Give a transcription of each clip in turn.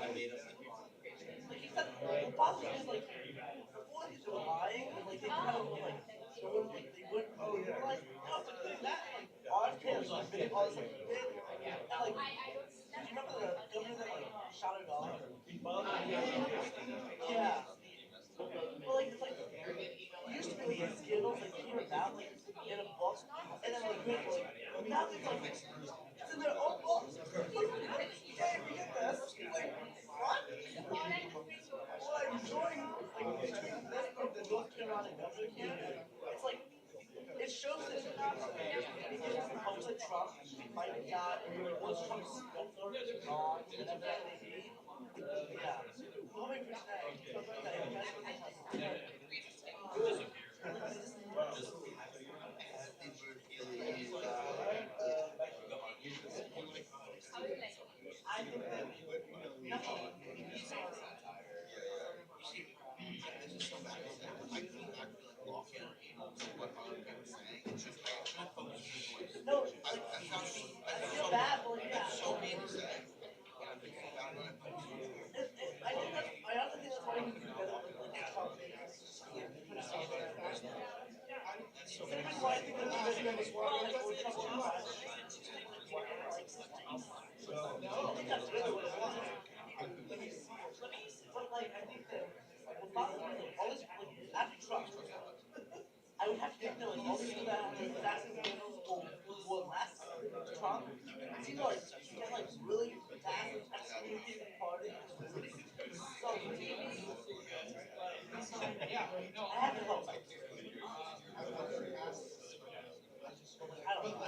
Like he said, the problem is like before these were lying, like they kind of were like no one like they wouldn't like no, but doing that like RFK was like big all this stuff he did, and like do you remember the governor that like shot a dog? Yeah. Well, like it's like it used to be like these scandals like came about like in a book, and then like now it's like it's in their own books. Hey, we get this. Like what? What I'm enjoying like between this book and North Carolina governor candidate, it's like it shows that it gives opposite Trump might not once Trump's gone, whatever that may be. Yeah. We'll wait for today. So, okay, you guys want to no, like, I feel bad, but like, yeah. I think that's, I also think that's why we do better with like Trump. Same reason why I think that we're missing on this one, like, we're Trump too much. I think that's really what it was. But like, I think that, the problem is like, all this, like, after Trump, I would have to think that like all these people that have the exact same handles will less Trump. It's either like you get like really fast excommunicated party. So maybe I have to hope. I don't know. I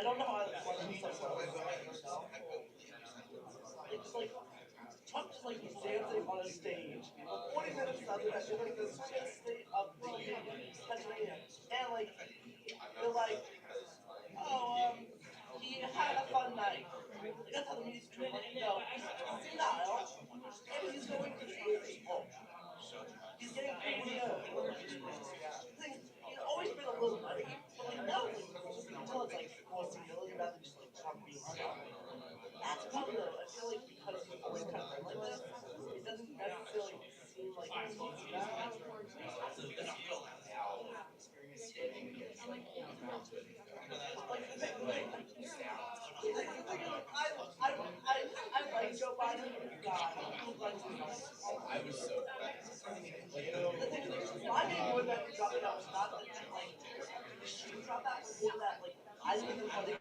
don't know how I want to do myself. It's like Trump just like he's dancing on a stage for 40 minutes southern in like the sweetest state of the Pennsylvania. And like they're like, oh, he had a fun night. Like, that's how the music's treated. Like, no, he's senile, and he's going to the oh, he's getting pretty he's always been a little nutty, but like now, like, just until it's like more senility rather than just like Trump being stuck. That's a problem though. I feel like because he's always kind of been like this, it doesn't necessarily seem like he's like the thing is, like, I like Joe Biden. God, who likes him? The thing is, like, my main word that dropped out was not that like the shoe drop out, but more that like I think how they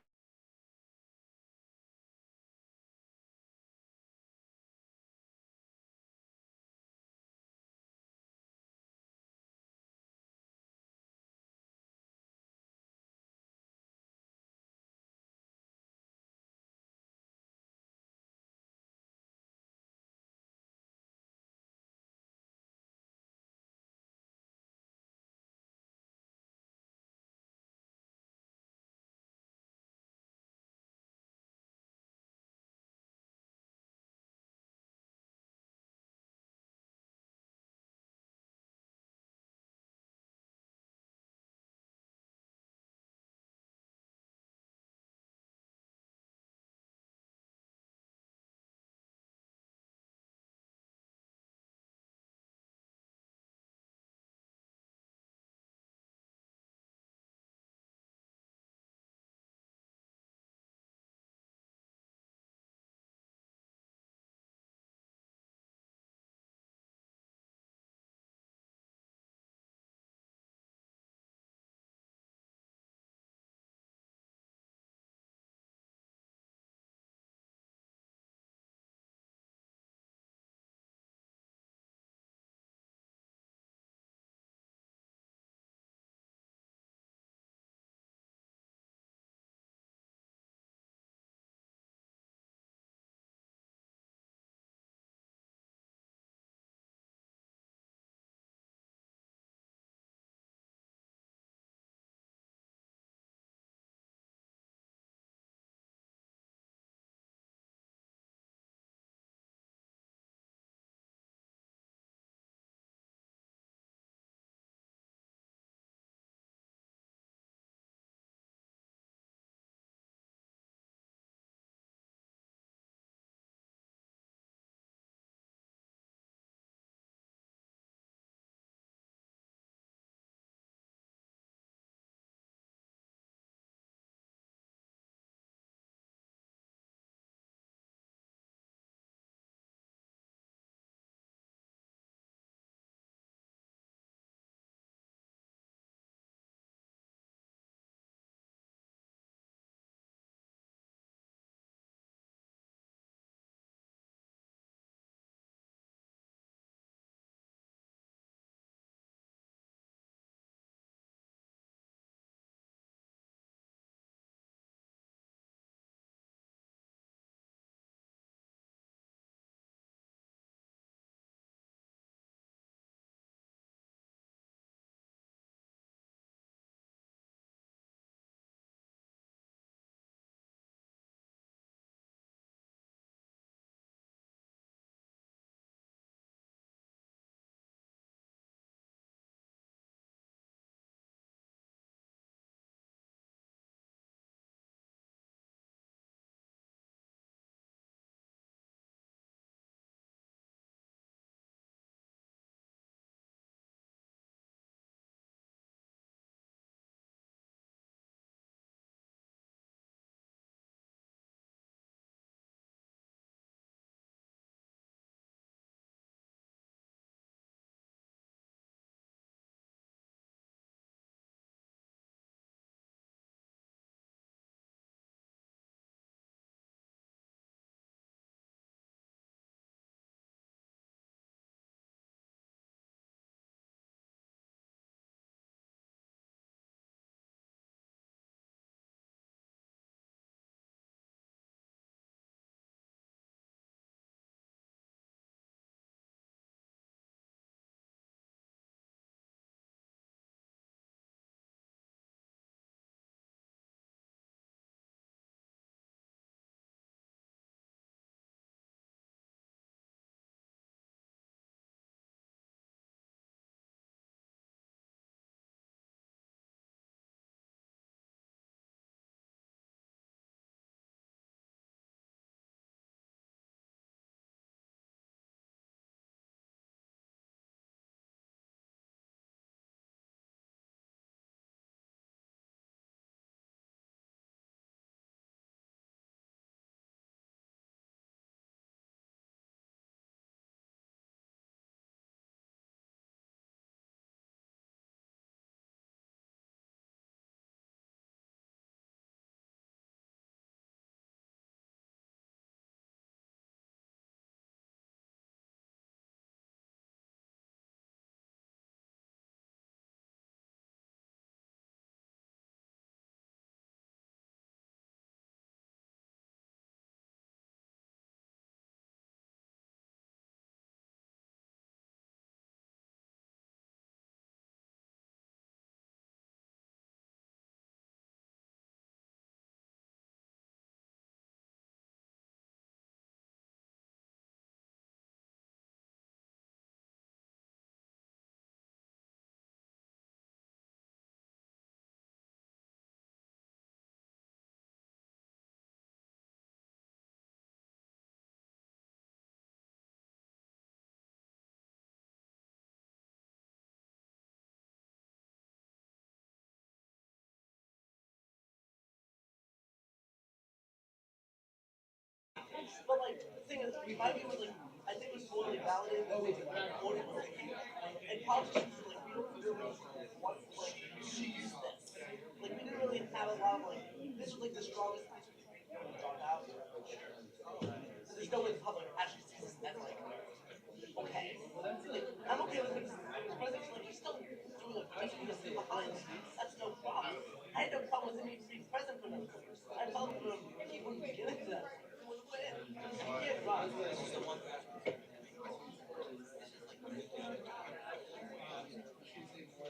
But like the thing is, my view was like I think it was totally validated that they what it was thinking. And politicians like we don't really want like choose this. Like we didn't really have a lot of like this was like the strongest piece we could drawn out. So there's no way the public actually sees this as like okay. Like I'm okay with this president like he's still doing like president this behind. That's no problem. I had no problem with him even being president for another 4 years. I had a problem with him he wouldn't get into that. It was a win. You can't run. This is the one that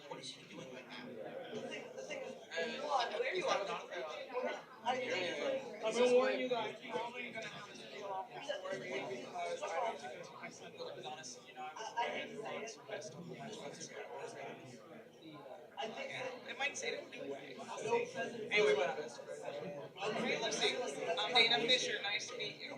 what is he doing right now? The thing is, There you are. I think I'm going to warn you that I'm probably going to have to peel off before we because I have to go to my son. But honestly, you know, I hate to say it. I think it might say it anyway. Anyway, but hey, let's see. I'm Dana Fisher. Nice to meet you.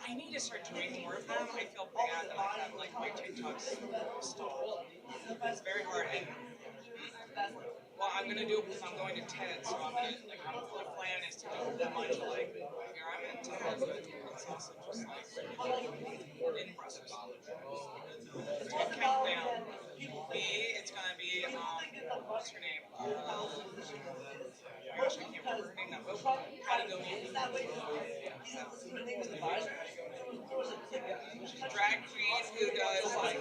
I need to start doing more of them. I feel bad that I have like my TikToks stalled. It's very hard. And, well, I'm gonna do it because I'm going to TED, so I'm gonna like the plan is to do a bunch of like here I'm in TED, but it's also just like in process. It's called Countdown. It's gonna be what's her name? Gosh, I can't remember her name now. Patagonia. She's a drag queen who does like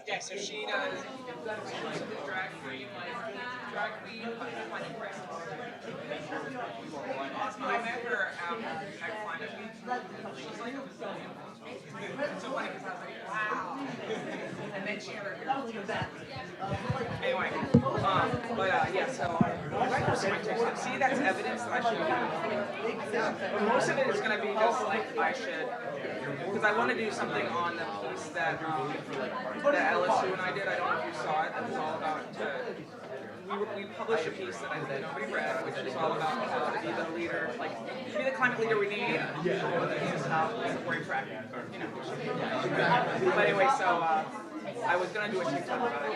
yeah, so she does drag queen I met her at Climate Week. She's like a zillion. It's so funny because I was like, wow. And then she had her anyway, yeah, so see, that's evidence that I should be doing. But most of it is going to be just like I should, because I want to do something on the piece that LSU and I did. I don't know if you saw it. It was all about we published a piece that nobody read, which is all about how to be the leader, like to be the climate leader we need. We're tracking, you know. But anyway, so I was gonna do a TikTok about it.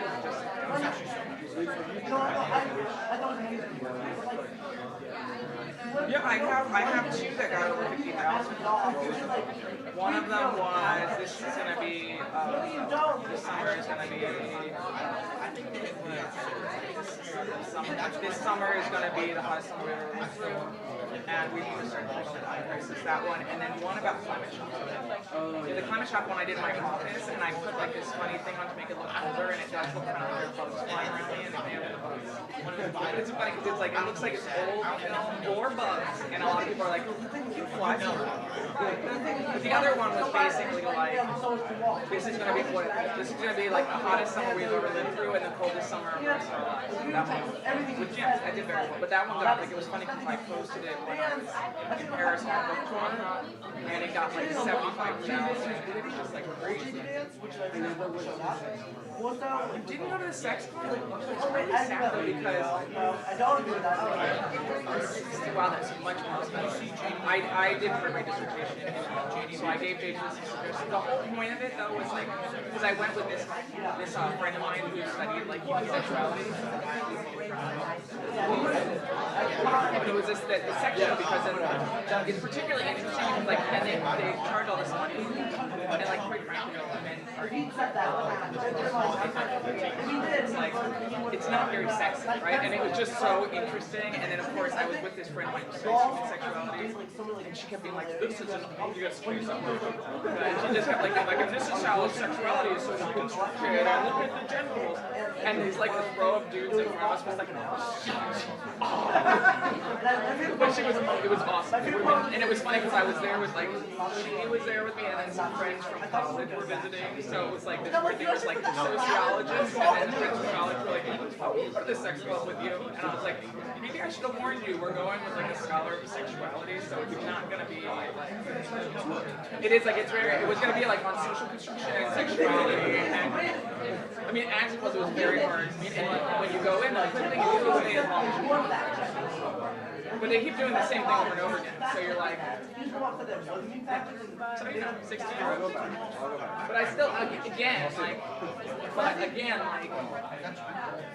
Yeah, I have two that got over 50,000. One of them was this is gonna be this summer is gonna be this summer is gonna be the hottest summer we've ever lived through, and we need to start the climate crisis. That one, and then one about climate shock. The climate shock one I did in my office, and I put like this funny thing on to make it look older, and it does look kind of like bugs flying around me, and it may have been bugs. It's funny because it's like it looks like it's old film or bugs, and a lot of people are like, "You fly so well." But the other one was basically like, this is gonna be like the hottest summer we've ever lived through, and the coldest summer of our lives. That one with Jim, I did very well, but that one got like it was funny because I posted it when I was in Paris on a book tour, and it got like 75,000. It was just like crazy. You didn't go to the sex club? It's really sad though because wow, that's much more expensive. I did for my dissertation in JD, so I gave JD some suggestions. The whole point of it though was like because I went with this friend of mine who studied like sexuality. It was this the section because it's particularly interesting because like and they charge all this money and like quite frankly men are it's like it's not very sexy, right? And it was just so interesting. And then of course I was with this friend who studied sexuality, and she kept being like, "This is an obvious case of," and she just kept like, "If this is how sexuality is so constructed, and look at the genitals." And he's like this row of dudes in front of us was like, but it was awesome. And it was funny because I was there with like she was there with me, and then some friends from college were visiting. So it was like this weird thing was like the sociologists and then the friends from college were like, "Oh, we go to this sex club with you," and I was like, "Maybe I should have warned you. We're going with like a scholar of sexuality, so it's not gonna be like it is like it was gonna be like on social construction and sexuality, and I mean actually because it was very hard. I mean, and when you go in, like the thing is you can stay as long as you want. But they keep doing the same thing over and over again. So you're like, You come up to them, what do you mean back to them? so you know, 16-year-old. But I still, again, like,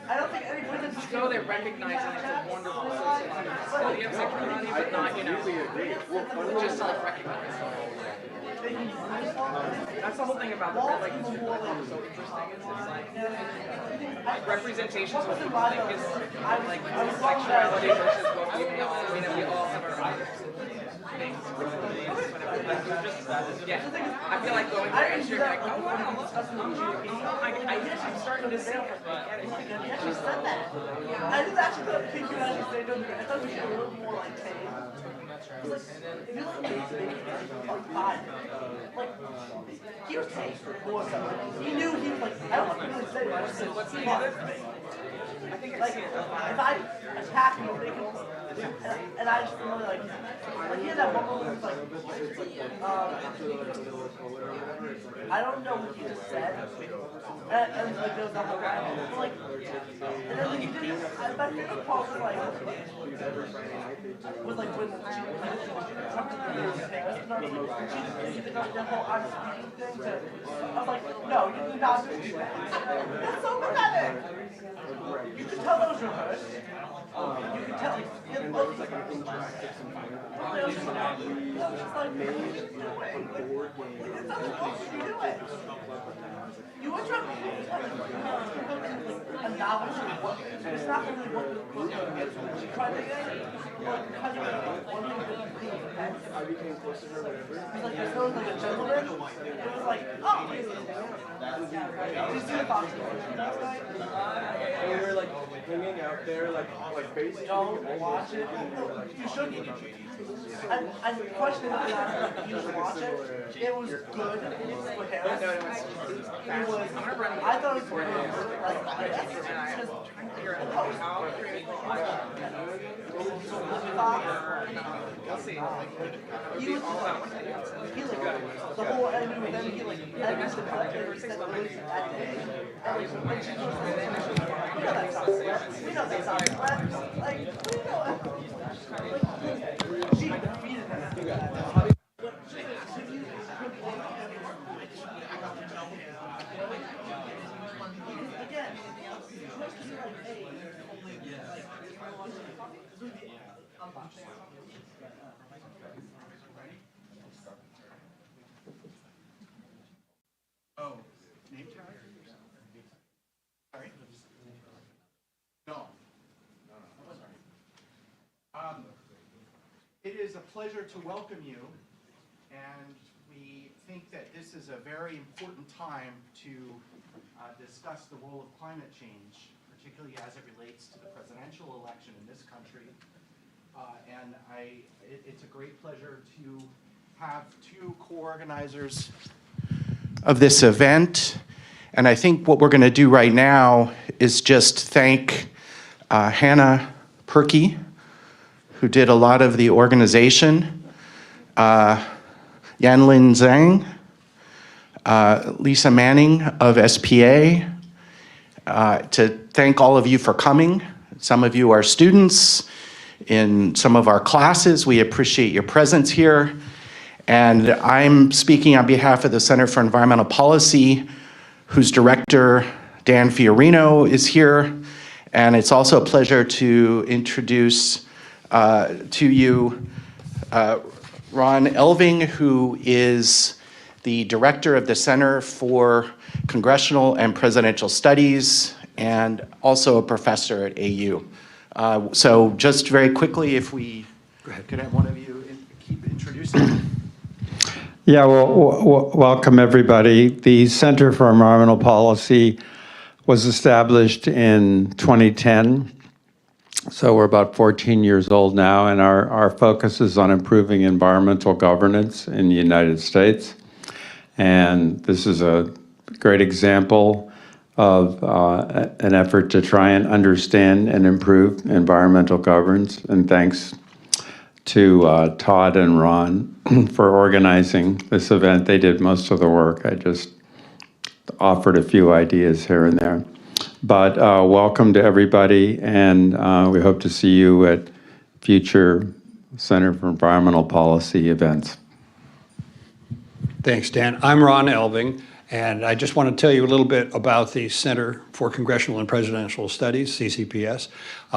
I don't think any prison just go there recognizing it's a wonderful society. So you have security, but not, you know, just self-recognize. That's the whole thing about the red light district that I thought was so interesting. Is it's like representation is what people think is like sexuality versus what we may all. I mean, we all have our own things. Yeah, I feel like going there and you're like, oh wow, I'm starting to see it. You actually said that. I didn't actually think you actually say no. I thought we should be a little more like tame. If you look at the like five, like he was tame more so. He knew he was like, I don't want to really say much. What's the other thing? I think I see it. If I attack him, they can, and I just really like he had that one moment was like, I don't know what he just said, and like there was that whole line, but like, and then he did. My favorite part was like when Trump did the whole I'm speaking thing. I was like, no, you did not do that. That's so pathetic. You could tell that was rehearsed. You could tell like, it was like an interactive environment. It was just like, what are you doing? It's not supposed to be doing. You were trying to a novel. It's not really what you're trying to get. I became closer to whatever. It's like there's no like a gentleman. It was like, oh, did you see the box? And we were like hanging out there, like basically. Don't watch it. You shouldn't. I'm questioning whether or not you should watch it. It was good for Harris. It was. I thought it was good. We'll see. He was like, the whole ending with them, he like, every that day. We know that song, right? Like, we know it. She defeated him. Again, Oh, name tag? Sorry? No. Sorry. It is a pleasure to welcome you, and we think that this is a very important time to discuss the role of climate change, particularly as it relates to the presidential election in this country. And it's a great pleasure to have two co-organizers of this event. And I think what we're going to do right now is just thank Hannah Perky, who did a lot of the organization, Yanlin Zhang, Lisa Manning of SPA, to thank all of you for coming. Some of you are students in some of our classes. We appreciate your presence here. And I'm speaking on behalf of the Center for Environmental Policy, whose director, Dan Fiorino, is here. And it's also a pleasure to introduce to you Ron Elving, who is the director of the Center for Congressional and Presidential Studies, and also a professor at AU. So just very quickly, if we could have one of you keep introducing. Yeah, well, welcome everybody. The Center for Environmental Policy was established in 2010. So we're about 14 years old now, and our focus is on improving environmental governance in the United States. And this is a great example of an effort to try and understand and improve environmental governance. And thanks to Todd and Ron for organizing this event. They did most of the work. I just offered a few ideas here and there. But welcome to everybody, and we hope to see you at future Center for Environmental Policy events. Thanks, Dan. I'm Ron Elving, and I just want to tell you a little bit about the Center for Congressional and Presidential Studies, CCPS.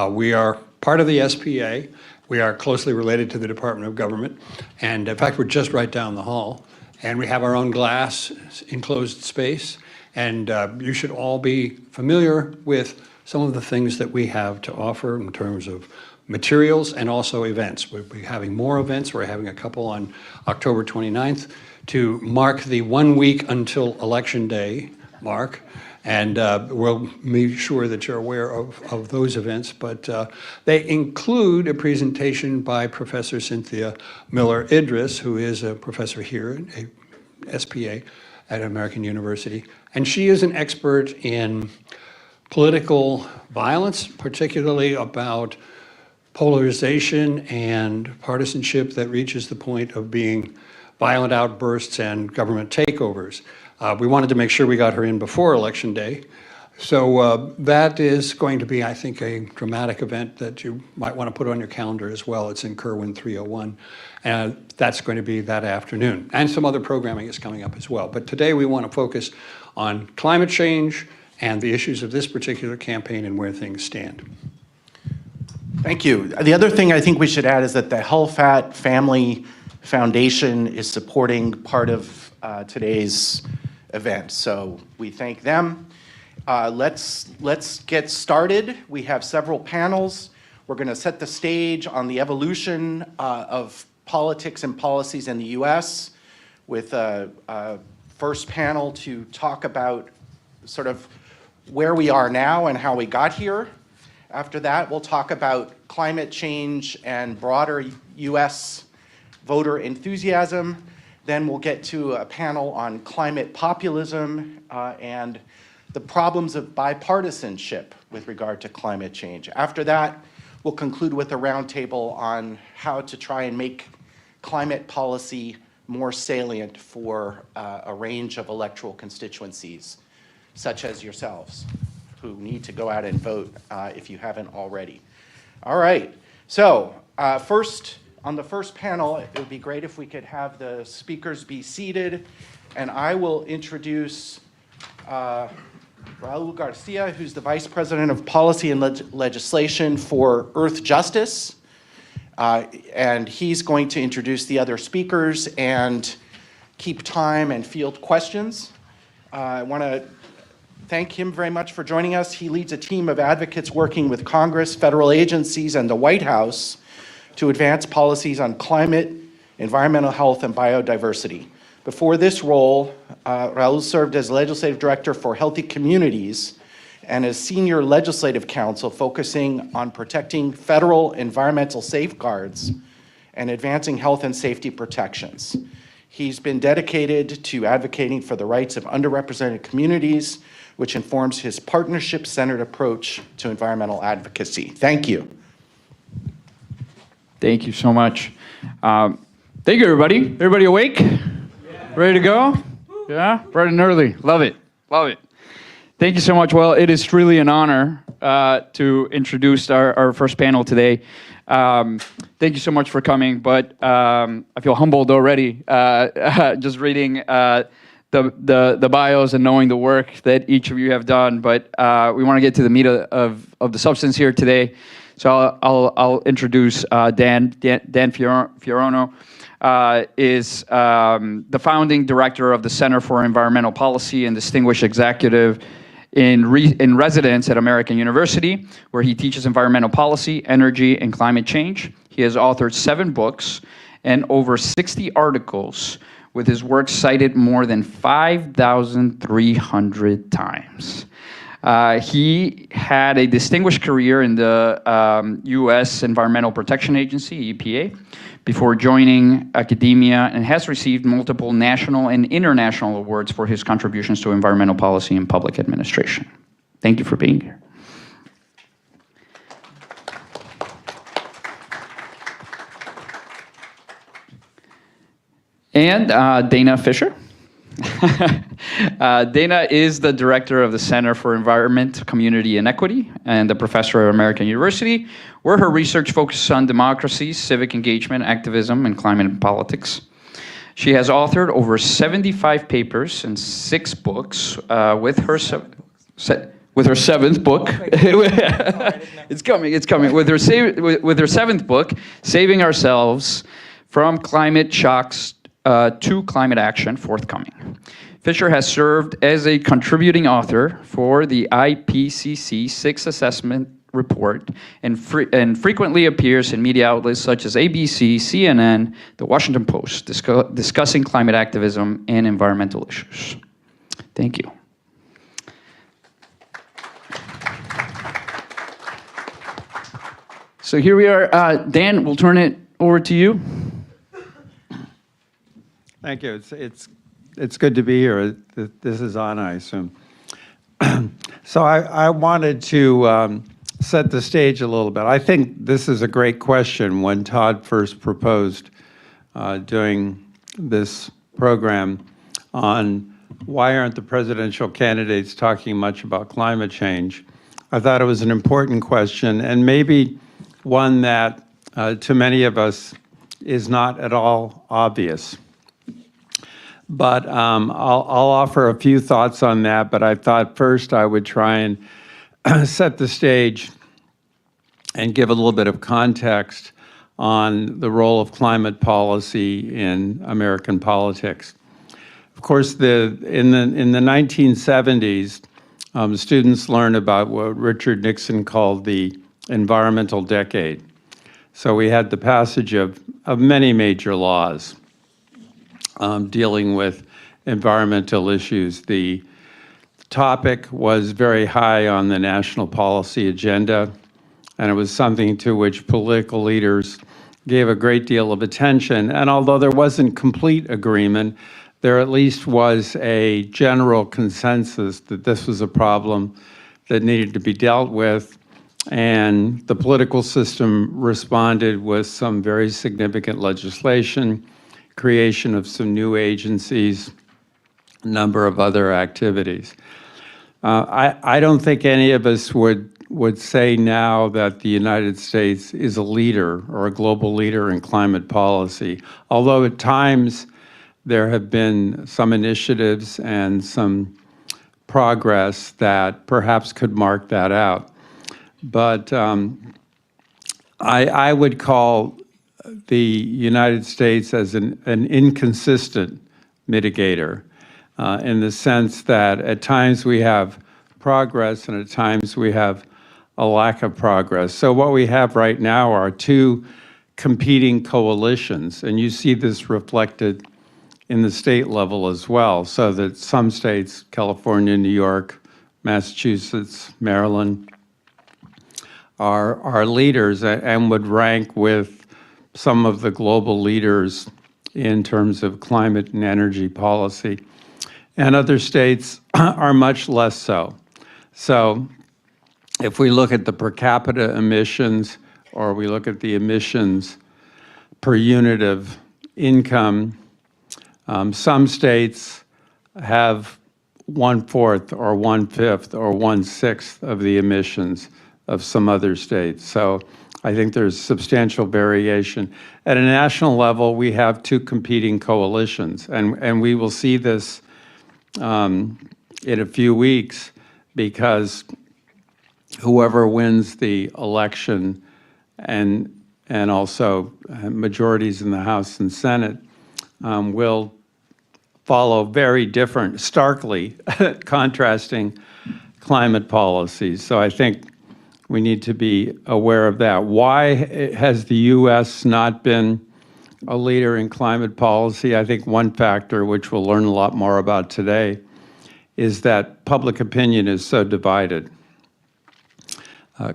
We are part of the SPA. We are closely related to the Department of Government, and in fact, we're just right down the hall. And we have our own glass enclosed space, and you should all be familiar with some of the things that we have to offer in terms of materials and also events. We'll be having more events. We're having a couple on October 29th to mark the 1 week until Election Day mark. And we'll make sure that you're aware of those events. But they include a presentation by Professor Cynthia Miller-Idris, who is a professor here at SPA at American University. And she is an expert in political violence, particularly about polarization and partisanship that reaches the point of being violent outbursts and government takeovers. We wanted to make sure we got her in before Election Day. So that is going to be, I think, a dramatic event that you might want to put on your calendar as well. It's in Kerwin 301. And that's going to be that afternoon. And some other programming is coming up as well. But today we want to focus on climate change and the issues of this particular campaign and where things stand. Thank you. The other thing I think we should add is that the Helfat Family Foundation is supporting part of today's event. So we thank them. Let's get started. We have several panels. We're going to set the stage on the evolution of politics and policies in the US with a first panel to talk about sort of where we are now and how we got here. After that, we'll talk about climate change and broader US voter enthusiasm. Then we'll get to a panel on climate populism and the problems of bipartisanship with regard to climate change. After that, we'll conclude with a roundtable on how to try and make climate policy more salient for a range of electoral constituencies, such as yourselves, who need to go out and vote if you haven't already. All right, so first, on the first panel, it would be great if we could have the speakers be seated, and I will introduce Raul Garcia, who's the Vice President of Policy and Legislation for Earth Justice, and he's going to introduce the other speakers and keep time and field questions. I want to thank him very much for joining us. He leads a team of advocates working with Congress, federal agencies, and the White House to advance policies on climate, environmental health, and biodiversity. Before this role, Raul served as Legislative Director for Healthy Communities and as Senior Legislative Counsel focusing on protecting federal environmental safeguards and advancing health and safety protections. He's been dedicated to advocating for the rights of underrepresented communities, which informs his partnership-centered approach to environmental advocacy. Thank you. Thank you so much. Thank you, everybody. Everybody awake? Yeah. Ready to go? Yeah? Bright and early. Love it. Love it. Thank you so much. Well, it is truly an honor to introduce our first panel today. Thank you so much for coming, but I feel humbled already just reading the bios and knowing the work that each of you have done. But we want to get to the meat of the substance here today. So I'll introduce Dan Fiorano. Is the founding director of the Center for Environmental Policy and distinguished executive in residence at American University, where he teaches environmental policy, energy, and climate change. He has authored 7 books and over 60 articles, with his work cited more than 5,300 times. He had a distinguished career in the U.S. Environmental Protection Agency, EPA, before joining academia, and has received multiple national and international awards for his contributions to environmental policy and public administration. Thank you for being here. And Dana Fisher. Dana is the director of the Center for Environment, Community, and Equity and the professor at American University, where her research focuses on democracy, civic engagement, activism, and climate politics. She has authored over 75 papers and 6 books with her seventh book. It's coming. With her 7th book, Saving Ourselves from Climate Shocks to Climate Action, forthcoming. Fisher has served as a contributing author for the IPCC 6th Assessment Report and frequently appears in media outlets such as ABC, CNN, The Washington Post, discussing climate activism and environmental issues. Thank you. So here we are. Dan, we'll turn it over to you. Thank you. It's good to be here. This is on, I assume. So I wanted to set the stage a little bit. I think this is a great question. When Todd first proposed doing this program on why aren't the presidential candidates talking much about climate change, I thought it was an important question, and maybe one that to many of us is not at all obvious. But I'll offer a few thoughts on that, but I thought first I would try and set the stage and give a little bit of context on the role of climate policy in American politics. Of course, in the 1970s, students learned about what Richard Nixon called the environmental decade. So we had the passage of many major laws dealing with environmental issues. The topic was very high on the national policy agenda, and it was something to which political leaders gave a great deal of attention. And although there wasn't complete agreement, there at least was a general consensus that this was a problem that needed to be dealt with, and the political system responded with some very significant legislation, creation of some new agencies, a number of other activities. I don't think any of us would say now that the United States is a leader or a global leader in climate policy, although at times there have been some initiatives and some progress that perhaps could mark that out. But I would call the United States as an inconsistent mitigator in the sense that at times we have progress and at times we have a lack of progress. So what we have right now are 2 competing coalitions, and you see this reflected in the state level as well, so that some states, California, New York, Massachusetts, Maryland, are leaders and would rank with some of the global leaders in terms of climate and energy policy. And other states are much less so. So if we look at the per capita emissions, or we look at the emissions per unit of income, some states have 1/4 or 1/5 or 1/6 of the emissions of some other states. So I think there's substantial variation. At a national level, we have 2 competing coalitions, and we will see this in a few weeks, because whoever wins the election and also majorities in the House and Senate will follow very different, starkly contrasting climate policies. So I think we need to be aware of that. Why has the U.S. not been a leader in climate policy? I think one factor, which we'll learn a lot more about today, is that public opinion is so divided.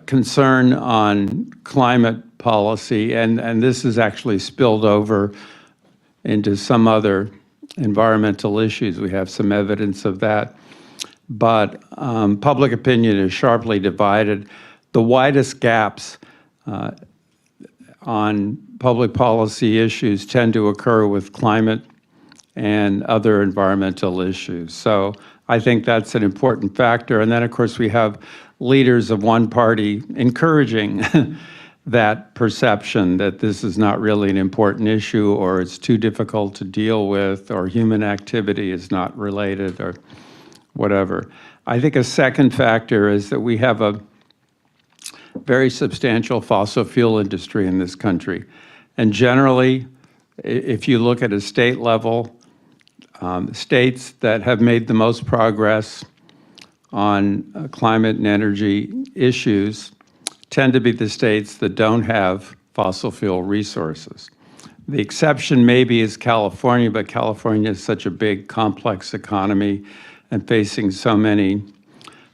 Concern on climate policy, and this is actually spilled over into some other environmental issues. We have some evidence of that. But public opinion is sharply divided. The widest gaps on public policy issues tend to occur with climate and other environmental issues. So I think that's an important factor. And then, of course, we have leaders of one party encouraging that perception that this is not really an important issue, or it's too difficult to deal with, or human activity is not related, or whatever. I think a second factor is that we have a very substantial fossil fuel industry in this country. And generally, if you look at a state level, states that have made the most progress on climate and energy issues tend to be the states that don't have fossil fuel resources. The exception maybe is California, but California is such a big, complex economy and facing so many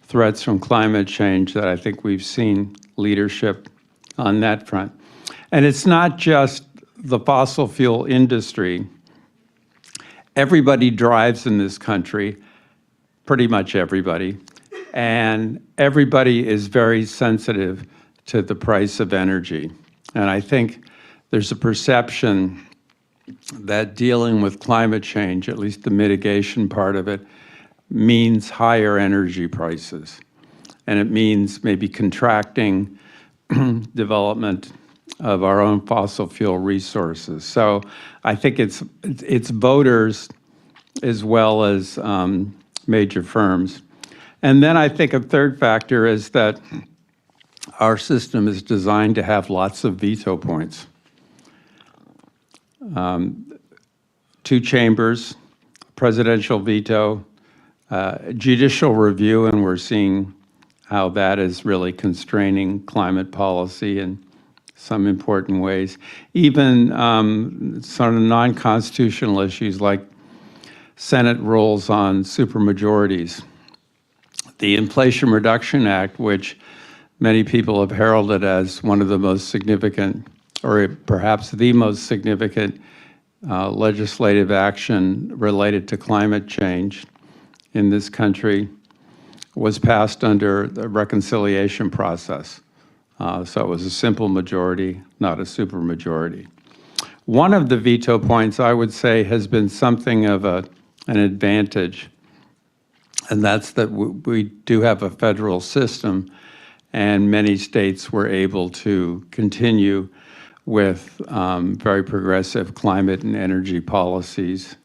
threats from climate change that I think we've seen leadership on that front. And it's not just the fossil fuel industry. Everybody drives in this country, pretty much everybody, and everybody is very sensitive to the price of energy. And I think there's a perception that dealing with climate change, at least the mitigation part of it, means higher energy prices. And it means maybe contracting development of our own fossil fuel resources. So I think it's voters as well as major firms. And then I think a third factor is that our system is designed to have lots of veto points. Two chambers, presidential veto, judicial review, and we're seeing how that is really constraining climate policy in some important ways. Even sort of non-constitutional issues like Senate rules on supermajorities. The Inflation Reduction Act, which many people have heralded as one of the most significant, or perhaps the most significant legislative action related to climate change in this country, was passed under the reconciliation process. So it was a simple majority, not a supermajority. One of the veto points, I would say, has been something of an advantage, and that's that we do have a federal system, and many states were able to continue with very progressive climate and energy policies,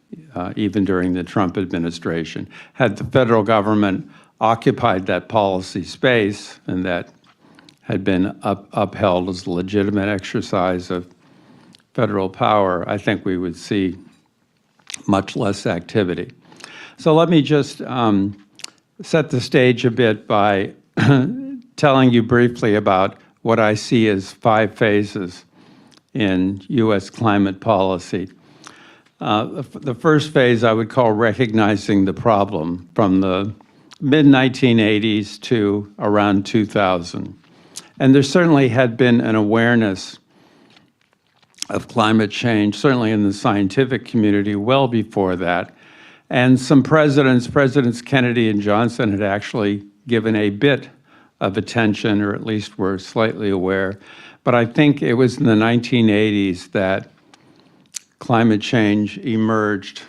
even during the Trump administration. Had the federal government occupied that policy space, and that had been upheld as a legitimate exercise of federal power, I think we would see much less activity. So let me just set the stage a bit by telling you briefly about what I see as 5 phases in U.S. climate policy. The first phase I would call recognizing the problem, from the mid-1980s to around 2000. And there certainly had been an awareness of climate change, certainly in the scientific community, well before that. And some Presidents Kennedy and Johnson, had actually given a bit of attention, or at least were slightly aware. But I think it was in the 1980s that climate change emerged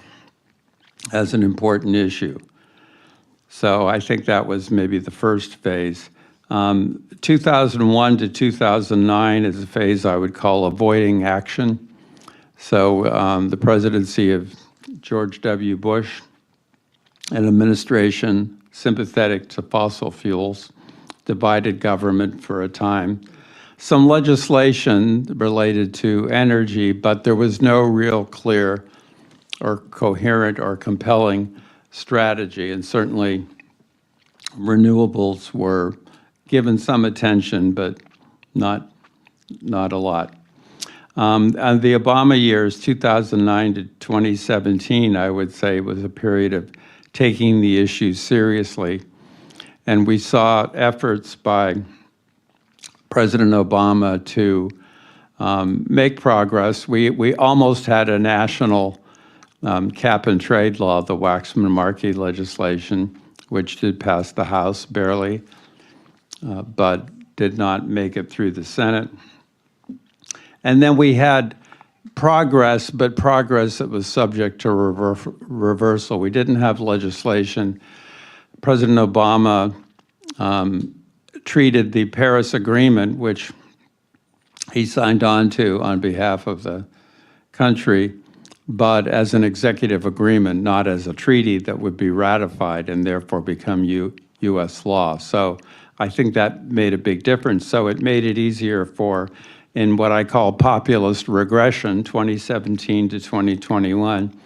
as an important issue. So I think that was maybe the first phase. 2001 to 2009 is a phase I would call avoiding action. So the presidency of George W. Bush, an administration sympathetic to fossil fuels, divided government for a time. Some legislation related to energy, but there was no real clear or coherent or compelling strategy, and certainly renewables were given some attention, but not a lot. And the Obama years, 2009 to 2017, I would say, was a period of taking the issue seriously. And we saw efforts by President Obama to make progress. We almost had a national cap and trade law, the Waxman-Markey legislation, which did pass the House barely, but did not make it through the Senate. And then we had progress, but progress that was subject to reversal. We didn't have legislation. President Obama treated the Paris Agreement, which he signed on to on behalf of the country, but as an executive agreement, not as a treaty that would be ratified and therefore become U.S. law. So I think that made a big difference. So it made it easier for, in what I call populist regression, 2017 to 2021,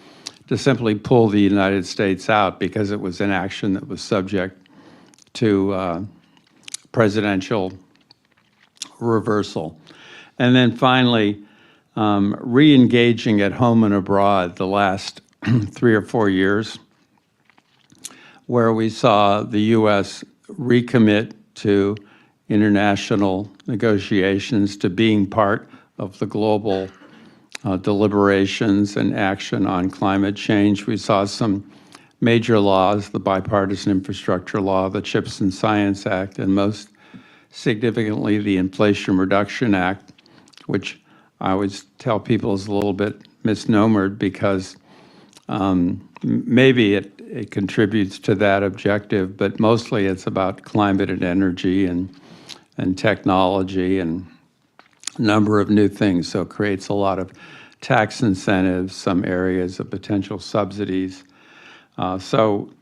to simply pull the United States out because it was an action that was subject to presidential reversal. And then finally, re-engaging at home and abroad the last 3 or 4 years, where we saw the U.S. recommit to international negotiations, to being part of the global deliberations and action on climate change. We saw some major laws, the Bipartisan Infrastructure Law, the CHIPS and Science Act, and most significantly the Inflation Reduction Act, which I always tell people is a little bit misnomered because maybe it contributes to that objective, but mostly it's about climate and energy and technology and a number of new things. So it creates a lot of tax incentives, some areas of potential subsidies. So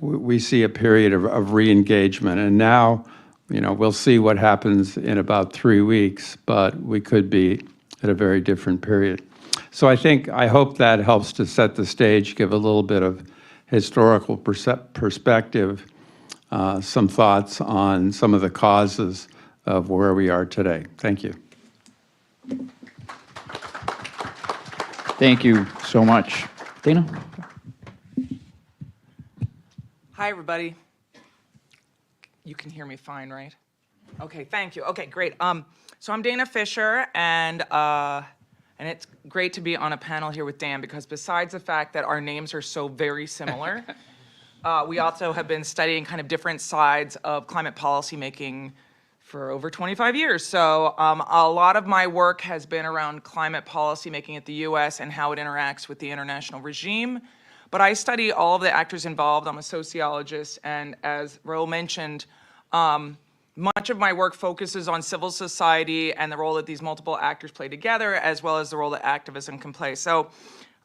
we see a period of re-engagement, and now, you know, we'll see what happens in about 3 weeks, but we could be at a very different period. So I hope that helps to set the stage, give a little bit of historical perspective, some thoughts on some of the causes of where we are today. Thank you. Thank you so much. Dana? Hi, everybody. You can hear me fine, right? Okay, thank you. Okay, great. So I'm Dana Fisher, and it's great to be on a panel here with Dan, because besides the fact that our names are so very similar, we also have been studying kind of different sides of climate policy making for over 25 years. So a lot of my work has been around climate policy making at the US and how it interacts with the international regime. But I study all of the actors involved. I'm a sociologist, and as Raul mentioned, much of my work focuses on civil society and the role that these multiple actors play together, as well as the role that activism can play. So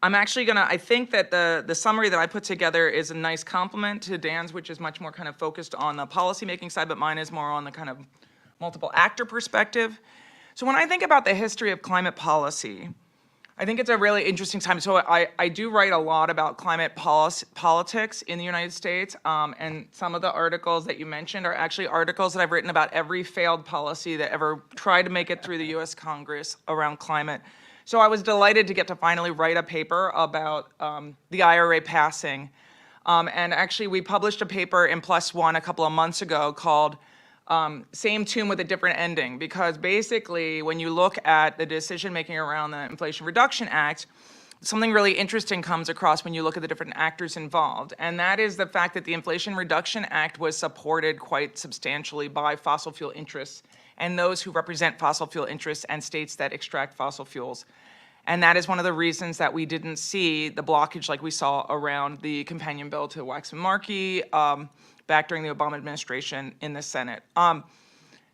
I'm actually I think that the summary that I put together is a nice complement to Dan's, which is much more kind of focused on the policymaking side, but mine is more on the kind of multiple actor perspective. So when I think about the history of climate policy, I think it's a really interesting time. So I do write a lot about climate politics in the United States, and some of the articles that you mentioned are actually articles that I've written about every failed policy that ever tried to make it through the US Congress around climate. So I was delighted to get to finally write a paper about the IRA passing. And actually we published a paper in PLOS One a couple of months ago called Same Tune with a Different Ending, because basically when you look at the decision making around the Inflation Reduction Act, something really interesting comes across when you look at the different actors involved, and that is the fact that the Inflation Reduction Act was supported quite substantially by fossil fuel interests and those who represent fossil fuel interests and states that extract fossil fuels. And that is one of the reasons that we didn't see the blockage like we saw around the companion bill to Waxman-Markey back during the Obama administration in the Senate.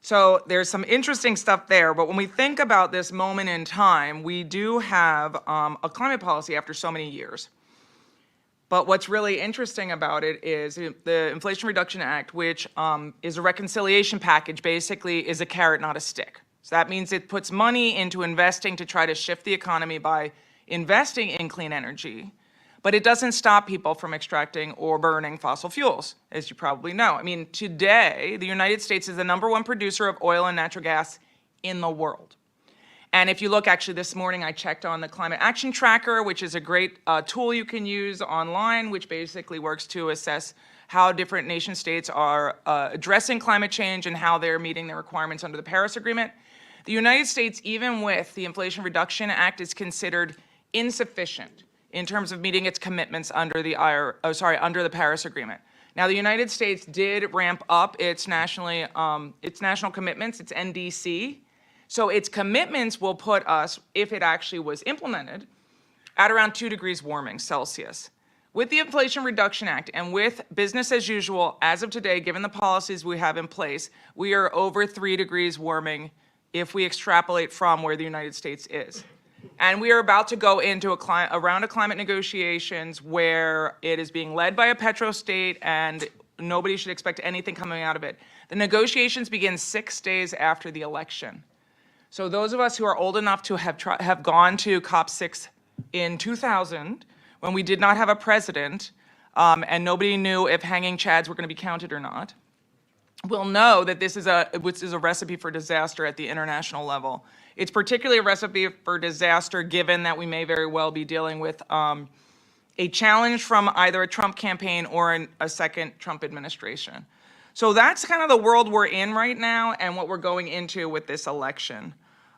So there's some interesting stuff there, but when we think about this moment in time, we do have a climate policy after so many years. But what's really interesting about it is the Inflation Reduction Act, which is a reconciliation package, basically is a carrot, not a stick. So that means it puts money into investing to try to shift the economy by investing in clean energy, but it doesn't stop people from extracting or burning fossil fuels, as you probably know. I mean, today, the United States is the #1 producer of oil and natural gas in the world. And if you look, actually this morning I checked on the Climate Action Tracker, which is a great tool you can use online, which basically works to assess how different nation states are addressing climate change and how they're meeting their requirements under the Paris Agreement. The United States, even with the Inflation Reduction Act, is considered insufficient in terms of meeting its commitments under the under the Paris Agreement. Now, the United States did ramp up its national commitments, its NDC. So its commitments will put us, if it actually was implemented, at around 2 degrees warming Celsius. With the Inflation Reduction Act and with business as usual, as of today, given the policies we have in place, we are over 3 degrees warming if we extrapolate from where the United States is. And we are about to go into a round of climate negotiations where it is being led by a petro-state and nobody should expect anything coming out of it. The negotiations begin 6 days after the election. So those of us who are old enough to have gone to COP6 in 2000, when we did not have a president and nobody knew if hanging chads were going to be counted or not, will know that this is a recipe for disaster at the international level. It's particularly a recipe for disaster given that we may very well be dealing with a challenge from either a Trump campaign or a second Trump administration. So that's kind of the world we're in right now and what we're going into with this election.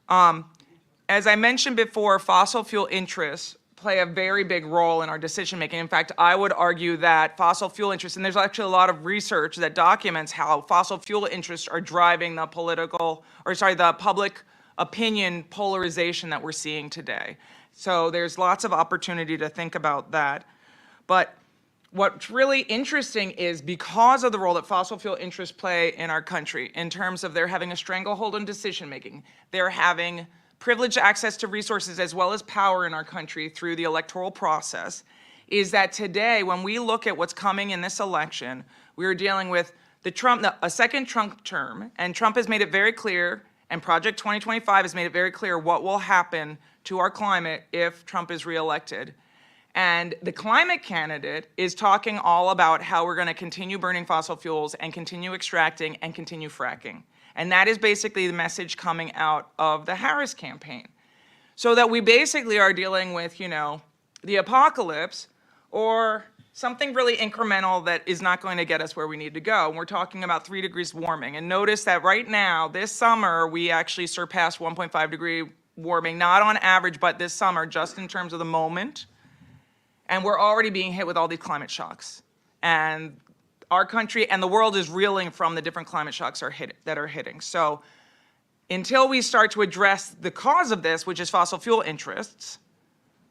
As I mentioned before, fossil fuel interests play a very big role in our decision making. In fact, I would argue that fossil fuel interests, and there's actually a lot of research that documents how fossil fuel interests are driving the the public opinion polarization that we're seeing today. So there's lots of opportunity to think about that. But what's really interesting is because of the role that fossil fuel interests play in our country in terms of they're having a stranglehold on decision making, they're having privileged access to resources as well as power in our country through the electoral process, is that today, when we look at what's coming in this election, we are dealing with a second Trump term, and Trump has made it very clear, and Project 2025 has made it very clear what will happen to our climate if Trump is reelected. And the climate candidate is talking all about how we're going to continue burning fossil fuels and continue extracting and continue fracking. And that is basically the message coming out of the Harris campaign. So that we basically are dealing with, the apocalypse or something really incremental that is not going to get us where we need to go. And we're talking about 3 degrees warming. And notice that right now, this summer, we actually surpassed 1.5 degree warming, not on average, but this summer, just in terms of the moment. And we're already being hit with all these climate shocks. And our country and the world is reeling from the different climate shocks that are hitting. So until we start to address the cause of this, which is fossil fuel interests,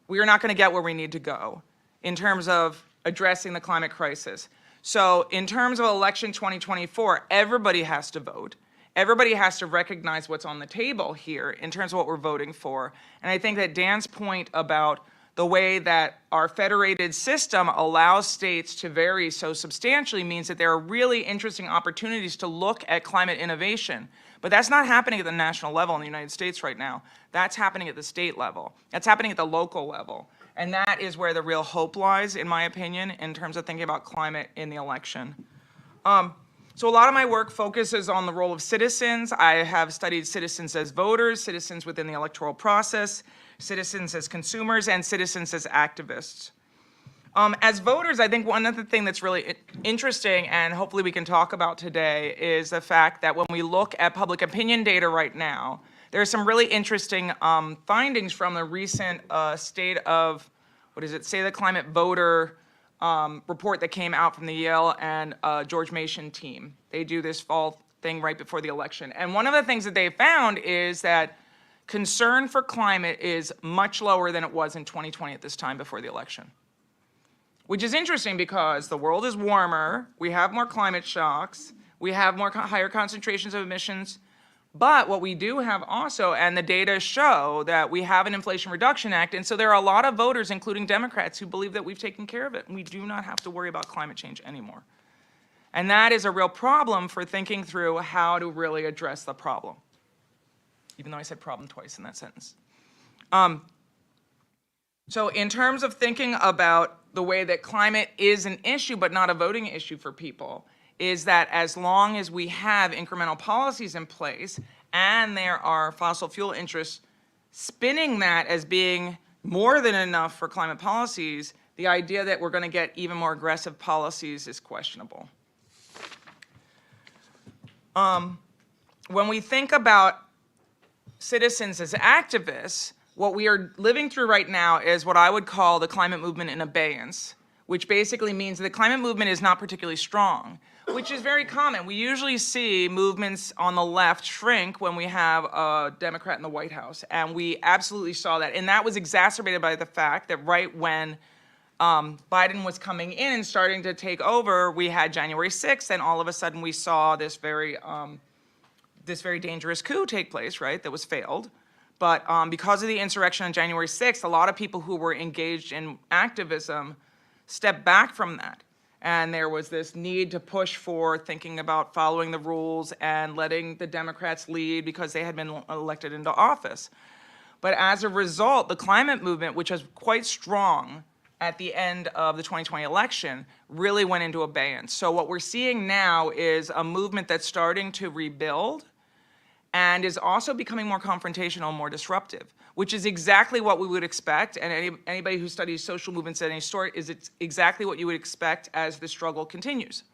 we are not going to get where we need to go in terms of addressing the climate crisis. So in terms of election 2024, everybody has to vote. Everybody has to recognize what's on the table here in terms of what we're voting for. And I think that Dan's point about the way that our federated system allows states to vary so substantially means that there are really interesting opportunities to look at climate innovation. But that's not happening at the national level in the United States right now. That's happening at the state level. That's happening at the local level. And that is where the real hope lies, in my opinion, in terms of thinking about climate in the election. So a lot of my work focuses on the role of citizens. I have studied citizens as voters, citizens within the electoral process, citizens as consumers, and citizens as activists. As voters, I think one of the things that's really interesting, and hopefully we can talk about today, is the fact that when we look at public opinion data right now, there are some really interesting findings from the recent State of the Climate Voter report that came out from the Yale and George Mason team. They do this fall thing right before the election. And one of the things that they found is that concern for climate is much lower than it was in 2020 at this time before the election. Which is interesting because the world is warmer, we have more climate shocks, we have higher concentrations of emissions, but what we do have also, and the data show that we have an Inflation Reduction Act, and so there are a lot of voters, including Democrats, who believe that we've taken care of it, and we do not have to worry about climate change anymore. And that is a real problem for thinking through how to really address the problem, even though I said problem twice in that sentence. So in terms of thinking about the way that climate is an issue but not a voting issue for people, is that as long as we have incremental policies in place and there are fossil fuel interests spinning that as being more than enough for climate policies, the idea that we're going to get even more aggressive policies is questionable. When we think about citizens as activists, what we are living through right now is what I would call the climate movement in abeyance, which basically means the climate movement is not particularly strong. which is very common. We usually see movements on the left shrink when we have a Democrat in the White House, and we absolutely saw that. And that was exacerbated by the fact that right when Biden was coming in and starting to take over, we had January 6th, and all of a sudden we saw this very dangerous coup take place, right, that was failed. But because of the insurrection on January 6th, a lot of people who were engaged in activism stepped back from that. And there was this need to push for thinking about following the rules and letting the Democrats lead because they had been elected into office. But as a result, the climate movement, which was quite strong at the end of the 2020 election, really went into abeyance. So what we're seeing now is a movement that's starting to rebuild and is also becoming more confrontational, more disruptive, which is exactly what we would expect. And anybody who studies social movements of any sort, it's exactly what you would expect as the struggle continues.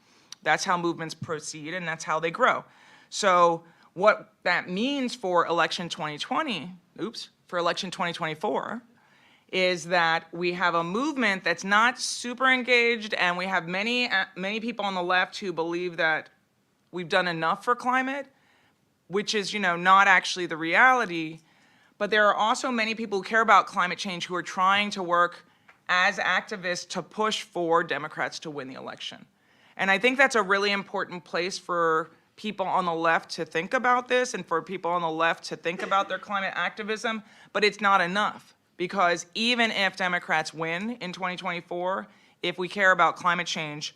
That's how movements proceed, and that's how they grow. So what that means for election 2024, is that we have a movement that's not super engaged, and we have many people on the left who believe that we've done enough for climate, which is, not actually the reality. But there are also many people who care about climate change who are trying to work as activists to push for Democrats to win the election. And I think that's a really important place for people on the left to think about this, and for people on the left to think about their climate activism, but it's not enough. Because even if Democrats win in 2024, if we care about climate change,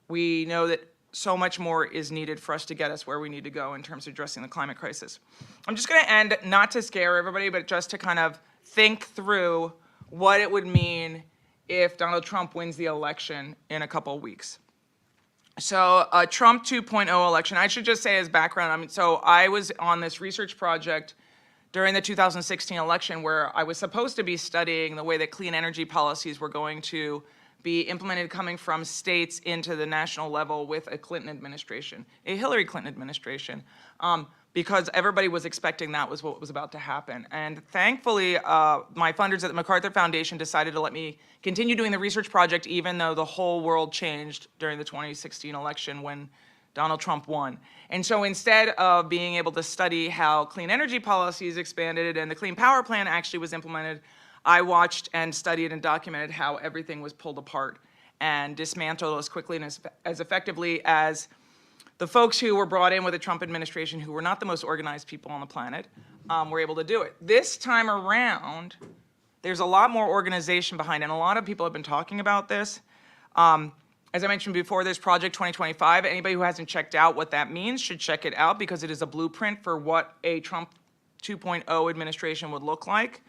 we know that so much more is needed for us to get us where we need to go in terms of addressing the climate crisis. I'm just going to end, not to scare everybody, but just to kind of think through what it would mean if Donald Trump wins the election in a couple of weeks. So a Trump 2.0 election, I should just say as background, so I was on this research project during the 2016 election where I was supposed to be studying the way that clean energy policies were going to be implemented coming from states into the national level with a Clinton administration, a Hillary Clinton administration, because everybody was expecting that was what was about to happen. And thankfully, my funders at the MacArthur Foundation decided to let me continue doing the research project even though the whole world changed during the 2016 election when Donald Trump won. And so instead of being able to study how clean energy policies expanded and the Clean Power Plan actually was implemented, I watched and studied and documented how everything was pulled apart and dismantled as quickly and as effectively as the folks who were brought in with the Trump administration, who were not the most organized people on the planet, were able to do it. This time around, there's a lot more organization behind it, and a lot of people have been talking about this. As I mentioned before, there's Project 2025. Anybody who hasn't checked out what that means should check it out because it is a blueprint for what a Trump 2.0 administration would look like.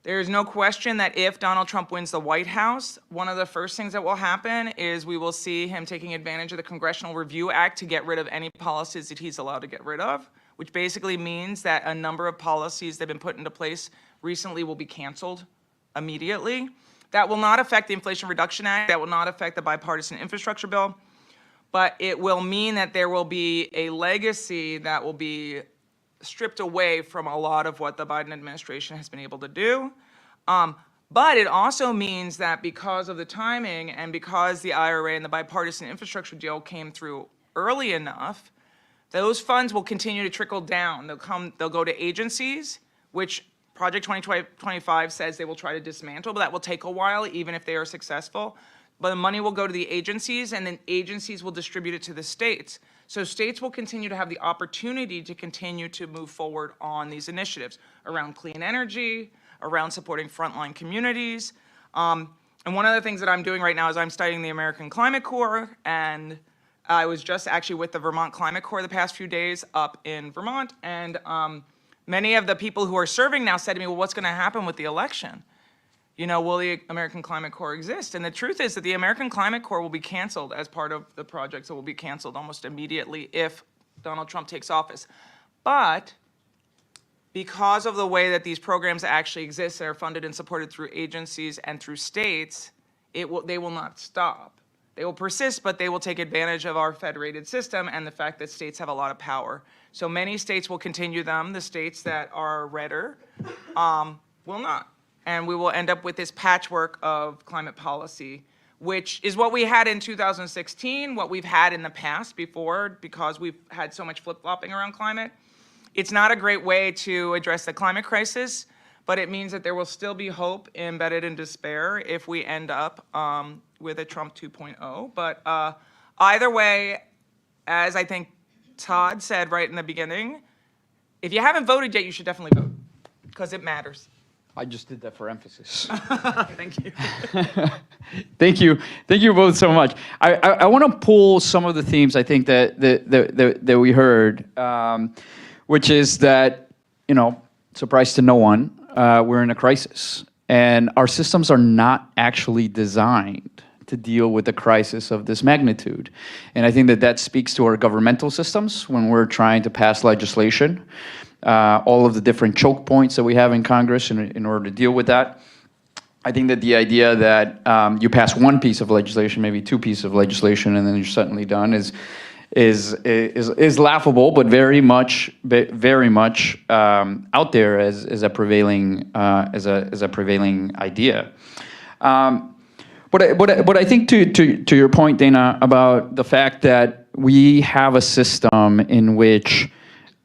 There is no question that if Donald Trump wins the White House, one of the first things that will happen is we will see him taking advantage of the Congressional Review Act to get rid of any policies that he's allowed to get rid of, which basically means that a number of policies that have been put into place recently will be canceled immediately. That will not affect the Inflation Reduction Act. That will not affect the Bipartisan Infrastructure Bill. But it will mean that there will be a legacy that will be stripped away from a lot of what the Biden administration has been able to do. But it also means that because of the timing and because the IRA and the bipartisan infrastructure deal came through early enough, those funds will continue to trickle down. They'll go to agencies, which Project 2025 says they will try to dismantle, but that will take a while even if they are successful. But the money will go to the agencies, and then agencies will distribute it to the states. So states will continue to have the opportunity to continue to move forward on these initiatives around clean energy, around supporting frontline communities. And one of the things that I'm doing right now is I'm studying the American Climate Corps, and I was just actually with the Vermont Climate Corps the past few days up in Vermont, and many of the people who are serving now said to me, well, what's going to happen with the election? Will the American Climate Corps exist? And the truth is that the American Climate Corps will be canceled as part of the project. So it will be canceled almost immediately if Donald Trump takes office. But because of the way that these programs actually exist and are funded and supported through agencies and through states, they will not stop. They will persist, but they will take advantage of our federated system and the fact that states have a lot of power. So many states will continue them. The states that are redder will not. And we will end up with this patchwork of climate policy, which is what we had in 2016, what we've had in the past before, because we've had so much flip-flopping around climate. It's not a great way to address the climate crisis, but it means that there will still be hope embedded in despair if we end up with a Trump 2.0. But either way, as I think Todd said right in the beginning, if you haven't voted yet, you should definitely vote, because it matters. I just did that for emphasis. Thank you. Thank you. Thank you both so much. I want to pull some of the themes I think that we heard, which is that, surprise to no one, we're in a crisis. And our systems are not actually designed to deal with a crisis of this magnitude. And I think that speaks to our governmental systems when we're trying to pass legislation. All of the different choke points that we have in Congress in order to deal with that. I think that the idea that you pass one piece of legislation, maybe two pieces of legislation, and then you're suddenly done is laughable, but very much out there as a prevailing idea. But I think to your point, Dana, about the fact that we have a system in which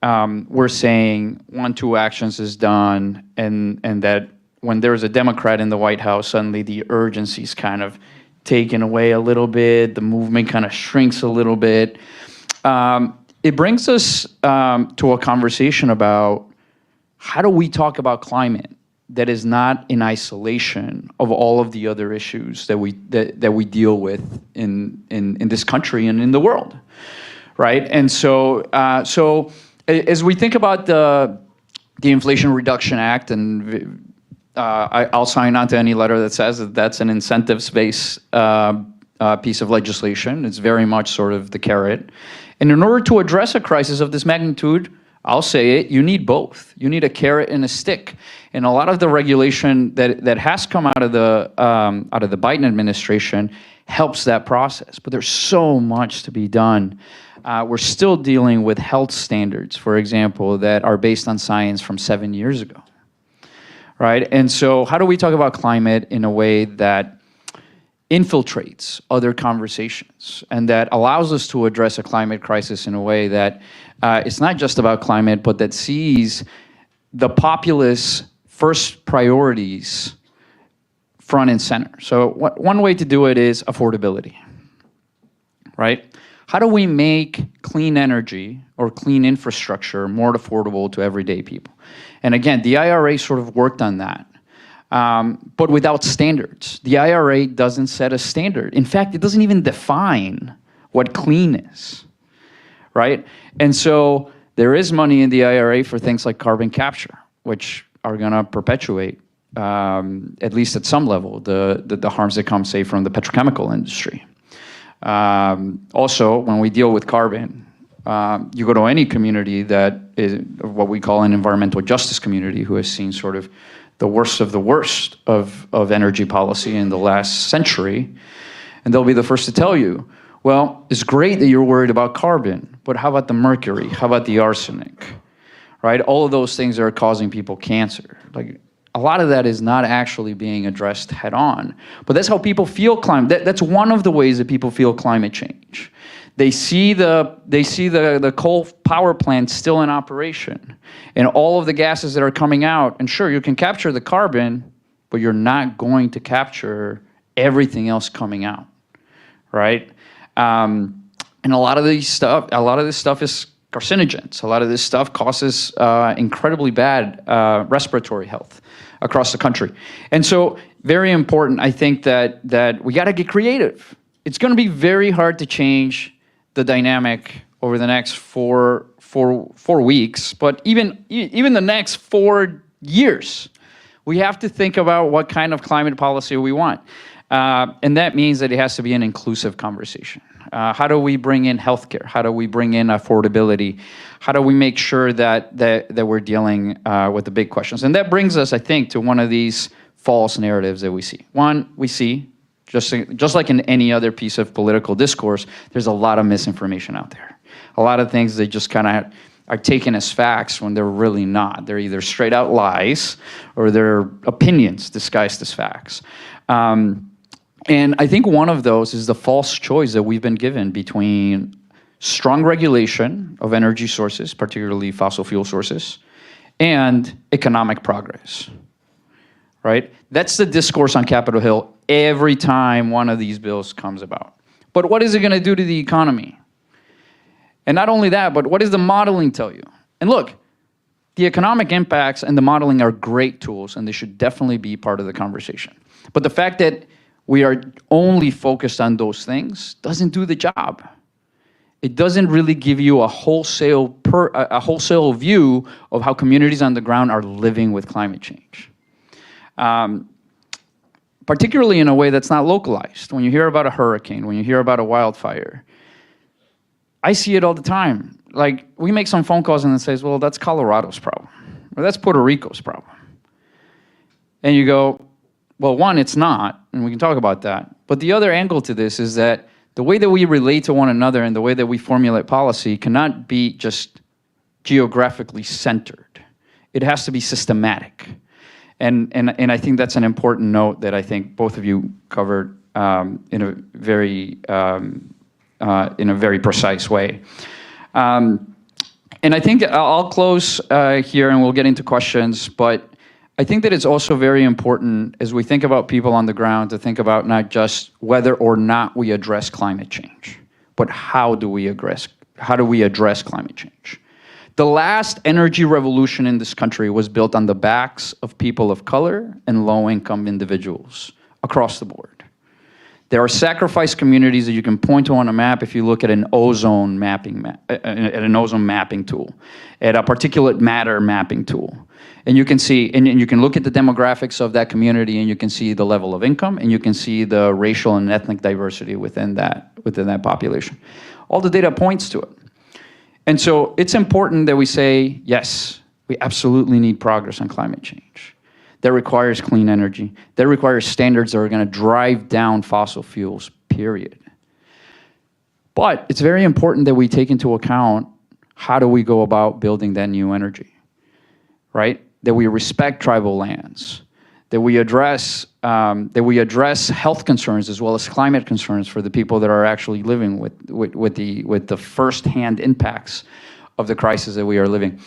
we're saying 1-2 actions is done, and that when there's a Democrat in the White House, suddenly the urgency's kind of taken away a little bit, the movement kind of shrinks a little bit. It brings us to a conversation about how do we talk about climate that is not in isolation of all of the other issues that we deal with in this country and in the world, right? And so as we think about the Inflation Reduction Act, and I'll sign on to any letter that says that that's an incentives-based piece of legislation. It's very much sort of the carrot. And in order to address a crisis of this magnitude, I'll say it, you need both. You need a carrot and a stick. And a lot of the regulation that has come out of the Biden administration helps that process. But there's so much to be done. We're still dealing with health standards, for example, that are based on science from 7 years ago, right? And so how do we talk about climate in a way that infiltrates other conversations and that allows us to address a climate crisis in a way that it's not just about climate, but that sees the populace first priorities front and center. So one way to do it is affordability, right? How do we make clean energy or clean infrastructure more affordable to everyday people? And again, the IRA sort of worked on that, but without standards. The IRA doesn't set a standard. In fact, it doesn't even define what clean is, right? And so there is money in the IRA for things like carbon capture, which are going to perpetuate, at least at some level, the harms that come, say, from the petrochemical industry. Also, when we deal with carbon, you go to any community that is what we call an environmental justice community who has seen sort of the worst of the worst of energy policy in the last century, and they'll be the first to tell you, well, it's great that you're worried about carbon, but how about the mercury? How about the arsenic? Right? All of those things are causing people cancer. Like, a lot of that is not actually being addressed head on. But that's how people feel climate. That's one of the ways that people feel climate change. They see the coal power plant still in operation and all of the gases that are coming out. And sure, you can capture the carbon, but you're not going to capture everything else coming out, right? And a lot of this stuff is carcinogens. A lot of this stuff causes incredibly bad respiratory health across the country. And so very important, I think, that we got to get creative. It's going to be very hard to change the dynamic over the next four weeks, but even the next 4 years. We have to think about what kind of climate policy we want. And that means that it has to be an inclusive conversation. How do we bring in healthcare? How do we bring in affordability? How do we make sure that we're dealing with the big questions? And that brings us, I think, to one of these false narratives that we see. One, we see, just like in any other piece of political discourse, there's a lot of misinformation out there. A lot of things that just kind of are taken as facts when they're really not. They're either straight out lies or they're opinions disguised as facts. And I think one of those is the false choice that we've been given between strong regulation of energy sources, particularly fossil fuel sources, and economic progress, right? That's the discourse on Capitol Hill every time one of these bills comes about. But what is it going to do to the economy? And not only that, but what does the modeling tell you? And look, the economic impacts and the modeling are great tools, and they should definitely be part of the conversation. But the fact that we are only focused on those things doesn't do the job. It doesn't really give you a wholesale view of how communities on the ground are living with climate change. Particularly in a way that's not localized. When you hear about a hurricane, when you hear about a wildfire, I see it all the time. Like, we make some phone calls and it says, well, that's Colorado's problem, or that's Puerto Rico's problem. And you go, well, one, it's not, and we can talk about that. But the other angle to this is that the way that we relate to one another and the way that we formulate policy cannot be just geographically centered. It has to be systematic. And I think that's an important note that I think both of you covered in a very precise way. And I think I'll close here and we'll get into questions, but I think that it's also very important as we think about people on the ground to think about not just whether or not we address climate change, but how do we address climate change? The last energy revolution in this country was built on the backs of people of color and low-income individuals across the board. There are sacrifice communities that you can point to on a map if you look at an ozone mapping tool, at a particulate matter mapping tool. And you can see, and you can look at the demographics of that community, and you can see the level of income, and you can see the racial and ethnic diversity within that population. All the data points to it. And so it's important that we say, yes, we absolutely need progress on climate change. That requires clean energy. That requires standards that are going to drive down fossil fuels, period. But it's very important that we take into account how do we go about building that new energy, right? That we respect tribal lands, that we address health concerns as well as climate concerns for the people that are actually living with the firsthand impacts of the crisis that we are living.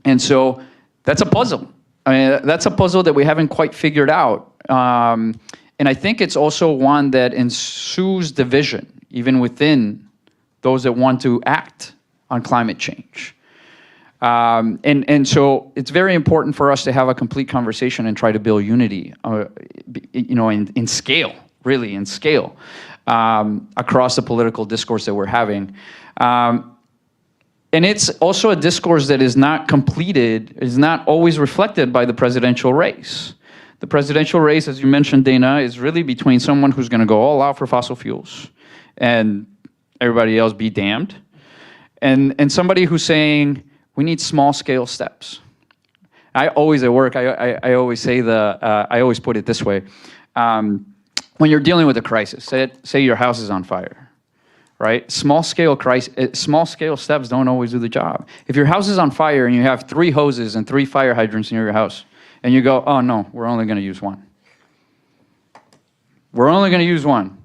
And so that's a puzzle. I mean, that's a puzzle that we haven't quite figured out. And I think it's also one that ensues division, even within those that want to act on climate change. And so it's very important for us to have a complete conversation and try to build unity, in scale, really in scale, across the political discourse that we're having. And it's also a discourse that is not completed, is not always reflected by the presidential race. The presidential race, as you mentioned, Dana, is really between someone who's going to go all out for fossil fuels and everybody else be damned, and somebody who's saying, we need small-scale steps. I always at work, I always say I always put it this way. When you're dealing with a crisis, say your house is on fire, right? Small-scale steps don't always do the job. If your house is on fire and you have 3 hoses and 3 fire hydrants near your house, and you go, oh no, we're only going to use one. We're only going to use one.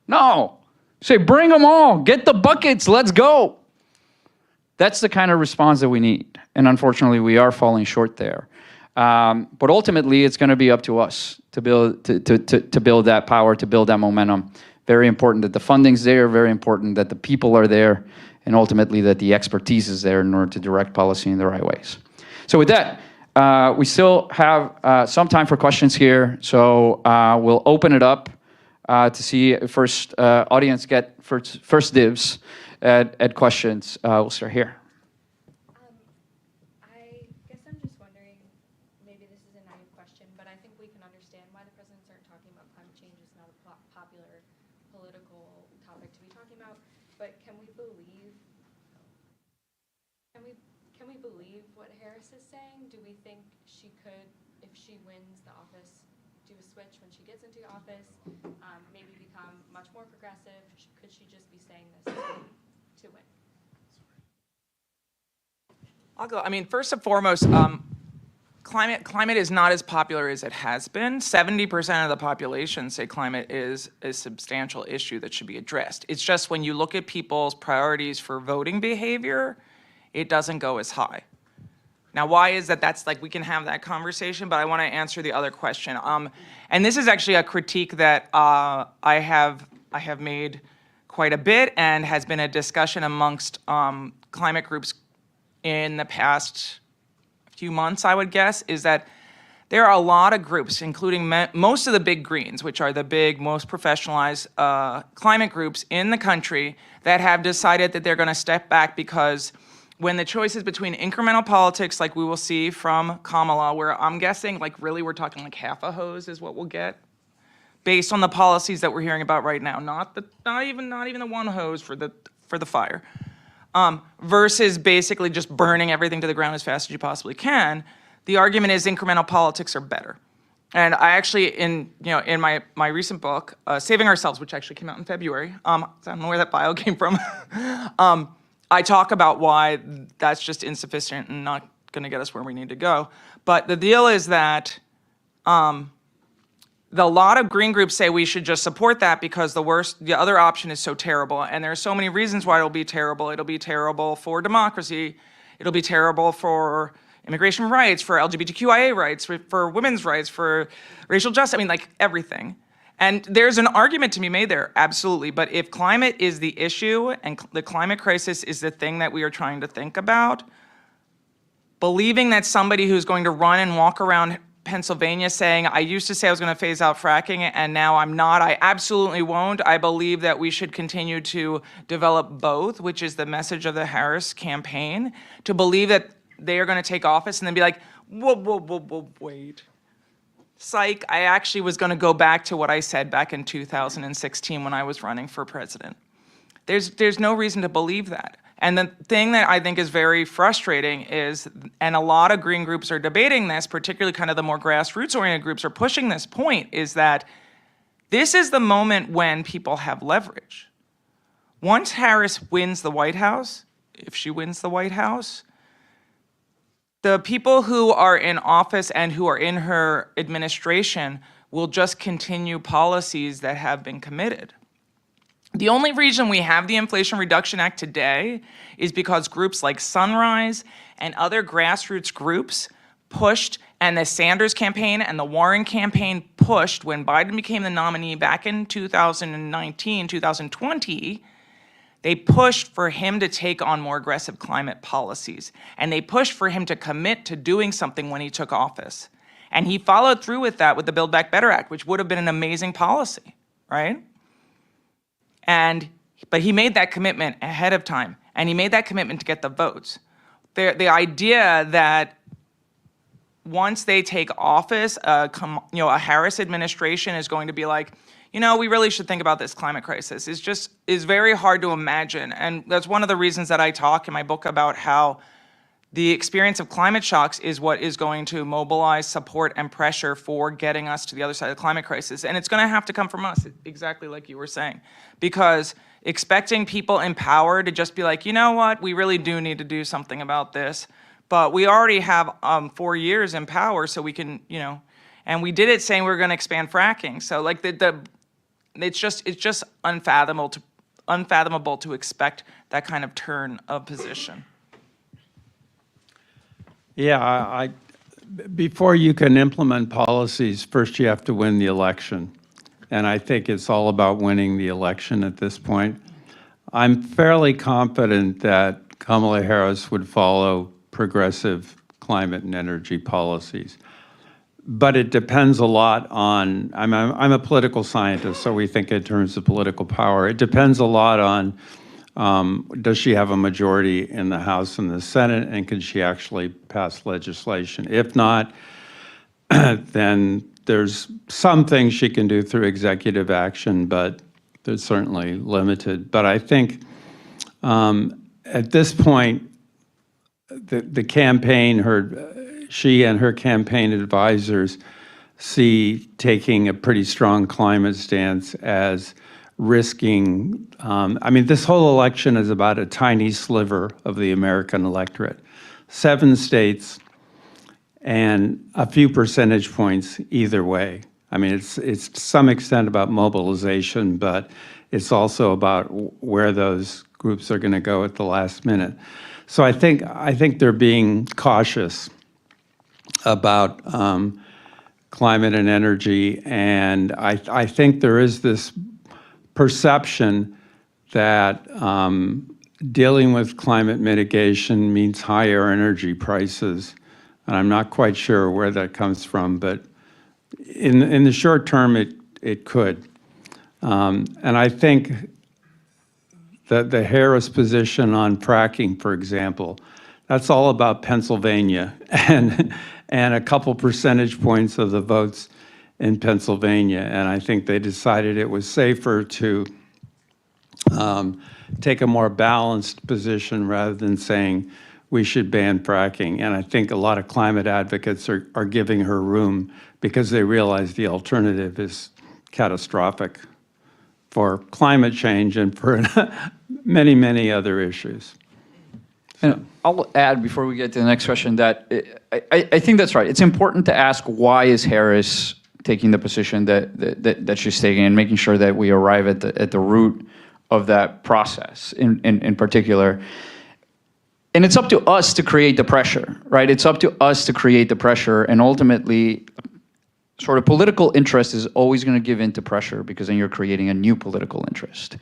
No. Say, bring them all. Get the buckets. Let's go. That's the kind of response that we need. And unfortunately, we are falling short there. But ultimately, it's going to be up to us to build that power, to build that momentum. Very important that the funding's there, very important that the people are there, and ultimately that the expertise is there in order to direct policy in the right ways. So with that, we still have some time for questions here. So we'll open it up to see if first audience get first dibs at questions. We'll start here. I guess I'm just wondering, maybe this is a naive question, but I think we can understand why the presidents aren't talking about climate change. It's not a popular political topic to be talking about. But can we believe what Harris is saying? Do we think she could, if she wins the office, do a switch when she gets into office, maybe become much more progressive? Could she just be saying this to win? I'll go. I mean, first and foremost, climate is not as popular as it has been. 70% of the population say climate is a substantial issue that should be addressed. It's just when you look at people's priorities for voting behavior, it doesn't go as high. Now, why is that? That's like, we can have that conversation, but I want to answer the other question. And this is actually a critique that I have made quite a bit, and has been a discussion amongst climate groups in the past few months, I would guess, is that there are a lot of groups, including most of the big greens, which are the big, most professionalized climate groups in the country, that have decided that they're going to step back, because when the choice is between incremental politics, like we will see from Kamala, where I'm guessing, like, really we're talking like half a hose is what we'll get, based on the policies that we're hearing about right now, not even the one hose for the fire. Versus basically just burning everything to the ground as fast as you possibly can. The argument is incremental politics are better. And I actually, in my recent book, Saving Ourselves, which actually came out in February, I don't know where that bio came from, I talk about why that's just insufficient and not gonna get us where we need to go. But the deal is that a lot of green groups say we should just support that because the other option is so terrible. And there are so many reasons why it'll be terrible. It'll be terrible for democracy. It'll be terrible for immigration rights, for LGBTQIA rights, for women's rights, for racial justice. I mean, like, everything. And there's an argument to be made there, absolutely. But if climate is the issue and the climate crisis is the thing that we are trying to think about, believing that somebody who's going to run and walk around Pennsylvania saying, I used to say I was going to phase out fracking and now I'm not, I absolutely won't. I believe that we should continue to develop both, which is the message of the Harris campaign, to believe that they are going to take office and then be like, whoa, wait. Psych, I actually was going to go back to what I said back in 2016 when I was running for president. There's no reason to believe that. And the thing that I think is very frustrating is, and a lot of green groups are debating this, particularly kind of the more grassroots-oriented groups are pushing this point, is that this is the moment when people have leverage. Once Harris wins the White House, if she wins the White House, the people who are in office and who are in her administration will just continue policies that have been committed. The only reason we have the Inflation Reduction Act today is because groups like Sunrise and other grassroots groups pushed, and the Sanders campaign and the Warren campaign pushed when Biden became the nominee back in 2019, 2020, they pushed for him to take on more aggressive climate policies. And they pushed for him to commit to doing something when he took office. And he followed through with that with the Build Back Better Act, which would have been an amazing policy, right? But he made that commitment ahead of time, and he made that commitment to get the votes. The idea that once they take office, a Harris administration is going to be like, we really should think about this climate crisis, is very hard to imagine. And that's one of the reasons that I talk in my book about how the experience of climate shocks is what is going to mobilize support and pressure for getting us to the other side of the climate crisis. And it's going to have to come from us, exactly like you were saying. Because expecting people in power to just be like, you know what, we really do need to do something about this. But we already have 4 years in power, so we can, and we did it saying we were going to expand fracking. So like it's just unfathomable to expect that kind of turn of position. Yeah, before you can implement policies, first you have to win the election. And I think it's all about winning the election at this point. I'm fairly confident that Kamala Harris would follow progressive climate and energy policies. But it depends a lot on, I'm a political scientist, so we think in terms of political power. It depends a lot on, does she have a majority in the House and the Senate, and can she actually pass legislation? If not, then there's some things she can do through executive action, but they're certainly limited. But I think at this point, the campaign, she and her campaign advisors see taking a pretty strong climate stance as risking, this whole election is about a tiny sliver of the American electorate. 7 states, and a few percentage points either way. I mean, it's to some extent about mobilization, but it's also about where those groups are going to go at the last minute. So I think they're being cautious about climate and energy, and I think there is this perception that dealing with climate mitigation means higher energy prices, and I'm not quite sure where that comes from, but in the short term, it could. And I think that the Harris position on fracking, for example, that's all about Pennsylvania and a couple percentage points of the votes in Pennsylvania. And I think they decided it was safer to take a more balanced position rather than saying we should ban fracking. And I think a lot of climate advocates are giving her room because they realize the alternative is catastrophic for climate change and for many, many other issues. And I'll add before we get to the next question that I think that's right. It's important to ask why is Harris taking the position that she's taking and making sure that we arrive at the root of that process in particular. And it's up to us to create the pressure, right? It's up to us to create the pressure, and ultimately sort of political interest is always going to give in to pressure because then you're creating a new political interest.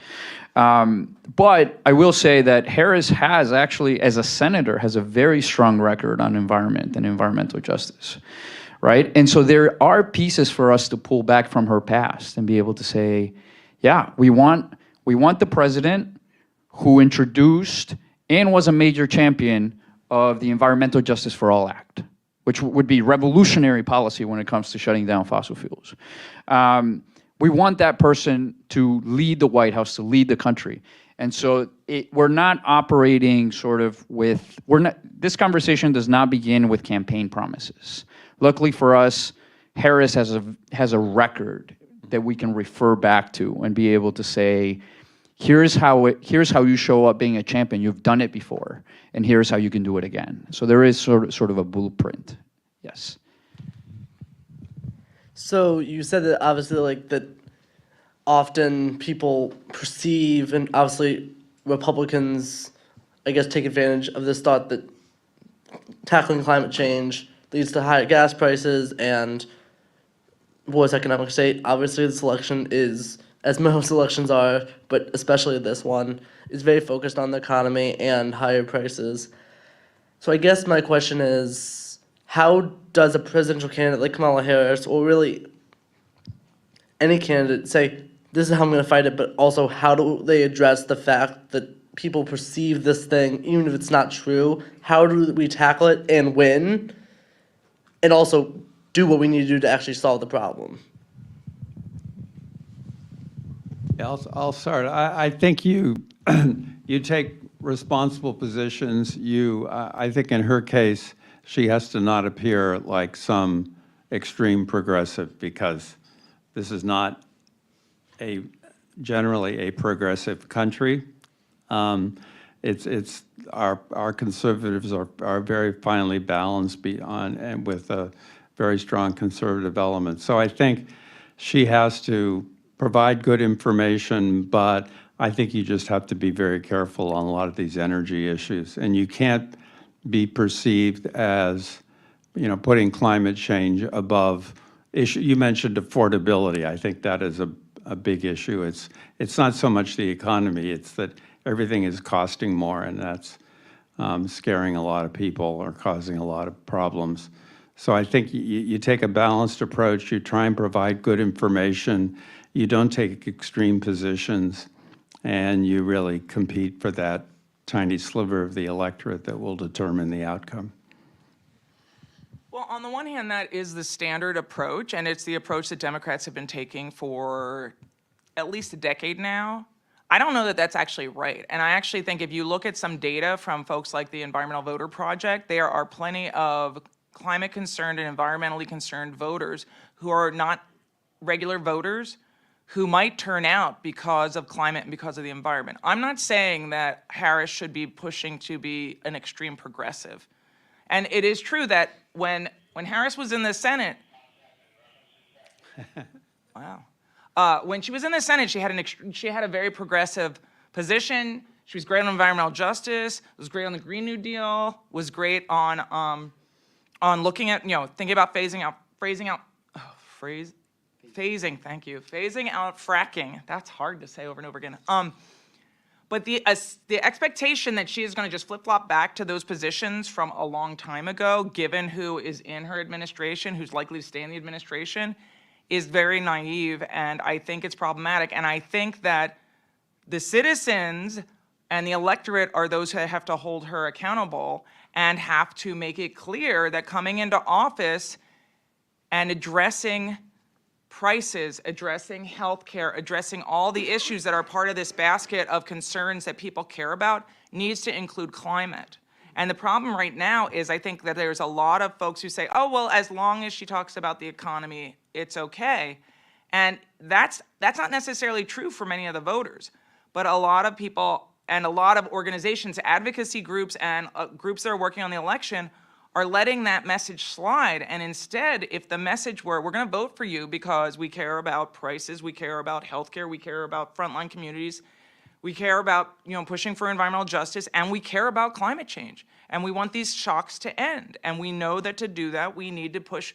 But I will say that Harris has actually, as a senator, has a very strong record on environment and environmental justice, right? And so there are pieces for us to pull back from her past and be able to say, yeah, we want the president who introduced and was a major champion of the Environmental Justice for All Act, which would be revolutionary policy when it comes to shutting down fossil fuels. We want that person to lead the White House, to lead the country. And so we're not operating sort of with, this conversation does not begin with campaign promises. Luckily for us, Harris has a record that we can refer back to and be able to say, here's how you show up being a champion. You've done it before, and here's how you can do it again. So there is sort of a blueprint. Yes. So you said that obviously like that often people perceive, and obviously Republicans, I guess, take advantage of this thought that tackling climate change leads to higher gas prices and worse economic state. Obviously this election is, as most elections are, but especially this one, is very focused on the economy and higher prices. So I guess my question is, how does a presidential candidate like Kamala Harris, or really any candidate, say, this is how I'm going to fight it, but also how do they address the fact that people perceive this thing, even if it's not true? How do we tackle it and win, and also do what we need to do to actually solve the problem? Yeah, I'll start. I think you take responsible positions. I think in her case, she has to not appear like some extreme progressive, because this is not generally a progressive country. It's our conservatives are very finely balanced and with a very strong conservative element. So I think she has to provide good information, but I think you just have to be very careful on a lot of these energy issues. And you can't be perceived as, putting climate change above issue. You mentioned affordability. I think that is a big issue. It's not so much the economy, it's that everything is costing more, and that's scaring a lot of people or causing a lot of problems. So I think you take a balanced approach, you try and provide good information, you don't take extreme positions, and you really compete for that tiny sliver of the electorate that will determine the outcome. Well, on the one hand, that is the standard approach, and it's the approach that Democrats have been taking for at least a decade now. I don't know that that's actually right. And I actually think if you look at some data from folks like the Environmental Voter Project, there are plenty of climate concerned and environmentally concerned voters who are not regular voters who might turn out because of climate and because of the environment. I'm not saying that Harris should be pushing to be an extreme progressive. And it is true that when When Harris was in the Senate, wow. When she was in the Senate, she had a very progressive position. She was great on environmental justice, was great on the Green New Deal, was great on looking at, thinking about phasing out fracking. That's hard to say over and over again. But the expectation that she is going to just flip-flop back to those positions from a long time ago, given who is in her administration, who's likely to stay in the administration, is very naive, and I think it's problematic. And I think that the citizens and the electorate are those who have to hold her accountable and have to make it clear that coming into office and addressing prices, addressing healthcare, addressing all the issues that are part of this basket of concerns that people care about needs to include climate. And the problem right now is I think that there's a lot of folks who say, oh, well, as long as she talks about the economy, it's okay. And that's not necessarily true for many of the voters. But a lot of people and a lot of organizations, advocacy groups, and groups that are working on the election are letting that message slide. And instead, if the message were, we're going to vote for you because we care about prices, we care about healthcare, we care about frontline communities, we care about pushing for environmental justice, and we care about climate change. And we want these shocks to end. And we know that to do that, we need to push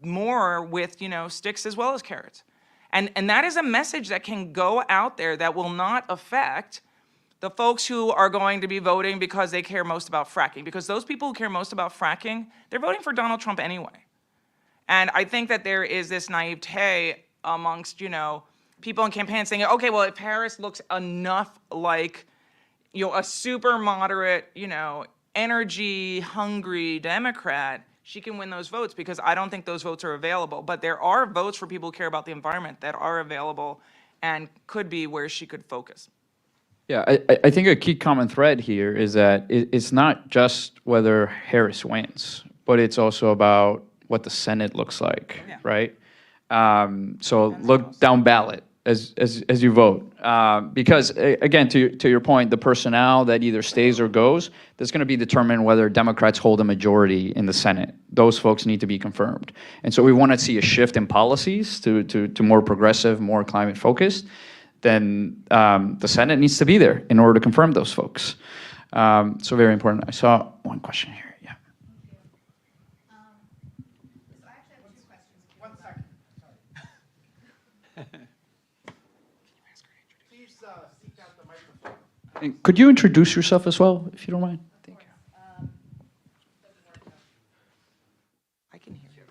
more with sticks as well as carrots. And that is a message that can go out there that will not affect the folks who are going to be voting because they care most about fracking. Because those people who care most about fracking, they're voting for Donald Trump anyway. And I think that there is this naivete amongst, people in campaigns saying, okay, well, if Harris looks enough like, a super moderate, energy-hungry Democrat, she can win those votes, because I don't think those votes are available. But there are votes for people who care about the environment that are available and could be where she could focus. Yeah, I think a key common thread here is that it's not just whether Harris wins, but it's also about what the Senate looks like, right? So look down ballot as you vote. Because, again, to your point, the personnel that either stays or goes, that's going to be determined whether Democrats hold a majority in the Senate. Those folks need to be confirmed. And so we want to see a shift in policies to more progressive, more climate-focused. Then the Senate needs to be there in order to confirm those folks. So very important. I saw one question here. Yeah. So I actually have two questions. 1 second. Sorry. Please seek out the microphone. And could you introduce yourself as well, if you don't mind? Thank you. I can hear you.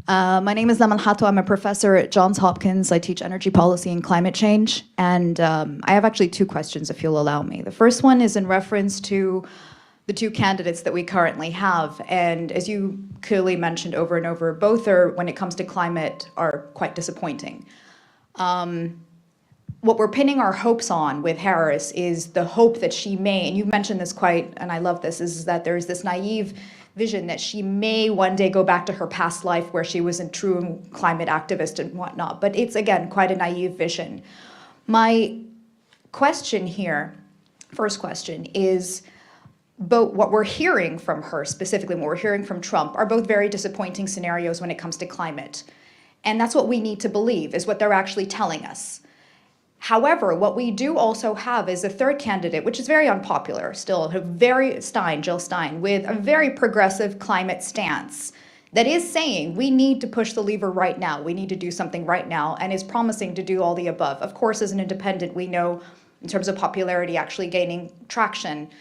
My name is Naman Hato. I'm a professor at Johns Hopkins. I teach energy policy and climate change. And I have actually two questions, if you'll allow me. The first one is in reference to the two candidates that we currently have. And as you clearly mentioned over and over, both are, when it comes to climate, are quite disappointing. What we're pinning our hopes on with Harris is the hope that she may, and you've mentioned this quite, and I love this, is that there's this naive vision that she may one day go back to her past life where she was a true climate activist and whatnot. But it's, again, quite a naive vision. My question here, first question, is both what we're hearing from her, specifically what we're hearing from Trump, are both very disappointing scenarios when it comes to climate. And that's what we need to believe, is what they're actually telling us. However, what we do also have is a third candidate, which is very unpopular still, Jill Stein, with a very progressive climate stance that is saying we need to push the lever right now, we need to do something right now, and is promising to do all the above. Of course, as an independent, we know in terms of popularity, actually gaining traction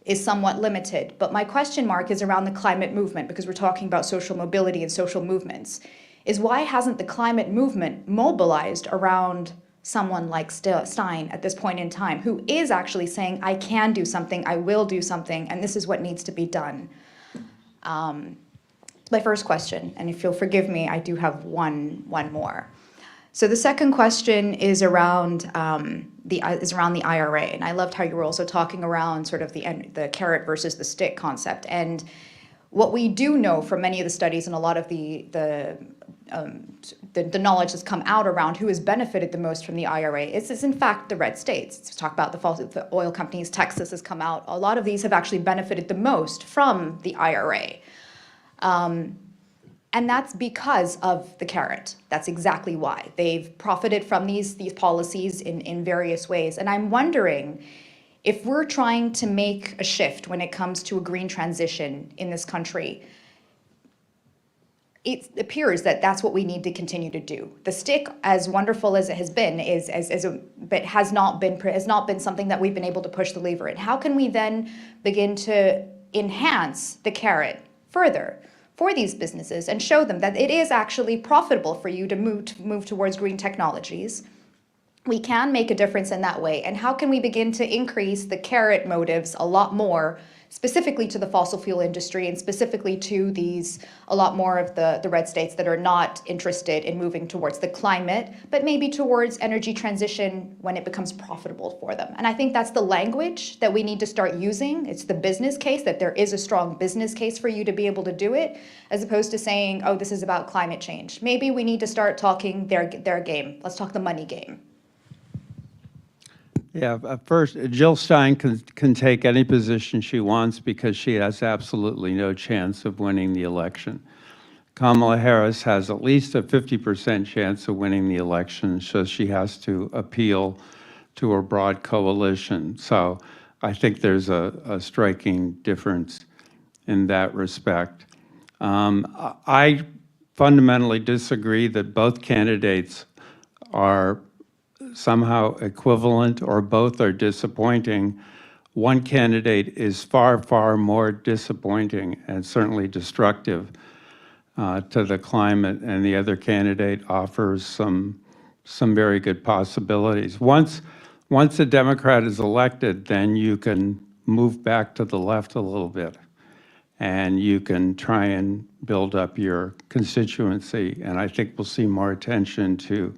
is somewhat limited. But my question mark is around the climate movement, because we're talking about social mobility and social movements, is why hasn't the climate movement mobilized around someone like Stein at this point in time, who is actually saying, I can do something, I will do something, and this is what needs to be done. My first question, and if you'll forgive me, I do have one more. So the second question is around the IRA, and I loved how you were also talking around sort of the carrot versus the stick concept. And what we do know from many of the studies and a lot of the the knowledge that's come out around who has benefited the most from the IRA is in fact the red states. To talk about the oil companies, Texas has come out. A lot of these have actually benefited the most from the IRA. And that's because of the carrot. That's exactly why. They've profited from these policies in various ways. And I'm wondering if we're trying to make a shift when it comes to a green transition in this country, it appears that that's what we need to continue to do. The stick, as wonderful as it has been, but has not been something that we've been able to push the lever in. How can we then begin to enhance the carrot further for these businesses and show them that it is actually profitable for you to move towards green technologies? We can make a difference in that way. And how can we begin to increase the carrot motives a lot more, specifically to the fossil fuel industry and specifically to a lot more of the red states that are not interested in moving towards the climate, but maybe towards energy transition when it becomes profitable for them. And I think that's the language that we need to start using. It's the business case, that there is a strong business case for you to be able to do it, as opposed to saying, oh, this is about climate change. Maybe we need to start talking their game. Let's talk the money game. Yeah, first, Jill Stein can take any position she wants because she has absolutely no chance of winning the election. Kamala Harris has at least a 50% chance of winning the election, so she has to appeal to a broad coalition. So I think there's a striking difference in that respect. I fundamentally disagree that both candidates are somehow equivalent or both are disappointing. One candidate is far, far more disappointing and certainly destructive to the climate, and the other candidate offers some very good possibilities. Once a Democrat is elected, then you can move back to the left a little bit, and you can try and build up your constituency, and I think we'll see more attention to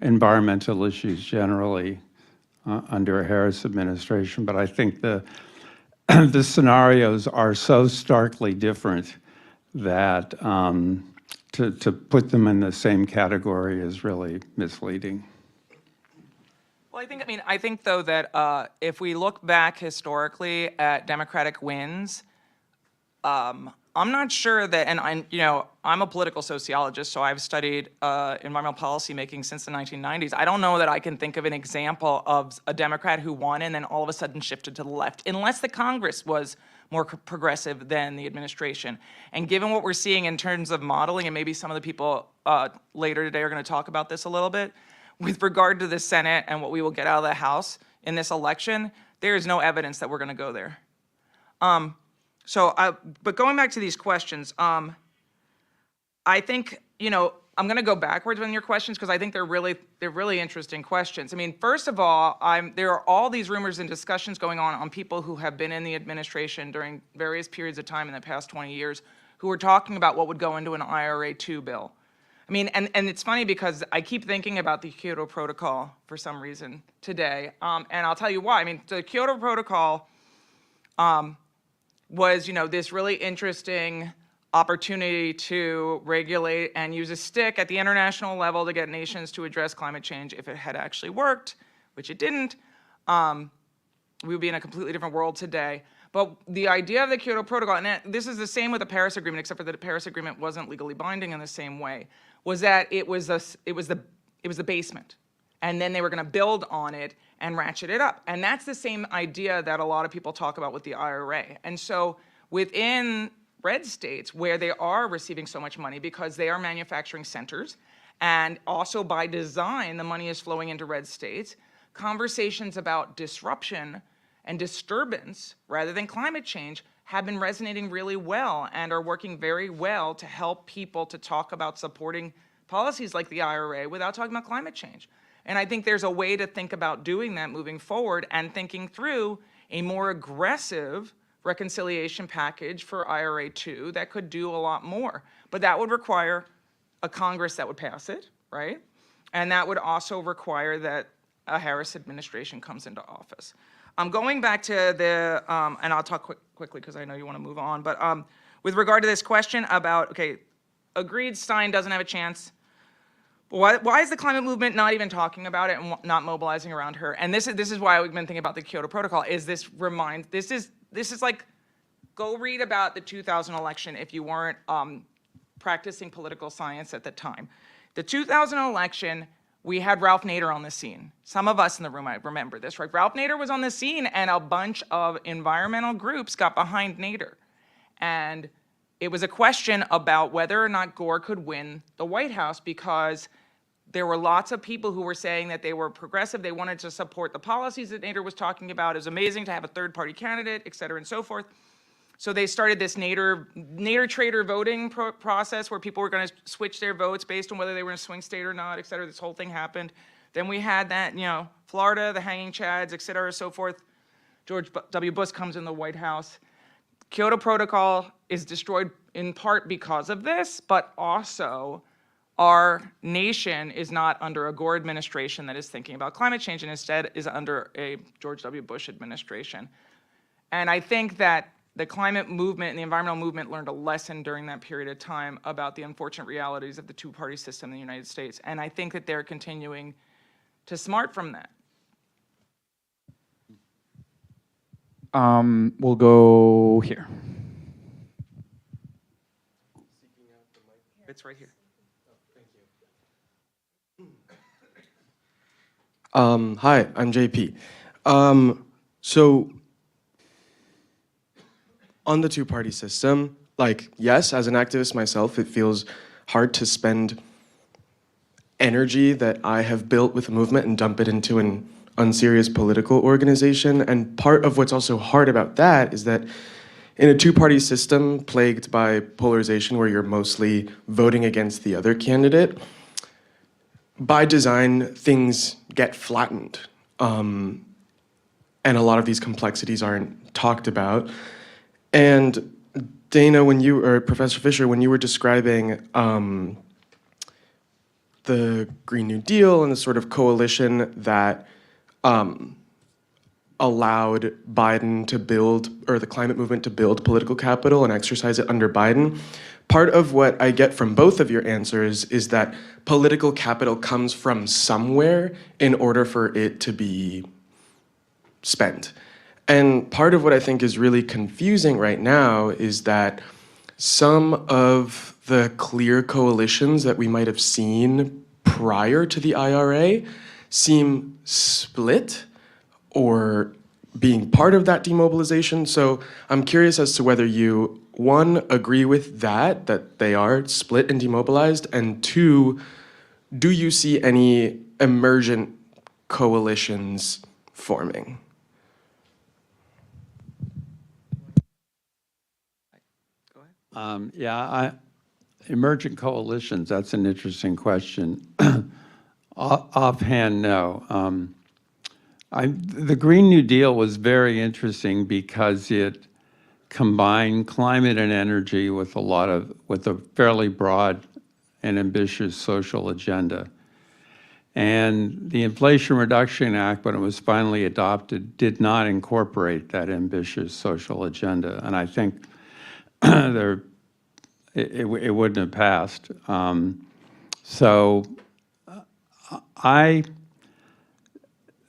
environmental issues generally under a Harris administration. But I think the scenarios are so starkly different that to put them in the same category is really misleading. Well, I think though that if we look back historically at Democratic wins, I'm not sure that, and I'm a political sociologist, so I've studied environmental policy making since the 1990s. I don't know that I can think of an example of a Democrat who won and then all of a sudden shifted to the left, unless the Congress was more progressive than the administration. And given what we're seeing in terms of modeling, and maybe some of the people later today are going to talk about this a little bit, with regard to the Senate and what we will get out of the House in this election, there is no evidence that we're going to go there. But going back to these questions, I think, I'm going to go backwards on your questions because I think they're really interesting questions. I mean, first of all, there are all these rumors and discussions going on people who have been in the administration during various periods of time in the past 20 years who are talking about what would go into an IRA 2 bill. I mean, and it's funny because I keep thinking about the Kyoto Protocol for some reason today, and I'll tell you why. I mean, the Kyoto Protocol was, this really interesting opportunity to regulate and use a stick at the international level to get nations to address climate change. If it had actually worked, which it didn't, we would be in a completely different world today. But the idea of the Kyoto Protocol, and this is the same with the Paris Agreement, except for that the Paris Agreement wasn't legally binding in the same way, was that it was the basement, and then they were going to build on it and ratchet it up. And that's the same idea that a lot of people talk about with the IRA. And so within red states, where they are receiving so much money because they are manufacturing centers, and also by design, the money is flowing into red states, conversations about disruption and disturbance rather than climate change have been resonating really well and are working very well to help people to talk about supporting policies like the IRA without talking about climate change. And I think there's a way to think about doing that moving forward and thinking through a more aggressive reconciliation package for IRA 2 that could do a lot more. But that would require a Congress that would pass it, right? And that would also require that a Harris administration comes into office. Going back to the, and I'll talk quickly because I know you want to move on, but with regard to this question about, okay, agreed Stein doesn't have a chance. Why is the climate movement not even talking about it and not mobilizing around her? And this is why we've been thinking about the Kyoto Protocol. This is like, go read about the 2000 election if you weren't practicing political science at the time. The 2000 election, we had Ralph Nader on the scene. Some of us in the room might remember this, right? Ralph Nader was on the scene, and a bunch of environmental groups got behind Nader. And it was a question about whether or not Gore could win the White House, because there were lots of people who were saying that they were progressive. They wanted to support the policies that Nader was talking about. It was amazing to have a third-party candidate, et cetera, and so forth. So they started this Nader traitor voting process where people were going to switch their votes based on whether they were in a swing state or not, et cetera. This whole thing happened. Then we had that, Florida, the hanging chads, et cetera, so forth. George W. Bush comes in the White House. Kyoto Protocol is destroyed in part because of this, but also our nation is not under a Gore administration that is thinking about climate change, and instead is under a George W. Bush administration. And I think that the climate movement and the environmental movement learned a lesson during that period of time about the unfortunate realities of the two-party system in the United States. And I think that they're continuing to smart from that. We'll go here. It's right here. Hi, I'm JP. So on the two-party system, yes, as an activist myself, it feels hard to spend energy that I have built with a movement and dump it into an unserious political organization. And part of what's also hard about that is that in a two-party system plagued by polarization where you're mostly voting against the other candidate, by design, things get flattened. And a lot of these complexities aren't talked about. And Dana, or Professor Fisher, when you were describing the Green New Deal and the sort of coalition that allowed Biden to build, or the climate movement to build political capital and exercise it under Biden, part of what I get from both of your answers is that political capital comes from somewhere in order for it to be spent. And part of what I think is really confusing right now is that some of the clear coalitions that we might have seen prior to the IRA seem split or being part of that demobilization. So I'm curious as to whether you, one, agree with that they are split and demobilized, and two, do you see any emergent coalitions forming? Emergent coalitions, that's an interesting question. Offhand, no. The Green New Deal was very interesting because it combined climate and energy with a fairly broad and ambitious social agenda. And the Inflation Reduction Act, when it was finally adopted, did not incorporate that ambitious social agenda. And I think it wouldn't have passed.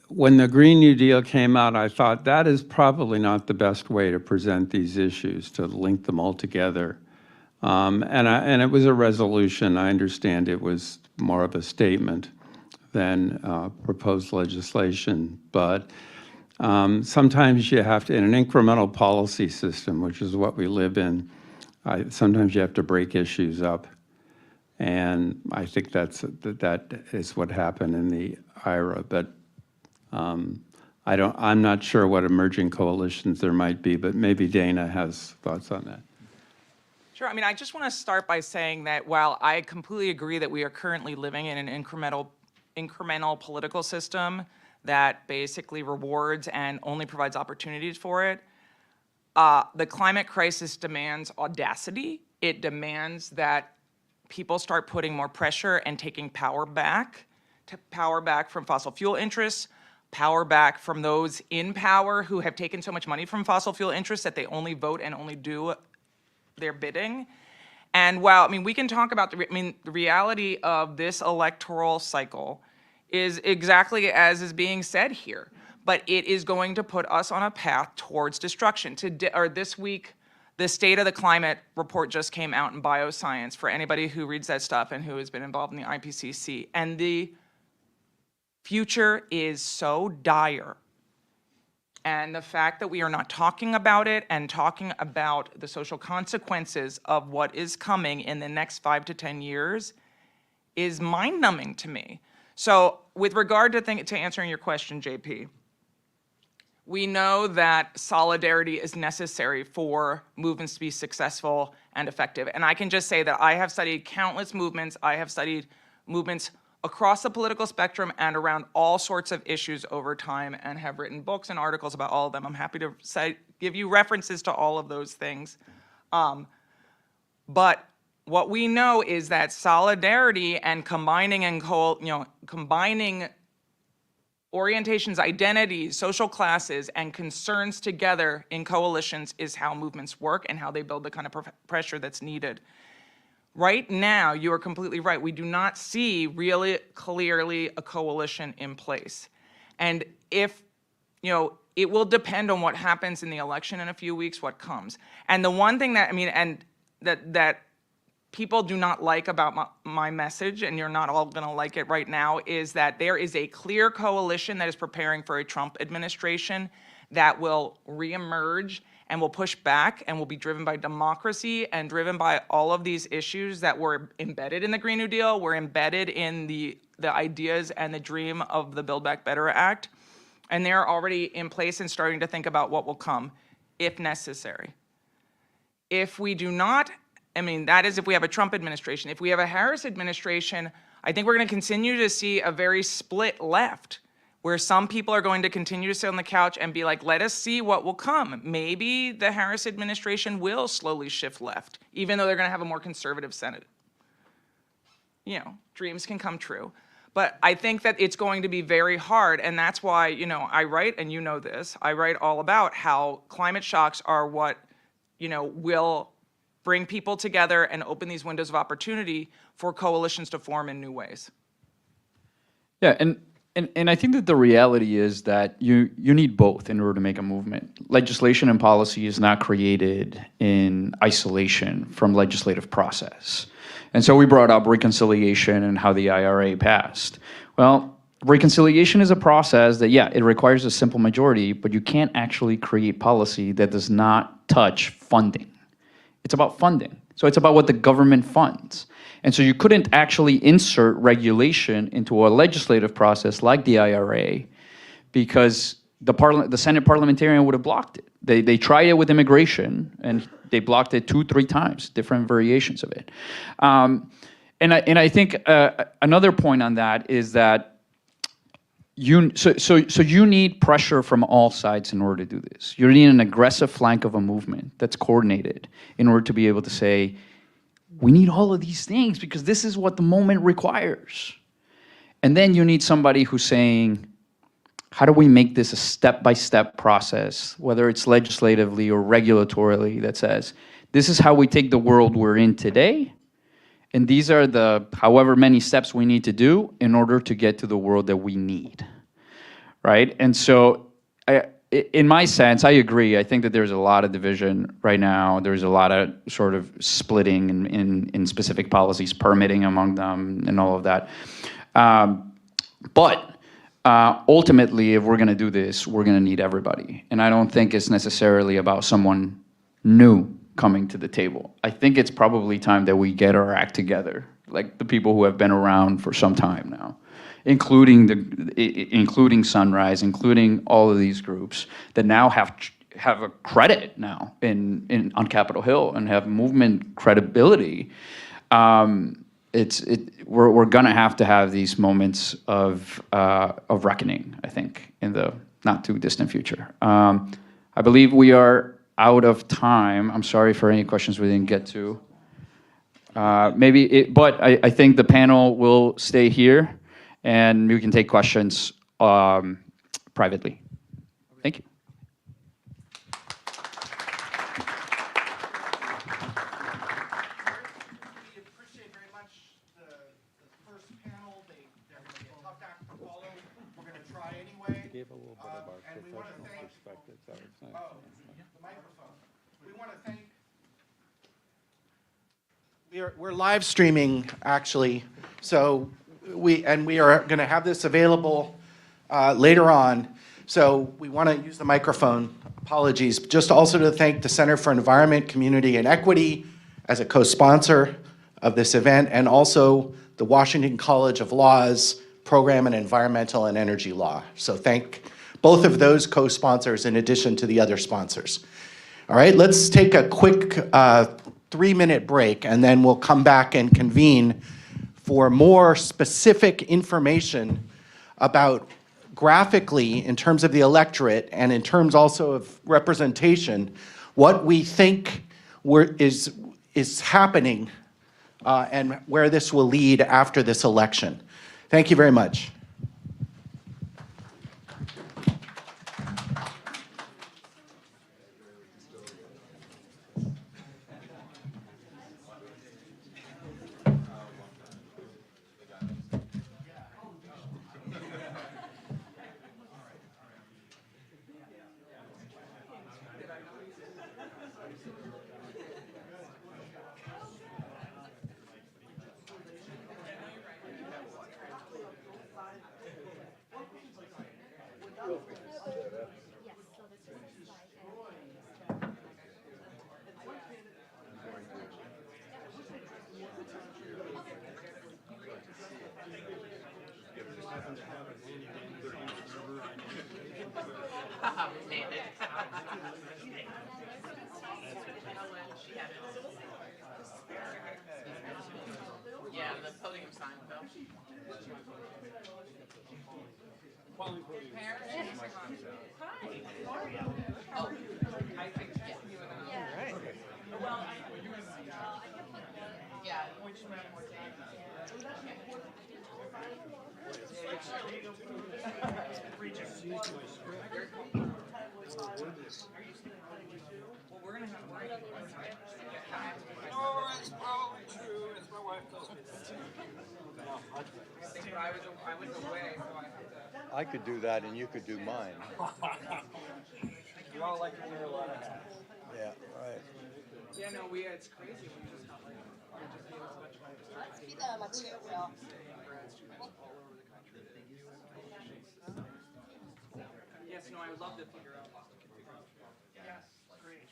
When the Green New Deal came out, I thought that is probably not the best way to present these issues, to link them all together. And it was a resolution. I understand it was more of a statement than proposed legislation. But sometimes you have to, in an incremental policy system, which is what we live in, sometimes you have to break issues up. And I think that is what happened in the IRA. But I'm not sure what emerging coalitions there might be, but maybe Dana has thoughts on that. Sure. I mean, I just want to start by saying that while I completely agree that we are currently living in an incremental political system that basically rewards and only provides opportunities for it, the climate crisis demands audacity. It demands that people start putting more pressure and taking power back from fossil fuel interests, power back from those in power who have taken so much money from fossil fuel interests that they only vote and only do their bidding. And while, I mean, we can talk about the reality of this electoral cycle is exactly as is being said here, but it is going to put us on a path towards destruction. This week, the State of the Climate report just came out in Bioscience for anybody who reads that stuff and who has been involved in the IPCC. And the future is so dire. And the fact that we are not talking about it and talking about the social consequences of what is coming in the next 5 to 10 years is mind-numbing to me. So with regard to answering your question, JP, we know that solidarity is necessary for movements to be successful and effective. And I can just say that I have studied countless movements. I have studied movements across the political spectrum and around all sorts of issues over time, and have written books and articles about all of them. I'm happy to give you references to all of those things. But what we know is that solidarity and combining orientations, identities, social classes, and concerns together in coalitions is how movements work and how they build the kind of pressure that's needed. Right now, you are completely right. We do not see really clearly a coalition in place. And it will depend on what happens in the election in a few weeks, what comes. And the one thing that people do not like about my message, and you're not all gonna like it right now, is that there is a clear coalition that is preparing for a Trump administration that will reemerge and will push back and will be driven by democracy and driven by all of these issues that were embedded in the Green New Deal, were embedded in the ideas and the dream of the Build Back Better Act. And they're already in place and starting to think about what will come, if necessary. If we do not, that is if we have a Trump administration. If we have a Harris administration, I think we're gonna continue to see a very split left, where some people are going to continue to sit on the couch and be like, let us see what will come. Maybe the Harris administration will slowly shift left, even though they're gonna have a more conservative Senate. Dreams can come true. But I think that it's going to be very hard, and that's why, I write, and you know this, I write all about how climate shocks are what, will bring people together and open these windows of opportunity for coalitions to form in new ways. Yeah, and I think that the reality is that you need both in order to make a movement. Legislation and policy is not created in isolation from legislative process. And so we brought up reconciliation and how the IRA passed. Well, reconciliation is a process that, yeah, it requires a simple majority, but you can't actually create policy that does not touch funding. It's about funding. So it's about what the government funds. And so you couldn't actually insert regulation into a legislative process like the IRA because the Senate parliamentarian would have blocked it. They tried it with immigration, and they blocked it 2-3 times, different variations of it. And I think another point on that is that you need pressure from all sides in order to do this. You need an aggressive flank of a movement that's coordinated in order to be able to say, we need all of these things because this is what the moment requires. And then you need somebody who's saying, how do we make this a step-by-step process, whether it's legislatively or regulatorily, that says, this is how we take the world we're in today, and these are the however many steps we need to do in order to get to the world that we need, right? And so in my sense, I agree. I think that there's a lot of division right now. There's a lot of sort of splitting in specific policies, permitting among them, and all of that. But ultimately, if we're going to do this, we're going to need everybody. And I don't think it's necessarily about someone new coming to the table. I think it's probably time that we get our act together, like the people who have been around for some time now, including Sunrise, including all of these groups that now have a credit now on Capitol Hill and have movement credibility. We're gonna have to have these moments of reckoning, I think, in the not too distant future. I believe we are out of time. I'm sorry for any questions we didn't get to. But I think the panel will stay here, and we can take questions privately. Thank you. testify anyway. Gave a little bit of our And we want to professional thank, perspective, that was nice. the microphone. We want to thank. We're live streaming, actually, so we are going to have this available later on. So we want to use the microphone. Apologies. Just also to thank the Center for Environment, Community, and Equity as a co-sponsor of this event, and also the Washington College of Law's Program in Environmental and Energy Law. So thank both of those co-sponsors in addition to the other sponsors. All right, let's take a quick 3-minute break, and then we'll come back and convene for more specific information about graphically, in terms of the electorate and in terms also of representation, what we think is happening and where this will lead after this election. Thank you very much. Yeah, the podium sign, Phil. Oh, I think, yeah, you and I. All right. Well, yeah, which one more well, we're gonna have it's probably true, as my wife tells me. But I was away, so I had to. I could do that and you could do mine. You all like to wear a lot of hats. Yeah, right. Yeah, no, it's crazy. We just not like, we're just being as much fun. material. All over the country. Yes, no, I would love to figure out. Yes, great.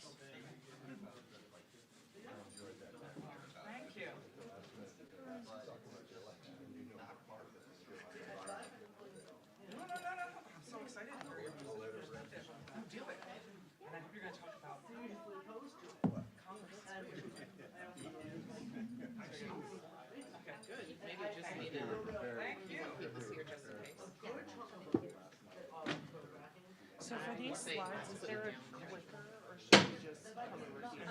Thank you. No, I'm so excited for you. Do it. And I hope you're going to talk about Congress. Okay, good. Maybe just need to. Thank you. Keep this here just in case. So for these slides, is there a clicker or should we just come over here?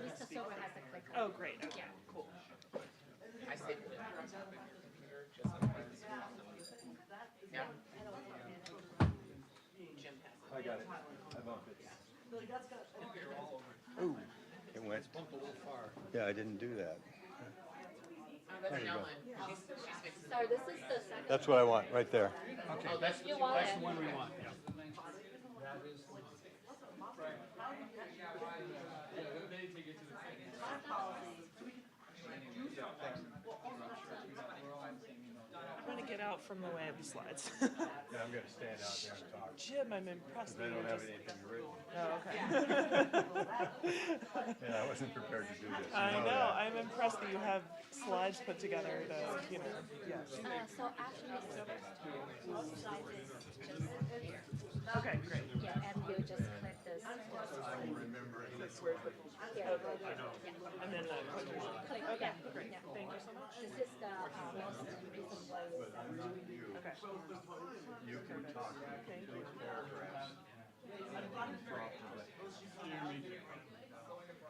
Mr. Silver has a clicker. Oh, great. Okay, cool. I saved it. Here, just in case. Yeah. Jim has it. I got it. I bumped it. Ooh, it went. Yeah, I didn't do that. That's you go. Ellen. She's fixing it. So this is the second. That's what I want, right there. Oh, that's You want it? One we want, yeah. I'm going to get out from the way of the slides. Yeah, I'm gonna stand out there and talk. Jim, I'm impressed that They you don't have just... anything written. Oh, okay. Yeah, I wasn't prepared to do this. You I know. that. I'm impressed that you have slides put together to, yeah. So actually, slide is just here. Okay, great. Yeah, and you just click this. Yeah, And then the clicker. click, Okay, yeah, great. yeah. Thank you so much. This is the most recent way. Okay. You can talk Thank you. paragraphs.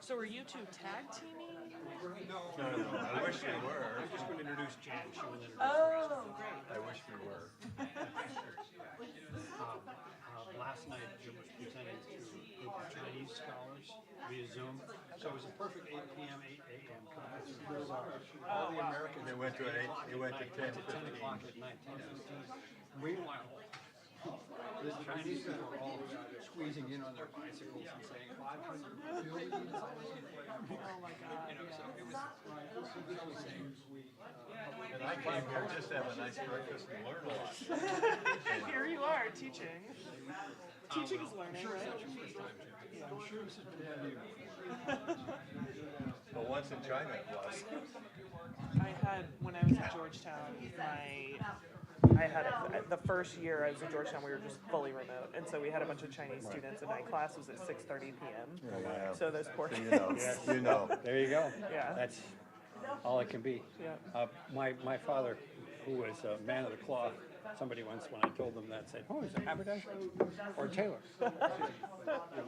So are you two tag teaming? No, I wish we were. I'm just going to introduce Jan. She will introduce Oh, great. I wish we were. Last night, Jim was presenting to a group of Chinese scholars via Zoom. So it was a perfect 8 p.m., 8 a.m. conference. All the Americans It went to an 8, it went to 10, 10 o'clock at night, 10:15. Meanwhile, The Chinese people are all squeezing in on their bicycles and saying 500 billion dollars in flavor. Oh my God. You know, so it was saying And I came here just to have a nice breakfast and learn a lot. Here you are teaching. Teaching is learning, right? I'm sure this is brand new. But once in China it was. I had, when I was at Georgetown, the first year I was at Georgetown, we were just fully remote. And so we had a bunch of Chinese students, and my class was at 6:30 p.m. Yeah. So those poor kids. You know. There you go. Yeah. That's all it can be. Yeah. My father, who was a man of the cloth, somebody once, when I told them that, said, "Oh, he's a haberdasher or a tailor." You're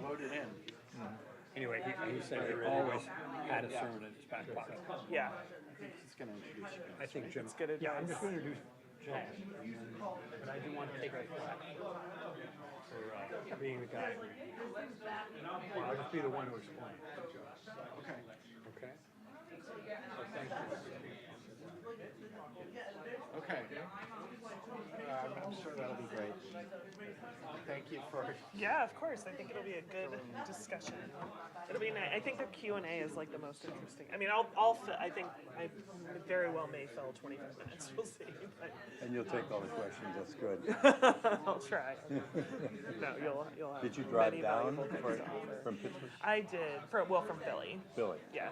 loaded in. Anyway, he said he always had a sermon in his back pocket. Yeah. He's going to introduce you. I think Jim. It's good advice. Yeah, I'm just going to introduce Jim. But I do want to take our credit for being the guy. Well, I'll just be the one who explains. Okay. Okay? So thank you. Okay. I'm sure that'll be great. Thank you for. Yeah, of course. I think it'll be a good discussion. It'll be nice. I think the Q&A is like the most interesting. I mean, I think I very well may fill 25 minutes. We'll see. But And you'll take all the questions, that's good. I'll try. No, you'll have Did you drive many down valuable things to offer. from Pittsburgh? I did. From Philly. Philly? Yeah.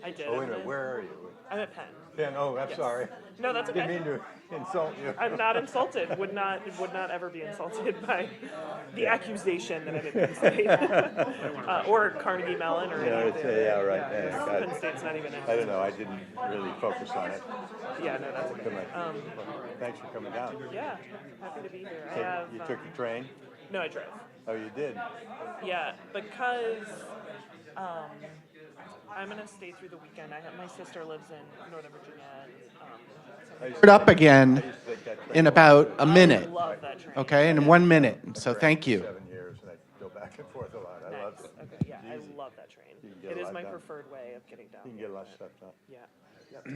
I did. Oh, wait a minute, where are you? I'm at Penn. Penn, oh, I'm Yes. sorry. No, that's okay. Didn't mean to insult you. I'm not insulted. Would not ever be insulted by the accusation that I'm at Penn State or Carnegie Mellon or Yeah, any it's, of the yeah, other- right, yeah, got Penn it. State's not even. I don't know, I didn't really focus on it. Yeah, no, that's okay. Well, thanks for coming down. Yeah, happy to be here. I So have. you took the train? No, I drove. Oh, you did? Yeah, because I'm gonna stay through the weekend. My sister lives in Northern Virginia. It up again I used to take that train in about a I minute. love that train. Okay, in 1 minute. So thank you. 7 years, and I go back and forth a lot. I love Nice. it. Okay, yeah, I Easy. love that train. You can get It a is lot my done. preferred way of getting down. You can get a lot of stuff done. Yeah. Yep.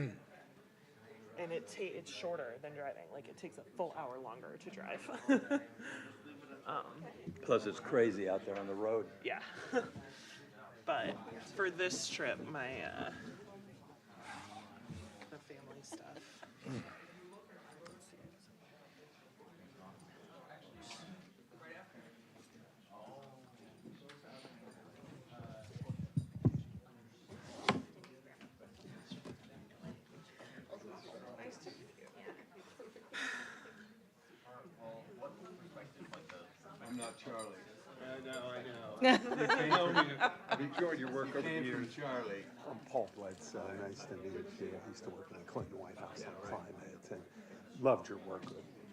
And it's shorter than driving. Like it takes a full hour longer to drive. Plus, it's crazy out there on the road. Yeah. But for this trip, my the family stuff. I'm not Charlie. I know. I've enjoyed your work over the years. Charlie. I'm Paul Bledsoe. Nice to meet you. I used to work in the Clinton White House on climate and loved your work.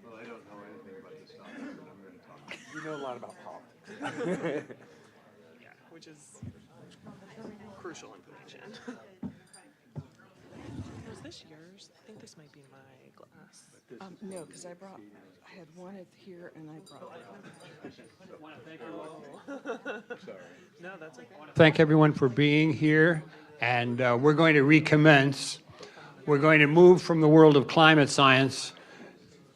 Well, I don't know anything about this topic, but I'm going to talk. You know a lot about politics. Yeah, which is crucial information. Was this yours? I think this might be my glass. No, because I had one here and I brought No, that's okay. Thank everyone for being here, and we're going to recommence. We're going to move from the world of climate science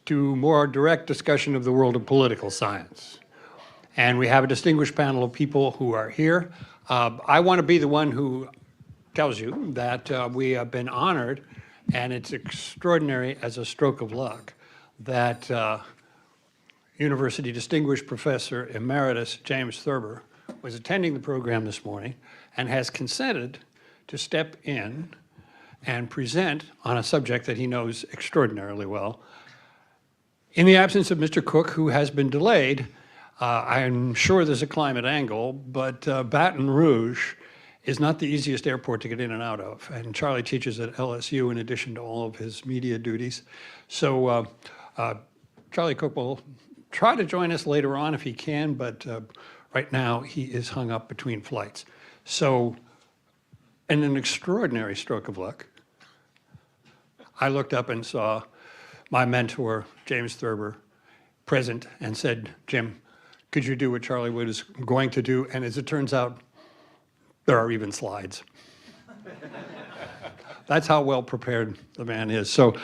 to more direct discussion of the world of political science. And we have a distinguished panel of people who are here. I want to be the one who tells you that we have been honored, and it's extraordinary as a stroke of luck, that University Distinguished Professor Emeritus James Thurber was attending the program this morning and has consented to step in and present on a subject that he knows extraordinarily well. In the absence of Mr. Cook, who has been delayed, I'm sure there's a climate angle, but Baton Rouge is not the easiest airport to get in and out of. And Charlie teaches at LSU in addition to all of his media duties. So Charlie Cook will try to join us later on if he can, but right now he is hung up between flights. So, in an extraordinary stroke of luck, I looked up and saw my mentor, James Thurber, present and said, "Jim, could you do what Charlie Wood is going to do?" And as it turns out, there are even slides. That's how well prepared the man is. So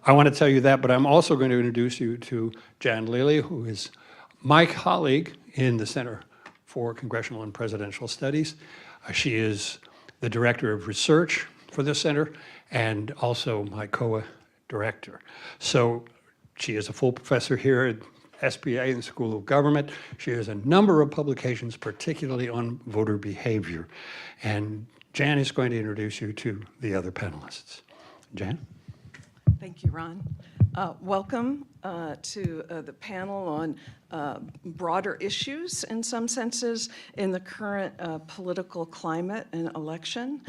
I want to tell you that, but I'm also going to introduce you to Jan Lilly, who is my colleague in the Center for Congressional and Presidential Studies. She is the Director of Research for the center and also my co-director. So she is a full professor here at SPA in the School of Government. She has a number of publications, particularly on voter behavior. And Jan is going to introduce you to the other panelists. Jan? Thank you, Ron. Welcome to the panel on broader issues, in some senses, in the current political climate and election.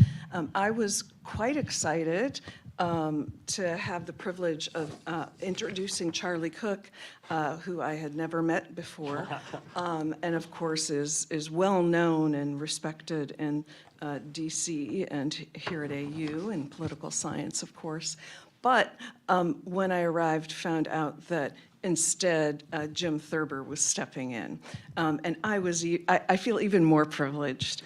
I was quite excited to have the privilege of introducing Charlie Cook, who I had never met before, and of course is well known and respected in DC and here at AU in political science, of course. But when I arrived, found out that instead Jim Thurber was stepping in, and I feel even more privileged.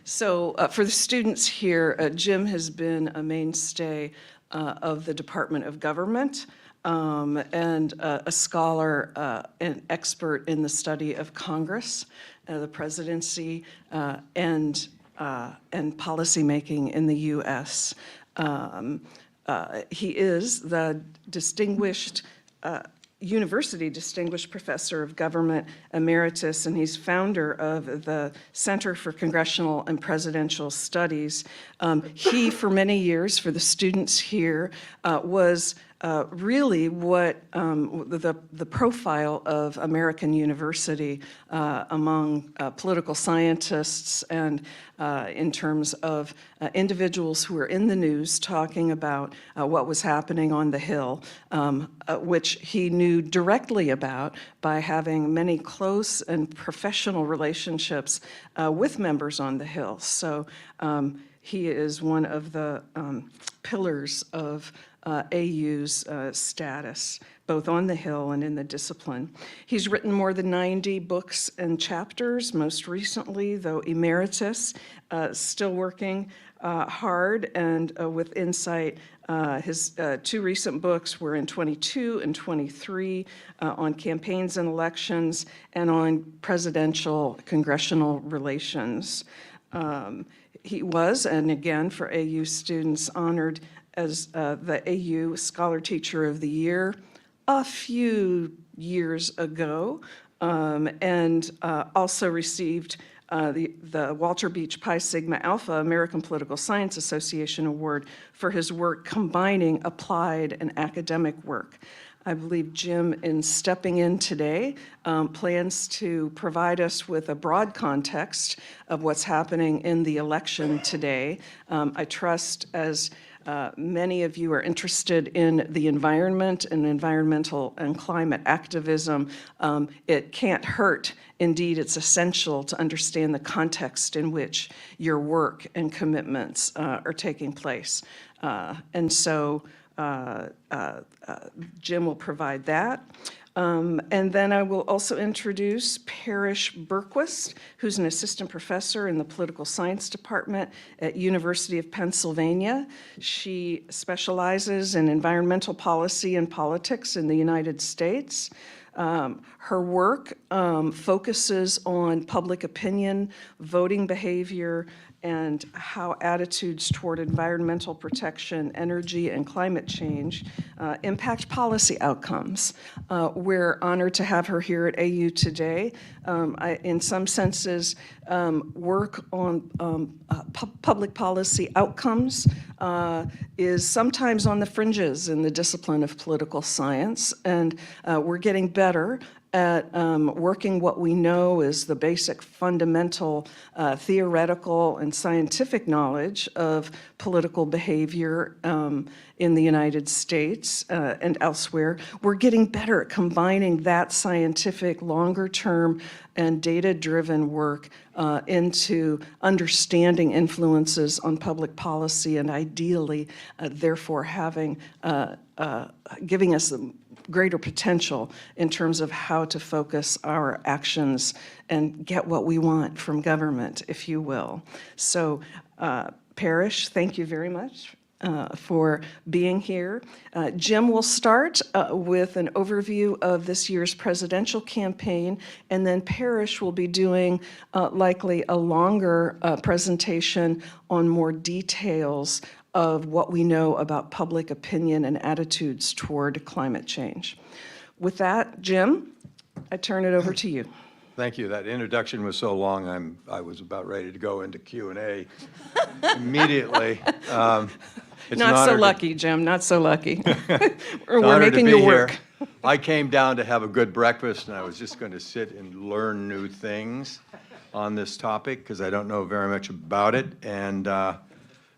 So for the students here, Jim has been a mainstay of the Department of Government and a scholar and expert in the study of Congress, the presidency, and policymaking in the U.S. He is the distinguished University Distinguished Professor of Government Emeritus, and he's founder of the Center for Congressional and Presidential Studies. He, for many years, for the students here, was really what the profile of American University among political scientists and in terms of individuals who were in the news talking about what was happening on the Hill, which he knew directly about by having many close and professional relationships with members on the Hill. So he is one of the pillars of AU's status, both on the Hill and in the discipline. He's written more than 90 books and chapters, most recently, though emeritus, still working hard and with insight. His two recent books were in 22 and 23 on campaigns and elections and on presidential congressional relations. He was, and again for AU students, honored as the AU Scholar Teacher of the Year a few years ago, and also received the Walter Beach Pi Sigma Alpha American Political Science Association Award for his work combining applied and academic work. I believe Jim, in stepping in today, plans to provide us with a broad context of what's happening in the election today. I trust, as many of you are interested in the environment and environmental and climate activism, it can't hurt. Indeed, it's essential to understand the context in which your work and commitments are taking place. And so Jim will provide that. And then I will also introduce Parrish Berquist, who's an assistant professor in the political science department at University of Pennsylvania. She specializes in environmental policy and politics in the United States. Her work focuses on public opinion, voting behavior, and how attitudes toward environmental protection, energy, and climate change impact policy outcomes. We're honored to have her here at AU today. In some senses, work on public policy outcomes is sometimes on the fringes in the discipline of political science, and we're getting better at working what we know is the basic fundamental theoretical and scientific knowledge of political behavior in the United States and elsewhere. We're getting better at combining that scientific, longer-term and data-driven work into understanding influences on public policy and ideally, therefore, giving us the greater potential in terms of how to focus our actions and get what we want from government, if you will. So, Parrish, thank you very much for being here. Jim will start with an overview of this year's presidential campaign, and then Parrish will be doing likely a longer presentation on more details of what we know about public opinion and attitudes toward climate change. With that, Jim, I turn it over to you. Thank you. That introduction was so long, I was about ready to go into Q&A immediately. It's Not so lucky, Jim, not so lucky. We're making you you work. I came down to have a good breakfast, and I was just going to sit and learn new things on this topic because I don't know very much about it. And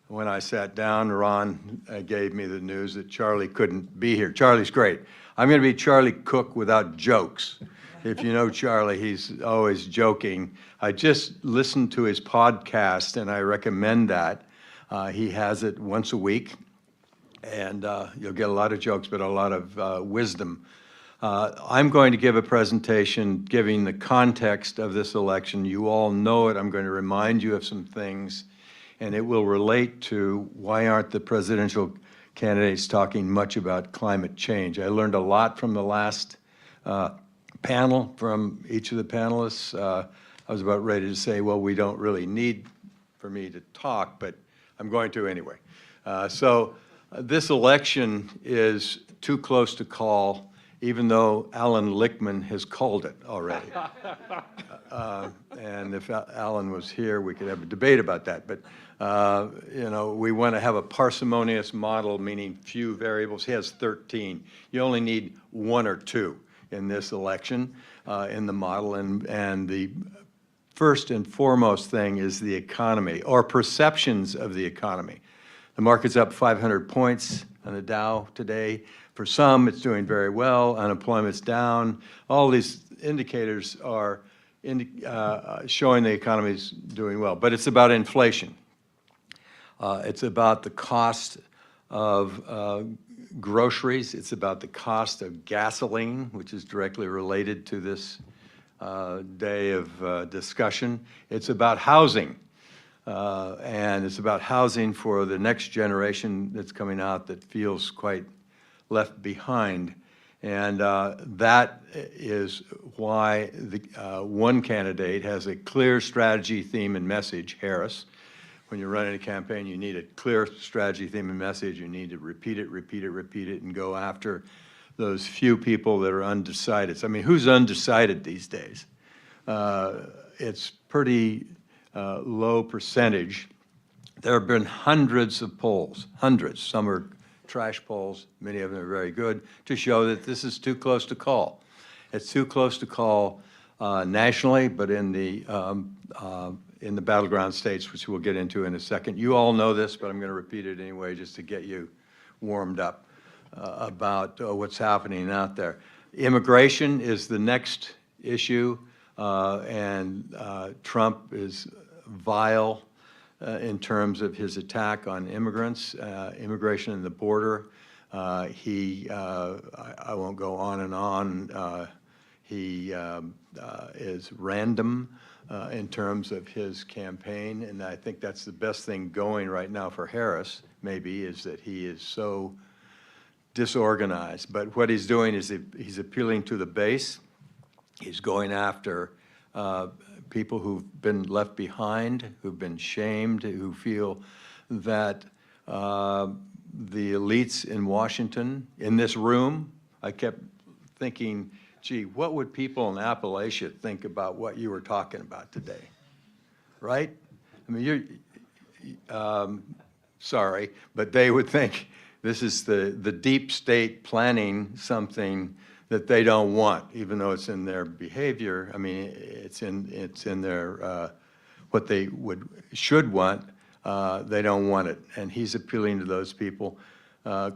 when I sat down, Ron gave me the news that Charlie couldn't be here. Charlie's great. I'm going to be Charlie Cook without jokes. If you know Charlie, he's always joking. I just listened to his podcast, and I recommend that. He has it once a week, and you'll get a lot of jokes, but a lot of wisdom. I'm going to give a presentation giving the context of this election. You all know it. I'm going to remind you of some things, and it will relate to why aren't the presidential candidates talking much about climate change. I learned a lot from the last panel from each of the panelists. I was about ready to say, well, we don't really need for me to talk, but I'm going to anyway. This election is too close to call, even though Alan Lichtman has called it already. And if Alan was here, we could have a debate about that. But you know, we want to have a parsimonious model, meaning few variables. He has 13. You only need 1 or 2 in this election in the model, and the first and foremost thing is the economy, or perceptions of the economy. The market's up 500 points on the Dow today. For some, it's doing very well. Unemployment's down. All these indicators are showing the economy's doing well, but it's about inflation. It's about the cost of groceries. It's about the cost of gasoline, which is directly related to this day of discussion. It's about housing, and it's about housing for the next generation that's coming out that feels quite left behind. And that is why the one candidate has a clear strategy, theme, and message, Harris. When you're running a campaign, you need a clear strategy, theme, and message. You need to repeat it, repeat it, repeat it, and go after those few people that are undecided. I mean, who's undecided these days? It's pretty low percentage. There have been hundreds of polls, hundreds. Some are trash polls, many of them are very good, to show that this is too close to call. It's too close to call nationally, but in the battleground states, which we'll get into in a second. You all know this, but I'm going to repeat it anyway just to get you warmed up about what's happening out there. Immigration is the next issue, and Trump is vile in terms of his attack on immigrants, immigration and the border. I won't go on and on. He is random in terms of his campaign, and I think that's the best thing going right now for Harris, maybe, is that he is so disorganized. But what he's doing is he's appealing to the base. He's going after people who've been left behind, who've been shamed, who feel that the elites in Washington, in this room, I kept thinking, gee, what would people in Appalachia think about what you were talking about today, right? I mean, sorry, but they would think this is the deep state planning something that they don't want, even though it's in their behavior. I mean, it's in their what they should want. They don't want it, and he's appealing to those people.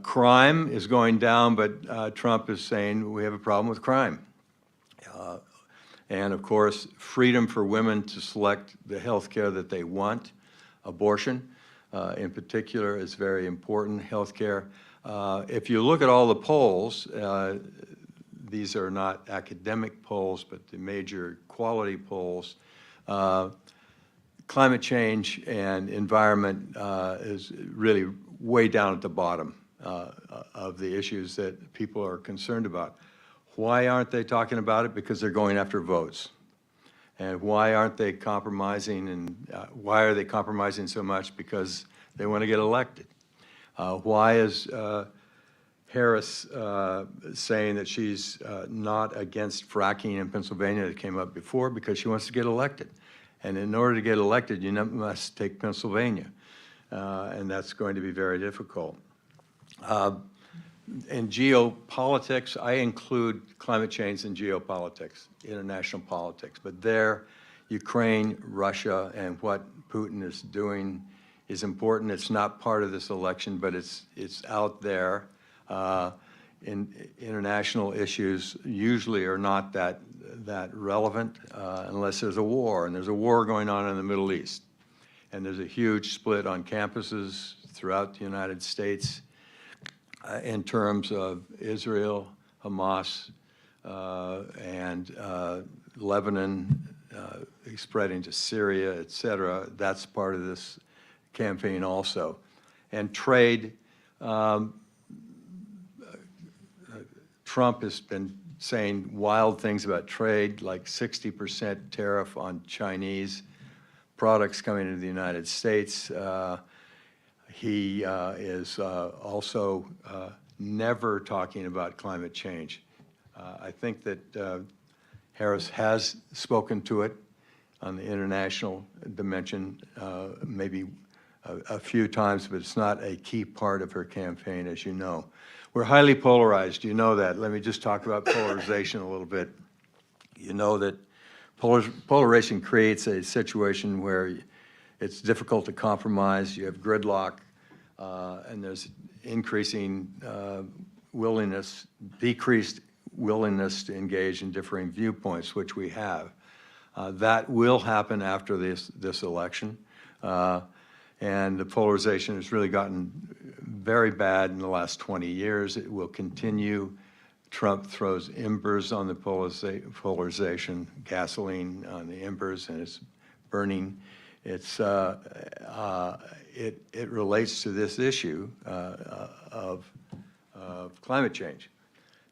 Crime is going down, but Trump is saying we have a problem with crime. And of course, freedom for women to select the health care that they want. Abortion, in particular, is very important. Health care. If you look at all the polls, these are not academic polls, but the major quality polls. Climate change and environment is really way down at the bottom of the issues that people are concerned about. Why aren't they talking about it? Because they're going after votes. And why aren't they compromising, and why are they compromising so much? Because they want to get elected. Why is Harris saying that she's not against fracking in Pennsylvania that came up before? Because she wants to get elected. And in order to get elected, you must take Pennsylvania. And that's going to be very difficult. In geopolitics, I include climate change in geopolitics, international politics. But there, Ukraine, Russia, and what Putin is doing is important. It's not part of this election, but it's out there. International issues usually are not that relevant unless there's a war, and there's a war going on in the Middle East. And there's a huge split on campuses throughout the United States in terms of Israel, Hamas, and Lebanon spreading to Syria, et cetera. That's part of this campaign also. And trade, Trump has been saying wild things about trade, like 60% tariff on Chinese products coming into the United States. He is also never talking about climate change. I think that Harris has spoken to it on the international dimension maybe a few times, but it's not a key part of her campaign, as you know. We're highly polarized, you know that. Let me just talk about polarization a little bit. You know that polarization creates a situation where it's difficult to compromise, you have gridlock, and there's increasing decreased willingness to engage in differing viewpoints, which we have. That will happen after this election. And the polarization has really gotten very bad in the last 20 years. It will continue. Trump throws embers on the polarization, gasoline on the embers, and it's burning. It relates to this issue of climate change.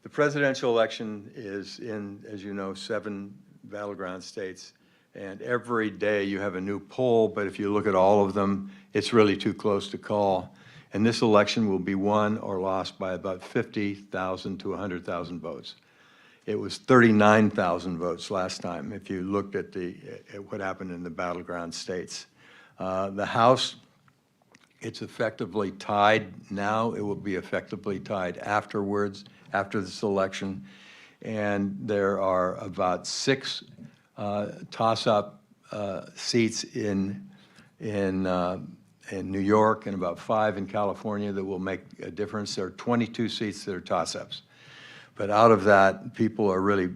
The presidential election is in, as you know, 7 battleground states, and every day you have a new poll, but if you look at all of them, it's really too close to call. And this election will be won or lost by about 50,000 to 100,000 votes. It was 39,000 votes last time, if you looked at what happened in the battleground states. The House, it's effectively tied now. It will be effectively tied afterwards, after this election. And there are about 6 toss-up seats in New York and about 5 in California that will make a difference. There are 22 seats that are toss-ups. But out of that, people are really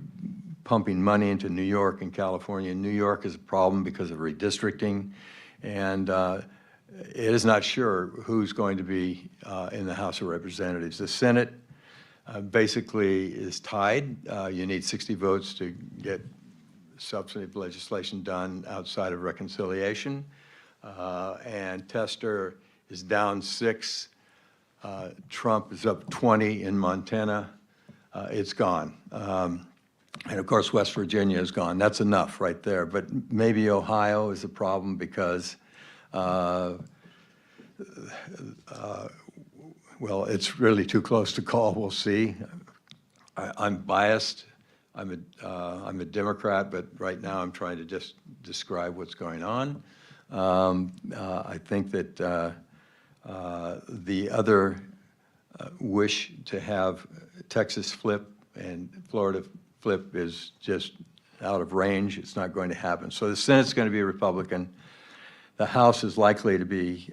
pumping money into New York and California. New York is a problem because of redistricting, and it is not sure who's going to be in the House of Representatives. The Senate basically is tied. You need 60 votes to get substantive legislation done outside of reconciliation. And Tester is down 6. Trump is up 20 in Montana. It's gone. And of course, West Virginia is gone. That's enough right there. But maybe Ohio is a problem because, well, it's really too close to call. We'll see. I'm biased. I'm a Democrat, but right now I'm trying to just describe what's going on. I think that the other wish to have Texas flip and Florida flip is just out of range. It's not going to happen. So the Senate's going to be Republican. The House is likely to be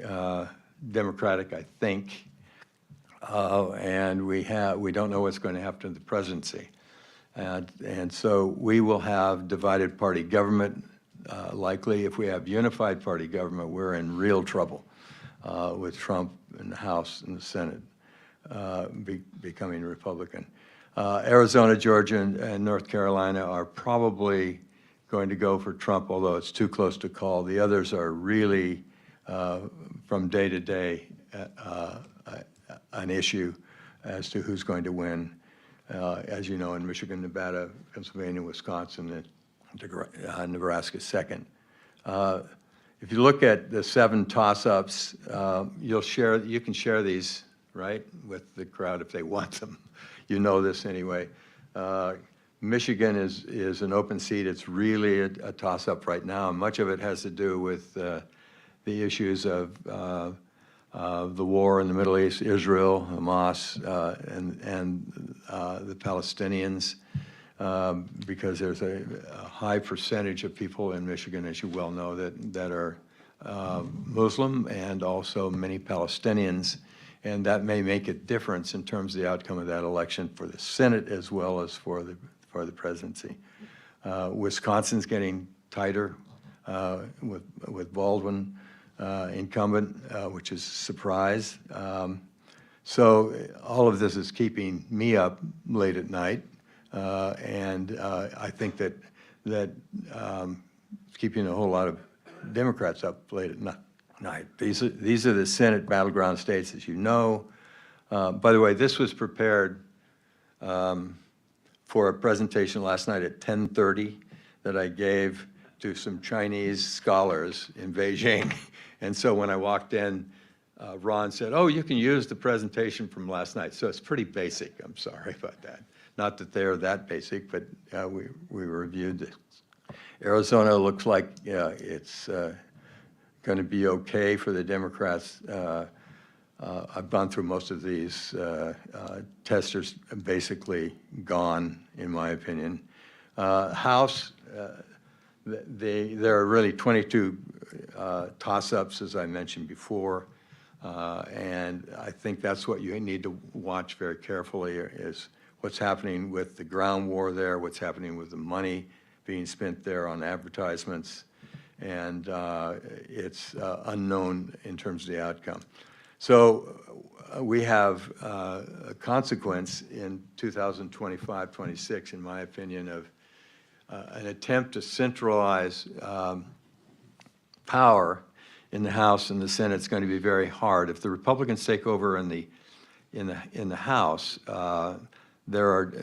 Democratic, I think. And we don't know what's going to happen to the presidency. And so we will have divided party government. Likely, if we have unified party government, we're in real trouble with Trump in the House and the Senate becoming Republican. Arizona, Georgia, and North Carolina are probably going to go for Trump, although it's too close to call. The others are really from day to day an issue as to who's going to win. As you know, in Michigan, Nevada, Pennsylvania, Wisconsin, and Nebraska second. If you look at the 7 toss-ups, you can share these, right, with the crowd if they want them. You know this anyway. Michigan is an open seat. It's really a toss-up right now. Much of it has to do with the issues of the war in the Middle East, Israel, Hamas, and the Palestinians, because there's a high percentage of people in Michigan, as you well know, that are Muslim, and also many Palestinians, and that may make a difference in terms of the outcome of that election for the Senate as well as for the presidency. Wisconsin's getting tighter with Baldwin incumbent, which is a surprise. So all of this is keeping me up late at night, and I think that it's keeping a whole lot of Democrats up late at night. These are the Senate battleground states, as you know. By the way, this was prepared for a presentation last night at 10:30 that I gave to some Chinese scholars in Beijing. And so when I walked in, Ron said, "Oh, you can use the presentation from last night." So it's pretty basic. I'm sorry about that. Not that they're that basic, but we reviewed this. Arizona looks like it's going to be okay for the Democrats. I've gone through most of these. Testers basically gone, in my opinion. House, there are really 22 toss-ups, as I mentioned before, and I think that's what you need to watch very carefully is what's happening with the ground war there, what's happening with the money being spent there on advertisements, and it's unknown in terms of the outcome. So we have a consequence in 2025-26, in my opinion, of an attempt to centralize power in the House and the Senate. It's going to be very hard. If the Republicans take over in the House, there are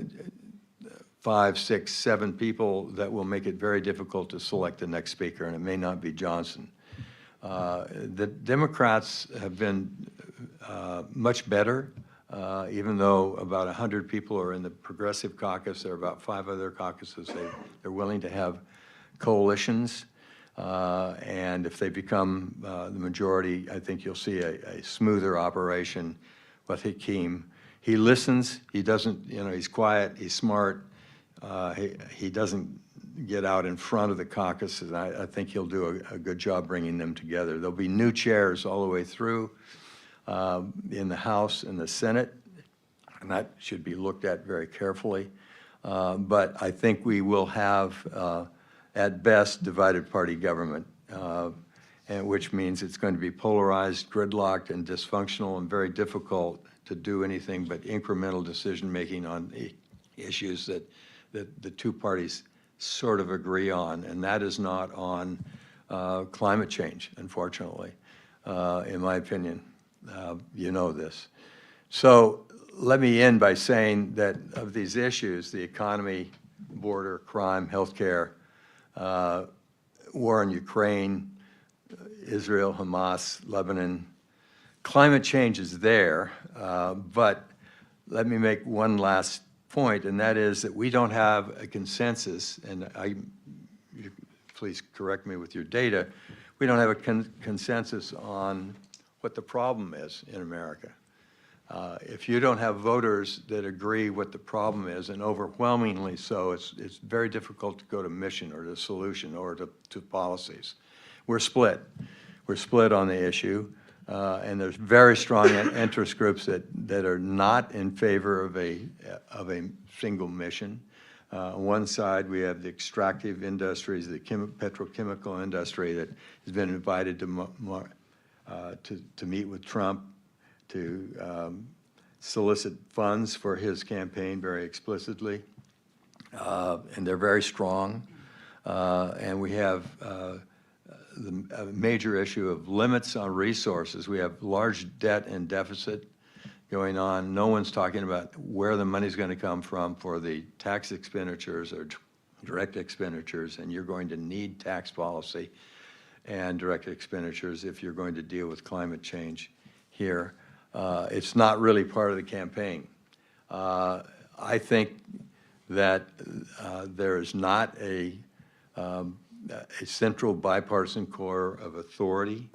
5, 6, 7 people that will make it very difficult to select the next speaker, and it may not be Johnson. The Democrats have been much better, even though about 100 people are in the Progressive Caucus. There are about 5 other caucuses. They're willing to have coalitions, and if they become the majority, I think you'll see a smoother operation with Hakeem. He listens. He doesn't, he's quiet. He's smart. He doesn't get out in front of the caucuses. I think he'll do a good job bringing them together. There'll be new chairs all the way through in the House and the Senate, and that should be looked at very carefully. But I think we will have, at best, divided party government, and which means it's going to be polarized, gridlocked, and dysfunctional, and very difficult to do anything but incremental decision-making on issues that the two parties sort of agree on, and that is not on climate change, unfortunately, in my opinion. You know this. So let me end by saying that of these issues, the economy, border, crime, healthcare, war in Ukraine, Israel, Hamas, Lebanon, climate change is there, but let me make one last point, and that is that we don't have a consensus, and please correct me with your data, we don't have a consensus on what the problem is in America. If you don't have voters that agree what the problem is, and overwhelmingly so, it's very difficult to go to mission or to solution or to policies. We're split. We're split on the issue, and there's very strong interest groups that are not in favor of a single mission. On one side, we have the extractive industries, the petrochemical industry that has been invited to meet with Trump to solicit funds for his campaign very explicitly, and they're very strong. And we have the major issue of limits on resources. We have large debt and deficit going on. No one's talking about where the money's going to come from for the tax expenditures or direct expenditures, and you're going to need tax policy and direct expenditures if you're going to deal with climate change here. It's not really part of the campaign. I think that there is not a central bipartisan core of authority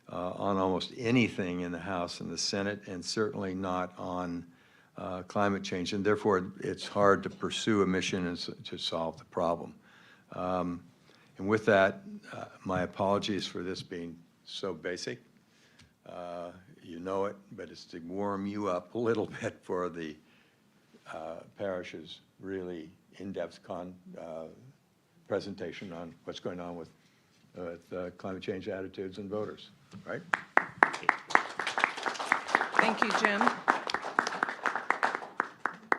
on almost anything in the House and the Senate, and certainly not on climate change, and therefore it's hard to pursue a mission and to solve the problem. And with that, my apologies for this being so basic. You know it, but it's to warm you up a little bit for the parish's really in-depth presentation on what's going on with climate change attitudes and voters, right? Thank you, Jim.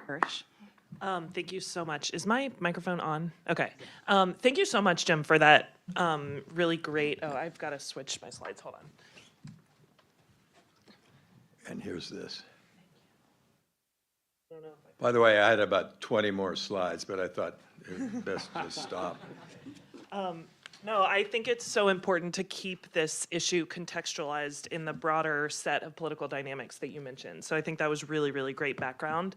Parish. Thank you so much. Is my microphone on? Okay. Thank you so much, Jim, for that really great, oh, I've got to switch my slides, hold on. And here's this. By the way, I had about 20 more slides, but I thought it was best to stop. No, I think it's so important to keep this issue contextualized in the broader set of political dynamics that you mentioned. So I think that was really, really great background.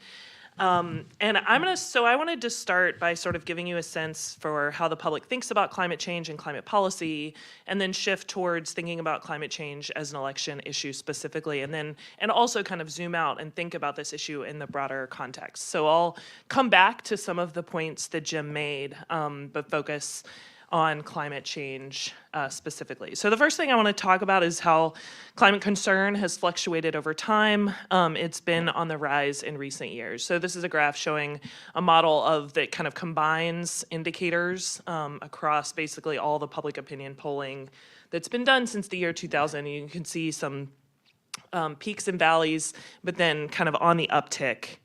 And I wanted to start by sort of giving you a sense for how the public thinks about climate change and climate policy, and then shift towards thinking about climate change as an election issue specifically, and also kind of zoom out and think about this issue in the broader context. So I'll come back to some of the points that Jim made, but focus on climate change specifically. So the first thing I want to talk about is how climate concern has fluctuated over time. It's been on the rise in recent years. So this is a graph showing a model that kind of combines indicators across basically all the public opinion polling that's been done since the year 2000. You can see some peaks and valleys, but then kind of on the uptick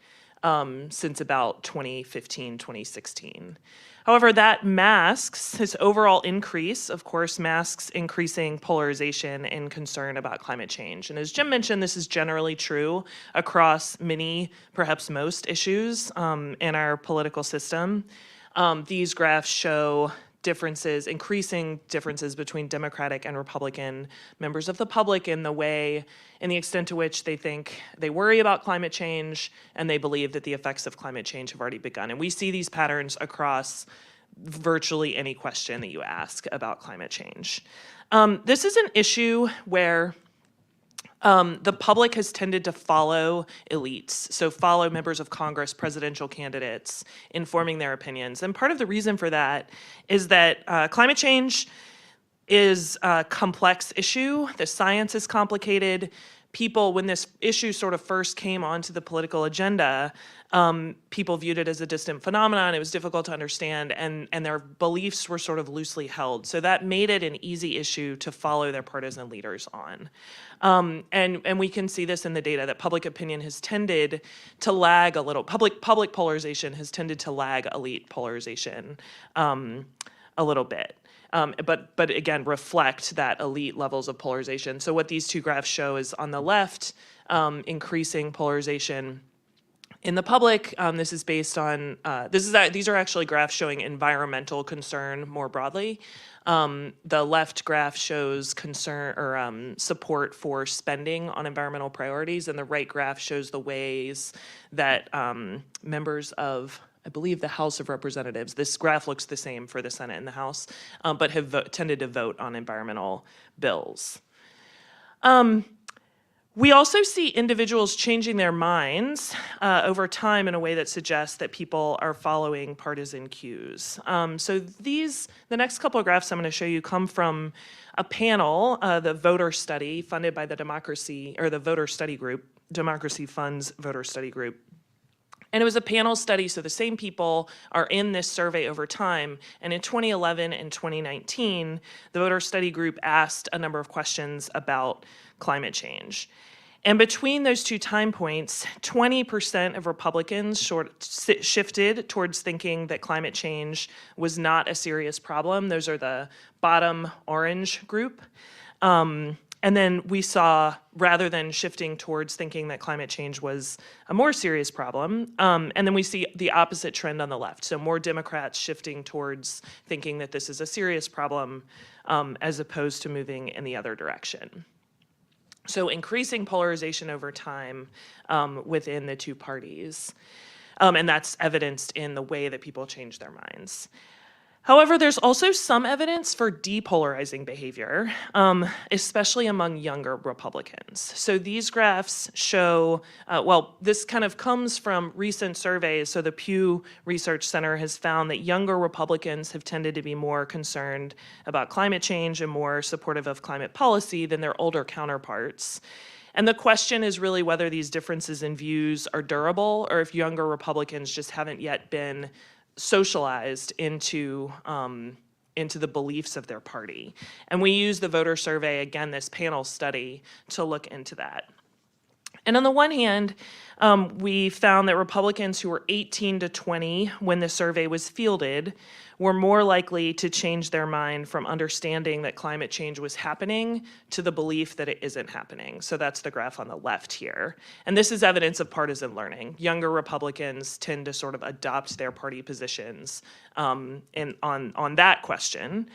since about 2015, 2016. However, that masks this overall increase, of course, masks increasing polarization and concern about climate change. And as Jim mentioned, this is generally true across many, perhaps most issues in our political system. These graphs show increasing differences between Democratic and Republican members of the public in the extent to which they worry about climate change, and they believe that the effects of climate change have already begun. And we see these patterns across virtually any question that you ask about climate change. This is an issue where the public has tended to follow elites, so follow members of Congress, presidential candidates, in forming their opinions. And part of the reason for that is that climate change is a complex issue. The science is complicated. People, when this issue sort of first came onto the political agenda, people viewed it as a distant phenomenon. It was difficult to understand, and their beliefs were sort of loosely held. So that made it an easy issue to follow their partisan leaders on. And we can see this in the data that public opinion has tended to lag a little. Public polarization has tended to lag elite polarization a little bit. But again, reflect that elite levels of polarization. So what these two graphs show is on the left, increasing polarization in the public. This is based on, these are actually graphs showing environmental concern more broadly. The left graph shows concern or support for spending on environmental priorities, and the right graph shows the ways that members of, I believe, the House of Representatives, this graph looks the same for the Senate and the House, but have tended to vote on environmental bills. We also see individuals changing their minds over time in a way that suggests that people are following partisan cues. So the next couple of graphs I'm going to show you come from a panel, the voter study funded by the Voter Study Group, Democracy Fund's Voter Study Group. And it was a panel study, so the same people are in this survey over time. And in 2011 and 2019, the Voter Study Group asked a number of questions about climate change. And between those two time points, 20% of Republicans shifted towards thinking that climate change was not a serious problem. Those are the bottom orange group. And then we saw, rather than shifting towards thinking that climate change was a more serious problem, and then we see the opposite trend on the left. So more Democrats shifting towards thinking that this is a serious problem as opposed to moving in the other direction. So increasing polarization over time within the two parties. And that's evidenced in the way that people change their minds. However, there's also some evidence for depolarizing behavior, especially among younger Republicans. So these graphs show, well, this kind of comes from recent surveys. So the Pew Research Center has found that younger Republicans have tended to be more concerned about climate change and more supportive of climate policy than their older counterparts. And the question is really whether these differences in views are durable or if younger Republicans just haven't yet been socialized into the beliefs of their party. And we use the voter survey, again, this panel study, to look into that. And on the one hand, we found that Republicans who were 18 to 20 when the survey was fielded were more likely to change their mind from understanding that climate change was happening to the belief that it isn't happening. So that's the graph on the left here. And this is evidence of partisan learning. Younger Republicans tend to sort of adopt their party positions on that question.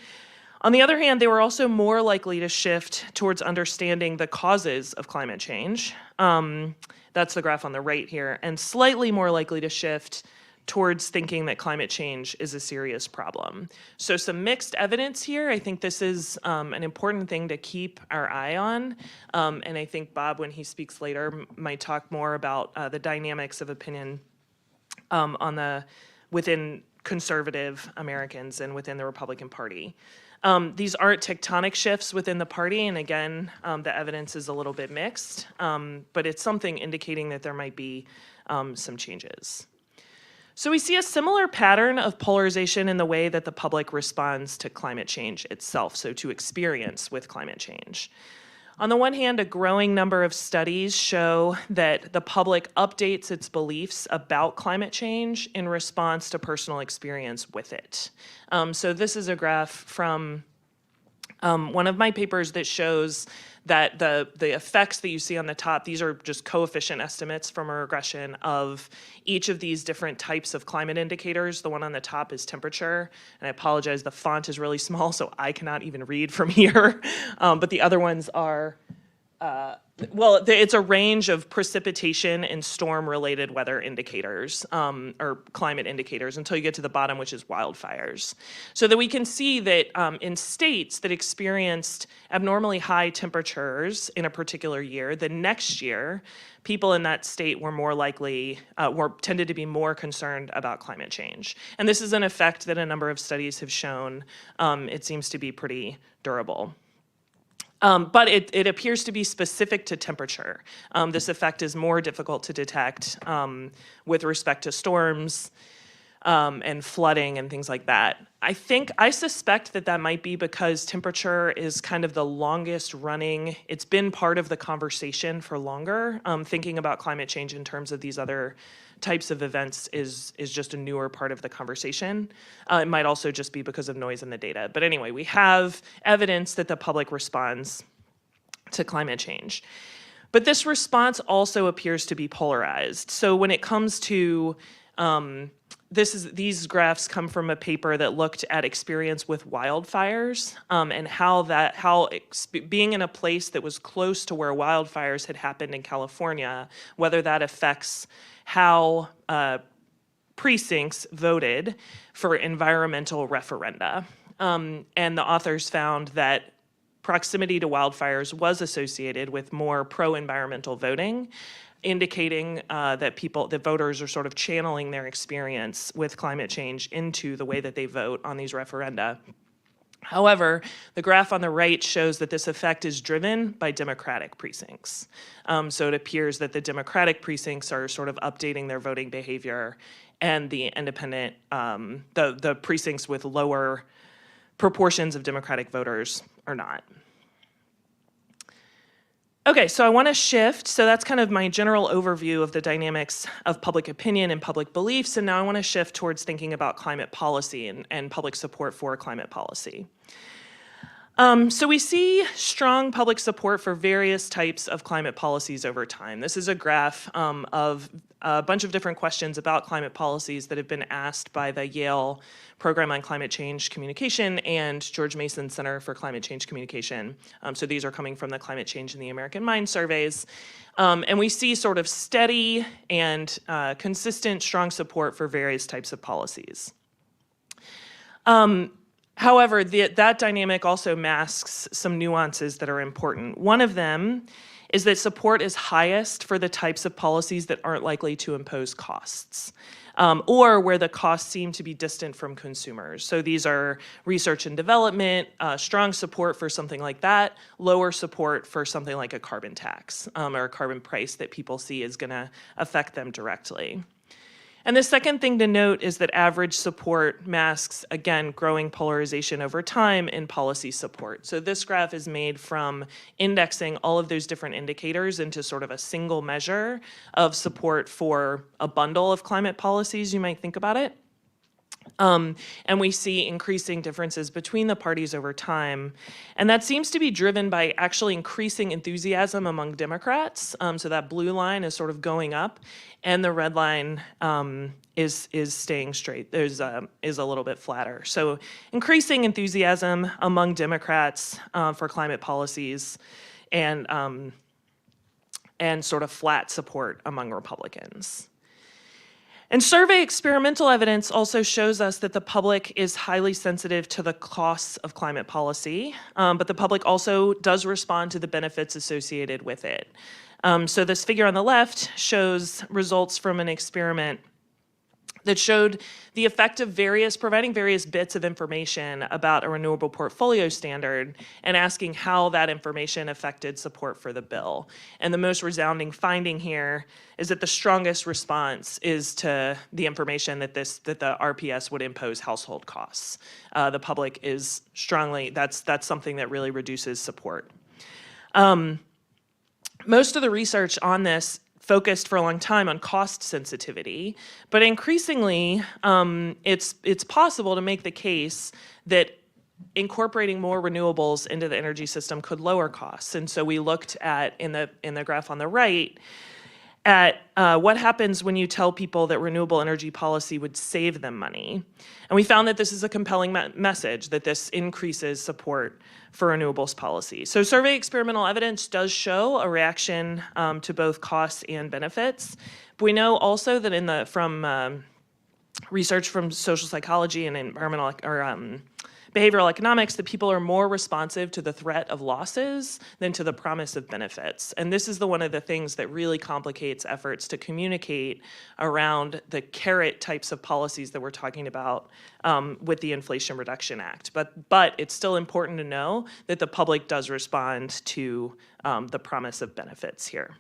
On the other hand, they were also more likely to shift towards understanding the causes of climate change. That's the graph on the right here, and slightly more likely to shift towards thinking that climate change is a serious problem. So some mixed evidence here. I think this is an important thing to keep our eye on. And I think Bob, when he speaks later, might talk more about the dynamics of opinion within conservative Americans and within the Republican Party. These aren't tectonic shifts within the party, and again, the evidence is a little bit mixed, but it's something indicating that there might be some changes. So we see a similar pattern of polarization in the way that the public responds to climate change itself, so to experience with climate change. On the one hand, a growing number of studies show that the public updates its beliefs about climate change in response to personal experience with it. So this is a graph from one of my papers that shows that the effects that you see on the top, these are just coefficient estimates from a regression of each of these different types of climate indicators. The one on the top is temperature, and I apologize, the font is really small, so I cannot even read from here. But the other ones are, it's a range of precipitation and storm-related weather indicators, or climate indicators, until you get to the bottom, which is wildfires. So that we can see that in states that experienced abnormally high temperatures in a particular year, the next year, people in that state were more likely, tended to be more concerned about climate change. And this is an effect that a number of studies have shown it seems to be pretty durable. But it appears to be specific to temperature. This effect is more difficult to detect with respect to storms and flooding and things like that. I suspect that might be because temperature is kind of the longest running, it's been part of the conversation for longer. Thinking about climate change in terms of these other types of events is just a newer part of the conversation. It might also just be because of noise in the data. But anyway, we have evidence that the public responds to climate change. But this response also appears to be polarized. So when it comes to, these graphs come from a paper that looked at experience with wildfires and how being in a place that was close to where wildfires had happened in California, whether that affects how precincts voted for environmental referenda. And the authors found that proximity to wildfires was associated with more pro-environmental voting, indicating that voters are sort of channeling their experience with climate change into the way that they vote on these referenda. However, the graph on the right shows that this effect is driven by Democratic precincts. So it appears that the Democratic precincts are sort of updating their voting behavior, and the independent, the precincts with lower proportions of Democratic voters are not. Okay, so I want to shift. So that's kind of my general overview of the dynamics of public opinion and public beliefs. And now I want to shift towards thinking about climate policy and public support for climate policy. So we see strong public support for various types of climate policies over time. This is a graph of a bunch of different questions about climate policies that have been asked by the Yale Program on Climate Change Communication and George Mason Center for Climate Change Communication. So these are coming from the Climate Change in the American Mind surveys. And we see sort of steady and consistent strong support for various types of policies. However, that dynamic also masks some nuances that are important. One of them is that support is highest for the types of policies that aren't likely to impose costs, or where the costs seem to be distant from consumers. So these are research and development, strong support for something like that, lower support for something like a carbon tax or a carbon price that people see is going to affect them directly. And the second thing to note is that average support masks, again, growing polarization over time in policy support. So this graph is made from indexing all of those different indicators into sort of a single measure of support for a bundle of climate policies, you might think about it. And we see increasing differences between the parties over time. And that seems to be driven by actually increasing enthusiasm among Democrats. So that blue line is sort of going up, and the red line is staying straight. Is a little bit flatter. So increasing enthusiasm among Democrats for climate policies, and sort of flat support among Republicans. And survey experimental evidence also shows us that the public is highly sensitive to the costs of climate policy, but the public also does respond to the benefits associated with it. So this figure on the left shows results from an experiment that showed the effect of providing various bits of information about a renewable portfolio standard and asking how that information affected support for the bill. And the most resounding finding here is that the strongest response is to the information that the RPS would impose household costs. The public is strongly, that's something that really reduces support. Most of the research on this focused for a long time on cost sensitivity, but increasingly it's possible to make the case that incorporating more renewables into the energy system could lower costs. And so we looked at, in the graph on the right, at what happens when you tell people that renewable energy policy would save them money. And we found that this is a compelling message, that this increases support for renewables policy. So survey experimental evidence does show a reaction to both costs and benefits. But we know also that from research from social psychology and environmental behavioral economics, that people are more responsive to the threat of losses than to the promise of benefits. And this is one of the things that really complicates efforts to communicate around the carrot types of policies that we're talking about with the Inflation Reduction Act. But it's still important to know that the public does respond to the promise of benefits here.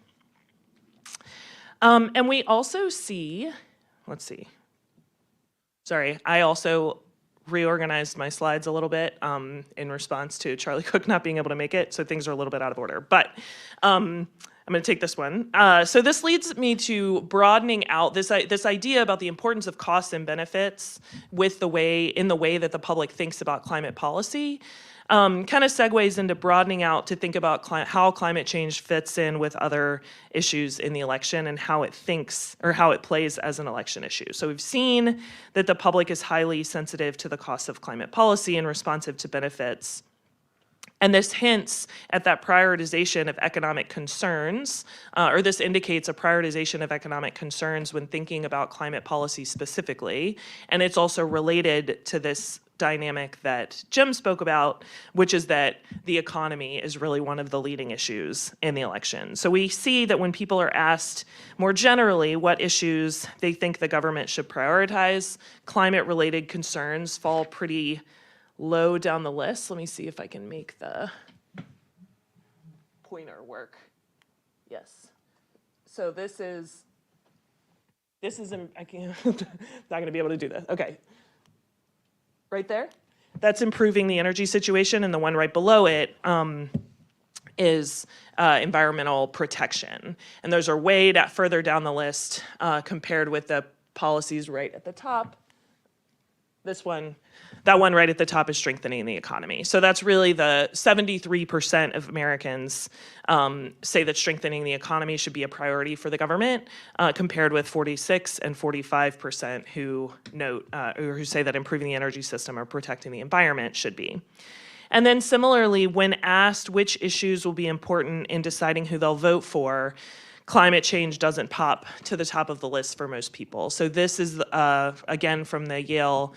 And we also see, I also reorganized my slides a little bit in response to Charlie Cook not being able to make it, so things are a little bit out of order. But I'm going to take this one. So this leads me to broadening out this idea about the importance of costs and benefits in the way that the public thinks about climate policy. Kind of segues into broadening out to think about how climate change fits in with other issues in the election and how it plays as an election issue. So we've seen that the public is highly sensitive to the costs of climate policy and responsive to benefits. And this hints at that prioritization of economic concerns, or this indicates a prioritization of economic concerns when thinking about climate policy specifically. And it's also related to this dynamic that Jim spoke about, which is that the economy is really one of the leading issues in the election. So we see that when people are asked more generally what issues they think the government should prioritize, climate-related concerns fall pretty low down the list. Let me see if I can make the pointer work. Yes. So this is I can't, not going to be able to do this. Okay. Right there, that's improving the energy situation, and the one right below it is environmental protection. And those are way further down the list compared with the policies right at the top. That one right at the top is strengthening the economy. So that's really the 73% of Americans say that strengthening the economy should be a priority for the government, compared with 46 and 45% who note or who say that improving the energy system or protecting the environment should be. And then similarly, when asked which issues will be important in deciding who they'll vote for, climate change doesn't pop to the top of the list for most people. So this is, again, from the Yale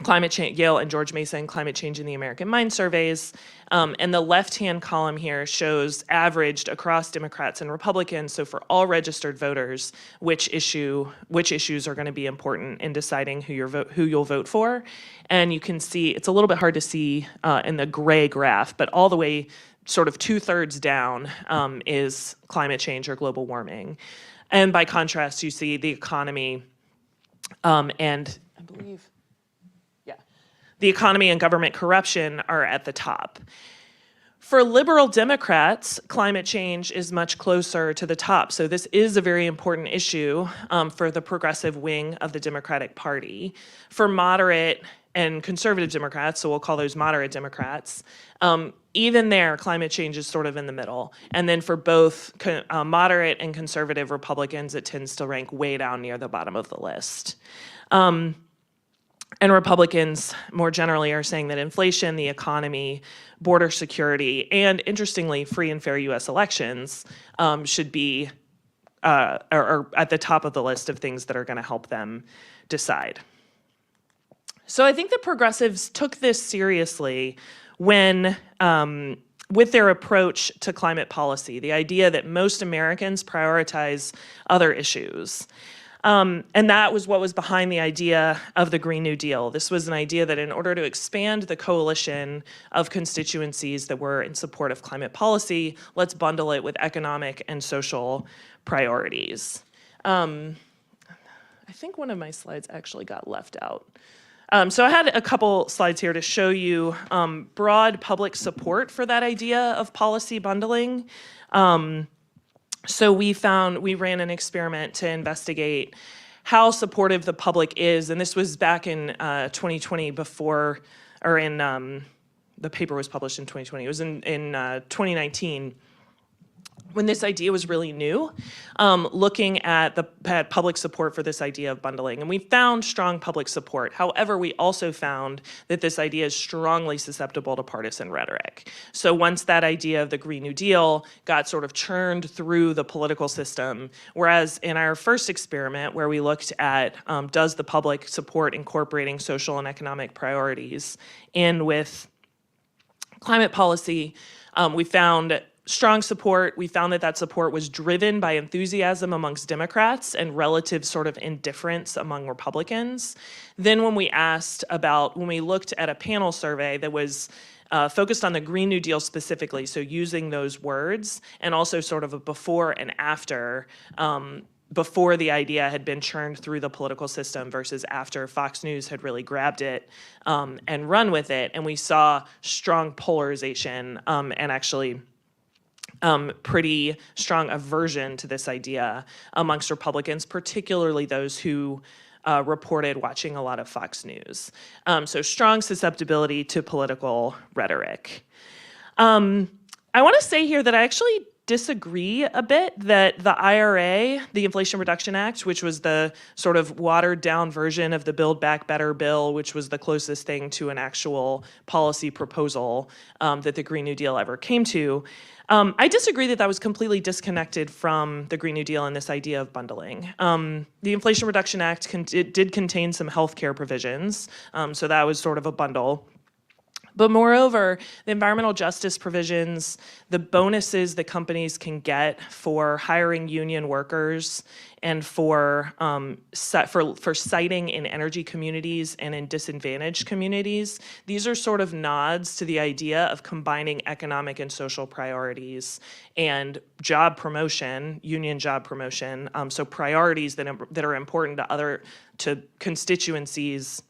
Yale and George Mason Climate Change in the American Mind surveys. And the left-hand column here shows averaged across Democrats and Republicans, so for all registered voters, which issues are going to be important in deciding who you'll vote for. And you can see, it's a little bit hard to see in the gray graph, but all the way sort of 2/3 down is climate change or global warming. And by contrast, you see the economy and I believe, the economy and government corruption are at the top. For liberal Democrats, climate change is much closer to the top. So this is a very important issue for the progressive wing of the Democratic Party. For moderate and conservative Democrats, so we'll call those moderate Democrats, even there, climate change is sort of in the middle. And then for both moderate and conservative Republicans, it tends to rank way down near the bottom of the list. And Republicans, more generally, are saying that inflation, the economy, border security, and interestingly, free and fair U.S. elections should be or at the top of the list of things that are going to help them decide. So I think the progressives took this seriously when, with their approach to climate policy, the idea that most Americans prioritize other issues. And that was what was behind the idea of the Green New Deal. This was an idea that in order to expand the coalition of constituencies that were in support of climate policy, let's bundle it with economic and social priorities. I think one of my slides actually got left out. So I had a couple slides here to show you broad public support for that idea of policy bundling. So we ran an experiment to investigate how supportive the public is, and this was back in 2020 the paper was published in 2020. It was in 2019 when this idea was really new, looking at public support for this idea of bundling. And we found strong public support. However, we also found that this idea is strongly susceptible to partisan rhetoric. So once that idea of the Green New Deal got sort of churned through the political system, whereas in our first experiment where we looked at does the public support incorporating social and economic priorities in with climate policy, we found strong support. We found that support was driven by enthusiasm amongst Democrats and relative sort of indifference among Republicans. Then when we looked at a panel survey that was focused on the Green New Deal specifically, so using those words, and also sort of a before and after, before the idea had been churned through the political system versus after Fox News had really grabbed it and run with it. And we saw strong polarization and actually pretty strong aversion to this idea amongst Republicans, particularly those who reported watching a lot of Fox News. So strong susceptibility to political rhetoric. I want to say here that I actually disagree a bit that the IRA, the Inflation Reduction Act, which was the sort of watered down version of the Build Back Better bill, which was the closest thing to an actual policy proposal that the Green New Deal ever came to, I disagree that was completely disconnected from the Green New Deal and this idea of bundling. The Inflation Reduction Act did contain some healthcare provisions, so that was sort of a bundle. But moreover, the environmental justice provisions, the bonuses that companies can get for hiring union workers and for siting in energy communities and in disadvantaged communities, these are sort of nods to the idea of combining economic and social priorities and job promotion, union job promotion, so priorities that are important to constituencies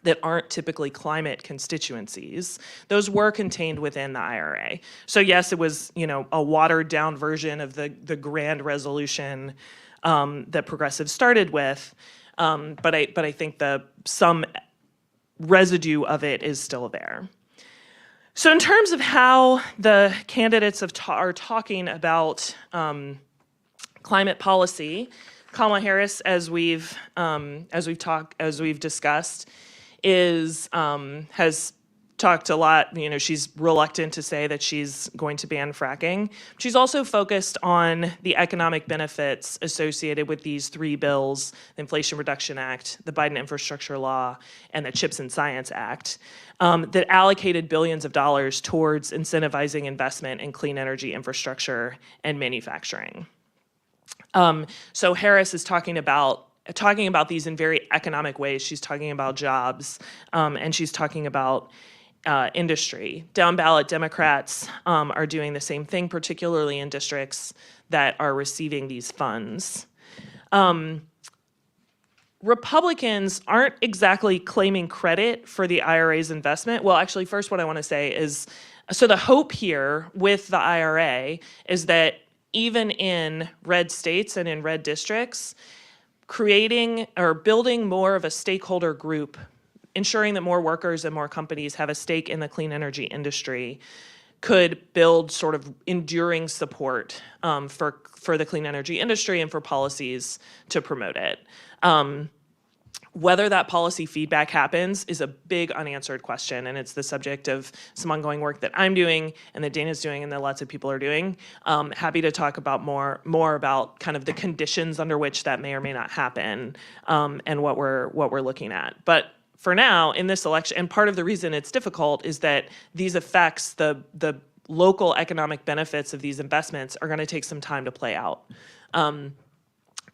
that aren't typically climate constituencies, those were contained within the IRA. So yes, it was, you know, a watered down version of the grand resolution that progressives started with, but I think some residue of it is still there. So in terms of how the candidates are talking about climate policy, Kamala Harris, as we've discussed, has talked a lot. You know, she's reluctant to say that she's going to ban fracking. She's also focused on the economic benefits associated with these three bills: the Inflation Reduction Act, the Biden Infrastructure Law, and the CHIPS and Science Act, that allocated billions of dollars towards incentivizing investment in clean energy infrastructure and manufacturing. So Harris is talking about these in very economic ways. She's talking about jobs, and she's talking about industry. Down ballot Democrats are doing the same thing, particularly in districts that are receiving these funds. Republicans aren't exactly claiming credit for the IRA's investment. Well, actually, first what I want to say is, so the hope here with the IRA is that even in red states and in red districts, creating or building more of a stakeholder group, ensuring that more workers and more companies have a stake in the clean energy industry, could build sort of enduring support for the clean energy industry and for policies to promote it. Whether that policy feedback happens is a big unanswered question, and it's the subject of some ongoing work that I'm doing and that Dana's doing and that lots of people are doing. Happy to talk about more about kind of the conditions under which that may or may not happen, and what we're looking at. But for now, in this election, and part of the reason it's difficult is that these effects, the local economic benefits of these investments, are going to take some time to play out.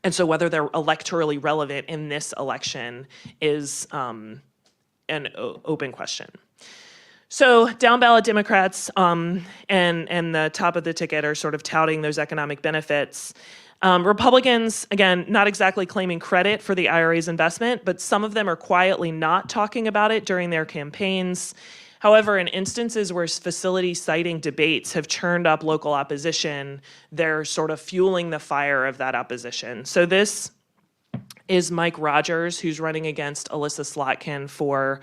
And so whether they're electorally relevant in this election is an open question. So down ballot Democrats and the top of the ticket are sort of touting those economic benefits. Republicans, again, not exactly claiming credit for the IRA's investment, but some of them are quietly not talking about it during their campaigns. However, in instances where facility siting debates have churned up local opposition, they're sort of fueling the fire of that opposition. So this is Mike Rogers, who's running against Alyssa Slotkin for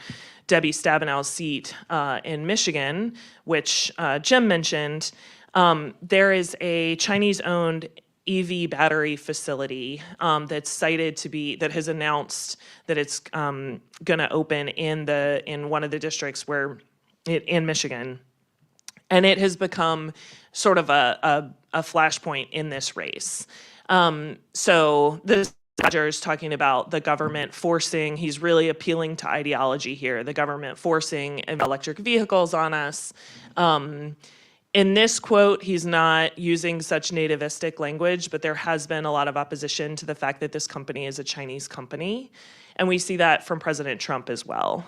Debbie Stabenow's seat in Michigan, which Jim mentioned. There is a Chinese-owned EV battery facility that's cited to be, that has announced that it's going to open in one of the districts in Michigan, and it has become sort of a flashpoint in this race. So this Rogers talking about the government forcing, he's really appealing to ideology here, the government forcing electric vehicles on us. In this quote, he's not using such nativistic language, but there has been a lot of opposition to the fact that this company is a Chinese company. And we see that from President Trump as well,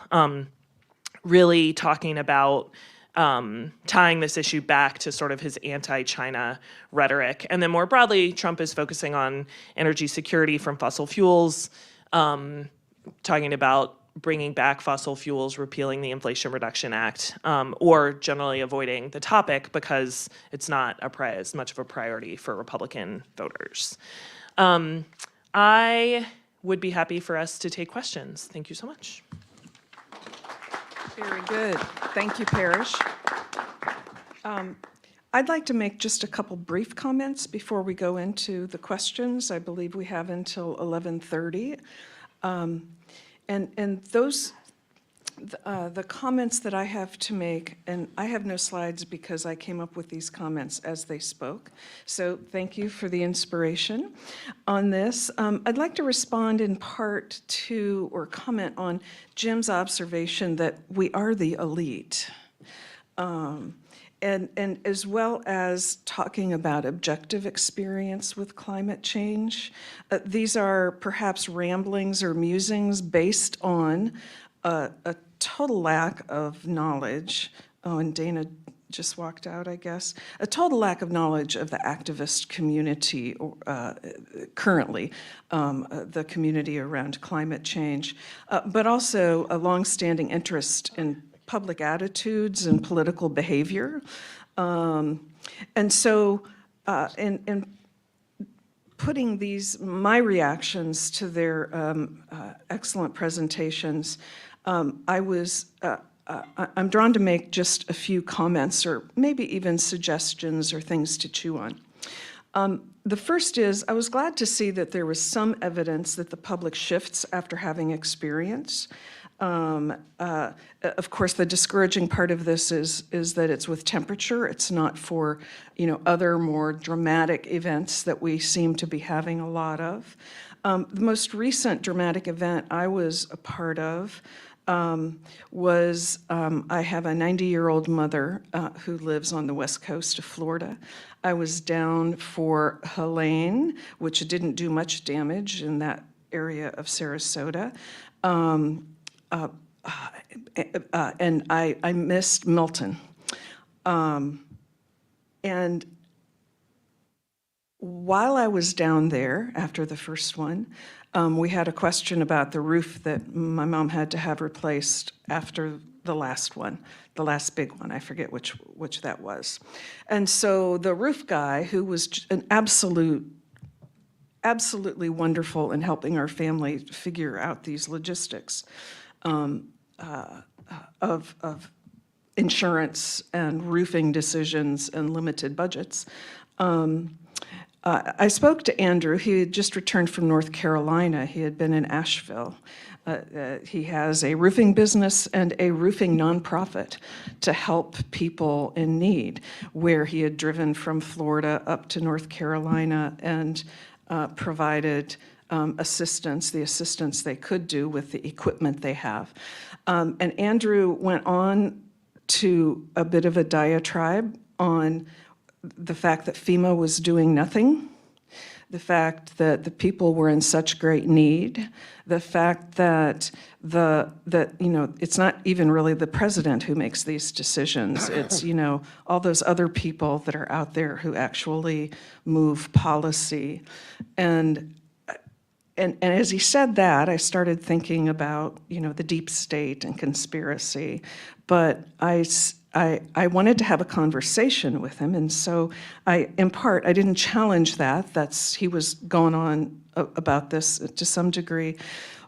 really talking about tying this issue back to sort of his anti-China rhetoric. And then more broadly, Trump is focusing on energy security from fossil fuels, talking about bringing back fossil fuels, repealing the Inflation Reduction Act, or generally avoiding the topic because it's not as much of a priority for Republican voters. I would be happy for us to take questions. Thank you so much. Very good. Thank you, Parrish. I'd like to make just a couple brief comments before we go into the questions. I believe we have until 11:30. And those, the comments that I have to make, and I have no slides because I came up with these comments as they spoke. So thank you for the inspiration on this. I'd like to respond in part to, or comment on Jim's observation that we are the elite. And as well as talking about objective experience with climate change. These are perhaps ramblings or musings based on a total lack of knowledge. Oh, and Dana just walked out, I guess. A total lack of knowledge of the activist community currently, the community around climate change, but also a longstanding interest in public attitudes and political behavior. And so in putting my reactions to their excellent presentations, I'm drawn to make just a few comments or maybe even suggestions or things to chew on. The first is, I was glad to see that there was some evidence that the public shifts after having experience. Of course, the discouraging part of this is that it's with temperature. It's not for, other more dramatic events that we seem to be having a lot of. The most recent dramatic event I was a part of was I have a 90-year-old mother who lives on the west coast of Florida. I was down for Helene, which didn't do much damage in that area of Sarasota. And I missed Milton. And while I was down there after the first one, we had a question about the roof that my mom had to have replaced after the last one, the last big one. I forget which that was. And so the roof guy, who was an absolutely wonderful in helping our family figure out these logistics of insurance and roofing decisions and limited budgets, I spoke to Andrew. He had just returned from North Carolina. He had been in Asheville. He has a roofing business and a roofing nonprofit to help people in need, where he had driven from Florida up to North Carolina and provided assistance, the assistance they could do with the equipment they have. And Andrew went on to a bit of a diatribe on the fact that FEMA was doing nothing, the fact that the people were in such great need, the fact that it's not even really the president who makes these decisions. It's, all those other people that are out there who actually move policy. And as he said that, I started thinking about, the deep state and conspiracy. But I wanted to have a conversation with him, and so in part, I didn't challenge that. He was going on about this to some degree.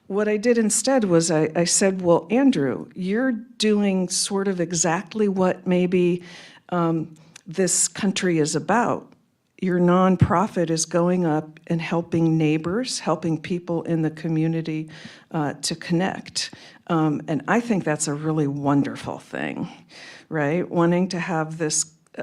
What I did instead was I said, well, Andrew, you're doing sort of exactly what maybe this country is about. Your nonprofit is going up and helping neighbors, helping people in the community to connect. And I think that's a really wonderful thing, right? Wanting to have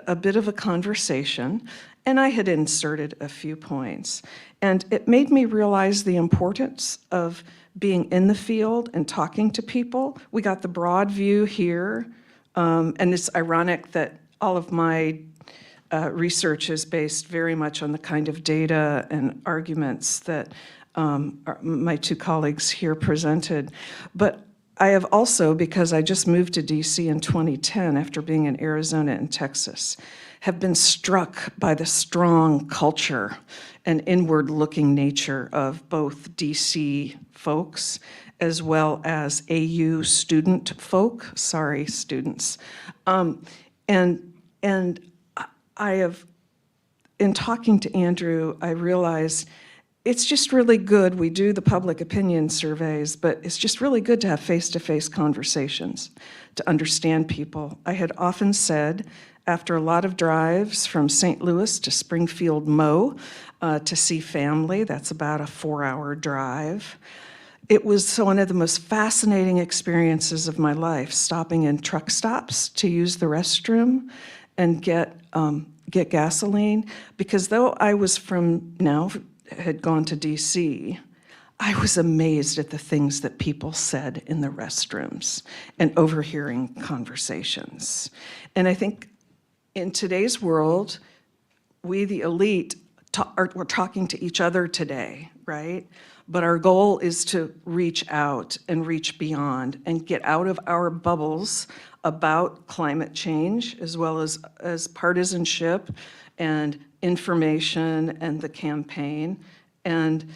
a bit of a conversation. And I had inserted a few points. And it made me realize the importance of being in the field and talking to people. We got the broad view here. And it's ironic that all of my research is based very much on the kind of data and arguments that my two colleagues here presented. But I have also, because I just moved to DC in 2010 after being in Arizona and Texas, have been struck by the strong culture and inward-looking nature of both DC folks as well as AU student folk, sorry, students. And I have, in talking to Andrew, I realized it's just really good. We do the public opinion surveys, but it's just really good to have face-to-face conversations to understand people. I had often said, after a lot of drives from St. Louis to Springfield, Mo, to see family, that's about a 4-hour drive. It was one of the most fascinating experiences of my life, stopping in truck stops to use the restroom and get gasoline, because though I was had gone to DC, I was amazed at the things that people said in the restrooms and overhearing conversations. And I think in today's world, we, the elite, we're talking to each other today, right? But our goal is to reach out and reach beyond and get out of our bubbles about climate change, as well as partisanship and information and the campaign. And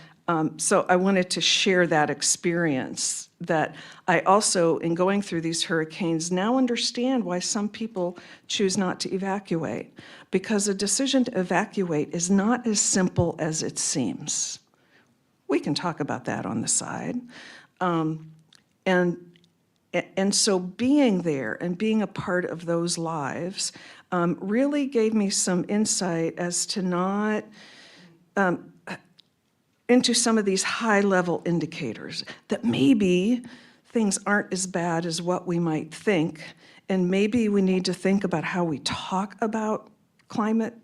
so I wanted to share that experience, that I also, in going through these hurricanes, now understand why some people choose not to evacuate, because a decision to evacuate is not as simple as it seems. We can talk about that on the side. And so being there and being a part of those lives really gave me some insight as to not, into some of these high-level indicators, that maybe things aren't as bad as what we might think, and maybe we need to think about how we talk about climate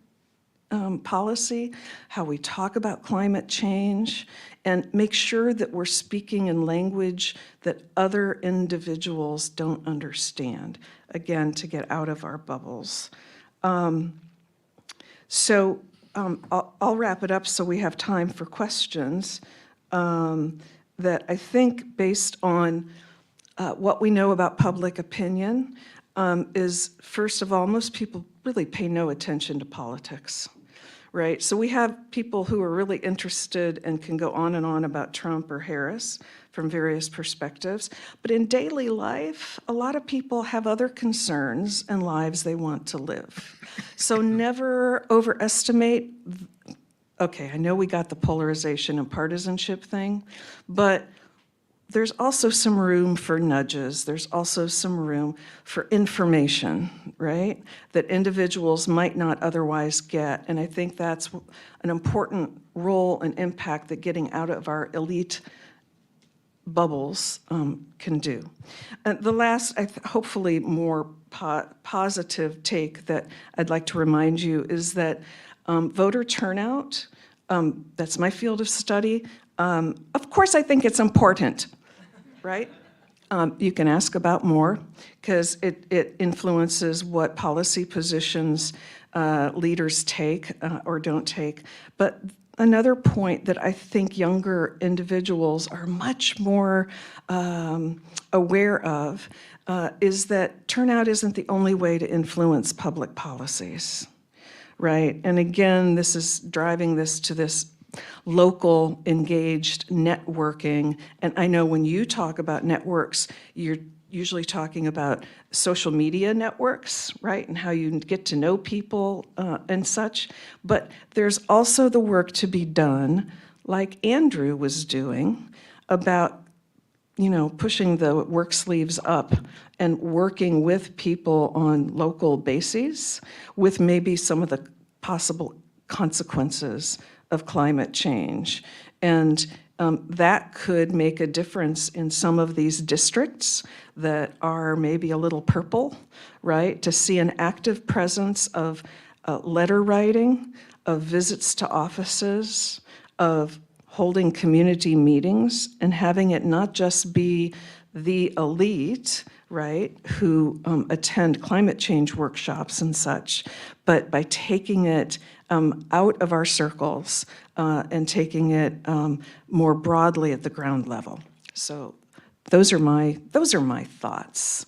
policy, how we talk about climate change, and make sure that we're speaking in language that other individuals don't understand, again, to get out of our bubbles. I'll wrap it up so we have time for questions. That I think, based on what we know about public opinion, is, first of all, most people really pay no attention to politics, right? So we have people who are really interested and can go on and on about Trump or Harris from various perspectives. But in daily life, a lot of people have other concerns and lives they want to live. So never overestimate. Okay, I know we got the polarization and partisanship thing, but there's also some room for nudges. There's also some room for information, right? That individuals might not otherwise get. And I think that's an important role and impact that getting out of our elite bubbles can do. And the last, hopefully more positive take that I'd like to remind you is that voter turnout, that's my field of study. Of course, I think it's important, right? You can ask about more, because it influences what policy positions leaders take or don't take. But another point that I think younger individuals are much more aware of is that turnout isn't the only way to influence public policies, right? And again, this is driving this to this local engaged networking. And I know when you talk about networks, you're usually talking about social media networks, right? And how you get to know people and such. But there's also the work to be done, like Andrew was doing, about pushing the work sleeves up and working with people on local bases with maybe some of the possible consequences of climate change. And that could make a difference in some of these districts that are maybe a little purple, right? To see an active presence of letter writing, of visits to offices, of holding community meetings, and having it not just be the elite, right, who attend climate change workshops and such, but by taking it out of our circles and taking it more broadly at the ground level. So those are my thoughts.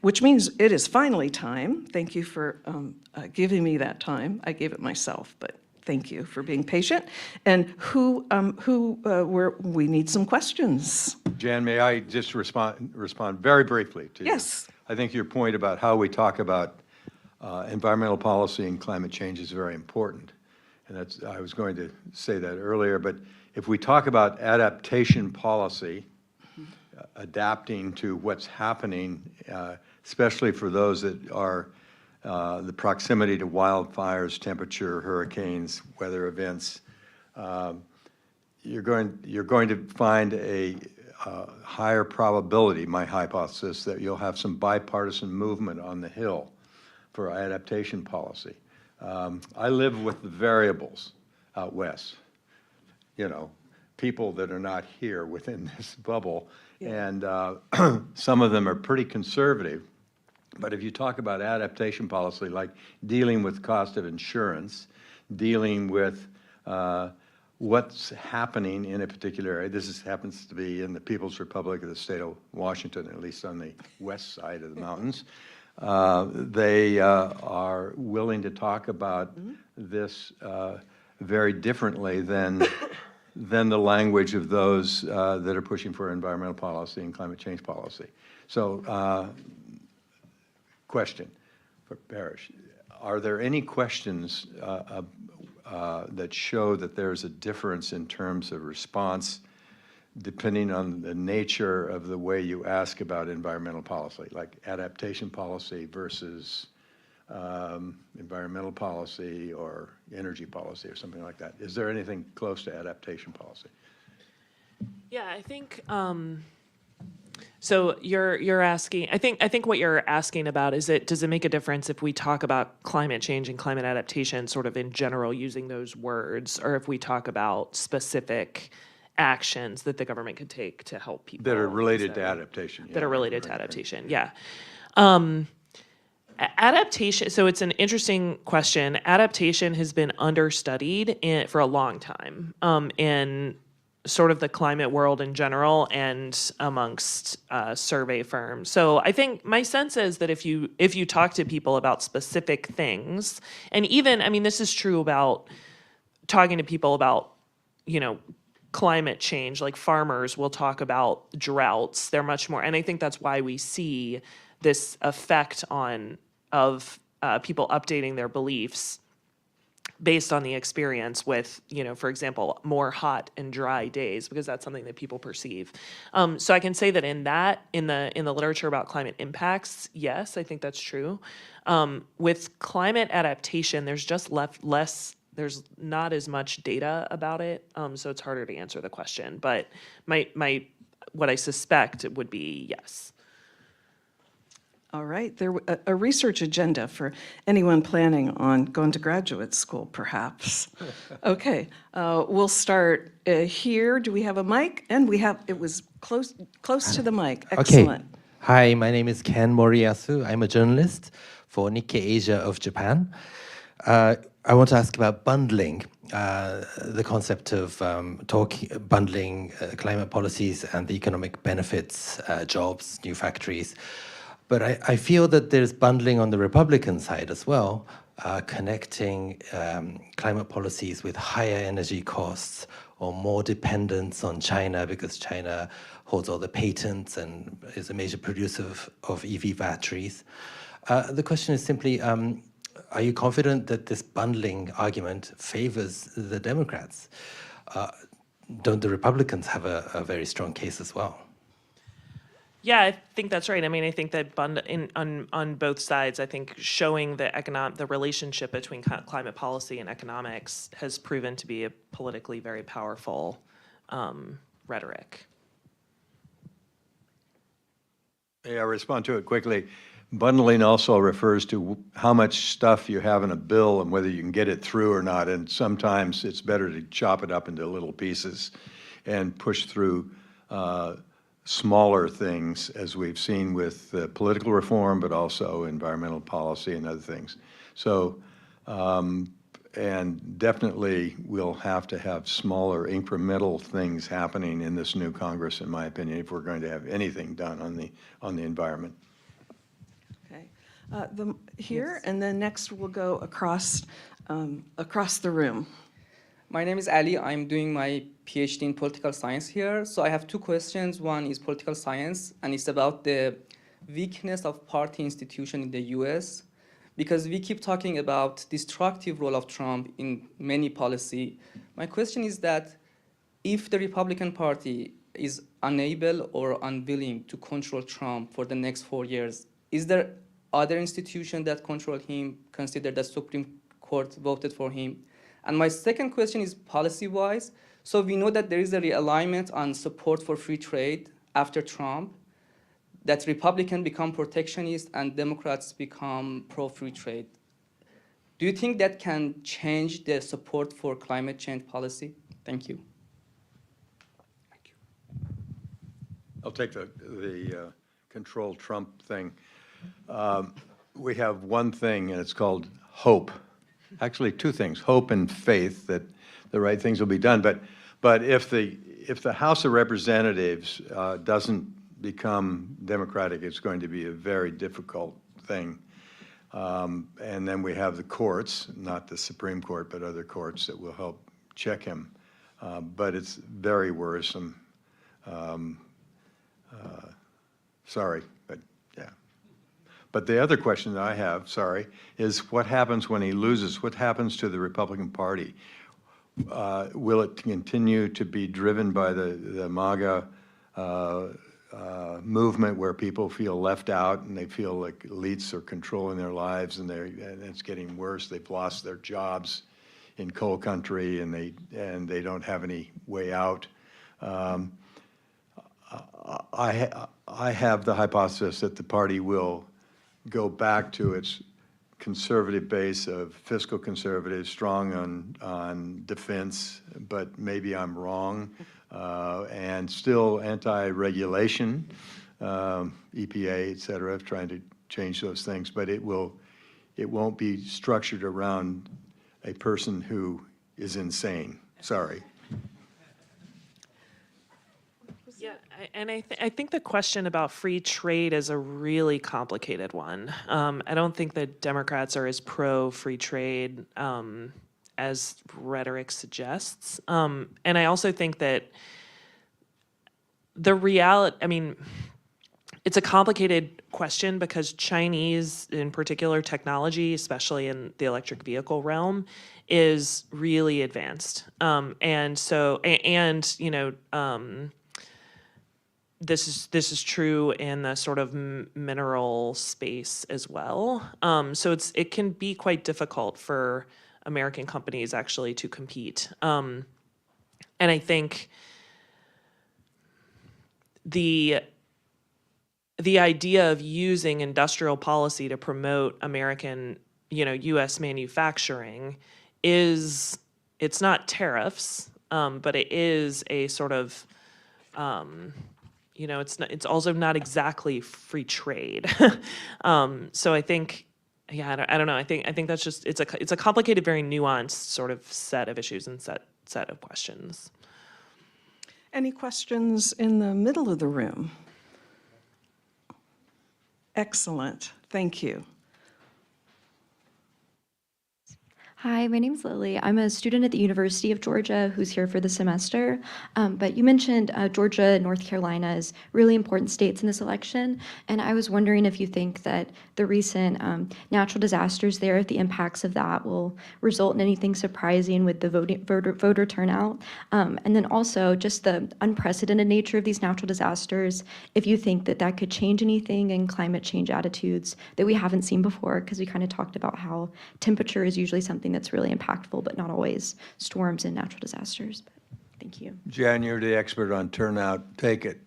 Which means it is finally time. Thank you for giving me that time. I gave it myself, but thank you for being patient. And we need some questions. Jan, may I just respond very briefly to you? Yes. I think your point about how we talk about environmental policy and climate change is very important. And I was going to say that earlier, but if we talk about adaptation policy, adapting to what's happening, especially for those that are the proximity to wildfires, temperature, hurricanes, weather events, you're going to find a higher probability, my hypothesis, that you'll have some bipartisan movement on the Hill for adaptation policy. I live with the variables out west, people that are not here within this bubble, and some of them are pretty conservative. But if you talk about adaptation policy, like dealing with cost of insurance, dealing with what's happening in a particular area. Happens to be in the People's Republic of the state of Washington, at least on the west side of the mountains. They are willing to talk about this very differently than the language of those that are pushing for environmental policy and climate change policy. So, question for Parrish. Are there any questions that show that there's a difference in terms of response depending on the nature of the way you ask about environmental policy, like adaptation policy versus environmental policy or energy policy or something like that? Is there anything close to adaptation policy? Yeah, I think so. You're asking. I think what you're asking about is does it make a difference if we talk about climate change and climate adaptation sort of in general using those words, or if we talk about specific actions that the government could take to help people That are related to adaptation. that are related to adaptation? Yeah. Adaptation, so it's an interesting question. Adaptation has been understudied for a long time in sort of the climate world in general and amongst survey firms. So I think my sense is that if you talk to people about specific things, and even, I mean, this is true about talking to people about, climate change, like farmers will talk about droughts. They're much more, and I think that's why we see this effect of people updating their beliefs based on the experience with, for example, more hot and dry days, because that's something that people perceive. So I can say that in the literature about climate impacts, yes, I think that's true. With climate adaptation, there's just there's not as much data about it, so it's harder to answer the question. But what I suspect would be yes. All right, a research agenda for anyone planning on going to graduate school, perhaps. Okay, we'll start here. Do we have a mic? And it was close to the mic. Excellent. Okay. Hi, my name is Ken Moriyasu. I'm a journalist for Nikkei Asia of Japan. I want to ask about bundling, the concept of bundling climate policies and the economic benefits, jobs, new factories. But I feel that there's bundling on the Republican side as well, connecting climate policies with higher energy costs or more dependence on China because China holds all the patents and is a major producer of EV batteries. The question is simply, are you confident that this bundling argument favors the Democrats? Don't the Republicans have a very strong case as well? Yeah, I think that's right. I mean, I think that on both sides, I think showing the relationship between climate policy and economics has proven to be a politically very powerful rhetoric. May I respond to it quickly? Bundling also refers to how much stuff you have in a bill and whether you can get it through or not. And sometimes it's better to chop it up into little pieces and push through smaller things, as we've seen with political reform, but also environmental policy and other things. So, and definitely we'll have to have smaller incremental things happening in this new Congress, in my opinion, if we're going to have anything done on the environment. Okay, here, yes. And then next we'll go across the room. My name is Ali. I'm doing my PhD in political science here. So I have two questions. One is political science, and it's about the weakness of party institution in the US, because we keep talking about destructive role of Trump in many policy. My question is that if the Republican Party is unable or unwilling to control Trump for the next 4 years, is there other institution that control him, consider that Supreme Court voted for him? And my second question is policy-wise. So we know that there is a realignment on support for free trade after Trump, that Republicans become protectionist and Democrats become pro-free trade. Do you think that can change the support for climate change policy? Thank you. Thank you. I'll take the control Trump thing. We have one thing, and it's called hope. Actually, two things, hope and faith that the right things will be done. But if the House of Representatives doesn't become democratic, it's going to be a very difficult thing. And then we have the courts, not the Supreme Court, but other courts that will help check him. But it's very worrisome. Sorry, but yeah. But the other question that I have, sorry, is what happens when he loses? What happens to the Republican Party? Will it continue to be driven by the MAGA movement where people feel left out and they feel like elites are controlling their lives and it's getting worse? They've lost their jobs in coal country and they don't have any way out. I have the hypothesis that the party will go back to its conservative base of fiscal conservatives, strong on defense, but maybe I'm wrong, and still anti-regulation, EPA, et cetera, trying to change those things, but it won't be structured around a person who is insane. Sorry. Yeah, and I think the question about free trade is a really complicated one. I don't think that Democrats are as pro-free trade as rhetoric suggests. And I also think that the reality, I mean, it's a complicated question because Chinese, in particular technology, especially in the electric vehicle realm, is really advanced. And so, you know, this is true in the sort of mineral space as well. So it can be quite difficult for American companies actually to compete. And I think the idea of using industrial policy to promote American, you know, U.S. manufacturing it's not tariffs, but it is a sort of, you know, it's also not exactly free trade. So I think, yeah, I don't know. I think that's just, it's a complicated, very nuanced sort of set of issues and set of questions. Any questions in the middle of the room? Excellent, thank you. Hi, my name's Lily. I'm a student at the University of Georgia who's here for the semester. But you mentioned Georgia and North Carolina as really important states in this election. And I was wondering if you think that the recent natural disasters there, the impacts of that will result in anything surprising with the voter turnout. And then also just the unprecedented nature of these natural disasters, if you think that that could change anything in climate change attitudes that we haven't seen before, because we kind of talked about how temperature is usually something that's really impactful, but not always storms and natural disasters. But thank you. Jan, you're the expert on turnout. Take it.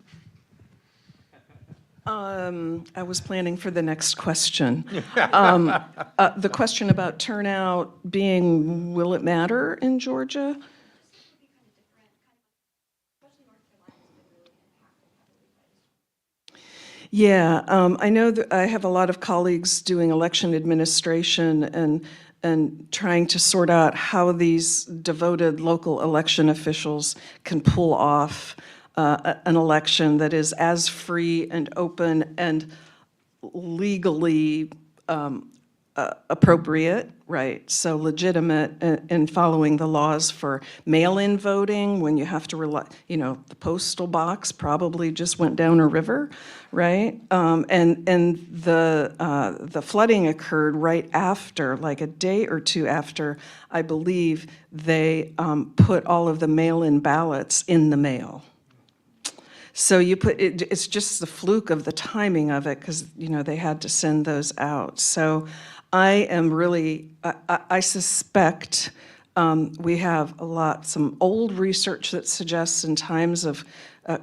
I was planning for the next question. The question about turnout being, will it matter in Georgia? Yeah, I know that I have a lot of colleagues doing election administration and trying to sort out how these devoted local election officials can pull off an election that is as free and open and legally appropriate, right? So legitimate in following the laws for mail-in voting when you have to rely, you know, the postal box probably just went down a river, right? And the flooding occurred right after, like a day or two after, I believe they put all of the mail-in ballots in the mail. So you put it's just the fluke of the timing of it because, you know, they had to send those out. So I am really, I suspect we have some old research that suggests in times of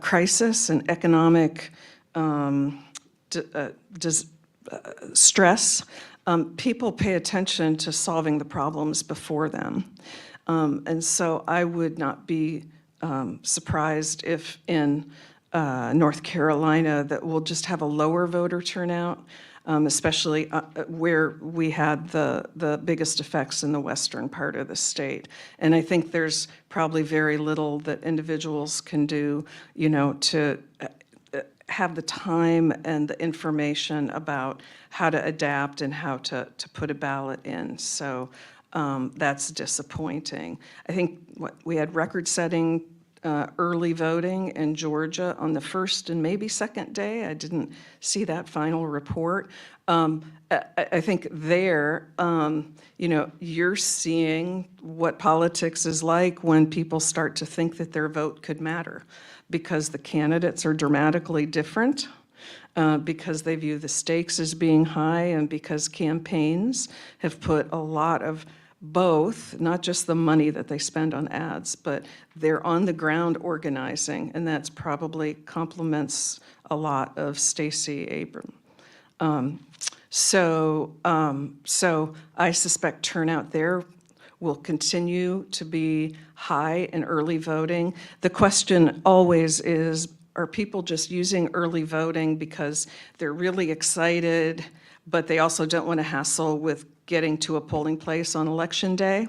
crisis and economic stress, people pay attention to solving the problems before them. And so I would not be surprised if in North Carolina that we'll just have a lower voter turnout. especially where we had the biggest effects in the western part of the state. And I think there's probably very little that individuals can do, to have the time and the information about how to adapt and how to put a ballot in. So that's disappointing. I think we had record-setting early voting in Georgia on the first and maybe second day. I didn't see that final report. I think there, you're seeing what politics is like when people start to think that their vote could matter, because the candidates are dramatically different, because they view the stakes as being high, and because campaigns have put a lot of both, not just the money that they spend on ads, but they're on the ground organizing, and that's probably complements a lot of Stacey Abrams. So I suspect turnout there will continue to be high in early voting. The question always is, are people just using early voting because they're really excited, but they also don't want to hassle with getting to a polling place on election day?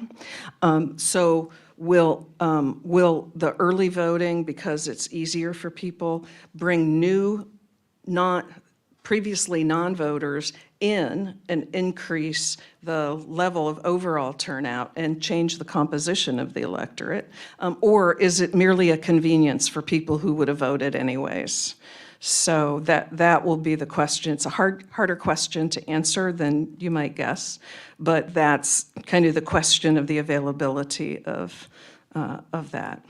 So will the early voting, because it's easier for people, bring new, previously non-voters in and increase the level of overall turnout and change the composition of the electorate? Or is it merely a convenience for people who would have voted anyways? So that will be the question. It's a harder question to answer than you might guess, but that's kind of the question of the availability of that.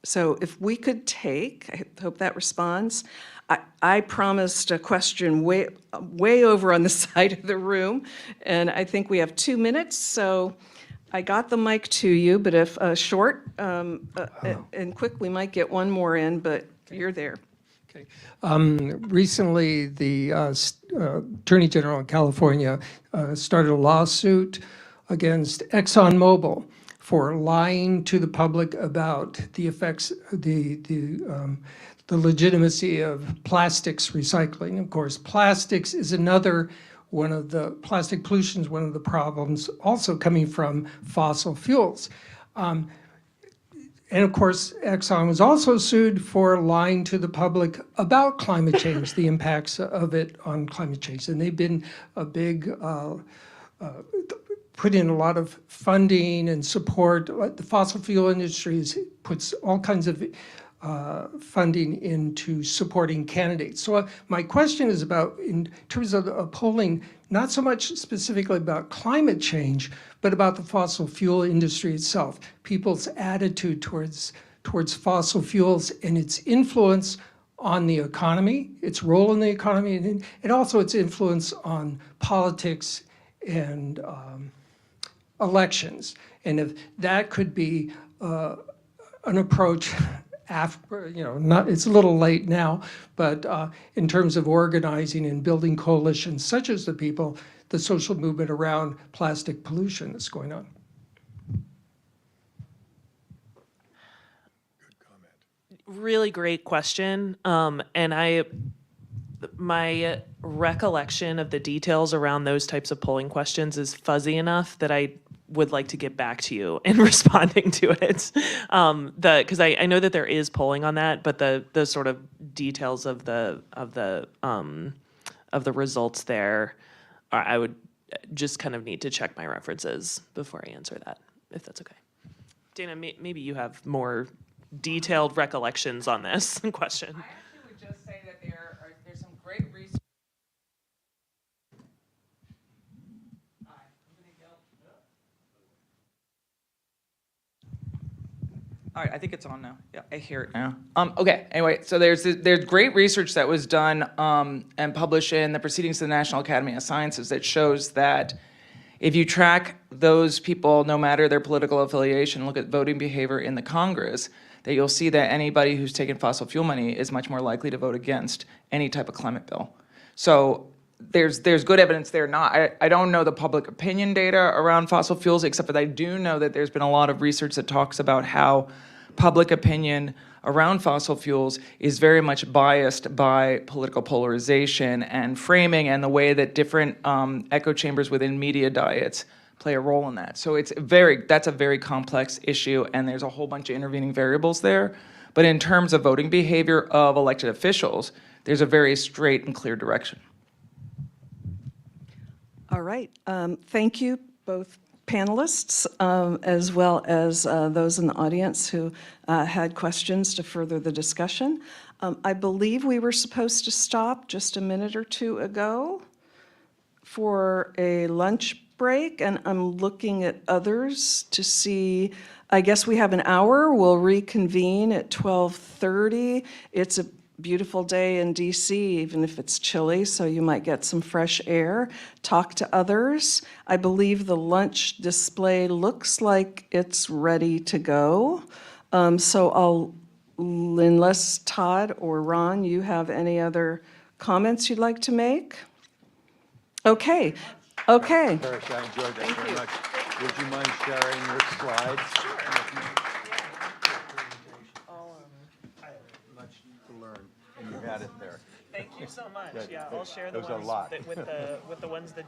So if we could take, I hope that responds. I promised a question way over on the side of the room, and I think we have 2 minutes, so I got the mic to you, but if short and quick, we might get one more in, but you're there. Okay. Recently, the Attorney General in California started a lawsuit against ExxonMobil for lying to the public about the effects, the legitimacy of plastics recycling. Of course, plastics is another one of the, plastic pollution is one of the problems also coming from fossil fuels. And of course, Exxon was also sued for lying to the public about climate change, the impacts of it on climate change. And they've been a big, put in a lot of funding and support. The fossil fuel industry puts all kinds of funding into supporting candidates. So my question is about, in terms of polling, not so much specifically about climate change, but about the fossil fuel industry itself, people's attitude towards fossil fuels and its influence on the economy, its role in the economy, and also its influence on politics and elections. And if that could be an approach after, it's a little late now, but in terms of organizing and building coalitions such as the social movement around plastic pollution that's going on. Really great question. And my recollection of the details around those types of polling questions is fuzzy enough that I would like to get back to you in responding to it. Because I know that there is polling on that, but the sort of details of the results there, I would just kind of need to check my references before I answer that, if that's okay. Dana, maybe you have more detailed recollections on this question. I actually would just say that there's some great research. All right, I think it's on now. Yeah, I hear it now. Okay, anyway, so there's great research that was done and published in the Proceedings of the National Academy of Sciences that shows that if you track those people, no matter their political affiliation, look at voting behavior in the Congress, that you'll see that anybody who's taken fossil fuel money is much more likely to vote against any type of climate bill. So there's good evidence there. I don't know the public opinion data around fossil fuels, except that I do know that there's been a lot of research that talks about how public opinion around fossil fuels is very much biased by political polarization and framing and the way that different echo chambers within media diets play a role in that. So that's a very complex issue, and there's a whole bunch of intervening variables there. But in terms of voting behavior of elected officials, there's a very straight and clear direction. All right. Thank you, both panelists, as well as those in the audience who had questions to further the discussion. I believe we were supposed to stop just a minute or two ago for a lunch break, and I'm looking at others to see. I guess we have an hour. We'll reconvene at 12:30. It's a beautiful day in DC, even if it's chilly, so you might get some fresh air. Talk to others. I believe the lunch display looks like it's ready to go. So unless Todd or Ron, you have any other comments you'd like to make? Okay. Okay. Paris, I enjoyed that very much. Would you mind sharing your slides? Much to learn, and you had it there. Thank you so much. Good, Yeah, good. I'll share the There's a ones lot. with the ones that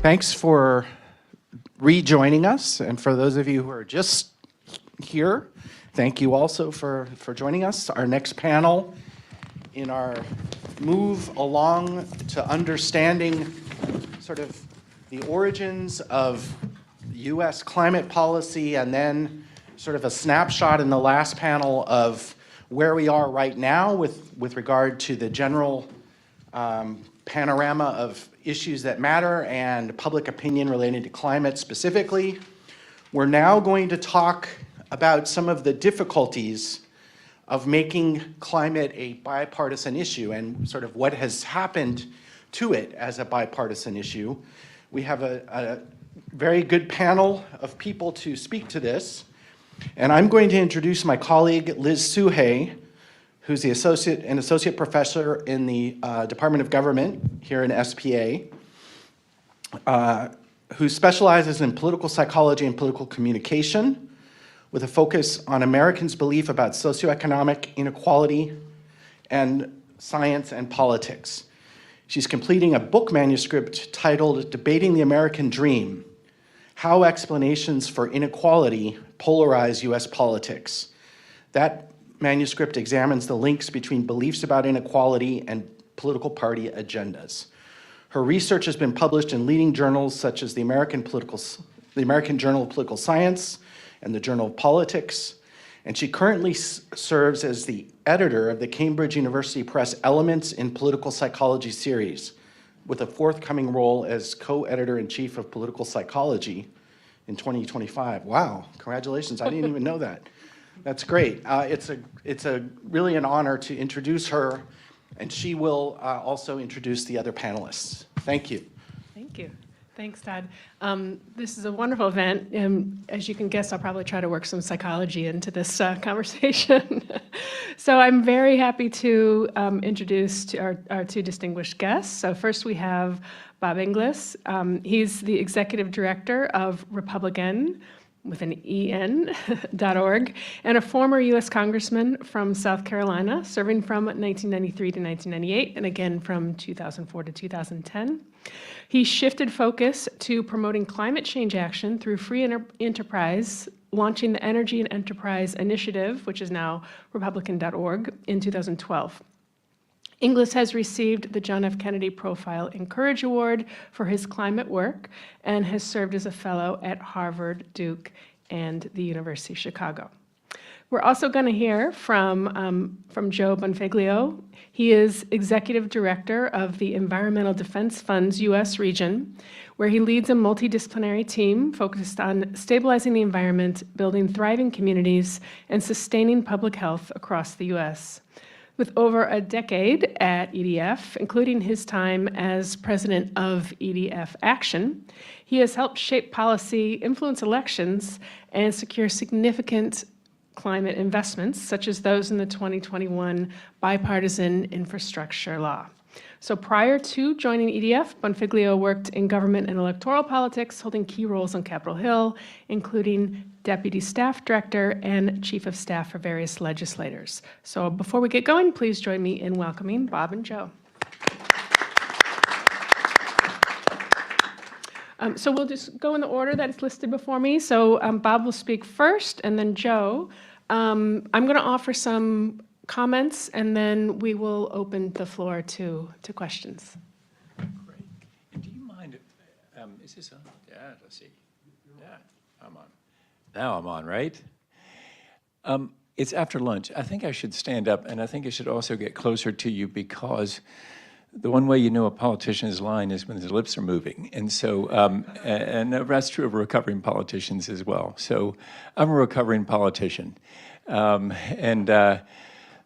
Thanks for rejoining us, and for those of you who are just here, thank you also for joining us. Our next panel in our move along to understanding sort of the origins of US climate policy, and then sort of a snapshot in the last panel of where we are right now with regard to the general panorama of issues that matter and public opinion related to climate specifically. We're now going to talk about some of the difficulties of making climate a bipartisan issue and sort of what has happened to it as a bipartisan issue. We have a very good panel of people to speak to this, and I'm going to introduce my colleague Liz Suhay, who's the associate professor in the Department of Government here in SPA, who specializes in political psychology and political communication, with a focus on Americans' belief about socioeconomic inequality and science and politics. She's completing a book manuscript titled Debating the American Dream: How Explanations for Inequality Polarize US Politics. That manuscript examines the links between beliefs about inequality and political party agendas. Her research has been published in leading journals such as the American Journal of Political Science and the Journal of Politics, and she currently serves as the editor of the Cambridge University Press Elements in Political Psychology series, with a forthcoming role as co-editor-in-chief of Political Psychology in 2025. Wow, congratulations, I didn't even know that. That's great. It's really an honor to introduce her, and she will also introduce the other panelists. Thank you. Thank you. Thanks, Todd. This is a wonderful event. As you can guess, I'll probably try to work some psychology into this conversation. So I'm very happy to introduce our two distinguished guests. So first we have Bob Inglis. He's the executive director of Republican, with an EN.org, and a former U.S. congressman from South Carolina, serving from 1993 to 1998, and again from 2004 to 2010. He shifted focus to promoting climate change action through free enterprise, launching the Energy and Enterprise Initiative, which is now Republican.org, in 2012. Inglis has received the John F. Kennedy Profile Encourage Award for his climate work and has served as a fellow at Harvard, Duke, and the University of Chicago. We're also going to hear from Joe Bonfiglio. He is executive director of the Environmental Defense Fund's U.S. region, where he leads a multidisciplinary team focused on stabilizing the environment, building thriving communities, and sustaining public health across the U.S. With over a decade at EDF, including his time as president of EDF Action, he has helped shape policy, influence elections, and secure significant climate investments, such as those in the 2021 Bipartisan Infrastructure Law. So prior to joining EDF, Bonfiglio worked in government and electoral politics, holding key roles on Capitol Hill, including deputy staff director and chief of staff for various legislators. So before we get going, please join me in welcoming Bob and Joe. So we'll just go in the order that is listed before me. So Bob will speak first, and then Joe. I'm going to offer some comments, and then we will open the floor to questions. Great. And do you mind, is this on? Yeah, let's see. Yeah, I'm on. Now I'm on, right? It's after lunch. I think I should stand up, and I think I should also get closer to you, because the one way you know a politician is lying is when his lips are moving. And so, and that's true of recovering politicians as well. So I'm a recovering politician. I'm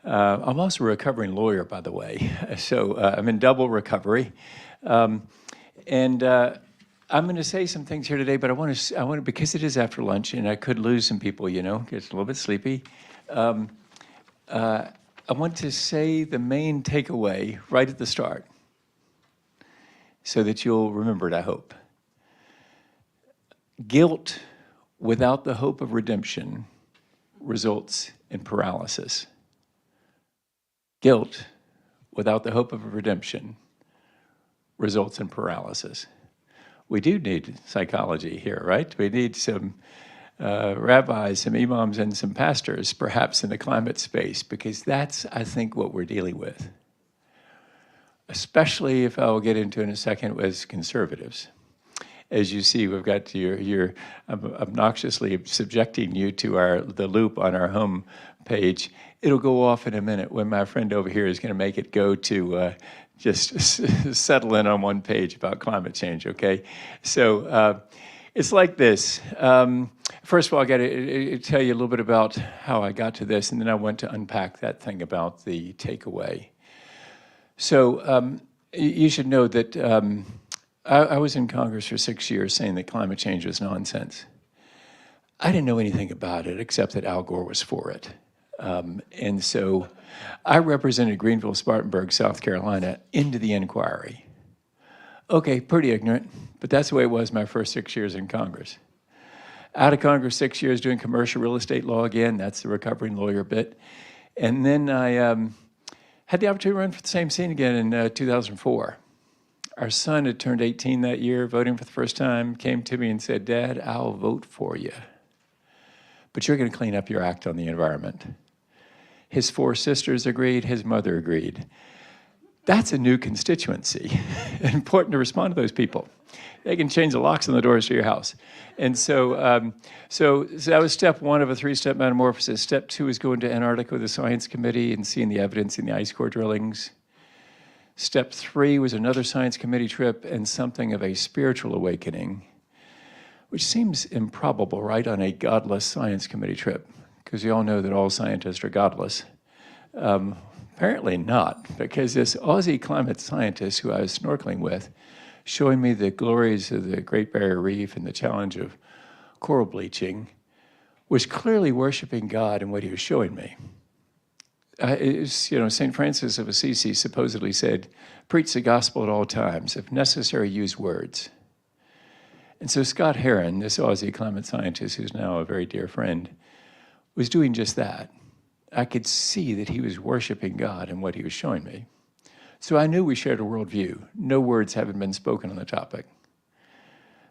also a recovering lawyer, by the way. So I'm in double recovery. I'm going to say some things here today, but I want to, because it is after lunch and I could lose some people, you know, get a little bit sleepy. I want to say the main takeaway right at the start so that you'll remember it, I hope. Guilt without the hope of redemption results in paralysis. Guilt without the hope of redemption results in paralysis. we do need psychology here, right? We need some rabbis, some imams, and some pastors, perhaps in the climate space, because that's, I think, what we're dealing with. Especially if I will get into in a second as conservatives. As you see, we've got you're obnoxiously subjecting you to the loop on our home page. It'll go off in a minute when my friend over here is going to make it go to just settle in on one page about climate change, okay? So it's like this. First of all, I got to tell you a little bit about how I got to this, and then I want to unpack that thing about the takeaway. So you should know that I was in Congress for 6 years saying that climate change was nonsense. I didn't know anything about it except that Al Gore was for it. And so I represented Greenville, Spartanburg, South Carolina into the inquiry. Okay, pretty ignorant, but that's the way it was my first 6 years in Congress. Out of Congress, 6 years doing commercial real estate law again, that's the recovering lawyer bit. And then I had the opportunity to run for the same seat again in 2004. Our son had turned 18 that year, voting for the first time, came to me and said, "Dad, I'll vote for you, but you're going to clean up your act on the environment." His 4 sisters agreed, his mother agreed. That's a new constituency. Important to respond to those people. They can change the locks on the doors to your house. And so, so that was step 1 of a 3-step metamorphosis. Step 2 is going to Antarctica with the science committee and seeing the evidence in the ice core drillings. Step 3 was another science committee trip and something of a spiritual awakening, which seems improbable, right, on a godless science committee trip, because you all know that all scientists are godless. Apparently not, because this Aussie climate scientist who I was snorkeling with, showing me the glories of the Great Barrier Reef and the challenge of coral bleaching, was clearly worshiping God in what he was showing me. St. Francis of Assisi supposedly said, "Preach the gospel at all times. If necessary, use words." And so Scott Heron, this Aussie climate scientist who's now a very dear friend, was doing just that. I could see that he was worshiping God in what he was showing me. So I knew we shared a worldview. No words having been spoken on the topic.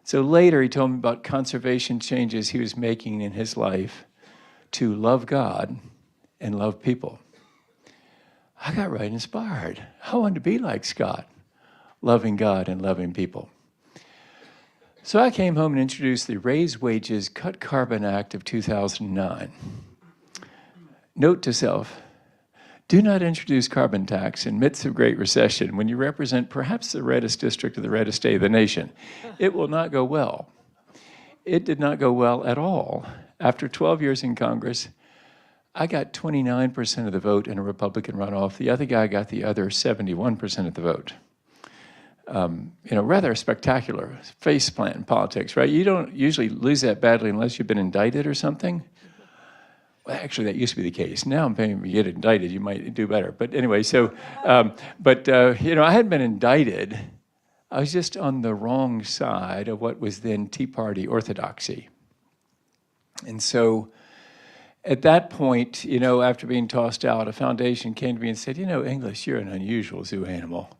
So later he told me about conservation changes he was making in his life to love God and love people. I got right inspired. I wanted to be like Scott, loving God and loving people. So I came home and introduced the Raise Wages, Cut Carbon Act of 2009. Note to self, do not introduce carbon tax in midst of Great Recession when you represent perhaps the reddest district of the reddest state of the nation. It will not go well. It did not go well at all. After 12 years in Congress, I got 29% of the vote in a Republican runoff. The other guy got the other 71% of the vote. Rather spectacular faceplant in politics, right? You don't usually lose that badly unless you've been indicted or something. Well, actually, that used to be the case. Now, if you get indicted, you might do better. But anyway, I hadn't been indicted. I was just on the wrong side of what was then Tea Party orthodoxy. And so at that point, after being tossed out, a foundation came to me and said, English, you're an unusual zoo animal.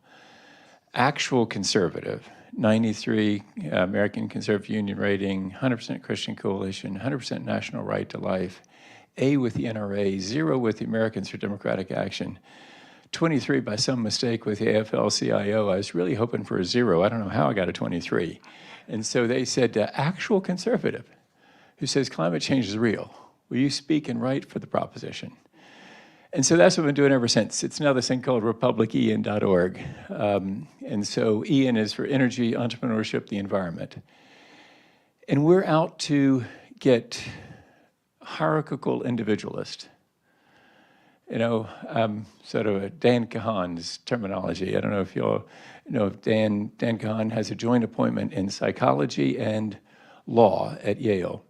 Actual conservative, 93 American Conservative Union rating, 100% Christian Coalition, 100% National Right to Life, A with the NRA, 0 with the Americans for Democratic Action, 23 by some mistake with the AFL-CIO. I was really hoping for a 0. I don't know how I got a 23. And so they said, actual conservative who says climate change is real. Will you speak and write for the proposition? And so that's what I've been doing ever since. It's now this thing called republician.org. And so Ian is for energy, entrepreneurship, the environment. And we're out to get hierarchical individualist. Sort of a Dan Kahan's terminology. I don't know if you all know if Dan Kahan has a joint appointment in psychology and law at Yale.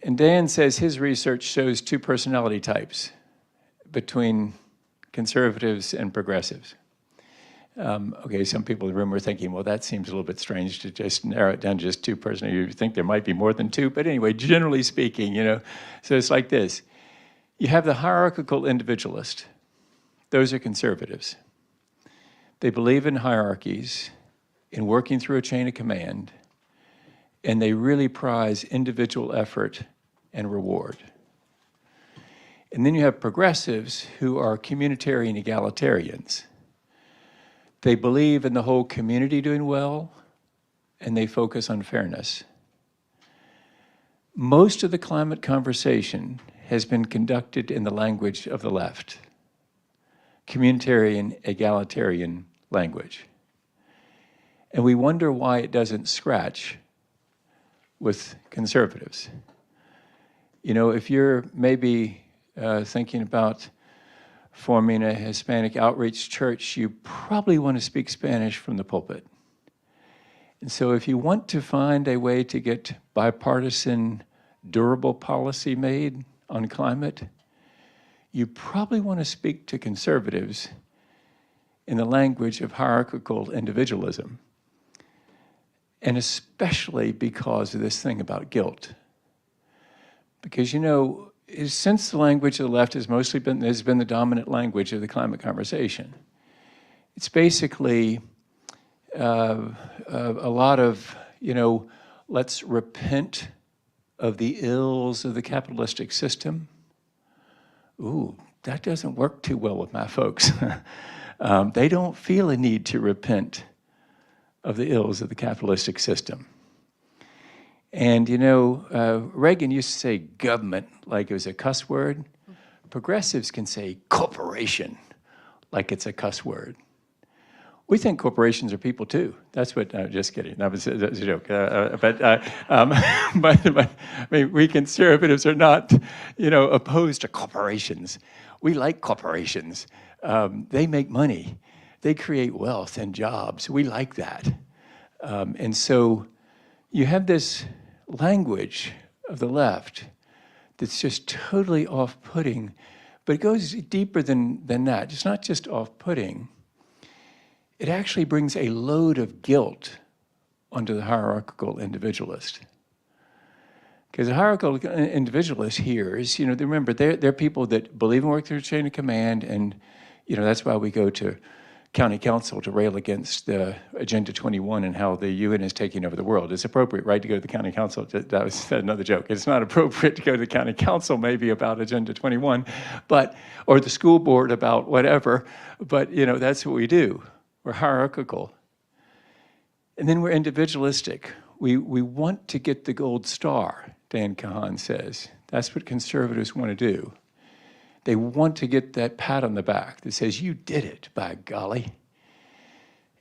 And Dan says his research shows 2 personality types between conservatives and progressives. Okay, some people in the room are thinking, well, that seems a little bit strange to just narrow it down to just 2 personalities. You think there might be more than 2, but anyway, generally speaking, so it's like this. You have the hierarchical individualist. Those are conservatives. They believe in hierarchies. in working through a chain of command, and they really prize individual effort and reward. And then you have progressives who are communitarian egalitarians. They believe in the whole community doing well, and they focus on fairness. Most of the climate conversation has been conducted in the language of the left, communitarian, egalitarian language. And we wonder why it doesn't scratch with conservatives. You know, if you're maybe thinking about forming a Hispanic outreach church, you probably want to speak Spanish from the pulpit. And so if you want to find a way to get bipartisan, durable policy made on climate, you probably want to speak to conservatives in the language of hierarchical individualism, and especially because of this thing about guilt. Because, you know, since the language of the left has been the dominant language of the climate conversation, it's basically a lot of, you know, let's repent of the ills of the capitalistic system. Ooh, that doesn't work too well with my folks. They don't feel a need to repent of the ills of the capitalistic system. And you know, Reagan used to say government like it was a cuss word. Progressives can say corporation like it's a cuss word. We think corporations are people too. That's what, no, just kidding, that was a joke. But I mean, we conservatives are not, you know, opposed to corporations. We like corporations. They make money. They create wealth and jobs. We like that. And so you have this language of the left that's just totally off-putting, but it goes deeper than that. It's not just off-putting. It actually brings a load of guilt onto the hierarchical individualist. Because the hierarchical individualist hears, you know, remember, they're people that believe in work through a chain of command, and, you know, that's why we go to county council to rail against the Agenda 21 and how the UN is taking over the world. It's appropriate, right, to go to the county council. That was another joke. It's not appropriate to go to the county council maybe about Agenda 21, but, or the school board about whatever, but, you know, that's what we do. We're hierarchical. And then we're individualistic. We want to get the gold star, Dan Kahan says. That's what conservatives want to do. They want to get that pat on the back that says, you did it, by golly.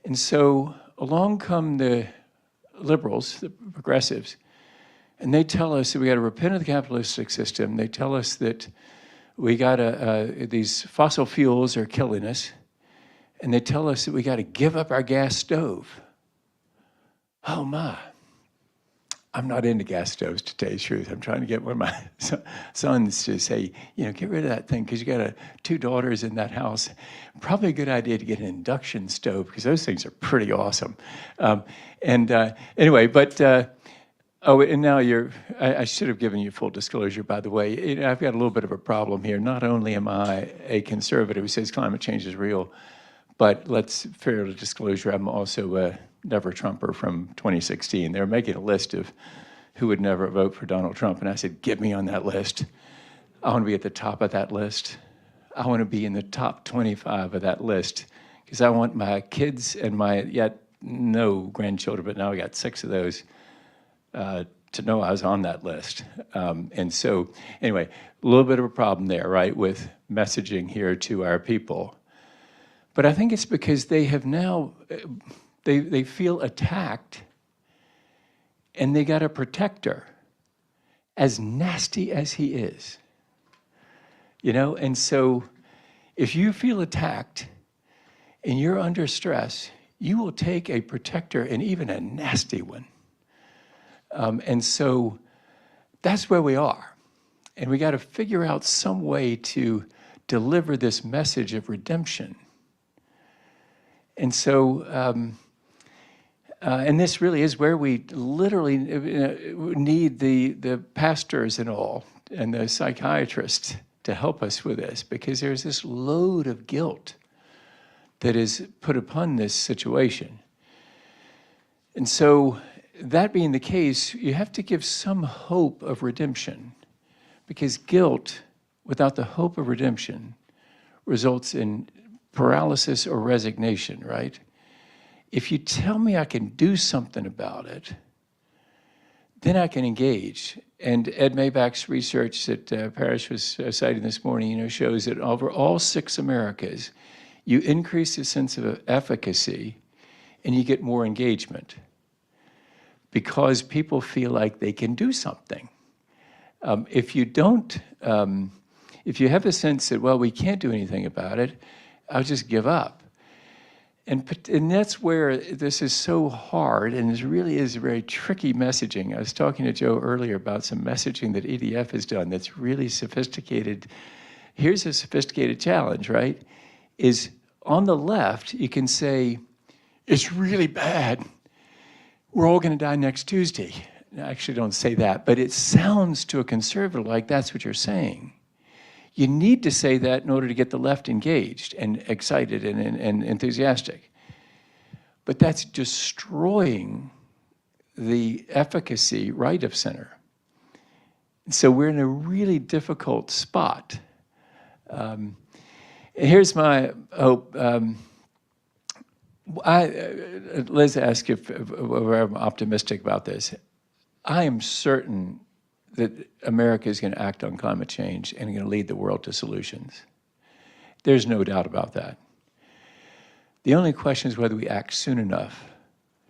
And so along come the liberals, the progressives, and they tell us that we got to repent of the capitalistic system. They tell us that we got to, these fossil fuels are killing us. And they tell us that we got to give up our gas stove. Oh my, I'm not into gas stoves, to tell you the truth. I'm trying to get one of my sons to say, you know, get rid of that thing, because you got 2 daughters in that house. Probably a good idea to get an induction stove, because those things are pretty awesome. Anyway, but, oh, and now I should have given you full disclosure, by the way. You know, I've got a little bit of a problem here. Not only am I a conservative who says climate change is real, but let's fair disclosure, I'm also a never Trumper from 2016. They were making a list of who would never vote for Donald Trump, and I said, get me on that list. I want to be at the top of that list. I want to be in the top 25 of that list, because I want my kids and my yet no grandchildren, but now I got 6 of those, to know I was on that list. And so, anyway, a little bit of a problem there, right, with messaging here to our people. But I think it's because they have now, they feel attacked, and they got a protector, as nasty as he is. You know, and so if you feel attacked and you're under stress, you will take a protector, and even a nasty one. And so that's where we are. And we got to figure out some way to deliver this message of redemption. And so, and this really is where we literally need the pastors and all, and the psychiatrists to help us with this, because there's this load of guilt that is put upon this situation. And so that being the case, you have to give some hope of redemption, because guilt without the hope of redemption results in paralysis or resignation, right? If you tell me I can do something about it, then I can engage. And Ed Maybach's research that Parrish was citing this morning, shows that over all 6 Americas, you increase the sense of efficacy and you get more engagement because people feel like they can do something. If you don't, if you have a sense that, well, we can't do anything about it, I'll just give up. And that's where this is so hard, and it really is very tricky messaging. I was talking to Joe earlier about some messaging that EDF has done that's really sophisticated. Here's a sophisticated challenge, right? Is on the left, you can say, it's really bad. We're all going to die next Tuesday. I actually don't say that, but it sounds to a conservative like that's what you're saying. You need to say that in order to get the left engaged and excited and enthusiastic. But that's destroying the efficacy right of center. So we're in a really difficult spot. Here's my hope. Liz asked if I'm optimistic about this. I am certain that America is going to act on climate change and going to lead the world to solutions. There's no doubt about that. The only question is whether we act soon enough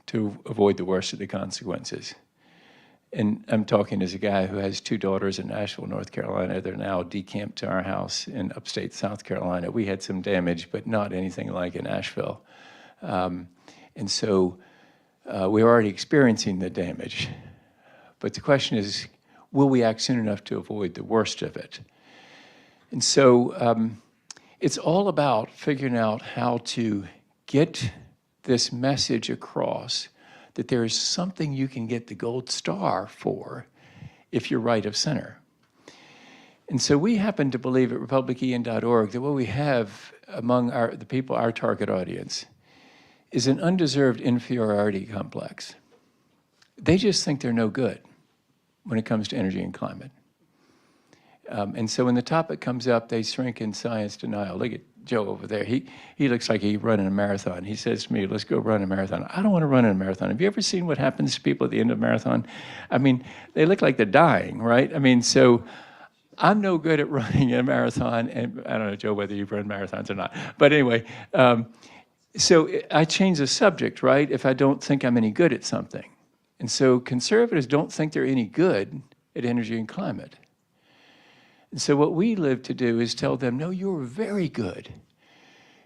to avoid the worst of the consequences. And I'm talking as a guy who has 2 daughters in Nashville, North Carolina. They're now decamped to our house in upstate South Carolina. We had some damage, but not anything like in Nashville. And so we're already experiencing the damage. But the question is, will we act soon enough to avoid the worst of it? And so it's all about figuring out how to get this message across that there is something you can get the gold star for if you're right of center. And so we happen to believe at republican.org that what we have among the people, our target audience, is an undeserved inferiority complex. They just think they're no good when it comes to energy and climate. And so when the topic comes up, they shrink in science denial. Look at Joe over there. He looks like he's running a marathon. He says to me, let's go run a marathon. I don't want to run a marathon. Have you ever seen what happens to people at the end of a marathon? I mean, they look like they're dying, right? I mean, so I'm no good at running a marathon. And I don't know, Joe, whether you've run marathons or not. But anyway, so I change the subject, right, if I don't think I'm any good at something. And so conservatives don't think they're any good at energy and climate. And so what we live to do is tell them, no, you're very good.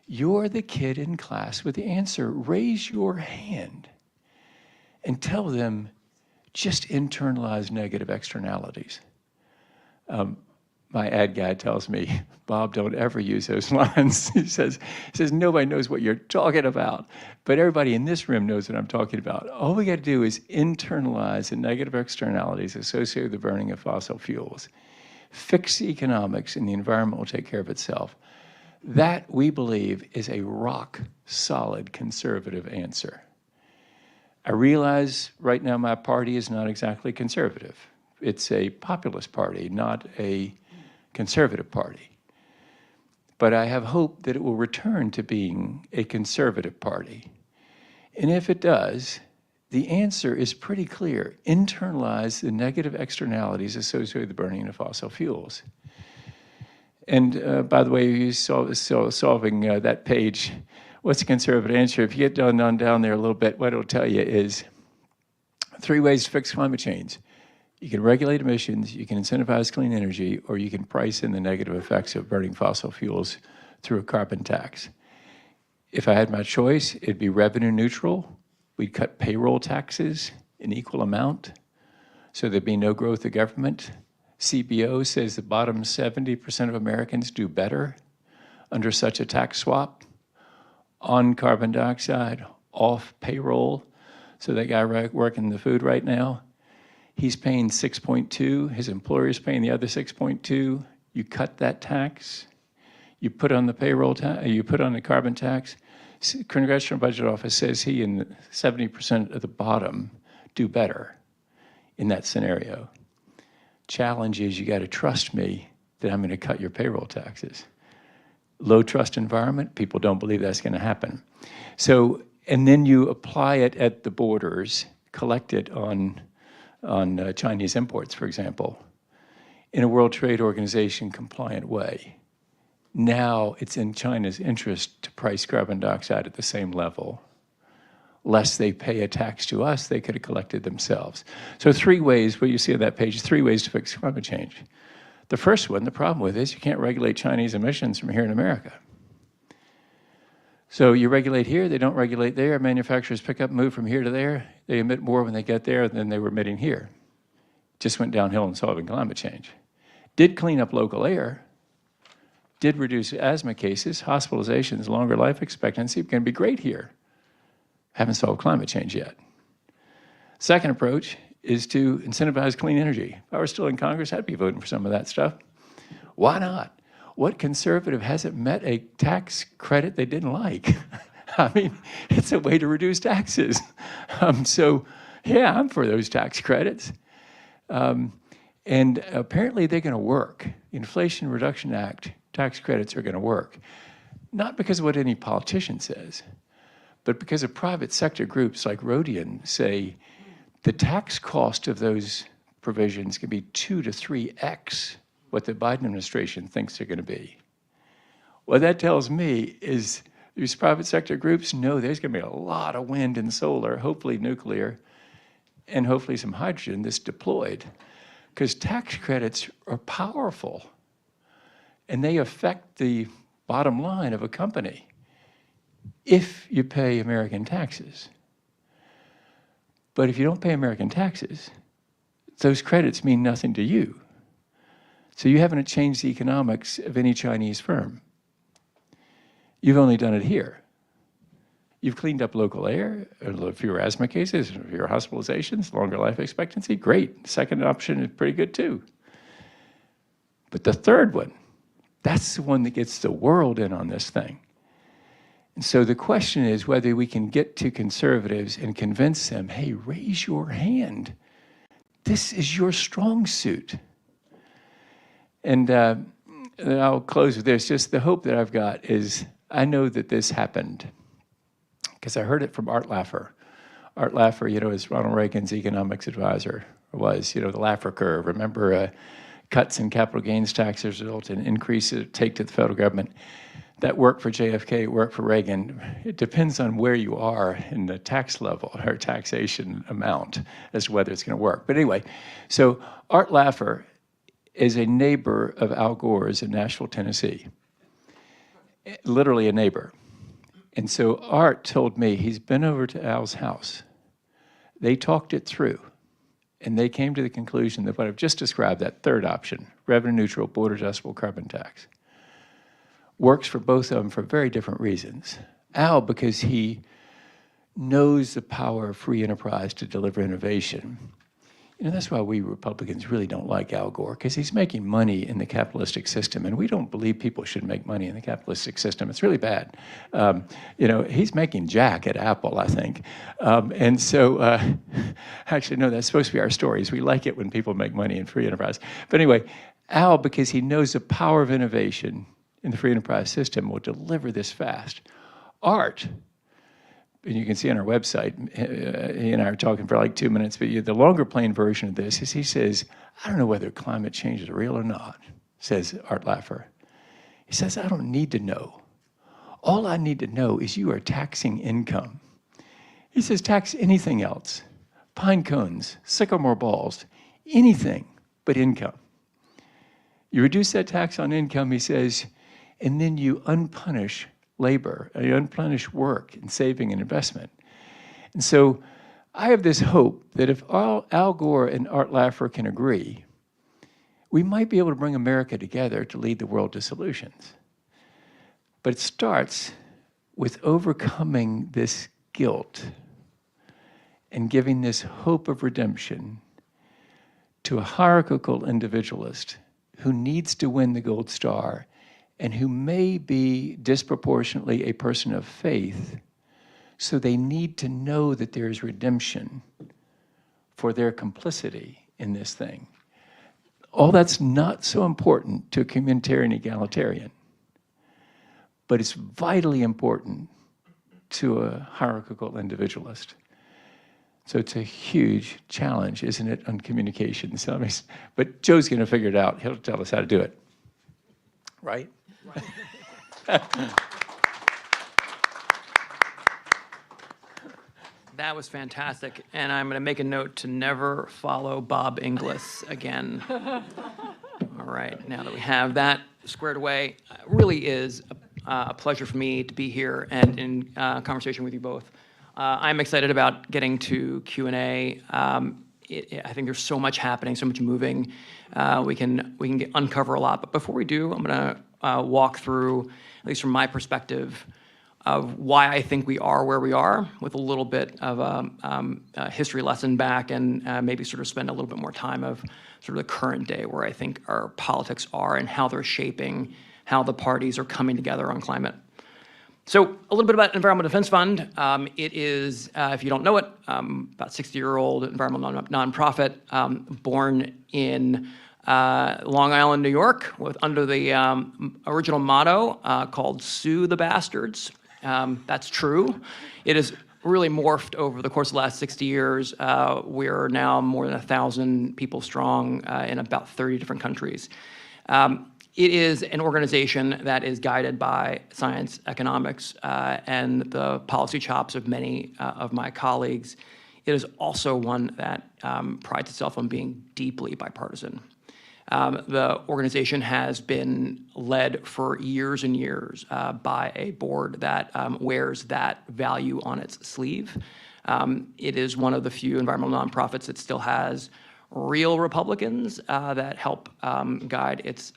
You're the kid in class with the answer. Raise your hand and tell them, just internalize negative externalities. My ad guy tells me, Bob, don't ever use those lines. He says, nobody knows what you're talking about, but everybody in this room knows what I'm talking about. All we got to do is internalize the negative externalities associated with the burning of fossil fuels. Fix the economics and the environment will take care of itself. That, we believe, is a rock-solid conservative answer. I realize right now my party is not exactly conservative. It's a populist party, not a conservative party. But I have hope that it will return to being a conservative party. And if it does, the answer is pretty clear. Internalize the negative externalities associated with the burning of fossil fuels. And by the way, you saw solving that page. What's the conservative answer? If you get down there a little bit, what it'll tell you is 3 ways to fix climate change. You can regulate emissions, you can incentivize clean energy, or you can price in the negative effects of burning fossil fuels through a carbon tax. If I had my choice, it'd be revenue neutral. We'd cut payroll taxes in equal amount, so there'd be no growth of government. CBO says the bottom 70% of Americans do better under such a tax swap on carbon dioxide, off payroll. So that guy working the food right now, he's paying 6.2, his employer is paying the other 6.2. You cut that tax, you put on the payroll tax, you put on the carbon tax, Congressional Budget Office says he and 70% of the bottom do better in that scenario. Challenge is you got to trust me that I'm going to cut your payroll taxes. Low trust environment, people don't believe that's going to happen. So, and then you apply it at the borders, collect it on Chinese imports, for example, in a World Trade Organization compliant way. Now it's in China's interest to price carbon dioxide at the same level. Lest they pay a tax to us, they could have collected themselves. So 3 ways, what you see on that page, 3 ways to fix climate change. The first one, the problem with is you can't regulate Chinese emissions from here in America. So you regulate here, they don't regulate there, manufacturers pick up, move from here to there, they emit more when they get there than they were emitting here. Just went downhill in solving climate change. Did clean up local air, did reduce asthma cases, hospitalizations, longer life expectancy, can be great here. Haven't solved climate change yet. Second approach is to incentivize clean energy. If I were still in Congress, I'd be voting for some of that stuff. Why not? What conservative hasn't met a tax credit they didn't like? I mean, it's a way to reduce taxes. So, yeah, I'm for those tax credits. And apparently they're going to work. Inflation Reduction Act tax credits are going to work. Not because of what any politician says, but because of private sector groups like Rodian say the tax cost of those provisions can be 2 to 3x what the Biden administration thinks they're going to be. What that tells me is these private sector groups know there's going to be a lot of wind and solar, hopefully nuclear, and hopefully some hydrogen that's deployed. Because tax credits are powerful, and they affect the bottom line of a company if you pay American taxes. But if you don't pay American taxes, those credits mean nothing to you. So you haven't changed the economics of any Chinese firm. You've only done it here. You've cleaned up local air, fewer asthma cases, fewer hospitalizations, longer life expectancy, great. Second option is pretty good too. But the third one, that's the one that gets the world in on this thing. And so the question is whether we can get to conservatives and convince them, hey, raise your hand. This is your strong suit. And I'll close with this. Just the hope that I've got is I know that this happened because I heard it from Art Laffer. Art Laffer, you know, is Ronald Reagan's economics advisor, was, you know, the Laffer curve. Remember, cuts in capital gains taxes result in increases take to the federal government. That worked for JFK, it worked for Reagan. It depends on where you are in the tax level or taxation amount as to whether it's going to work. But anyway, so Art Laffer is a neighbor of Al Gore's in Nashville, Tennessee. Literally a neighbor. And so Art told me he's been over to Al's house. They talked it through, and they came to the conclusion that what I've just described, that third option, revenue neutral, border adjustable carbon tax, works for both of them for very different reasons. Al, because he knows the power of free enterprise to deliver innovation. You know, that's why we Republicans really don't like Al Gore, because he's making money in the capitalistic system, and we don't believe people should make money in the capitalistic system. It's really bad. You know, he's making jack at Apple, I think. And so, actually, no, that's supposed to be our stories. We like it when people make money in free enterprise. But anyway, Al, because he knows the power of innovation in the free enterprise system, will deliver this fast. Art, and you can see on our website, he and I are talking for like 2 minutes, but the longer plain version of this is he says, I don't know whether climate change is real or not, says Art Laffer. He says, I don't need to know. All I need to know is you are taxing income. He says, tax anything else, pine cones, sycamore balls, anything but income. You reduce that tax on income, he says, and then you unpunish labor, you unpunish work and saving and investment. And so I have this hope that if Al Gore and Art Laffer can agree, we might be able to bring America together to lead the world to solutions. But it starts with overcoming this guilt and giving this hope of redemption to a hierarchical individualist who needs to win the gold star and who may be disproportionately a person of faith, so they need to know that there is redemption for their complicity in this thing. All that's not so important to a communitarian egalitarian, but it's vitally important to a hierarchical individualist. So it's a huge challenge, isn't it, on communication? So, but Joe's going to figure it out. He'll tell us how to do it. Right? That was fantastic, and I'm going to make a note to never follow Bob Inglis again. All right, now that we have that squared away, it really is a pleasure for me to be here and in conversation with you both. I'm excited about getting to Q&A. I think there's so much happening, so much moving. We can uncover a lot, but before we do, I'm going to walk through, at least from my perspective, of why I think we are where we are, with a little bit of a history lesson back, and maybe sort of spend a little bit more time of sort of the current day, where I think our politics are and how they're shaping how the parties are coming together on climate. So a little bit about Environmental Defense Fund. It is, if you don't know it, about 60-year-old environmental nonprofit, born in Long Island, New York, under the original motto called "Sue the Bastards." That's true. It has really morphed over the course of the last 60 years. We're now more than 1,000 people strong in about 30 different countries. It is an organization that is guided by science, economics, and the policy chops of many of my colleagues. It is also one that prides itself on being deeply bipartisan. The organization has been led for years and years by a board that wears that value on its sleeve. It is one of the few environmental nonprofits that still has real Republicans that help guide its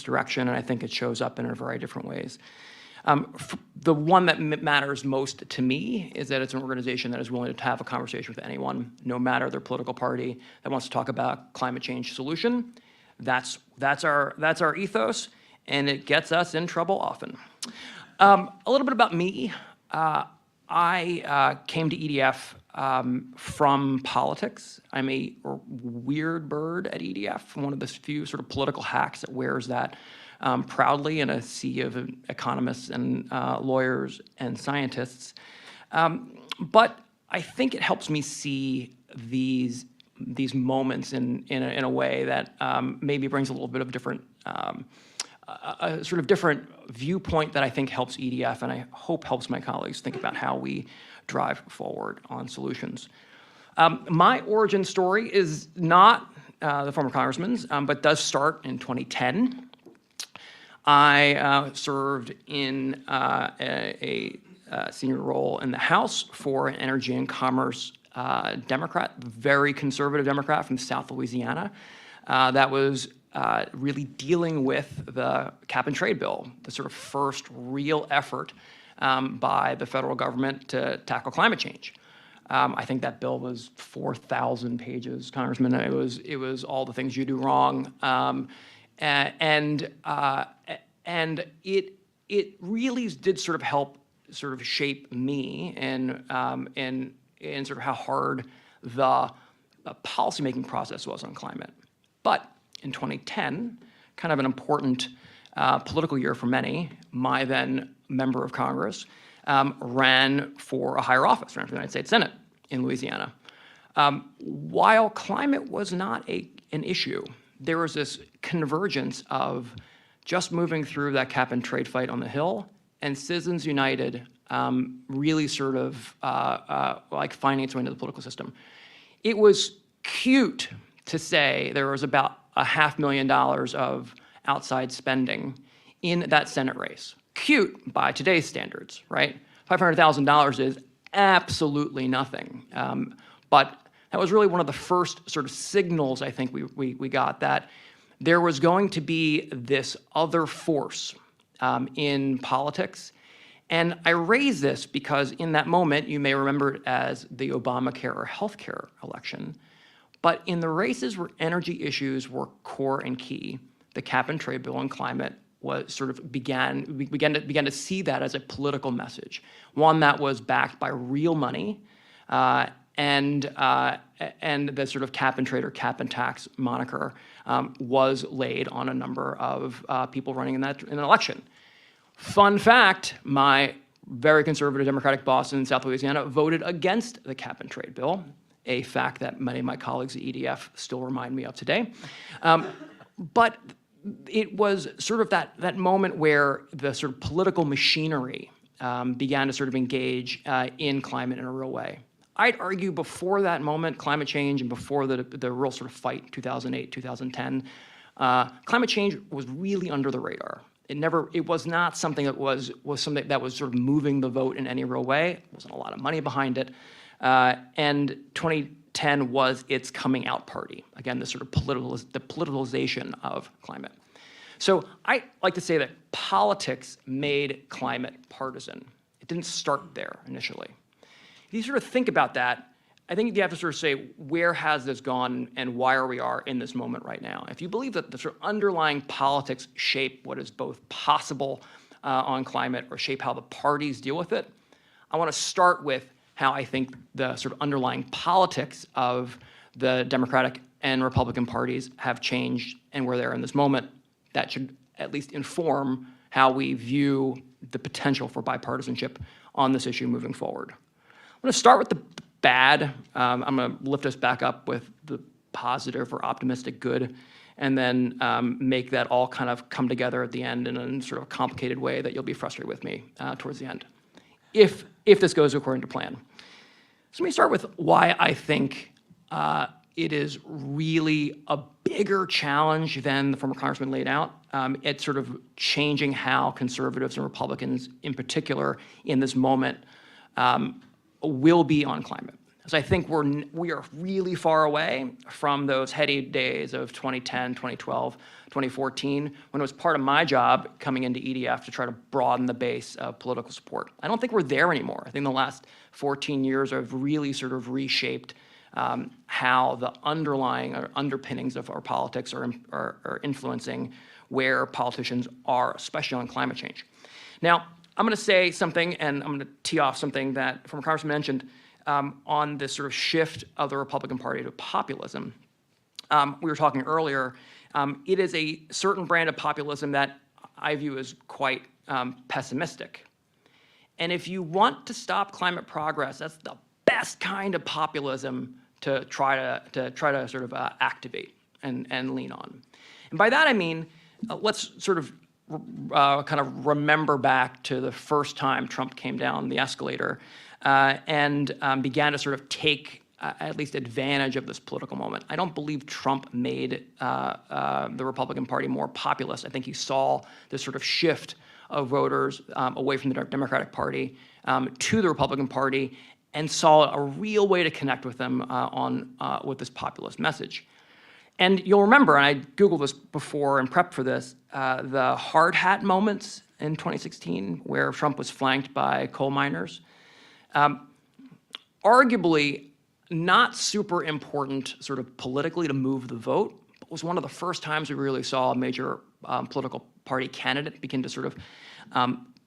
direction, and I think it shows up in a variety of different ways. The one that matters most to me is that it's an organization that is willing to have a conversation with anyone, no matter their political party, that wants to talk about climate change solution. That's our ethos, and it gets us in trouble often. A little bit about me. I came to EDF from politics. I'm a weird bird at EDF, one of the few sort of political hacks that wears that proudly in a sea of economists and lawyers and scientists. But I think it helps me see these moments in a way that maybe brings a little bit of different, a sort of different viewpoint that I think helps EDF, and I hope helps my colleagues think about how we drive forward on solutions. My origin story is not the former congressman's, but does start in 2010. I served in a senior role in the House for an Energy and Commerce Democrat, very conservative Democrat from South Louisiana, that was really dealing with the cap and trade bill, the sort of first real effort by the federal government to tackle climate change. I think that bill was 4,000 pages, Congressman. It was all the things you do wrong, and it really did sort of help sort of shape me in sort of how hard the policymaking process was on climate. But in 2010, kind of an important political year for many, my then member of Congress ran for a higher office, ran for the United States Senate in Louisiana. While climate was not an issue, there was this convergence of just moving through that cap and trade fight on the Hill and Citizens United really sort of like finding its way into the political system. It was cute to say there was about $500,000 of outside spending in that Senate race. Cute by today's standards, right? $500,000 is absolutely nothing. But that was really one of the first sort of signals I think we got that there was going to be this other force in politics. And I raise this because in that moment, you may remember it as the Obamacare or healthcare election. But in the races where energy issues were core and key, the cap and trade bill and climate was sort of began to see that as a political message, one that was backed by real money, and the sort of cap and trade or cap and tax moniker was laid on a number of people running in an election. Fun fact, my very conservative Democratic boss in South Louisiana voted against the cap and trade bill, a fact that many of my colleagues at EDF still remind me of today. But it was sort of that moment where the sort of political machinery began to sort of engage in climate in a real way. I'd argue before that moment, climate change, and before the real sort of fight, 2008, 2010, climate change was really under the radar. It was not something that was something that was sort of moving the vote in any real way. There wasn't a lot of money behind it. And 2010 was its coming out party. Again, the sort of politicalization of climate. So I like to say that politics made climate partisan. It didn't start there initially. If you sort of think about that, I think you have to sort of say, where has this gone and why are we in this moment right now? If you believe that the sort of underlying politics shape what is both possible on climate or shape how the parties deal with it, I want to start with how I think the sort of underlying politics of the Democratic and Republican parties have changed and where they're in this moment. That should at least inform how we view the potential for bipartisanship on this issue moving forward. I'm going to start with the bad. I'm going to lift us back up with the positive or optimistic good, and then make that all kind of come together at the end in a sort of complicated way that you'll be frustrated with me towards the end, if this goes according to plan. So let me start with why I think it is really a bigger challenge than the former congressman laid out. It's sort of changing how conservatives and Republicans in particular in this moment will be on climate. So I think we are really far away from those heady days of 2010, 2012, 2014, when it was part of my job coming into EDF to try to broaden the base of political support. I don't think we're there anymore. I think the last 14 years have really sort of reshaped how the underlying or underpinnings of our politics are influencing where politicians are, especially on climate change. Now, I'm going to say something, and I'm going to tee off something that former Congressman mentioned on this sort of shift of the Republican Party to populism. We were talking earlier. It is a certain brand of populism that I view as quite pessimistic. And if you want to stop climate progress, that's the best kind of populism to try to sort of activate and lean on. And by that I mean, let's sort of kind of remember back to the first time Trump came down the escalator and began to sort of take at least advantage of this political moment. I don't believe Trump made the Republican Party more populist. I think he saw this sort of shift of voters away from the Democratic Party to the Republican Party and saw a real way to connect with them with this populist message. And you'll remember, and I Googled this before and prepped for this, the hard hat moments in 2016 where Trump was flanked by coal miners. Arguably not super important sort of politically to move the vote, but was one of the first times we really saw a major political party candidate begin to sort of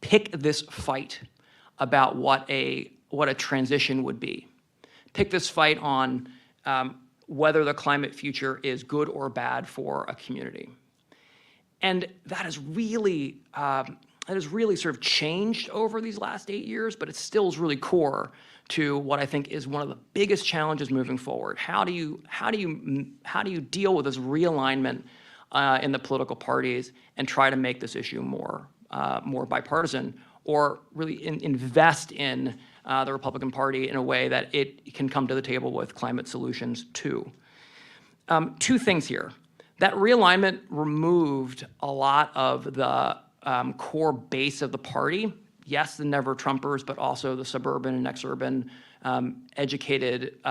pick this fight about what a transition would be. Pick this fight on whether the climate future is good or bad for a community. And that has really sort of changed over these last 8 years, but it still is really core to what I think is one of the biggest challenges moving forward. How do you deal with this realignment in the political parties and try to make this issue more bipartisan, or really invest in the Republican Party in a way that it can come to the table with climate solutions too. Two things here. That realignment removed a lot of the core base of the party. Yes, the never-Trumpers, but also the suburban and exurban educated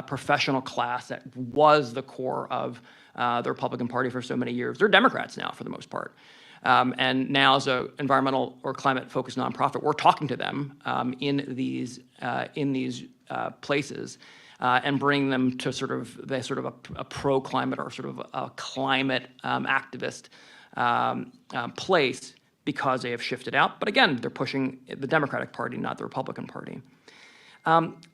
professional class that was the core of the Republican Party for so many years. They're Democrats now for the most part. And now as an environmental or climate-focused nonprofit, we're talking to them in these places and bring them to sort of a pro-climate or sort of a climate activist place because they have shifted out. But again, they're pushing the Democratic Party, not the Republican Party.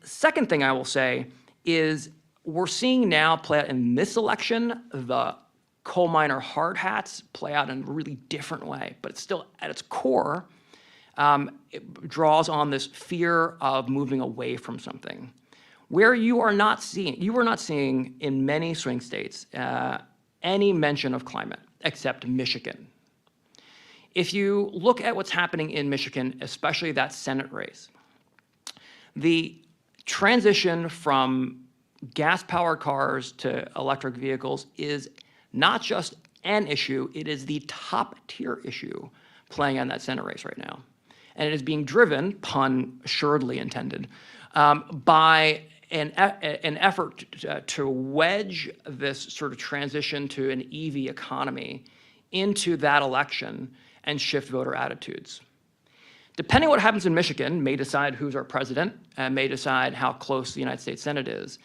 Second thing I will say is we're seeing now play out in this election, the coal miner hard hats play out in a really different way, but it's still at its core, it draws on this fear of moving away from something. Where you are not seeing in many swing states any mention of climate, except Michigan. If you look at what's happening in Michigan, especially that Senate race, the transition from gas-powered cars to electric vehicles is not just an issue, it is the top-tier issue playing on that Senate race right now. And it is being driven, pun assuredly intended, by an effort to wedge this sort of transition to an EV economy into that election and shift voter attitudes. Depending on what happens in Michigan, may decide who's our president and may decide how close the United States Senate is.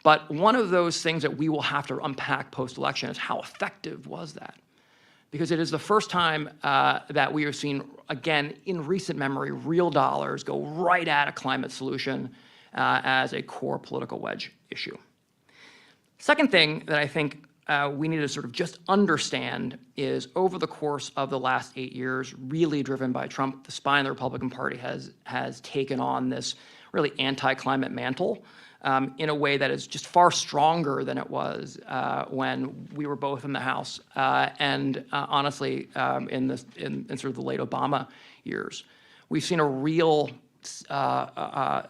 But one of those things that we will have to unpack post-election is how effective was that? Because it is the first time that we have seen, again, in recent memory, real dollars go right at a climate solution as a core political wedge issue. Second thing that I think we need to sort of just understand is over the course of the last 8 years, really driven by Trump, the spine of the Republican Party has taken on this really anti-climate mantle in a way that is just far stronger than it was when we were both in the House and honestly in sort of the late Obama years. We've seen a real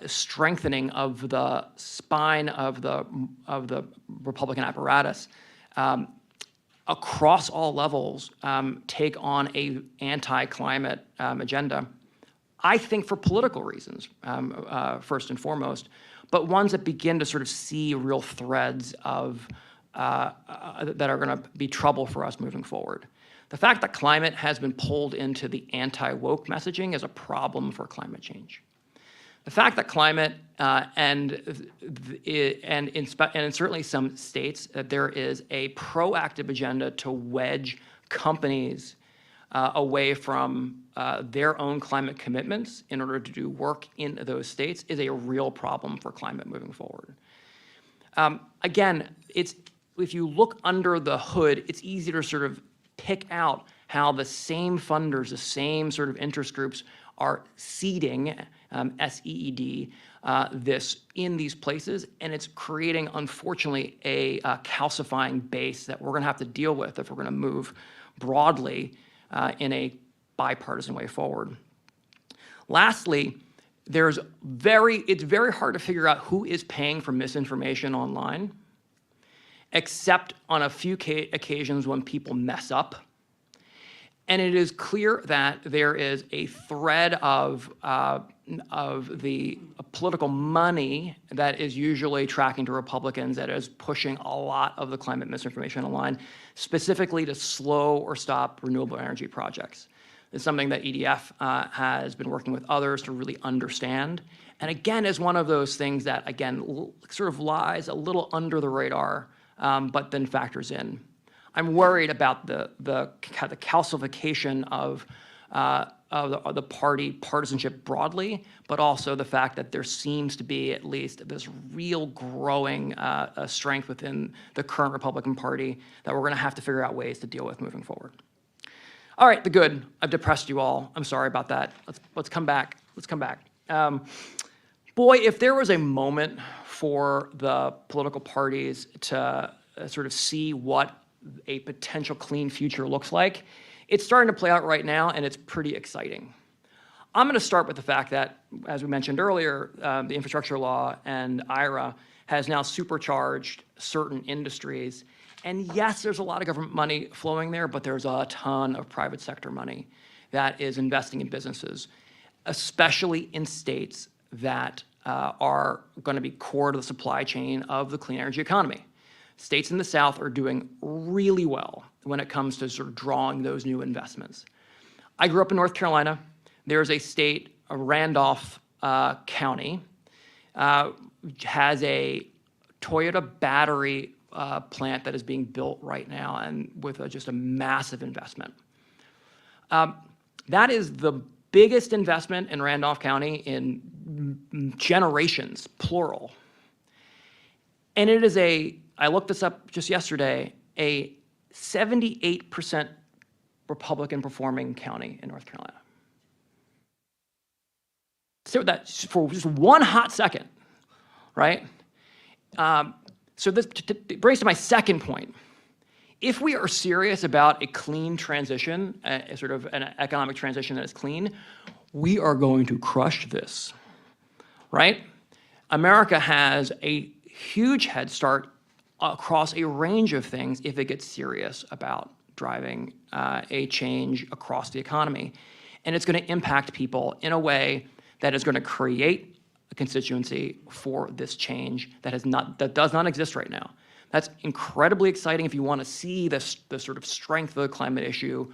strengthening of the spine of the Republican apparatus across all levels take on a anti-climate agenda, I think for political reasons, first and foremost, but ones that begin to sort of see real threads of that are going to be trouble for us moving forward. The fact that climate has been pulled into the anti-woke messaging is a problem for climate change. The fact that climate and in certainly some states that there is a proactive agenda to wedge companies away from their own climate commitments in order to do work in those states is a real problem for climate moving forward. Again, if you look under the hood, it's easy to sort of pick out how the same funders, the same sort of interest groups are seeding, S-E-E-D, this in these places, and it's creating, unfortunately, a calcifying base that we're going to have to deal with if we're going to move broadly in a bipartisan way forward. Lastly, it's very hard to figure out who is paying for misinformation online, except on a few occasions when people mess up. And it is clear that there is a thread of the political money that is usually tracking to Republicans that is pushing a lot of the climate misinformation online, specifically to slow or stop renewable energy projects. It's something that EDF has been working with others to really understand. And again, is one of those things that, again, sort of lies a little under the radar, but then factors in. I'm worried about the calcification of the party partisanship broadly, but also the fact that there seems to be at least this real growing strength within the current Republican Party that we're going to have to figure out ways to deal with moving forward. All right, the good. I've depressed you all. I'm sorry about that. Let's come back. Let's come back. Boy, if there was a moment for the political parties to sort of see what a potential clean future looks like, it's starting to play out right now, and it's pretty exciting. I'm going to start with the fact that, as we mentioned earlier, the infrastructure law and IRA has now supercharged certain industries. And yes, there's a lot of government money flowing there, but there's a ton of private sector money that is investing in businesses, especially in states that are going to be core to the supply chain of the clean energy economy. States in the South are doing really well when it comes to sort of drawing those new investments. I grew up in North Carolina. There's a state, Randolph County, has a Toyota battery plant that is being built right now, and with just a massive investment. That is the biggest investment in Randolph County in generations, plural. And it is I looked this up just yesterday, a 78% Republican performing county in North Carolina. So that for just one hot second, right? So this brings to my second point. If we are serious about a clean transition, sort of an economic transition that is clean, we are going to crush this, right? America has a huge head start across a range of things if it gets serious about driving a change across the economy. And it's going to impact people in a way that is going to create a constituency for this change that does not exist right now. That's incredibly exciting if you want to see the sort of strength of the climate issue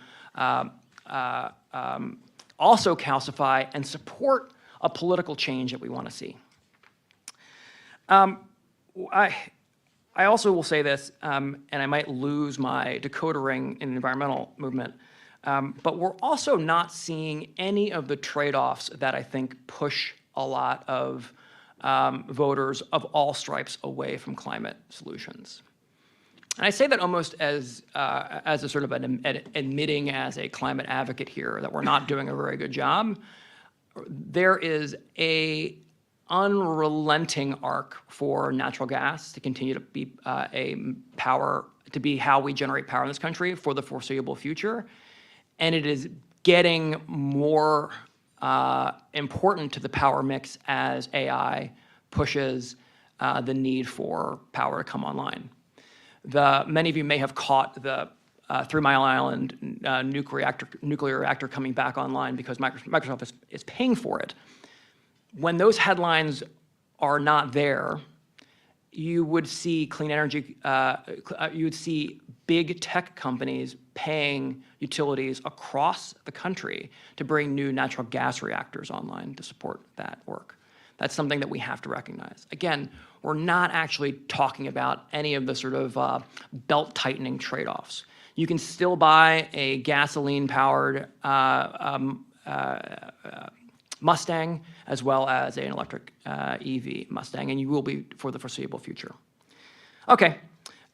also calcify and support a political change that we want to see. I also will say this, and I might lose my decoder ring in the environmental movement, but we're also not seeing any of the trade-offs that I think push a lot of voters of all stripes away from climate solutions. And I say that almost as a sort of admitting as a climate advocate here that we're not doing a very good job. There is a unrelenting arc for natural gas to continue to be how we generate power in this country for the foreseeable future. And it is getting more important to the power mix as AI pushes the need for power to come online. Many of you may have caught the 3 Mile Island nuclear reactor coming back online because Microsoft is paying for it. When those headlines are not there, you would see clean energy, you would see big tech companies paying utilities across the country to bring new natural gas reactors online to support that work. That's something that we have to recognize. Again, we're not actually talking about any of the sort of belt-tightening trade-offs. You can still buy a gasoline-powered Mustang as well as an electric EV Mustang, and you will be for the foreseeable future. Okay,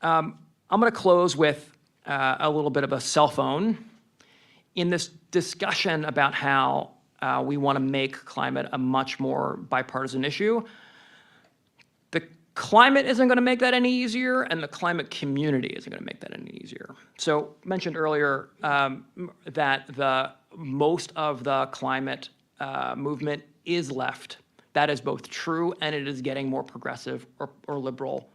I'm going to close with a little bit of a cell phone. In this discussion about how we want to make climate a much more bipartisan issue, the climate isn't going to make that any easier, and the climate community isn't going to make that any easier. So mentioned earlier that most of the climate movement is left. That is both true, and it is getting more progressive or liberal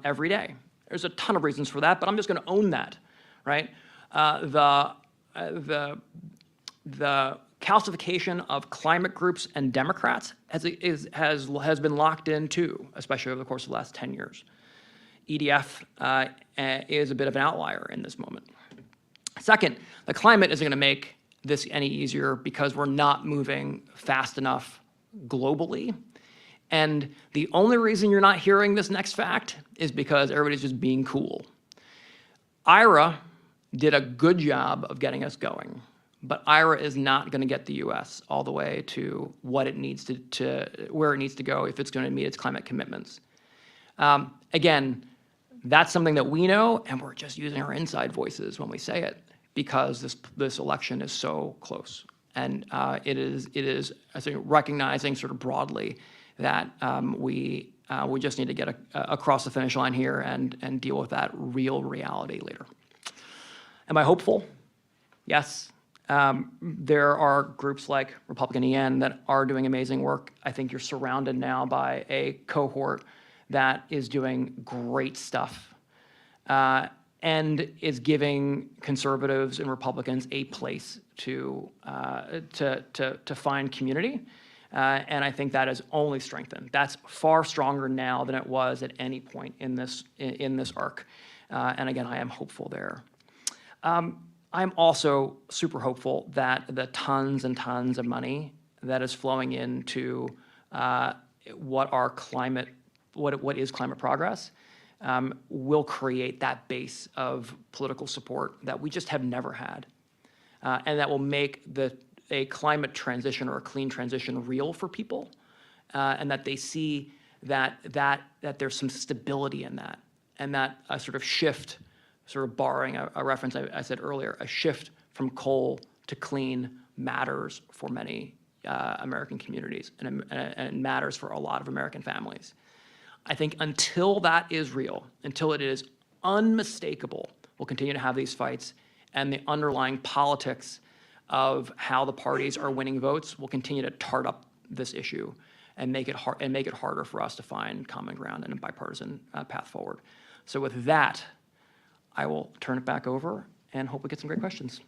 every day. There's a ton of reasons for that, but I'm just going to own that, right? The calcification of climate groups and Democrats has been locked in too, especially over the course of the last 10 years. EDF is a bit of an outlier in this moment. Second, the climate isn't going to make this any easier because we're not moving fast enough globally. And the only reason you're not hearing this next fact is because everybody's just being cool. IRA did a good job of getting us going, but IRA is not going to get the U.S. all the way to what it needs to where it needs to go if it's going to meet its climate commitments. Again, that's something that we know, and we're just using our inside voices when we say it, because this election is so close. And it is I think recognizing sort of broadly that we just need to get across the finish line here and deal with that real reality later. Am I hopeful? Yes. There are groups like Republican EN that are doing amazing work. I think you're surrounded now by a cohort that is doing great stuff and is giving conservatives and Republicans a place to find community. And I think that is only strengthened. That's far stronger now than it was at any point in this arc. And again, I am hopeful there. I'm also super hopeful that the tons and tons of money that is flowing into what is climate progress will create that base of political support that we just have never had. And that will make a climate transition or a clean transition real for people, and that they see that there's some stability in that, and that a sort of shift, sort of borrowing a reference I said earlier, a shift from coal to clean matters for many American communities and matters for a lot of American families. I think until that is real, until it is unmistakable, we'll continue to have these fights, and the underlying politics of how the parties are winning votes will continue to tart up this issue and make it harder for us to find common ground and a bipartisan path forward. So with that, I will turn it back over and hope we get some great questions.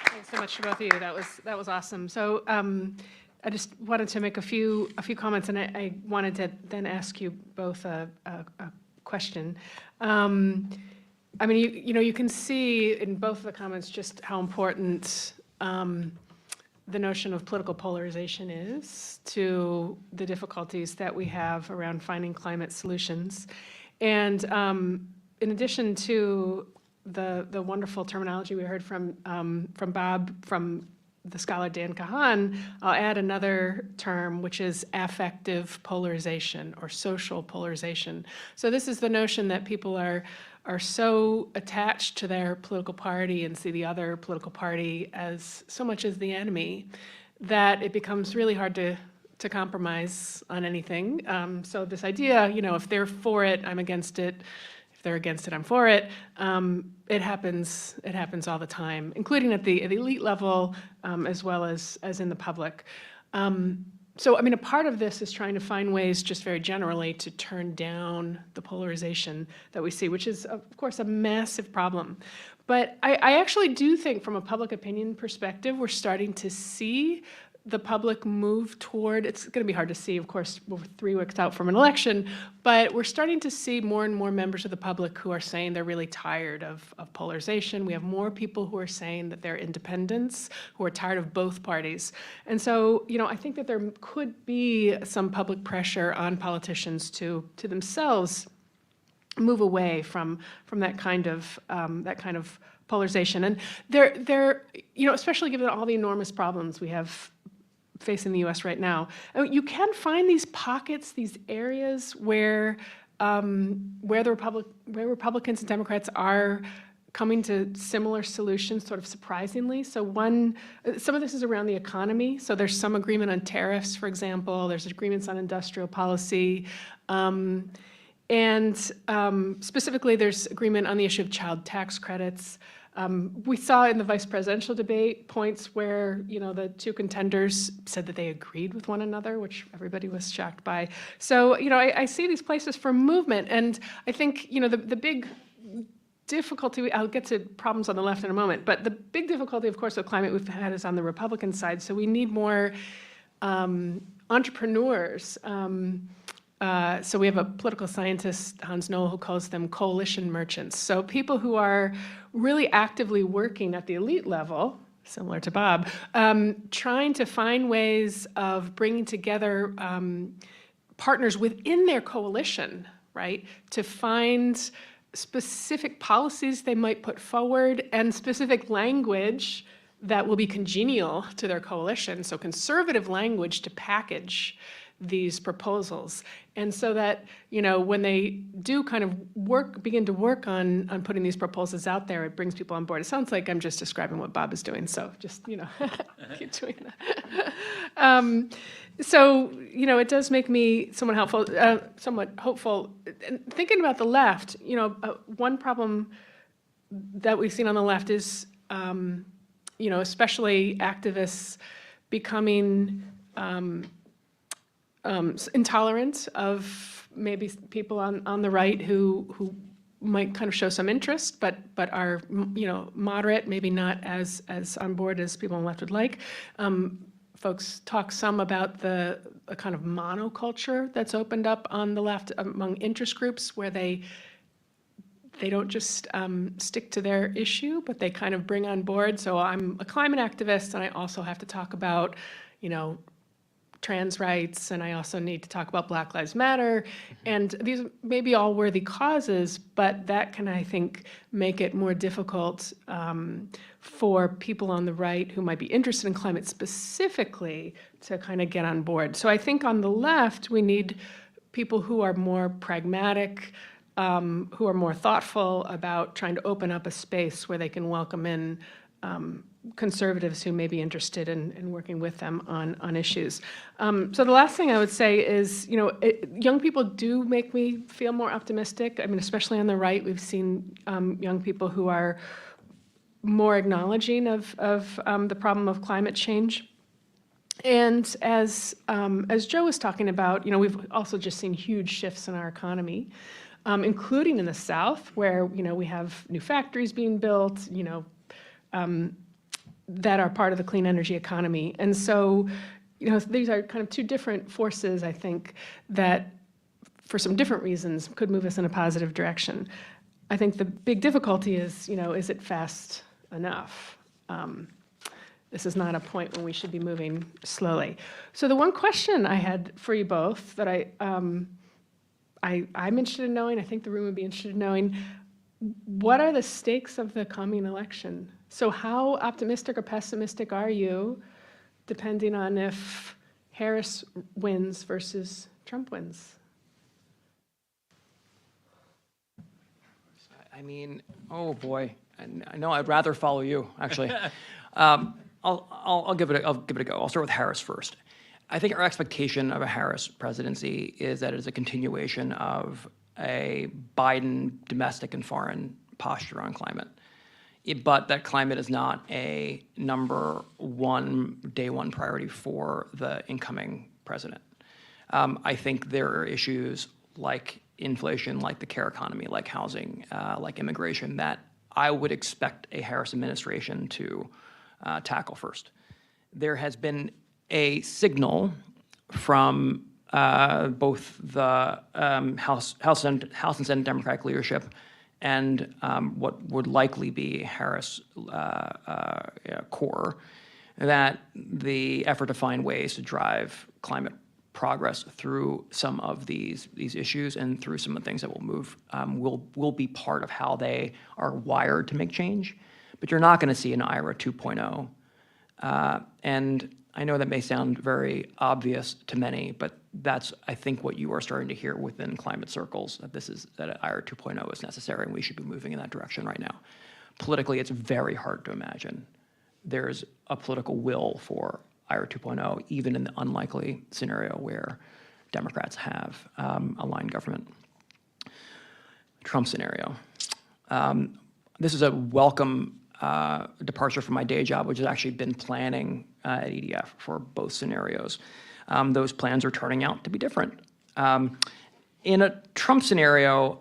Thanks so much to both of you. That was awesome. So I just wanted to make a few comments, and I wanted to then ask you both a question. I mean, you can see in both of the comments just how important the notion of political polarization is to the difficulties that we have around finding climate solutions. And in addition to the wonderful terminology we heard from Bob, from the scholar Dan Kahan, I'll add another term, which is affective polarization or social polarization. So this is the notion that people are so attached to their political party and see the other political party as so much as the enemy that it becomes really hard to compromise on anything. So this idea, if they're for it, I'm against it. If they're against it, I'm for it. It happens all the time, including at the elite level, as well as in the public. So, I mean, a part of this is trying to find ways, just very generally, to turn down the polarization that we see, which is, of course, a massive problem. But I actually do think, from a public opinion perspective, we're starting to see the public move toward, it's going to be hard to see, of course, we're 3 weeks out from an election, but we're starting to see more and more members of the public who are saying they're really tired of polarization. We have more people who are saying that they're independents, who are tired of both parties. And so, I think that there could be some public pressure on politicians to themselves move away from that kind of polarization. And they're especially given all the enormous problems we have facing the U.S. right now, you can find these pockets, these areas where Republicans and Democrats are coming to similar solutions, sort of surprisingly. So some of this is around the economy. So there's some agreement on tariffs, for example. There's agreements on industrial policy. And specifically, there's agreement on the issue of child tax credits. We saw in the vice presidential debate points where, the 2 contenders said that they agreed with one another, which everybody was shocked by. So, I see these places for movement. And I think, the big difficulty, I'll get to problems on the left in a moment, but the big difficulty, of course, with climate we've had is on the Republican side. So we need more entrepreneurs. So we have a political scientist, Hans Noll, who calls them coalition merchants. So people who are really actively working at the elite level, similar to Bob, trying to find ways of bringing together partners within their coalition, right, to find specific policies they might put forward and specific language that will be congenial to their coalition. So conservative language to package these proposals. And so that, when they do kind of begin to work on putting these proposals out there, it brings people on board. It sounds like I'm just describing what Bob is doing, so just, keep doing that. So, it does make me somewhat hopeful. And thinking about the left, one problem that we've seen on the left is, especially activists becoming intolerant of maybe people on the right who might kind of show some interest, but are moderate, maybe not as on board as people on the left would like. Folks talk some about a kind of monoculture that's opened up on the left among interest groups, where they don't just stick to their issue, but they kind of bring on board. So I'm a climate activist, and I also have to talk about, trans rights, and I also need to talk about Black Lives Matter. And these may be all worthy causes, but that can, I think, make it more difficult for people on the right who might be interested in climate specifically to kind of get on board. So I think on the left, we need people who are more pragmatic, who are more thoughtful about trying to open up a space where they can welcome in conservatives who may be interested in working with them on issues. So the last thing I would say is, young people do make me feel more optimistic. I mean, especially on the right, we've seen young people who are more acknowledging of the problem of climate change. And as Joe was talking about, we've also just seen huge shifts in our economy, including in the South, where we have new factories being built, that are part of the clean energy economy. And so, these are kind of two different forces, I think, that for some different reasons could move us in a positive direction. I think the big difficulty is, is it fast enough? This is not a point when we should be moving slowly. So the one question I had for you both that I'm interested in knowing, I think the room would be interested in knowing, what are the stakes of the coming election? So how optimistic or pessimistic are you, depending on if Harris wins versus Trump wins? I mean, oh boy, I know I'd rather follow you, actually. I'll give it a go. I'll start with Harris first. I think our expectation of a Harris presidency is that it is a continuation of a Biden domestic and foreign posture on climate. But that climate is not a number one, day one priority for the incoming president. I think there are issues like inflation, like the care economy, like housing, like immigration, that I would expect a Harris administration to tackle first. There has been a signal from both the House and Senate Democratic leadership and what would likely be Harris core, that the effort to find ways to drive climate progress through some of these issues and through some of the things that will move will be part of how they are wired to make change. But you're not going to see an IRA 2.0. And I know that may sound very obvious to many, but that's, I think, what you are starting to hear within climate circles, that an IRA 2.0 is necessary, and we should be moving in that direction right now. Politically, it's very hard to imagine there's a political will for IRA 2.0, even in the unlikely scenario where Democrats have aligned government. Trump scenario. This is a welcome departure from my day job, which has actually been planning at EDF for both scenarios. Those plans are turning out to be different. In a Trump scenario,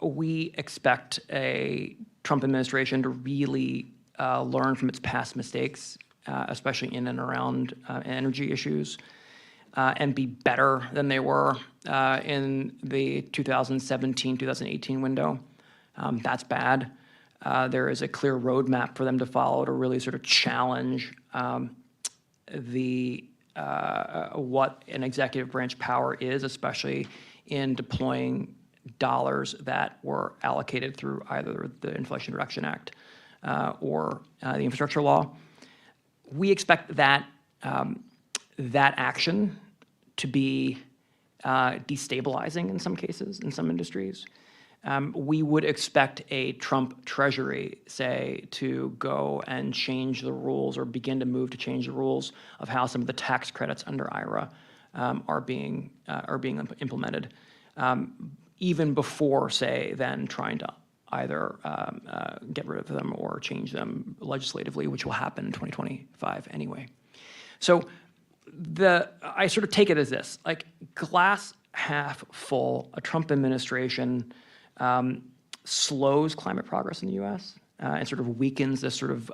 we expect a Trump administration to really learn from its past mistakes, especially in and around energy issues, and be better than they were in the 2017-2018 window. That's bad. There is a clear roadmap for them to follow to really sort of challenge what an executive branch power is, especially in deploying dollars that were allocated through either the Inflation Reduction Act or the infrastructure law. We expect that that action to be destabilizing in some cases, in some industries. We would expect a Trump treasury, say, to go and change the rules or begin to move to change the rules of how some of the tax credits under IRA are being implemented, even before, say, then trying to either get rid of them or change them legislatively, which will happen in 2025 anyway. So I sort of take it as this, like glass half full, a Trump administration slows climate progress in the U.S. And sort of weakens this sort of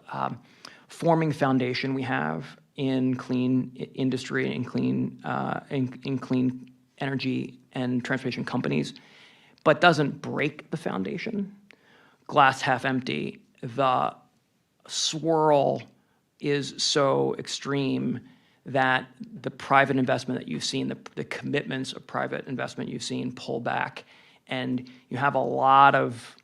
forming foundation we have in clean industry and in clean energy and transportation companies, but doesn't break the foundation. Glass half empty, the swirl is so extreme that the private investment that you've seen, the commitments of private investment you've seen pull back. And you have a lot of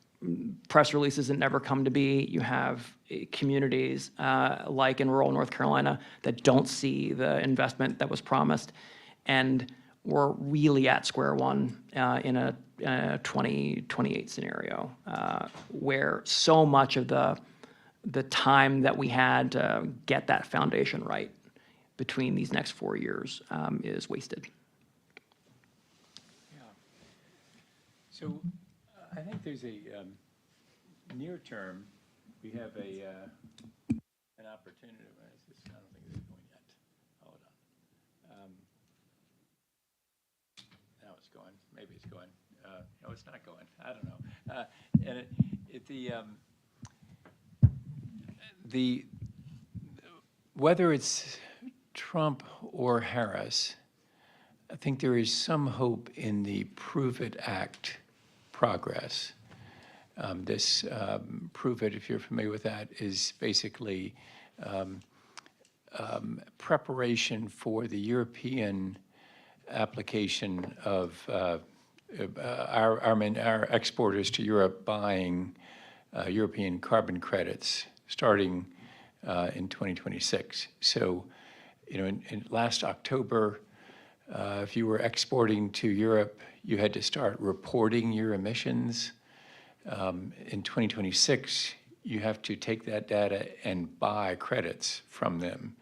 press releases that never come to be. You have communities like in rural North Carolina that don't see the investment that was promised. And we're really at square one in a 2028 scenario where so much of the time that we had to get that foundation right between these next 4 years is wasted. So I think there's a near term, we have an opportunity. Where is this? I don't think it's going yet. Hold on. Now it's going. Maybe it's going. No, it's not going. I don't know. And whether it's Trump or Harris, I think there is some hope in the Prove It Act progress. This Prove It, if you're familiar with that, is basically preparation for the European application of our exporters to Europe buying European carbon credits starting in 2026. So, in last October, if you were exporting to Europe, you had to start reporting your emissions. In 2026, you have to take that data and buy credits from them.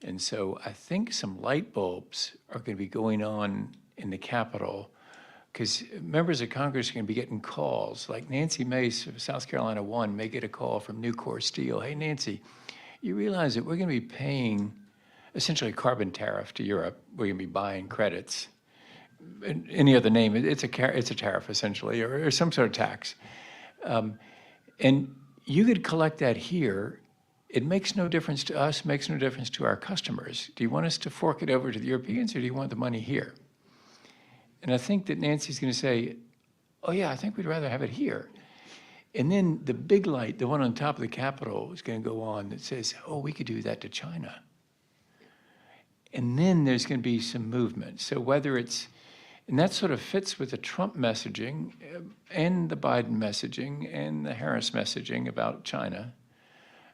And so I think some light bulbs are going to be going on in the Capitol because members of Congress are going to be getting calls. Like Nancy Mace of South Carolina 1 may get a call from Nucor Steel. Hey, Nancy, you realize that we're going to be paying essentially a carbon tariff to Europe. We're going to be buying credits. Any other name, it's a tariff essentially, or some sort of tax. And you could collect that here. It makes no difference to us, makes no difference to our customers. Do you want us to fork it over to the Europeans or do you want the money here? And I think that Nancy's going to say, oh yeah, I think we'd rather have it here. And then the big light, the one on top of the Capitol, is going to go on that says, oh, we could do that to China. And then there's going to be some movement. So whether it's, and that sort of fits with the Trump messaging and the Biden messaging and the Harris messaging about China.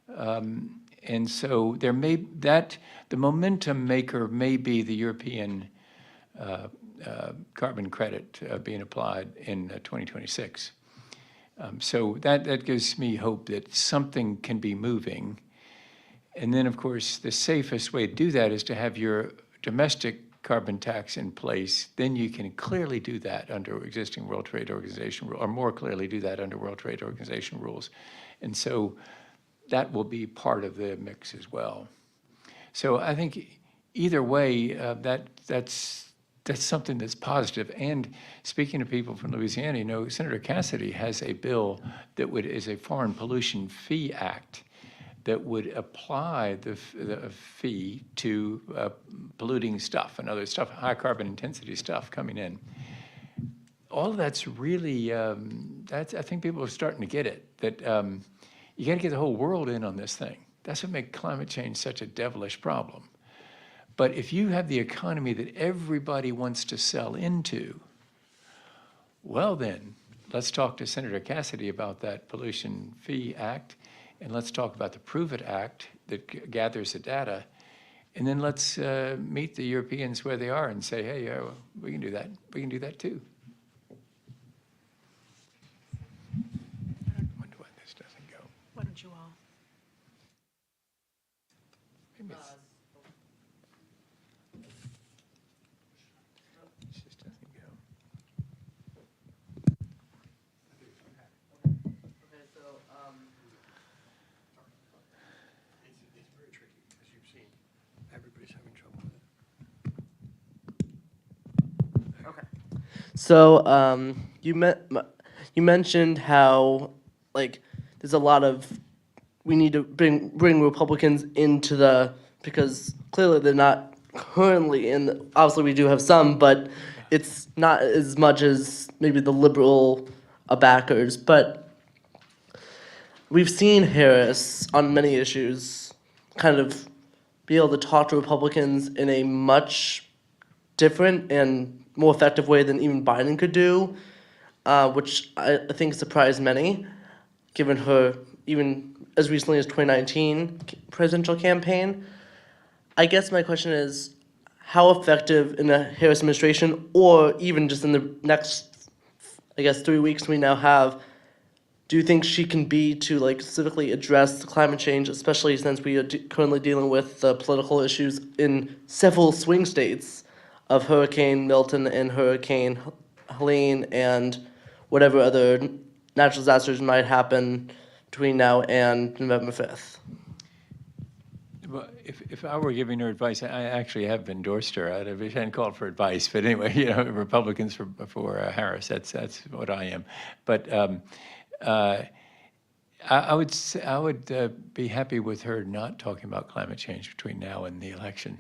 And so there may, the momentum maker may be the European carbon credit being applied in 2026. So that gives me hope that something can be moving. And then, of course, the safest way to do that is to have your domestic carbon tax in place. Then you can clearly do that under existing World Trade Organization, or more clearly do that under World Trade Organization rules. And so that will be part of the mix as well. So I think either way, that's something that's positive. And speaking to people from Louisiana, Senator Cassidy has a bill that is a Foreign Pollution Fee Act that would apply the fee to polluting stuff and other stuff, high carbon intensity stuff coming in. All of that's really, I think people are starting to get it, that you got to get the whole world in on this thing. That's what makes climate change such a devilish problem. But if you have the economy that everybody wants to sell into, well then, let's talk to Senator Cassidy about that Pollution Fee Act, and let's talk about the Prove It Act that gathers the data, and then let's meet the Europeans where they are and say, hey, we can do that. We can do that too. I wonder why this doesn't go. Why don't you all? Maybe it's, this just doesn't go. Okay, so, It's very tricky, as you've seen. Everybody's having trouble with it. okay. So, you mentioned how, there's a lot of, we need to bring Republicans into because clearly they're not currently in, obviously we do have some, but it's not as much as maybe the liberal backers. But we've seen Harris on many issues kind of be able to talk to Republicans in a much different and more effective way than even Biden could do, which I think surprised many, given her even as recently as 2019 presidential campaign. I guess my question is, how effective in the Harris administration, or even just in the next, I guess, 3 weeks we now have, do you think she can be to like specifically address climate change, especially since we are currently dealing with the political issues in several swing states of Hurricane Milton and Hurricane Helene and whatever other natural disasters might happen between now and November 5th? Well, if I were giving her advice, I actually have endorsed her. I hadn't called for advice, but anyway, you know, Republicans for Harris. That's what I am. But I would be happy with her not talking about climate change between now and the election.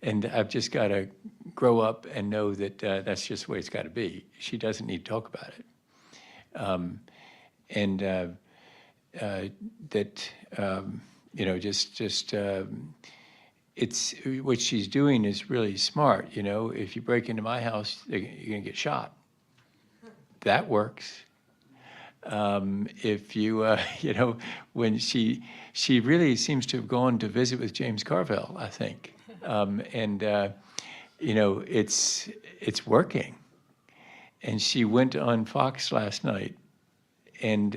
And I've just got to grow up and know that that's just the way it's got to be. She doesn't need to talk about it. You know, it's what she's doing is really smart. You know, if you break into my house, you're gonna get shot. That works. If you, you know, when she really seems to have gone to visit with James Carville, I think, you know, it's working. And she went on Fox last night, and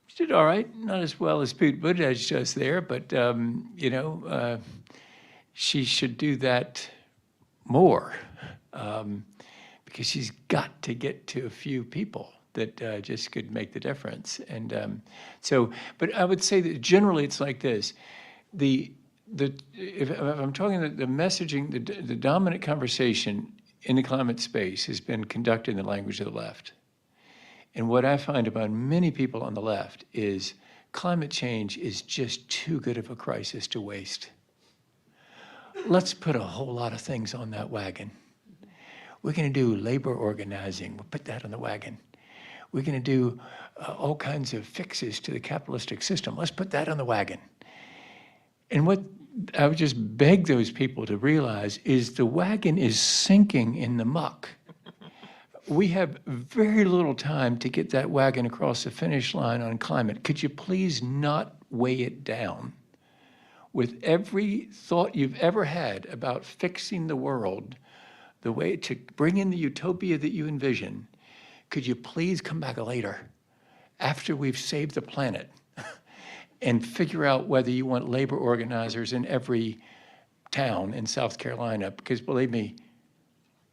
she did all right, not as well as Pete Buttigieg does there, but you know, she should do that more, because she's got to get to a few people that just could make the difference. And but I would say that generally it's like this: if I'm talking the messaging, the dominant conversation in the climate space has been conducted in the language of the left. And what I find about many people on the left is climate change is just too good of a crisis to waste. Let's put a whole lot of things on that wagon. We're going to do labor organizing. We'll put that on the wagon. We're going to do all kinds of fixes to the capitalistic system. Let's put that on the wagon. And what I would just beg those people to realize is the wagon is sinking in the muck. We have very little time to get that wagon across the finish line on climate. Could you please not weigh it down with every thought you've ever had about fixing the world, the way to bring in the utopia that you envision? Could you please come back later, after we've saved the planet, and figure out whether you want labor organizers in every town in South Carolina? Because believe me,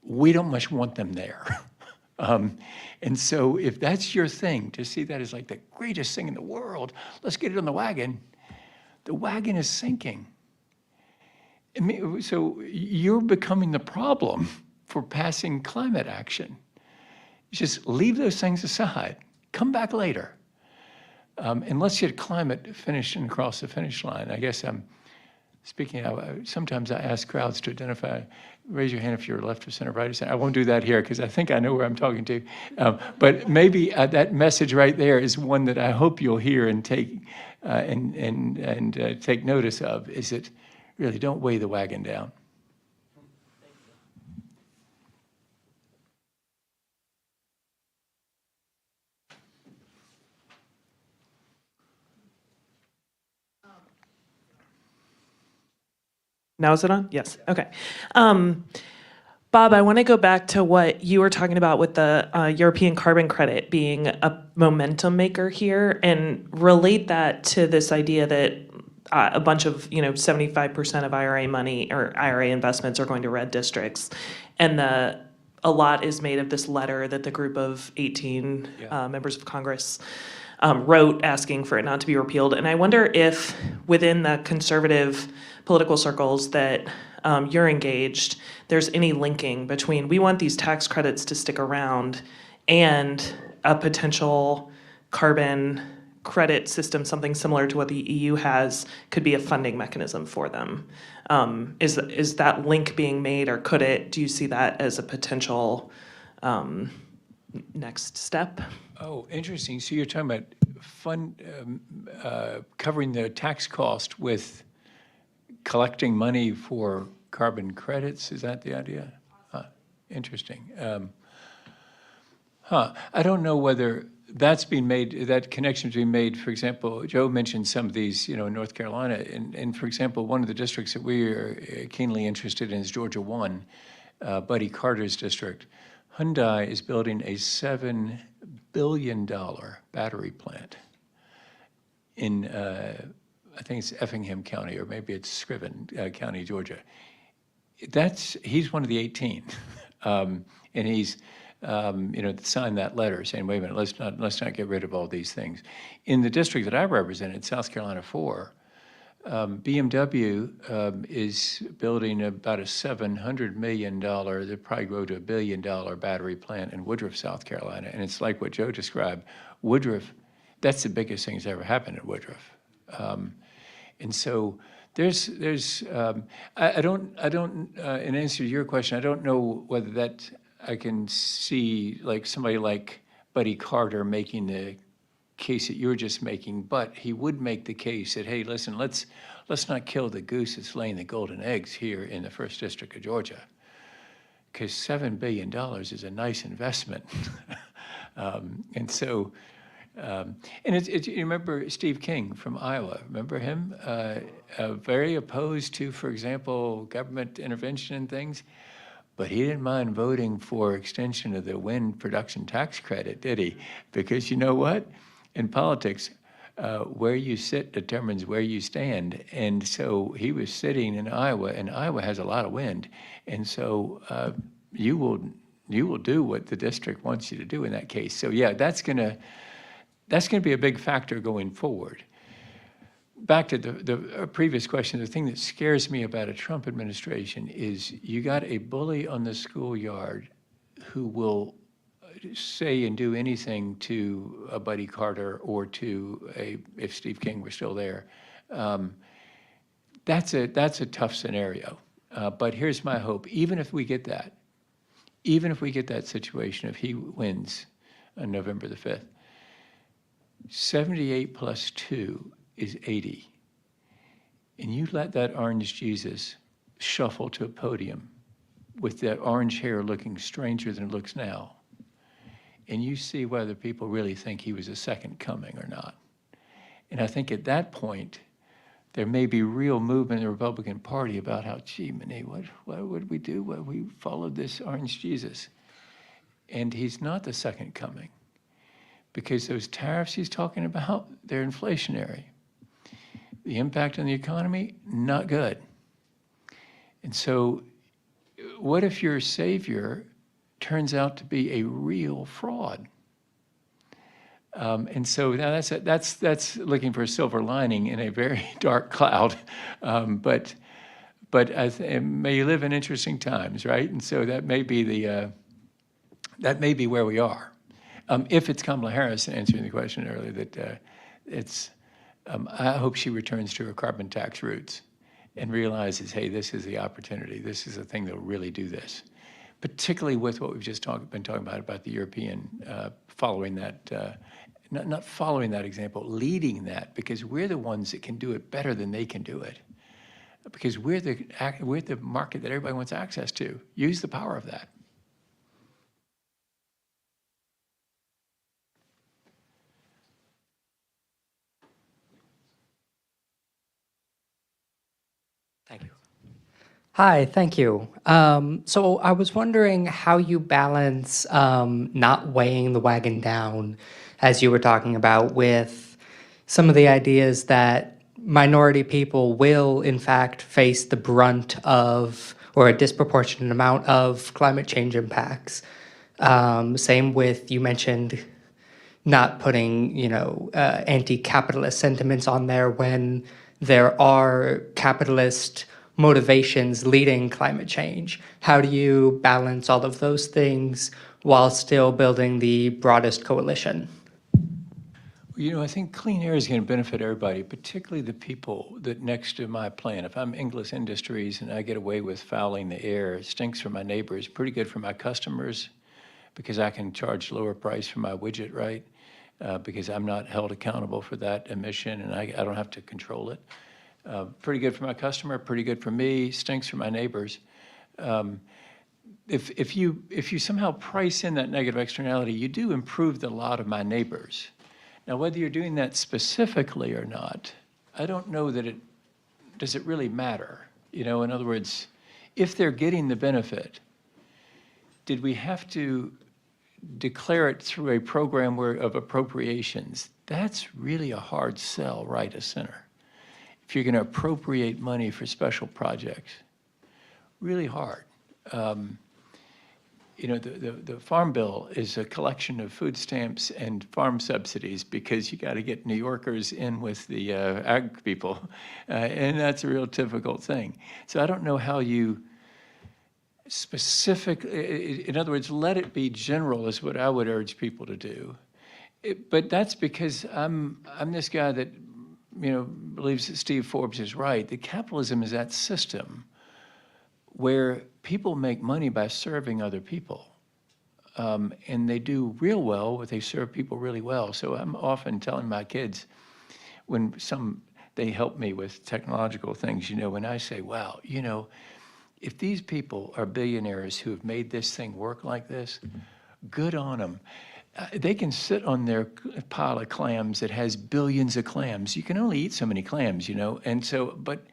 we don't much want them there. And so if that's your thing, to see that as like the greatest thing in the world, let's get it on the wagon is sinking. I mean, so you're becoming the problem for passing climate action. Just leave those things aside. Come back later. And let's get climate finished and across the finish line. I guess I'm speaking of, sometimes I ask crowds to identify, raise your hand if you're left or center, right or center. I won't do that here because I think I know where I'm talking to. But maybe that message right there is one that I hope you'll hear and take take notice of, is that really don't weigh the wagon down. Now is it on? Yes, okay. Bob, I want to go back to what you were talking about with the European carbon credit being a momentum maker here, and relate that to this idea that a bunch of, 75% of IRA money or IRA investments are going to red districts, and a lot is made of this letter that the group of 18 members of Congress wrote asking for it not to be repealed. And I wonder if within the conservative political circles that you're engaged, there's any linking between we want these tax credits to stick around and a potential carbon credit system, something similar to what the EU has, could be a funding mechanism for them. Is that link being made, or do you see that as a potential next step? Oh, interesting. So you're talking about covering the tax cost with collecting money for carbon credits. Is that the idea? Interesting. I don't know whether that's being made, that connection's being made. For example, Joe mentioned some of these, in North Carolina. And for example, one of the districts that we are keenly interested in is Georgia 1, Buddy Carter's district. Hyundai is building a $7 billion battery plant in, I think it's Effingham County, or maybe it's Scriven County, Georgia. He's one of the 18. And he's, signed that letter saying, wait a minute, let's not get rid of all these things. In the district that I represented, South Carolina 4, BMW is building about a $700 million, they'll probably grow to $1 billion battery plant in Woodruff, South Carolina. And it's like what Joe described. Woodruff, that's the biggest thing that's ever happened in Woodruff. And so I don't, in answer to your question, I don't know whether that, I can see like somebody like Buddy Carter making the case that you're just making, but he would make the case that, hey, listen, let's not kill the goose that's laying the golden eggs here in the 1st District of Georgia, because $7 billion is a nice investment. And so, you remember Steve King from Iowa, remember him? Very opposed to, for example, government intervention and things. But he didn't mind voting for extension of the wind production tax credit, did he? Because you know what? In politics, where you sit determines where you stand. And so he was sitting in Iowa, and Iowa has a lot of wind. And so you will do what the district wants you to do in that case. So yeah, that's gonna be a big factor going forward. Back to the previous question, the thing that scares me about a Trump administration is you got a bully on the schoolyard who will say and do anything to a Buddy Carter or to if Steve King were still there. That's a tough scenario. But here's my hope. Even if we get that situation, if he wins on November the 5th, 78 plus 2 is 80. And you let that orange Jesus shuffle to a podium with that orange hair looking stranger than it looks now, and you see whether people really think he was a second coming or not. And I think at that point, there may be real movement in the Republican Party about how, gee, Monet, what would we do? Well, we followed this orange Jesus. And he's not the second coming, because those tariffs he's talking about, they're inflationary. The impact on the economy, not good. And so what if your savior turns out to be a real fraud? And so now that's looking for a silver lining in a very dark cloud. But may you live in interesting times, right? And so that may be where we are. If it's Kamala Harris, answering the question earlier, that I hope she returns to her carbon tax roots and realizes, hey, this is the opportunity. This is the thing that will really do this, particularly with what we've just been talking about the European following that, not following that example, leading that, because we're the ones that can do it better than they can do it, because we're the market that everybody wants access to. Use the power of that. Thank you. Hi, thank you. So I was wondering how you balance not weighing the wagon down, as you were talking about, with some of the ideas that minority people will, in fact, face the brunt of, or a disproportionate amount of, climate change impacts. Same with, you mentioned not putting, anti-capitalist sentiments on there when there are capitalist motivations leading climate change. How do you balance all of those things while still building the broadest coalition? I think clean air is going to benefit everybody, particularly the people that next to my plant. If I'm Inglis Industries and I get away with fouling the air, it stinks for my neighbors, pretty good for my customers, because I can charge lower price for my widget, right? Because I'm not held accountable for that emission and I don't have to control it. Pretty good for my customer, pretty good for me, stinks for my neighbors. If you somehow price in that negative externality, you do improve the lot of my neighbors. Now, whether you're doing that specifically or not, I don't know that does it really matter? You know, in other words, if they're getting the benefit, did we have to declare it through a program of appropriations? That's really a hard sell right of center. If you're going to appropriate money for special projects, really hard. You know, the Farm Bill is a collection of food stamps and farm subsidies because you got to get New Yorkers in with the ag people, and that's a real difficult thing. So I don't know how you in other words, let it be general is what I would urge people to do. But that's because I'm this guy that, you know, believes that Steve Forbes is right. That capitalism is that system where people make money by serving other people. And they do real well, but they serve people really well. So I'm often telling my kids, when they help me with technological things, you know, when I say, wow, you know, if these people are billionaires who have made this thing work like this, good on them. They can sit on their pile of clams that has billions of clams. You can only eat so many clams, you know, and so, but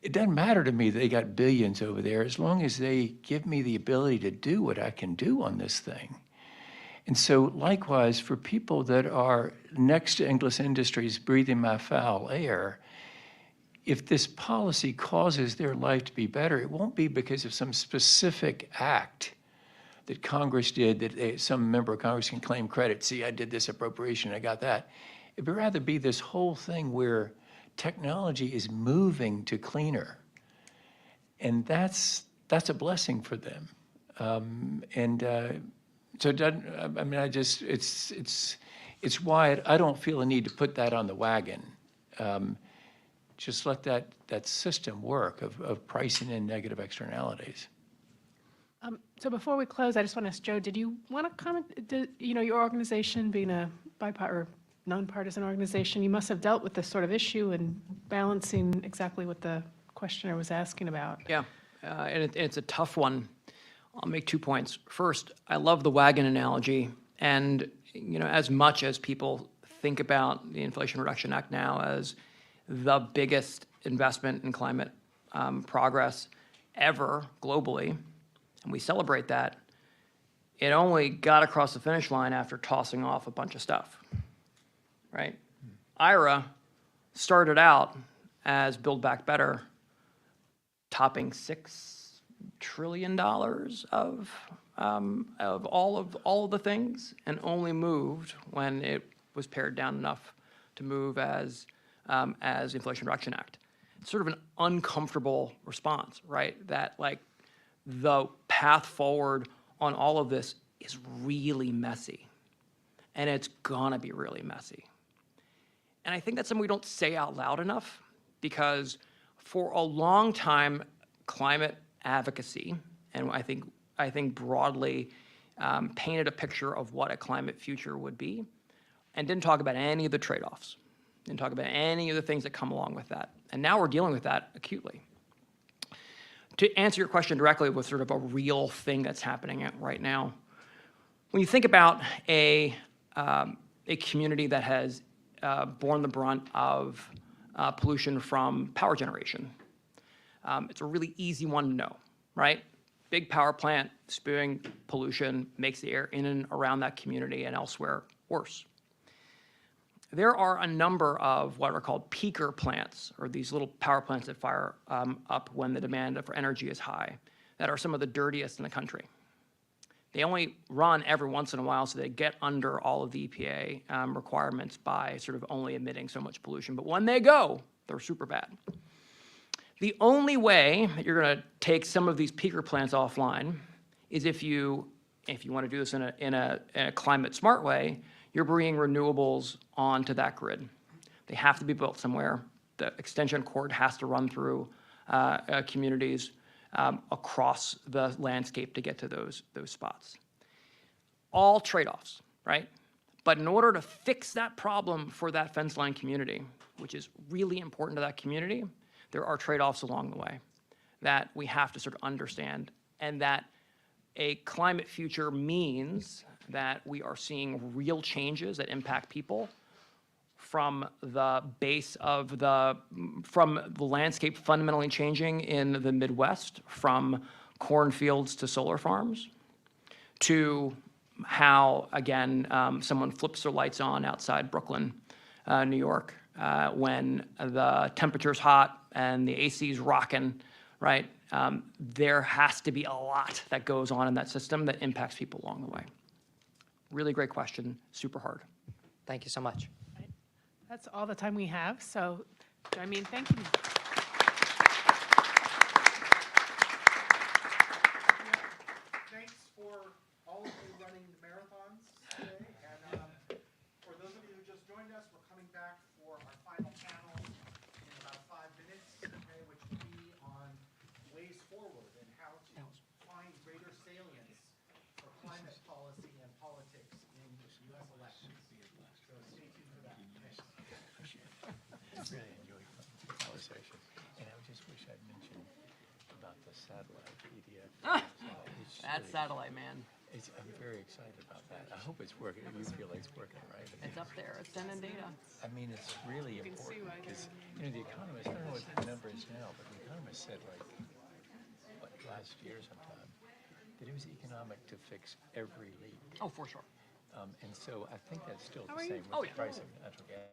it doesn't matter to me that they got billions over there as long as they give me the ability to do what I can do on this thing. And so likewise, for people that are next to English industries breathing my foul air, if this policy causes their life to be better, it won't be because of some specific act that Congress did that some member of Congress can claim credit. See, I did this appropriation, I got that. It would rather be this whole thing where technology is moving to cleaner. And that's a blessing for them. So I mean, it's why I don't feel a need to put that on the wagon. Just let that system work of pricing in negative externalities. So before we close, I just want to ask Joe, did you want to comment? You know, your organization being a or nonpartisan organization, you must have dealt with this sort of issue and balancing exactly what the questioner was asking about. Yeah, and it's a tough one. I'll make 2 points. First, I love the wagon analogy, and you know, as much as people think about the Inflation Reduction Act now as the biggest investment in climate progress ever globally, and we celebrate that, it only got across the finish line after tossing off a bunch of stuff, right? IRA started out as Build Back Better, topping $6 trillion of all of the things, and only moved when it was pared down enough to move as Inflation Reduction Act. It's sort of an uncomfortable response, right? That like the path forward on all of this is really messy, and it's gonna be really messy. And I think that's something we don't say out loud enough, because for a long time, climate advocacy, and I think broadly painted a picture of what a climate future would be, and didn't talk about any of the trade-offs, didn't talk about any of the things that come along with that. And now we're dealing with that acutely. To answer your question directly with sort of a real thing that's happening right now, when you think about a community that has borne the brunt of pollution from power generation, it's a really easy one to know, right? Big power plant spewing pollution makes the air in and around that community and elsewhere worse. There are a number of what are called peaker plants, or these little power plants that fire up when the demand for energy is high, that are some of the dirtiest in the country. They only run every once in a while, so they get under all of the EPA requirements by sort of only emitting so much pollution. But when they go, they're super bad. The only way that you're going to take some of these peaker plants offline is if you want to do this in a climate smart way, you're bringing renewables onto that grid. They have to be built somewhere. The extension cord has to run through communities across the landscape to get to those spots. All trade-offs, right? But in order to fix that problem for that fence line community, which is really important to that community, there are trade-offs along the way that we have to sort of understand, and that a climate future means that we are seeing real changes that impact people from the base of from the landscape fundamentally changing in the Midwest, from cornfields to solar farms, to how, again, someone flips their lights on outside Brooklyn, New York, when the temperature's hot and the AC's rocking, right? There has to be a lot that goes on in that system that impacts people along the way. Really great question, super hard. Thank you so much. That's all the time we have, so I mean, thank you. Thanks for all of you running the marathons today. And for those of you who just joined us, we're coming back for our final panel in about 5 minutes, okay, which will be on ways forward and how to find greater salience for climate policy and politics in U.S. elections. So stay tuned for that. Thanks. I really enjoyed the conversation, and I just wish I'd mentioned about the satellite PDF. That satellite, man. I'm very excited about that. I hope it's working. You feel like it's working, right? It's up there. It's sending data. I mean, it's really important because, you know, the economist, I don't know what the number is now, but the economist said, like, what, last year sometime, that it was economic to fix every leak. Oh, for sure. And so I think that's still How the are you? same with the price of natural gas.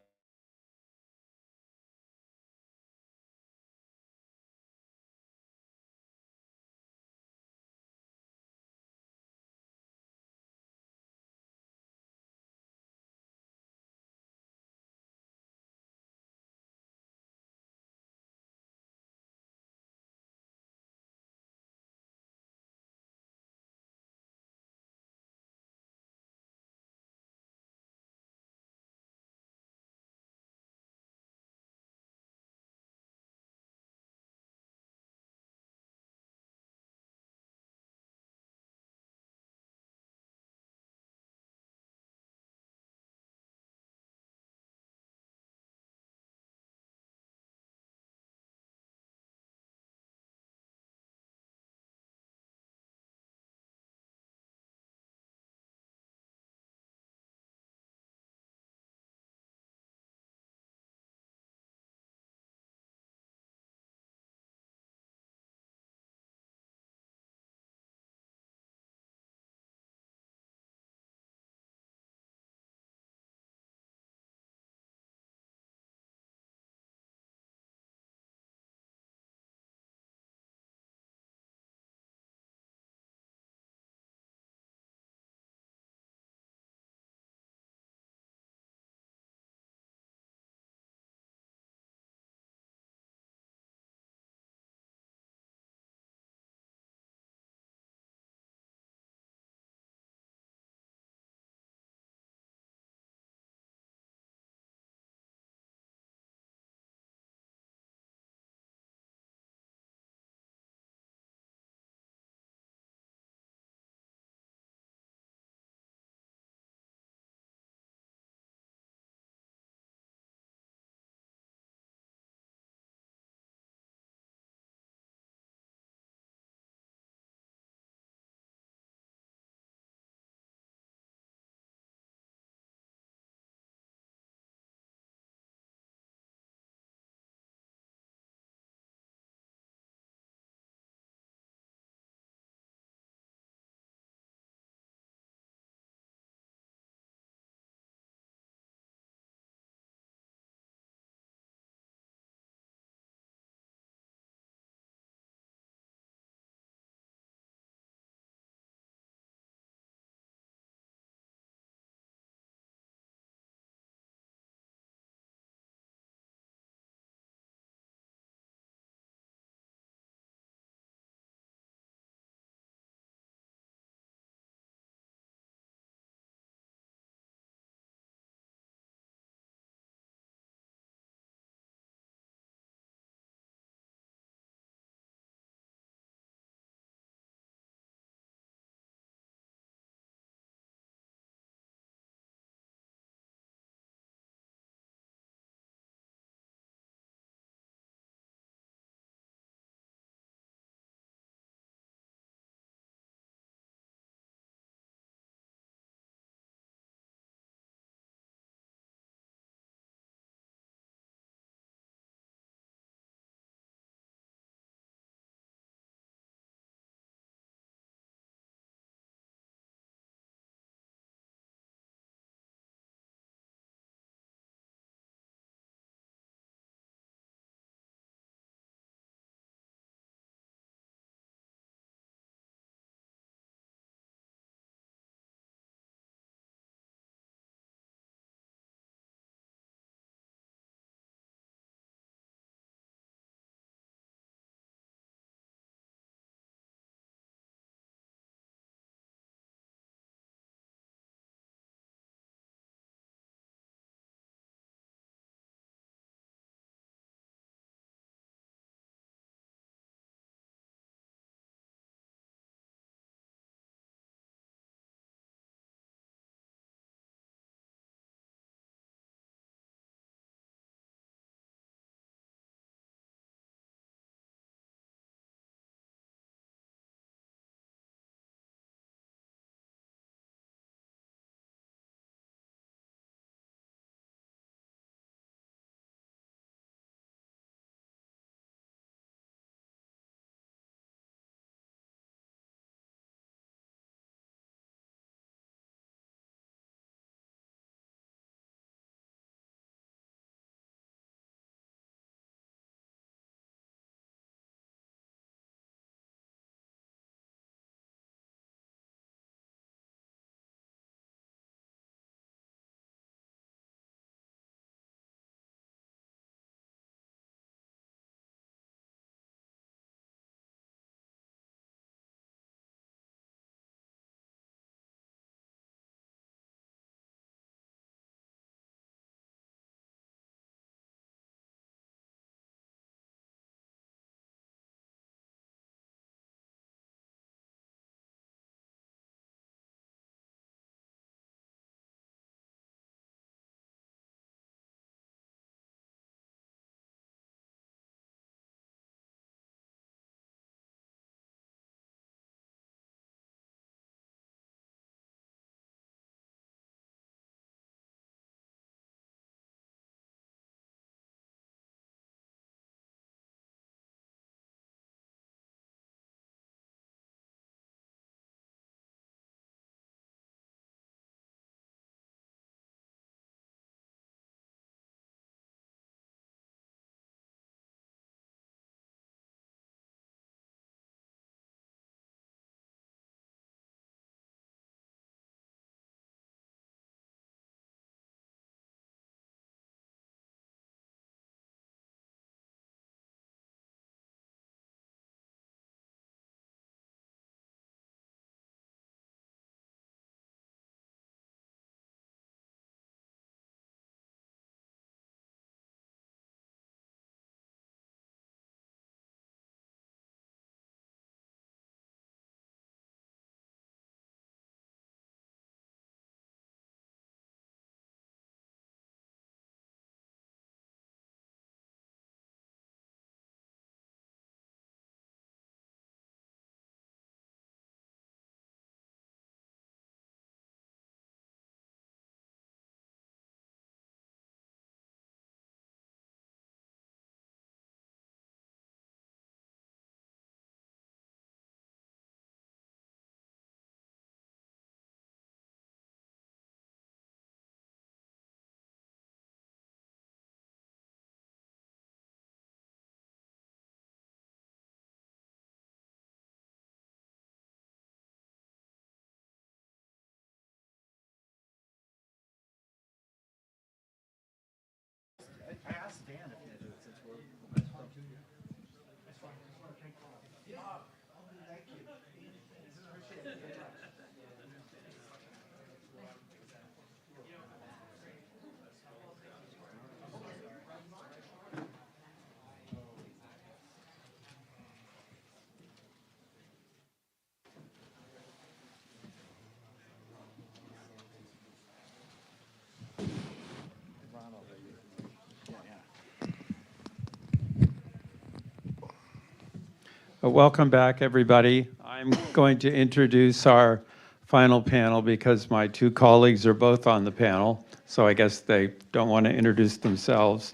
Welcome back, everybody. I'm going to introduce our final panel because my two colleagues are both on the panel, so I guess they don't want to introduce themselves.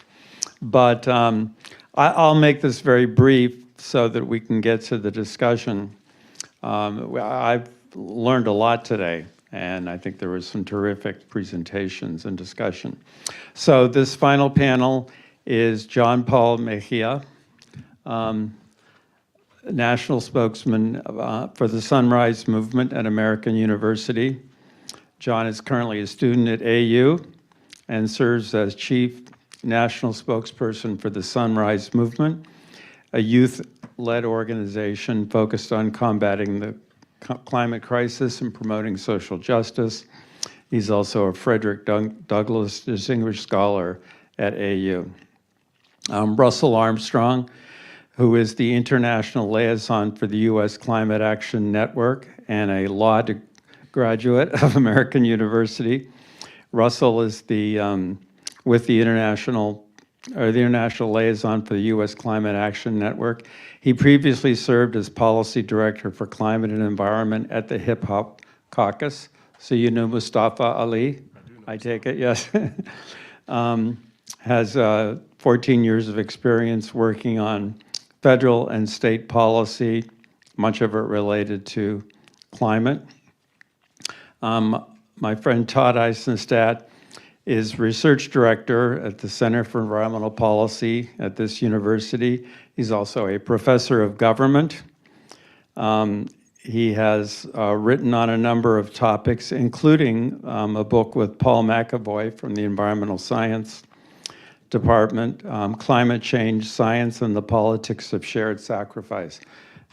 But I'll make this very brief so that we can get to the discussion. I've learned a lot today, and I think there were some terrific presentations and discussion. So this final panel is John Paul Mejia, National Spokesman for the Sunrise Movement at American University. John is currently a student at AU and serves as Chief National Spokesperson for the Sunrise Movement, a youth-led organization focused on combating the climate crisis and promoting social justice. He's also a Frederick Douglass Distinguished Scholar at AU. Russell Armstrong, who is the International Liaison for the U.S. Climate Action Network and a law graduate of American University. Russell is with the International Liaison for the U.S. Climate Action Network. He previously served as Policy Director for Climate and Environment at the Hip Hop Caucus. So you know Mustafa Ali? I take it, yes. Has 14 years of experience working on federal and state policy, much of it related to climate. My friend Todd Eisenstadt is Research Director at the Center for Environmental Policy at this university. He's also a professor of government. He has written on a number of topics, including a book with Paul McAvoy from the Environmental Science Department, Climate Change, Science and the Politics of Shared Sacrifice.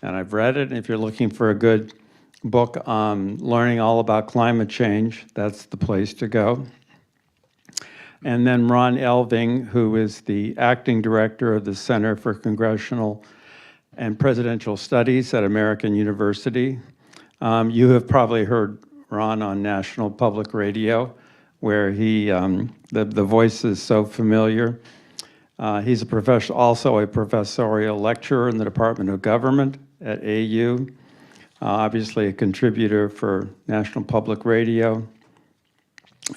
And I've read it, and if you're looking for a good book on learning all about climate change, that's the place to go. And then Ron Elving, who is the acting director of the Center for Congressional and Presidential Studies at American University. You have probably heard Ron on National Public Radio, where he, the voice is so familiar. He's also a professorial lecturer in the Department of Government at AU, obviously a contributor for National Public Radio,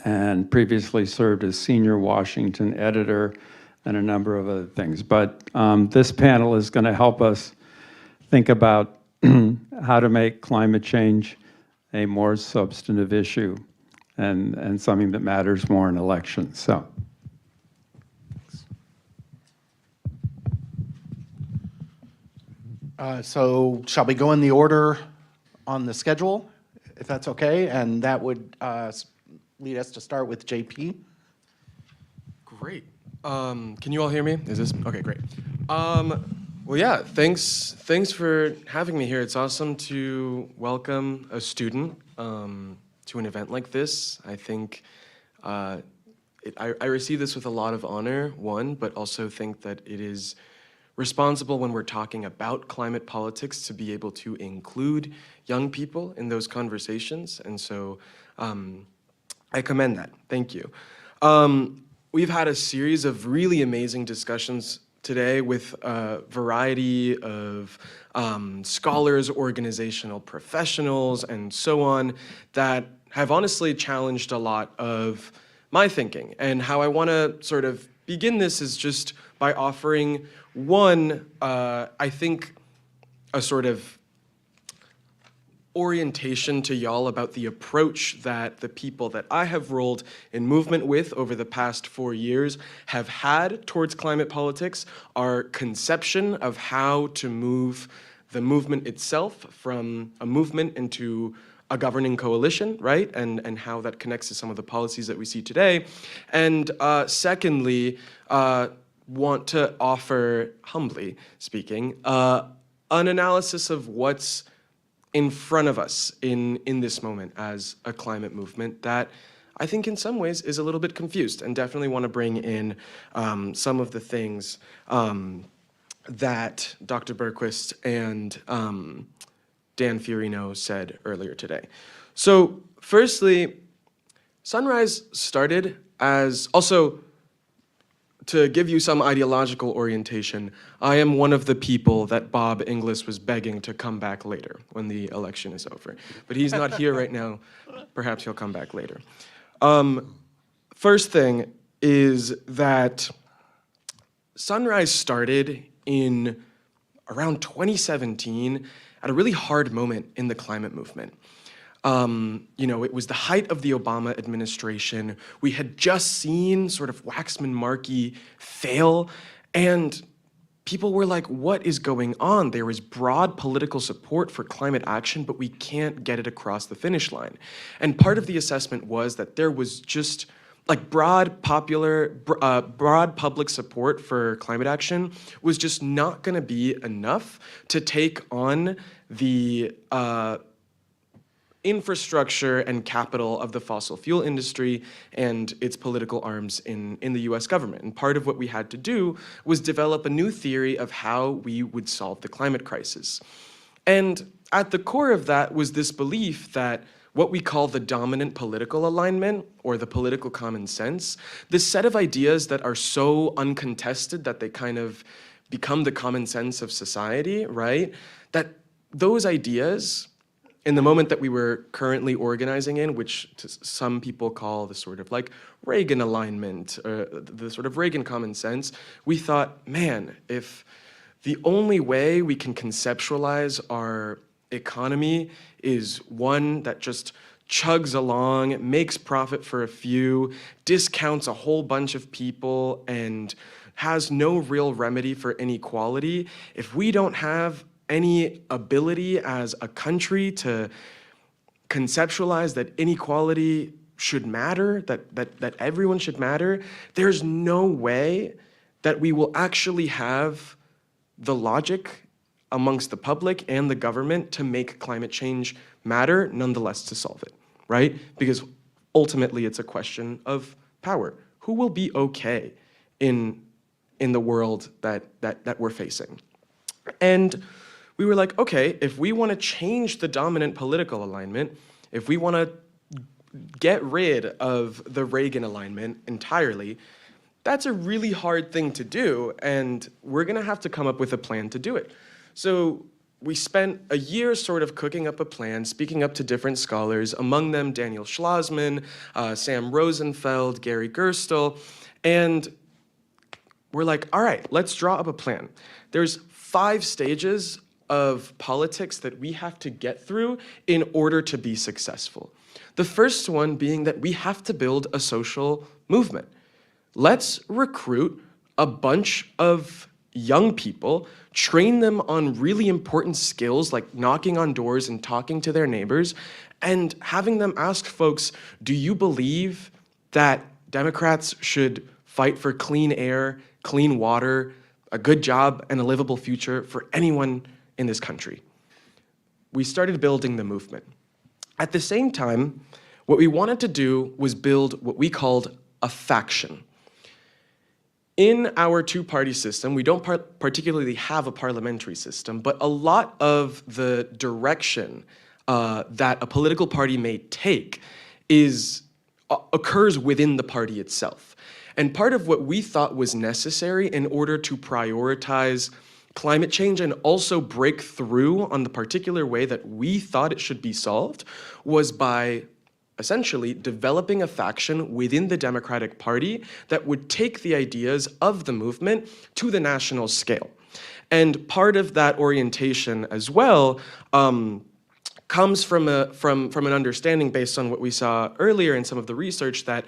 and previously served as senior Washington editor and a number of other things. But this panel is going to help us think about how to make climate change a more substantive issue and something that matters more in elections. So shall we go in the order on the schedule, if that's okay? And that would lead us to start with JP. Great. Can you all hear me? Is this okay? Great. Well, yeah. Thanks for having me here. It's awesome to welcome a student to an event like this. I think I receive this with a lot of honor, but also think that it is responsible when we're talking about climate politics to be able to include young people in those conversations. And so I commend that. Thank you. We've had a series of really amazing discussions today with a variety of scholars, organizational professionals, and so on that have honestly challenged a lot of my thinking. And how I want to sort of begin this is just by offering one, I think, a sort of orientation to y'all about the approach that the people that I have rolled in movement with over the past 4 years have had towards climate politics, our conception of how to move the movement itself from a movement into a governing coalition, right? And how that connects to some of the policies that we see today. And secondly, want to offer, humbly speaking, an analysis of what's in front of us in this moment as a climate movement that I think in some ways is a little bit confused, and definitely want to bring in some of the things that Dr. Berquist and Dan Fiorino said earlier today. So firstly, Sunrise started as, also to give you some ideological orientation, I am one of the people that Bob Inglis was begging to come back later when the election is over. But he's not here right now. Perhaps he'll come back later. First thing is that Sunrise started in around 2017 at a really hard moment in the climate movement. It was the height of the Obama administration. We had just seen sort of Waxman-Markey fail, and people were like, what is going on? There is broad political support for climate action, but we can't get it across the finish line. And part of the assessment was that there was just like broad public support for climate action was just not gonna be enough to take on the infrastructure and capital of the fossil fuel industry and its political arms in the US government. And part of what we had to do was develop a new theory of how we would solve the climate crisis. And at the core of that was this belief that what we call the dominant political alignment, or the political common sense, this set of ideas that are so uncontested that they kind of become the common sense of society, right? That those ideas, in the moment that we were currently organizing in, which some people call the sort of like Reagan alignment, or the sort of Reagan common sense, we thought, man, if the only way we can conceptualize our economy is one that just chugs along, makes profit for a few, discounts a whole bunch of people, and has no real remedy for inequality, if we don't have any ability as a country to conceptualize that inequality should matter, that everyone should matter, there's no way that we will actually have the logic amongst the public and the government to make climate change matter, nonetheless to solve it, right? Because ultimately it's a question of power. Who will be okay in the world that we're facing? And we were like, okay, if we want to change the dominant political alignment, if we want to get rid of the Reagan alignment entirely, that's a really hard thing to do, and we're going to have to come up with a plan to do it. So we spent a year sort of cooking up a plan, speaking up to different scholars, among them Daniel Schlossman, Sam Rosenfeld, Gary Gerstle, and we're like, all right, let's draw up a plan. There's 5 stages of politics that we have to get through in order to be successful. The first one being that we have to build a social movement. Let's recruit a bunch of young people, train them on really important skills like knocking on doors and talking to their neighbors, and having them ask folks, do you believe that Democrats should fight for clean air, clean water, a good job, and a livable future for anyone in this country? We started building the movement. At the same time, what we wanted to do was build what we called a faction. In our two-party system, we don't particularly have a parliamentary system, but a lot of the direction that a political party may take occurs within the party itself. And part of what we thought was necessary in order to prioritize climate change and also break through on the particular way that we thought it should be solved was by essentially developing a faction within the Democratic Party that would take the ideas of the movement to the national scale. And part of that orientation as well comes from an understanding based on what we saw earlier in some of the research that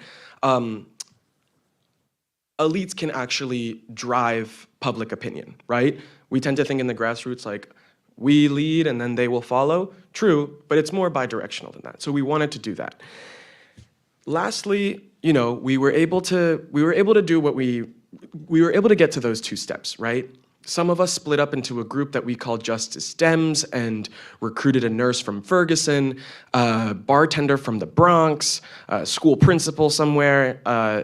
elites can actually drive public opinion, right? We tend to think in the grassroots like, we lead and then they will follow. True, but it's more bidirectional than that. So we wanted to do that. Lastly, we were able to do what we were able to get to those 2 steps, right? Some of us split up into a group that we called Justice Dems and recruited a nurse from Ferguson, a bartender from the Bronx, a school principal somewhere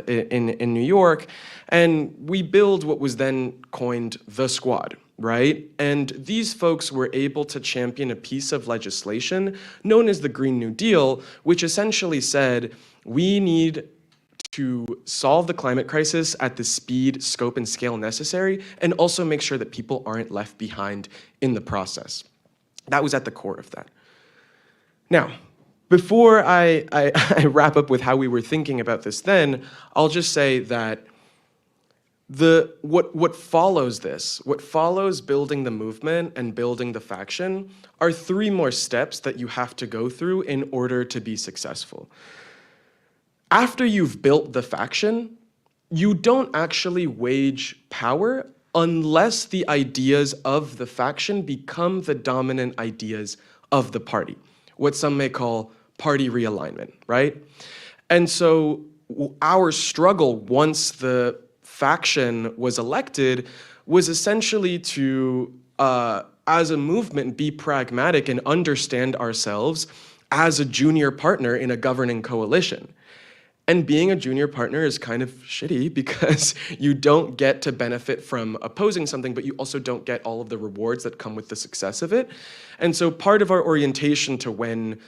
in New York, and we built what was then coined the Squad, right? And these folks were able to champion a piece of legislation known as the Green New Deal, which essentially said we need to solve the climate crisis at the speed, scope, and scale necessary, and also make sure that people aren't left behind in the process. That was at the core of that. Now, before I wrap up with how we were thinking about this then, I'll just say that what follows this, what follows building the movement and building the faction, are 3 more steps that you have to go through in order to be successful. After you've built the faction, you don't actually wage power unless the ideas of the faction become the dominant ideas of the party, what some may call party realignment, right? And so our struggle once the faction was elected was essentially to, as a movement, be pragmatic and understand ourselves as a junior partner in a governing coalition. And being a junior partner is kind of shitty because you don't get to benefit from opposing something, but you also don't get all of the rewards that come with the success of it. And so part of our orientation to when,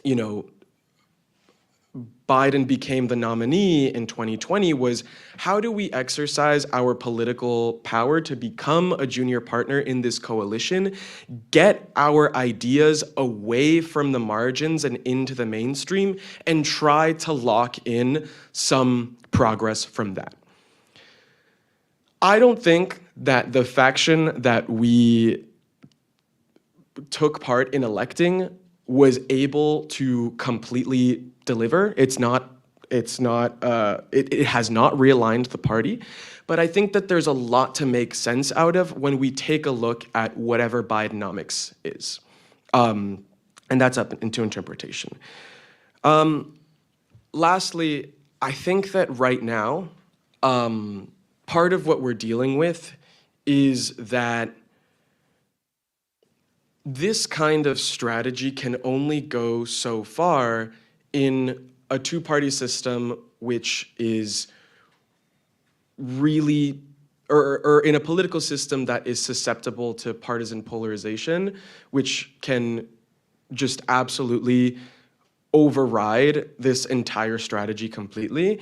you know, Biden became the nominee in 2020 was, how do we exercise our political power to become a junior partner in this coalition, get our ideas away from the margins and into the mainstream, and try to lock in some progress from that. I don't think that the faction that we took part in electing was able to completely deliver. It has not realigned the party, but I think that there's a lot to make sense out of when we take a look at whatever Bidenomics is. And that's up into interpretation. Lastly, I think that right now, part of what we're dealing with is that this kind of strategy can only go so far in a two-party system which is really, or in a political system that is susceptible to partisan polarization, which can just absolutely override this entire strategy completely.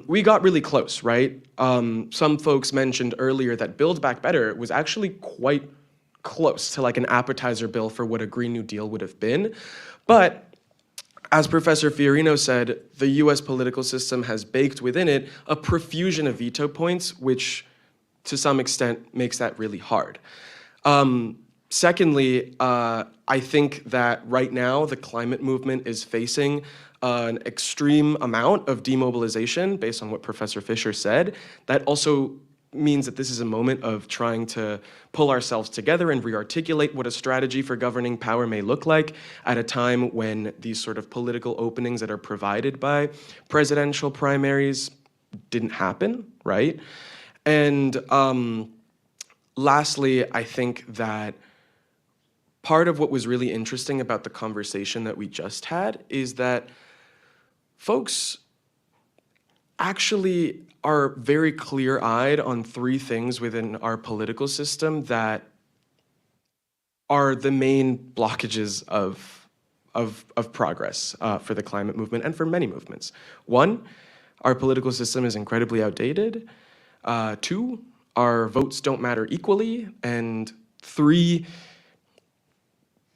We got really close, right? Some folks mentioned earlier that Build Back Better was actually quite close to like an appetizer bill for what a Green New Deal would have been. But as Professor Fiorino said, the US political system has baked within it a profusion of veto points, which to some extent makes that really hard. Secondly, I think that right now the climate movement is facing an extreme amount of demobilization based on what Professor Fisher said. That also means that this is a moment of trying to pull ourselves together and re-articulate what a strategy for governing power may look like at a time when these sort of political openings that are provided by presidential primaries didn't happen, right? And lastly, I think that part of what was really interesting about the conversation that we just had is that folks actually are very clear-eyed on three things within our political system that are the main blockages of progress for the climate movement and for many movements. One, our political system is incredibly outdated. Two, our votes don't matter equally. And three,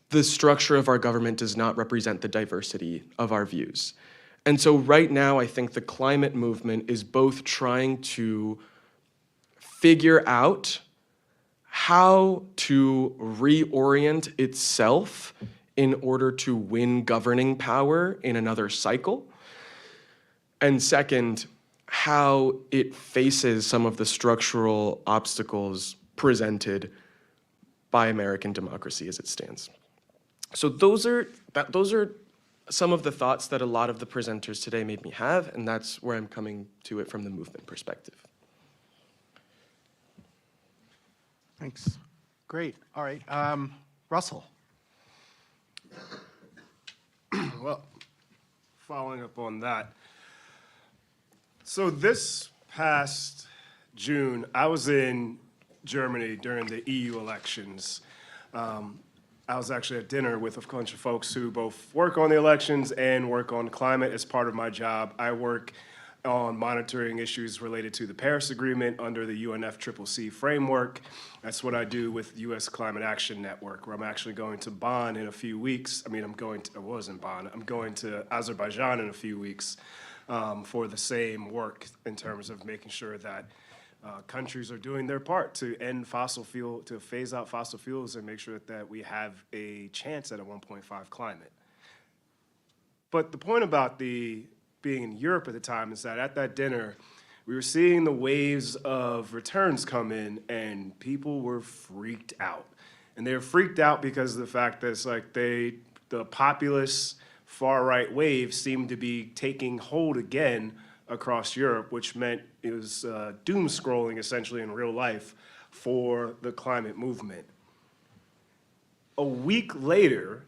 the structure of our government does not represent the diversity of our views. And so right now, I think the climate movement is both trying to figure out how to reorient itself in order to win governing power in another cycle. And second, how it faces some of the structural obstacles presented by American democracy as it stands. So those are some of the thoughts that a lot of the presenters today made me have, and that's where I'm coming to it from the movement perspective. Thanks. Great. All right. Russell. Well, following up on that. So this past June, I was in Germany during the EU elections. I was actually at dinner with a bunch of folks who both work on the elections and work on climate as part of my job. I work on monitoring issues related to the Paris Agreement under the UNFCCC framework. That's what I do with U.S. Climate Action Network, where I'm actually going to Bonn in a few weeks. I was in Bonn. I'm going to Azerbaijan in a few weeks for the same work in terms of making sure that countries are doing their part to end to phase out fossil fuels and make sure that we have a chance at a 1.5 climate. But the point about being in Europe at the time is that at that dinner, we were seeing the waves of returns come in and people were freaked out. And they were freaked out because of the fact that it's like the populist far-right wave seemed to be taking hold again across Europe, which meant it was doom scrolling essentially in real life for the climate movement. A week later,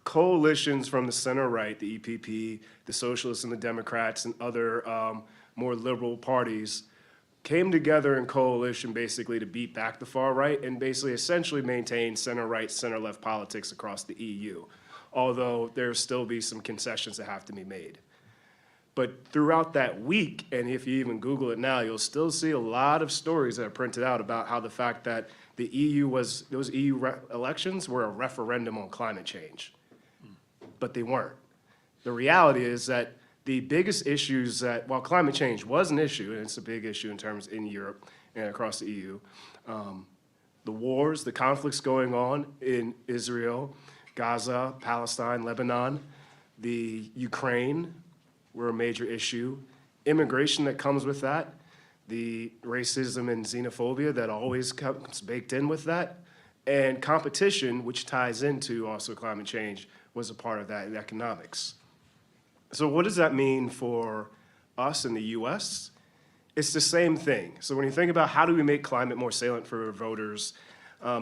coalitions from the center-right, the EPP, the Socialists and the Democrats, and other more liberal parties came together in coalition basically to beat back the far-right and basically essentially maintain center-right, center-left politics across the EU, although there'll still be some concessions that have to be made. But throughout that week, and if you even Google it now, you'll still see a lot of stories that are printed out about how the fact that those EU elections were a referendum on climate change. But they weren't. The reality is that the biggest issues that, while climate change was an issue, and it's a big issue in Europe and across the EU, the wars, the conflicts going on in Israel, Gaza, Palestine, Lebanon, the Ukraine were a major issue. Immigration that comes with that, the racism and xenophobia that always comes baked in with that, and competition, which ties into also climate change, was a part of that in economics. So what does that mean for us in the US? It's the same thing. So when you think about how do we make climate more salient for voters,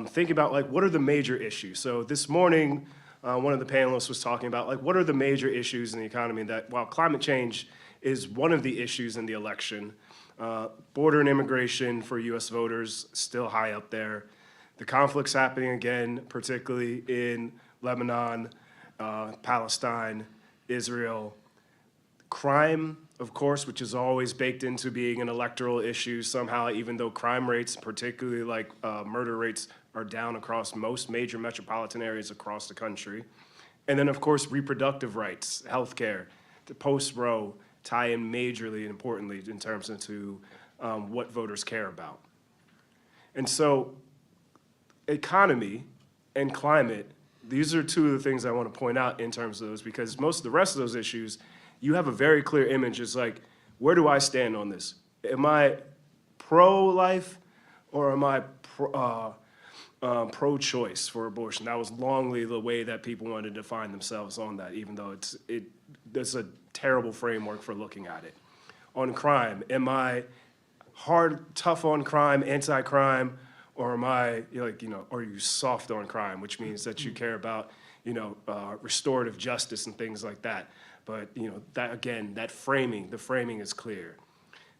think about like what are the major issues. So this morning, one of the panelists was talking about like what are the major issues in the economy that while climate change is one of the issues in the election, border and immigration for US voters still high up there. The conflicts happening again, particularly in Lebanon, Palestine, Israel. Crime, of course, which is always baked into being an electoral issue somehow, even though crime rates, particularly like murder rates, are down across most major metropolitan areas across the country. And then, of course, reproductive rights, healthcare, the post-Roe tie in majorly and importantly in terms of what voters care about. And so economy and climate, these are two of the things I want to point out in terms of those, because most of the rest of those issues, you have a very clear image. It's like, where do I stand on this? Am I pro-life or am I pro-choice for abortion? That was longly the way that people wanted to define themselves on that, even though it's a terrible framework for looking at it. On crime, am I tough on crime, anti-crime, or am I, are you soft on crime, which means that you care about, restorative justice and things like that. But, that again, the framing is clear.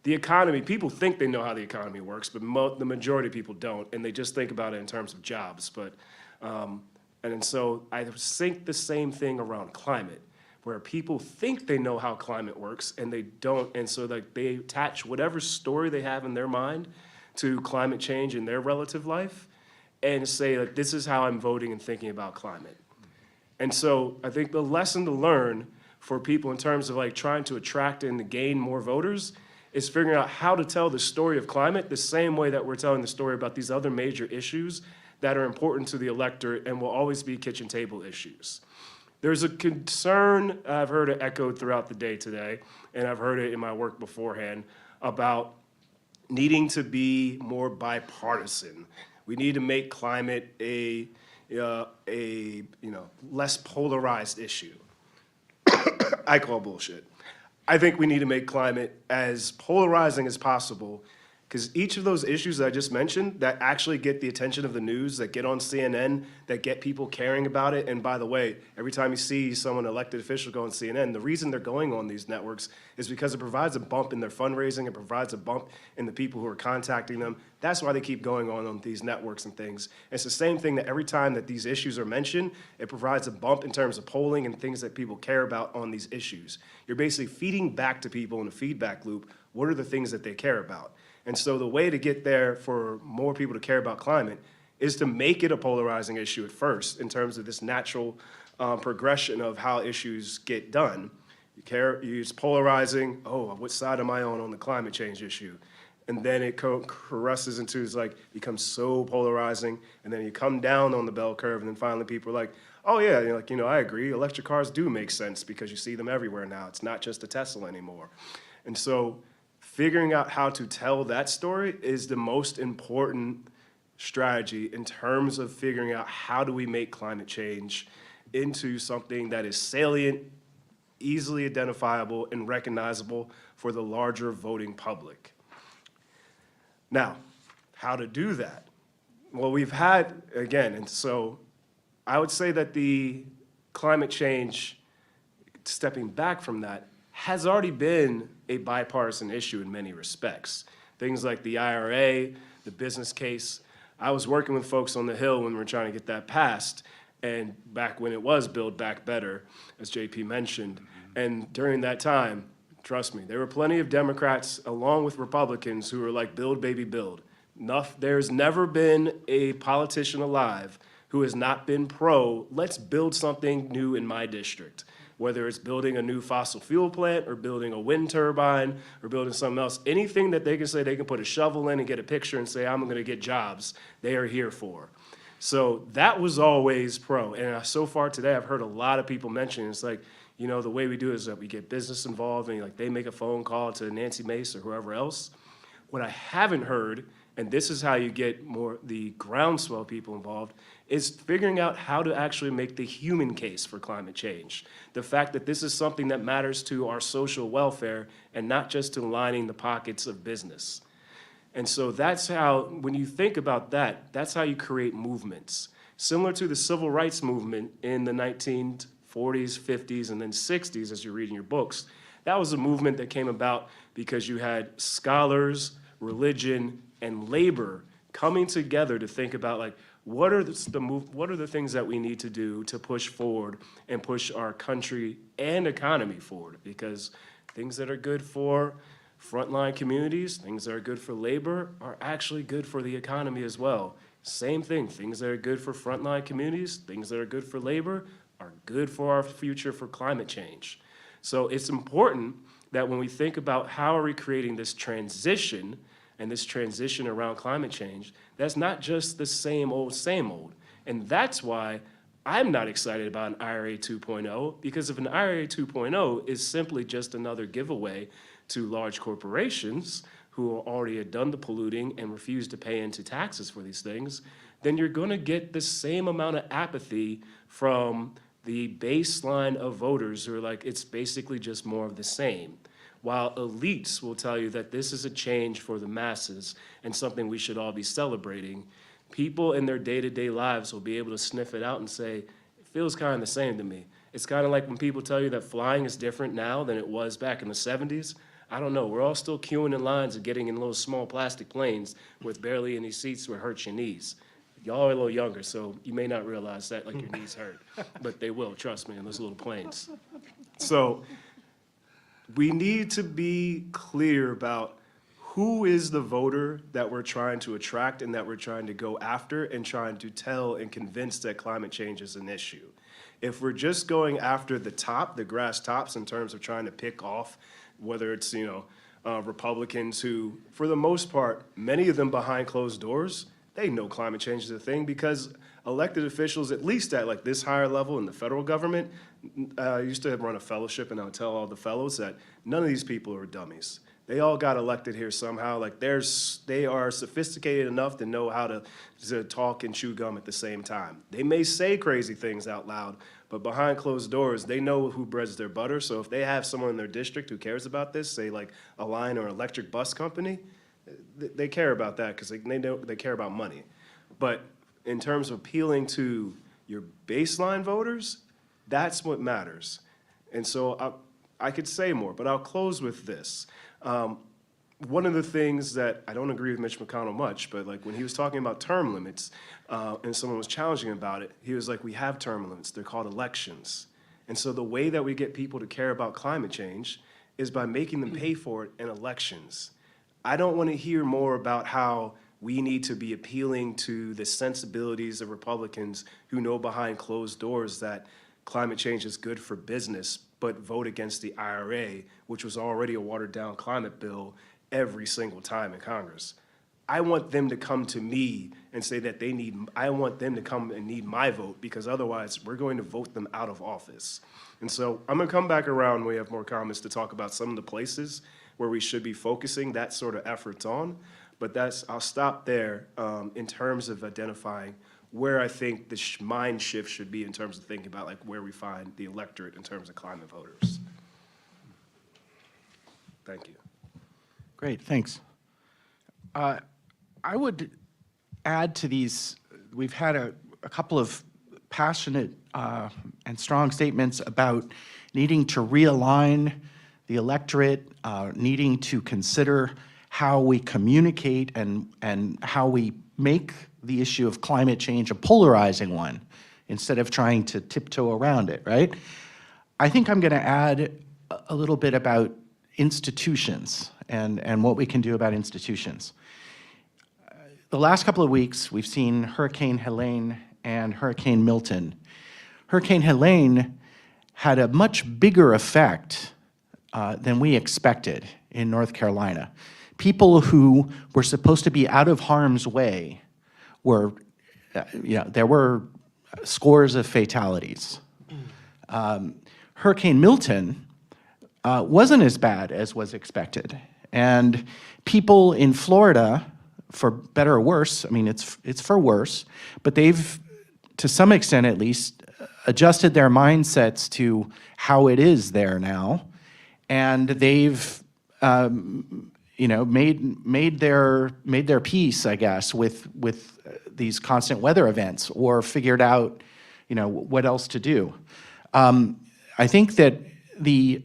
The economy, people think they know how the economy works, but the majority of people don't, and they just think about it in terms of jobs. But, and so I think the same thing around climate, where people think they know how climate works, and they don't, and so they attach whatever story they have in their mind to climate change in their relative life and say, like, this is how I'm voting and thinking about climate. And so I think the lesson to learn for people in terms of like trying to attract and to gain more voters is figuring out how to tell the story of climate the same way that we're telling the story about these other major issues that are important to the electorate and will always be kitchen table issues. There's a concern, I've heard it echoed throughout the day today, and I've heard it in my work beforehand, about needing to be more bipartisan. We need to make climate a less polarized issue. I call bullshit. I think we need to make climate as polarizing as possible Because each of those issues that I just mentioned that actually get the attention of the news, that get on CNN, that get people caring about it. And by the way, every time you see someone elected official go on CNN, the reason they're going on these networks is because it provides a bump in their fundraising, it provides a bump in the people who are contacting them. That's why they keep going on these networks and things. It's the same thing that every time that these issues are mentioned, it provides a bump in terms of polling and things that people care about on these issues. You're basically feeding back to people in a feedback loop, what are the things that they care about? And so the way to get there for more people to care about climate is to make it a polarizing issue at first in terms of this natural progression of how issues get done. It's polarizing, oh, what side am I on the climate change issue? And then it caresses into, it's like, becomes so polarizing, and then you come down on the bell curve, and then finally people are like, oh yeah, I agree, electric cars do make sense because you see them everywhere now. It's not just a Tesla anymore. And so figuring out how to tell that story is the most important strategy in terms of figuring out how do we make climate change into something that is salient, easily identifiable, and recognizable for the larger voting public. Now, how to do that? Well, we've had, again, and so I would say that the climate change, stepping back from that, has already been a bipartisan issue in many respects. Things like the IRA, the business case. I was working with folks on the Hill when we were trying to get that passed, and back when it was Build Back Better, as JP mentioned. And during that time, trust me, there were plenty of Democrats along with Republicans who were like, build, baby, build. There's never been a politician alive who has not been pro, let's build something new in my district. Whether it's building a new fossil fuel plant or building a wind turbine or building something else, anything that they can say they can put a shovel in and get a picture and say, I'm gonna get jobs, they are here for. So that was always pro. And so far today, I've heard a lot of people mention, it's like, the way we do it is that we get business involved and like they make a phone call to Nancy Mace or whoever else. What I haven't heard, and this is how you get more the groundswell people involved, is figuring out how to actually make the human case for climate change. The fact that this is something that matters to our social welfare and not just to lining the pockets of business. And so that's how, when you think about that, that's how you create movements. Similar to the civil rights movement in the 1940s, 50s, and then 60s, as you're reading your books, that was a movement that came about because you had scholars, religion, and labor coming together to think about like, what are the things that we need to do to push forward and push our country and economy forward? Because things that are good for frontline communities, things that are good for labor, are actually good for the economy as well. Same thing, things that are good for frontline communities, things that are good for labor, are good for our future for climate change. So it's important that when we think about how are we creating this transition, and this transition around climate change, that's not just the same old, same old. And that's why I'm not excited about an IRA 2.0, because if an IRA 2.0 is simply just another giveaway to large corporations who already had done the polluting and refuse to pay into taxes for these things, then you're gonna get the same amount of apathy from the baseline of voters who are like, it's basically just more of the same. While elites will tell you that this is a change for the masses and something we should all be celebrating, people in their day-to-day lives will be able to sniff it out and say, it feels kind of the same to me. It's kind of like when people tell you that flying is different now than it was back in the 70s. I don't know, we're all still queuing in lines and getting in little small plastic planes with barely any seats where it hurts your knees. Y'all are a little younger, so you may not realize that like your knees hurt, but they will, trust me, in those little planes. So we need to be clear about who is the voter that we're trying to attract and that we're trying to go after and trying to tell and convince that climate change is an issue. If we're just going after the top, the grass tops, in terms of trying to pick off whether it's, Republicans who, for the most part, many of them behind closed doors, they know climate change is a thing because elected officials, at least at like this higher level in the federal government, I used to run a fellowship and I would tell all the fellows that none of these people are dummies. They all got elected here somehow. Like they are sophisticated enough to know how to talk and chew gum at the same time. They may say crazy things out loud, but behind closed doors, they know who breads their butter. So if they have someone in their district who cares about this, say like a line or electric bus company, they care about that because they know they care about money. But in terms of appealing to your baseline voters, that's what matters. And so I could say more, but I'll close with this. One of the things that I don't agree with Mitch McConnell much, but like when he was talking about term limits and someone was challenging about it, he was like, we have term limits. They're called elections. And so the way that we get people to care about climate change is by making them pay for it in elections. I don't want to hear more about how we need to be appealing to the sensibilities of Republicans who know behind closed doors that climate change is good for business, but vote against the IRA, which was already a watered-down climate bill, every single time in Congress. I want them to come to me and say that I want them to come and need my vote, because otherwise we're going to vote them out of office. And so I'm gonna come back around when we have more comments to talk about some of the places where we should be focusing that sort of efforts on. But I'll stop there in terms of identifying where I think the mind shift should be in terms of thinking about like where we find the electorate in terms of climate voters. Thank you. Great, thanks. I would add to these, we've had a couple of passionate and strong statements about needing to realign the electorate, needing to consider how we communicate and how we make the issue of climate change a polarizing one instead of trying to tiptoe around it, right? I think I'm gonna add a little bit about institutions and what we can do about institutions. The last couple of weeks, we've seen Hurricane Helene and Hurricane Milton. Hurricane Helene had a much bigger effect than we expected in North Carolina. People who were supposed to be out of harm's way were, there were scores of fatalities. Hurricane Milton wasn't as bad as was expected. And people in Florida, for better or worse, I mean, it's for worse, but they've, to some extent at least, adjusted their mindsets to how it is there now. And they've, made their peace, I guess, with these constant weather events, or figured out, what else to do. I think that the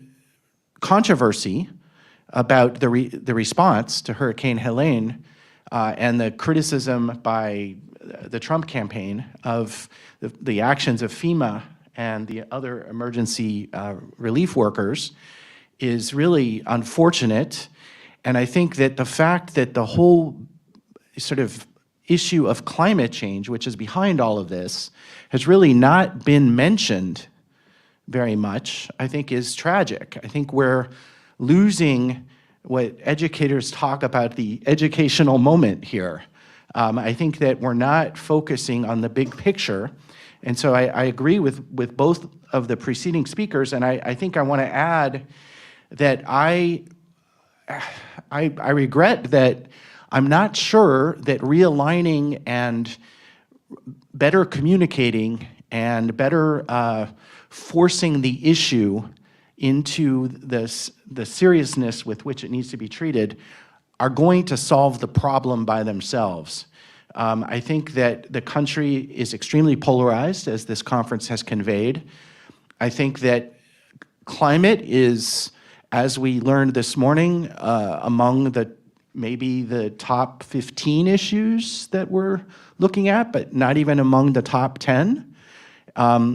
controversy about the response to Hurricane Helene and the criticism by the Trump campaign of the actions of FEMA and the other emergency relief workers is really unfortunate. And I think that the fact that the whole sort of issue of climate change, which is behind all of this, has really not been mentioned very much, I think is tragic. I think we're losing what educators talk about, the educational moment here. I think that we're not focusing on the big picture. And so I agree with both of the preceding speakers, and I think I want to add that I regret that I'm not sure that realigning and better communicating and better forcing the issue into the seriousness with which it needs to be treated are going to solve the problem by themselves. I think that the country is extremely polarized, as this conference has conveyed. I think that climate is, as we learned this morning, among maybe the top 15 issues that we're looking at, but not even among the top 10.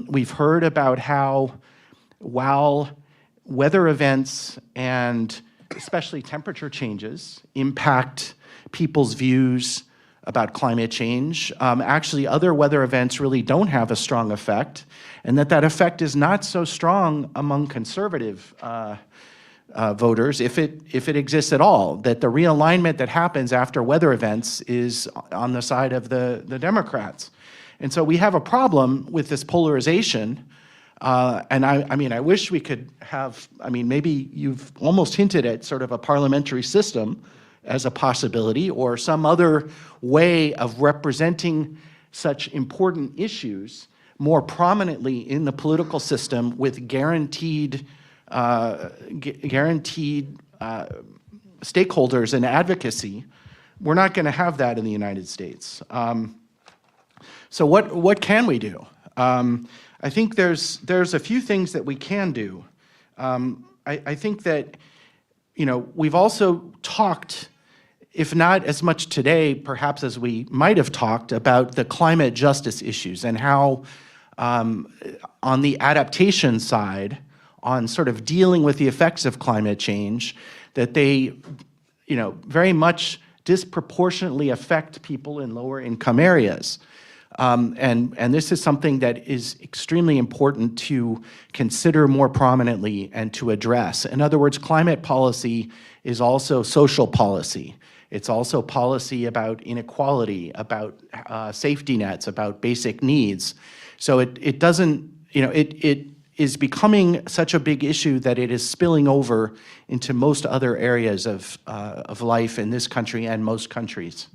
We've heard about how, while weather events and especially temperature changes impact people's views about climate change, actually other weather events really don't have a strong effect, and that effect is not so strong among conservative voters, if it exists at all, that the realignment that happens after weather events is on the side of the Democrats. And so we have a problem with this polarization. And I wish we could have, maybe you've almost hinted at sort of a parliamentary system as a possibility, or some other way of representing such important issues more prominently in the political system with guaranteed stakeholders and advocacy, we're not going to have that in the United States. So what can we do? I think there's a few things that we can do. I think that, we've also talked, if not as much today, perhaps as we might have talked, about the climate justice issues and how on the adaptation side, on sort of dealing with the effects of climate change, that they, very much disproportionately affect people in lower income areas. And this is something that is extremely important to consider more prominently and to address. In other words, climate policy is also social policy. It's also policy about inequality, about safety nets, about basic needs. So it doesn't, it is becoming such a big issue that it is spilling over into most other areas of life in this country and most countries.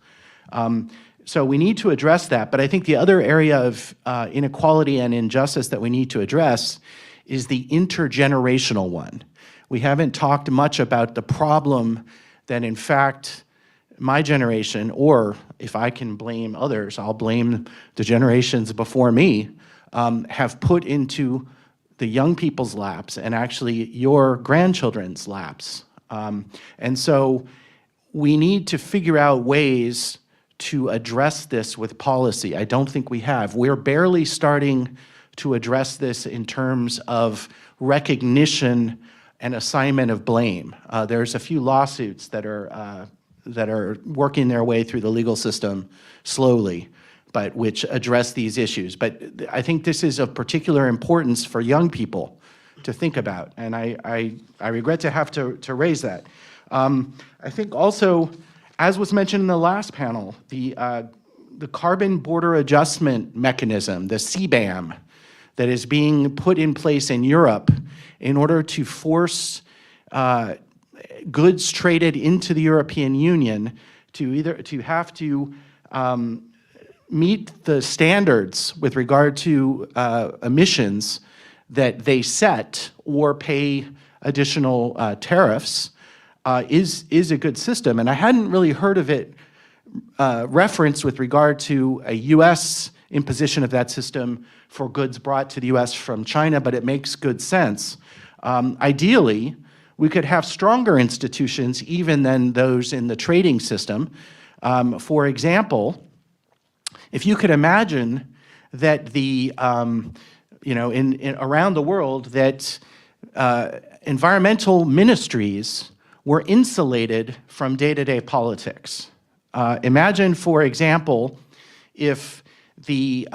So we need to address that, but I think the other area of inequality and injustice that we need to address is the intergenerational one. We haven't talked much about the problem that, in fact, my generation, or if I can blame others, I'll blame the generations before me, have put into the young people's laps and actually your grandchildren's laps. And so we need to figure out ways to address this with policy. I don't think we have. We're barely starting to address this in terms of recognition and assignment of blame. There's a few lawsuits that are working their way through the legal system slowly, but which address these issues. But I think this is of particular importance for young people to think about, and I regret to have to raise that. I think also, as was mentioned in the last panel, the Carbon Border Adjustment Mechanism, the CBAM, that is being put in place in Europe in order to force goods traded into the European Union to have to meet the standards with regard to emissions that they set or pay additional tariffs is a good system. And I hadn't really heard of it referenced with regard to a U.S. imposition of that system for goods brought to the U.S. from China, but it makes good sense. Ideally, we could have stronger institutions even than those in the trading system. For example, if you could imagine that the, around the world, that environmental ministries were insulated from day-to-day politics. Imagine, for example, if the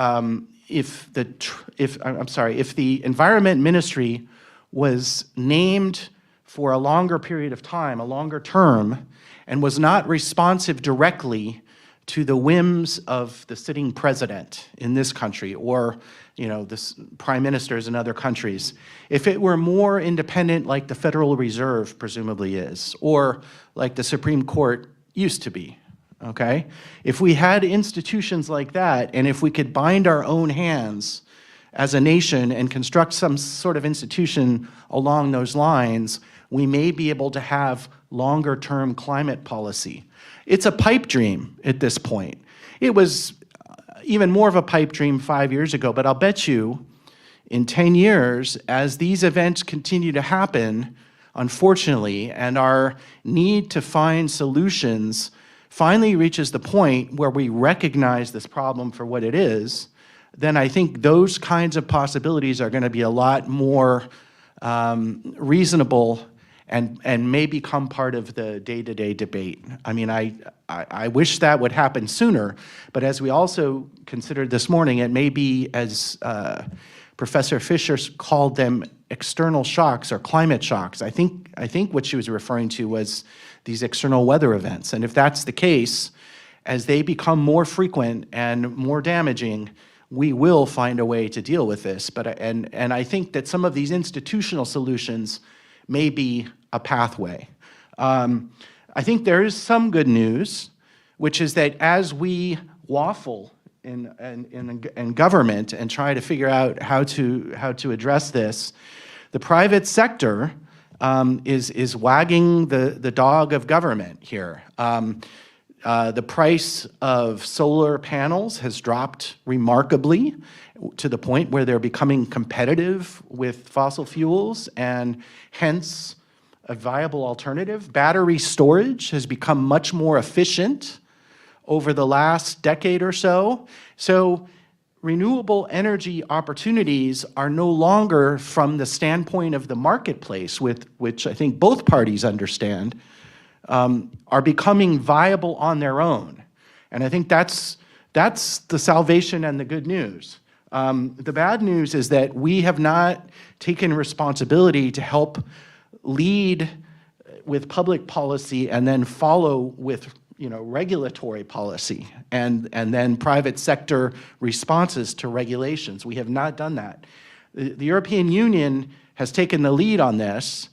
environment ministry was named for a longer period of time, a longer term, and was not responsive directly to the whims of the sitting president in this country or the prime ministers in other countries. If it were more independent like the Federal Reserve presumably is, or like the Supreme Court used to be, okay? If we had institutions like that, and if we could bind our own hands as a nation and construct some sort of institution along those lines, we may be able to have longer-term climate policy. It's a pipe dream at this point. It was even more of a pipe dream 5 years ago, but I'll bet you in 10 years, as these events continue to happen, unfortunately, and our need to find solutions finally reaches the point where we recognize this problem for what it is, then I think those kinds of possibilities are going to be a lot more reasonable and may become part of the day-to-day debate. I mean, I wish that would happen sooner, but as we also considered this morning, it may be, as Professor Fisher called them, external shocks or climate shocks. I think what she was referring to was these external weather events. And if that's the case, as they become more frequent and more damaging, we will find a way to deal with this. And I think that some of these institutional solutions may be a pathway. I think there is some good news, which is that as we waffle in government and try to figure out how to address this, the private sector is wagging the dog of government here. The price of solar panels has dropped remarkably to the point where they're becoming competitive with fossil fuels and hence a viable alternative. Battery storage has become much more efficient over the last decade or so. So renewable energy opportunities are no longer from the standpoint of the marketplace, with which I think both parties understand, are becoming viable on their own. And I think that's the salvation and the good news. The bad news is that we have not taken responsibility to help lead with public policy and then follow with regulatory policy and then private sector responses to regulations. We have not done that. The European Union has taken the lead on this,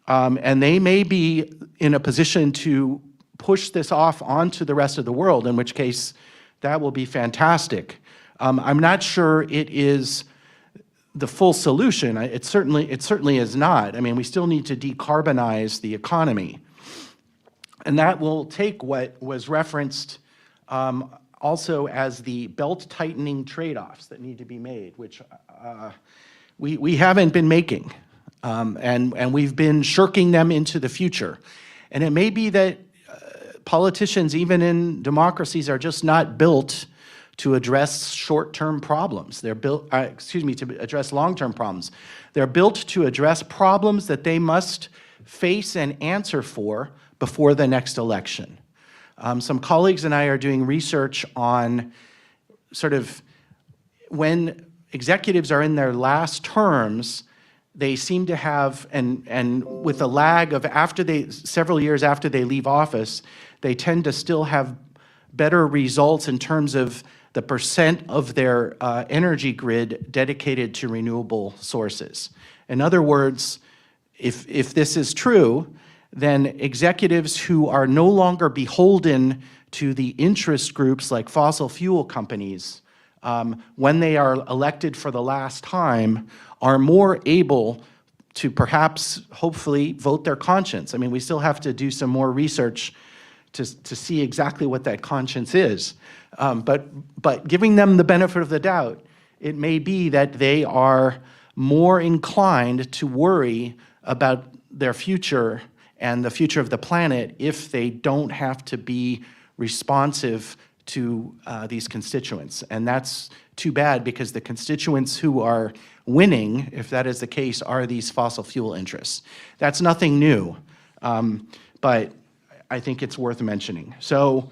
and they may be in a position to push this off onto the rest of the world, in which case that will be fantastic. I'm not sure it is the full solution. It certainly is not. I mean, we still need to decarbonize the economy. And that will take what was referenced also as the belt-tightening trade-offs that need to be made, which we haven't been making. And we've been shirking them into the future. And it may be that politicians, even in democracies, are just not built to address short-term problems. They're built, to address long-term problems. They're built to address problems that they must face and answer for before the next election. Some colleagues and I are doing research on sort of when executives are in their last terms, they seem to have, and with a lag of several years after they leave office, they tend to still have better results in terms of the percent of their energy grid dedicated to renewable sources. In other words, if this is true, then executives who are no longer beholden to the interest groups like fossil fuel companies, when they are elected for the last time, are more able to perhaps, hopefully, vote their conscience. I mean, we still have to do some more research to see exactly what that conscience is. But giving them the benefit of the doubt, it may be that they are more inclined to worry about their future and the future of the planet if they don't have to be responsive to these constituents. And that's too bad, because the constituents who are winning, if that is the case, are these fossil fuel interests. That's nothing new, but I think it's worth mentioning. So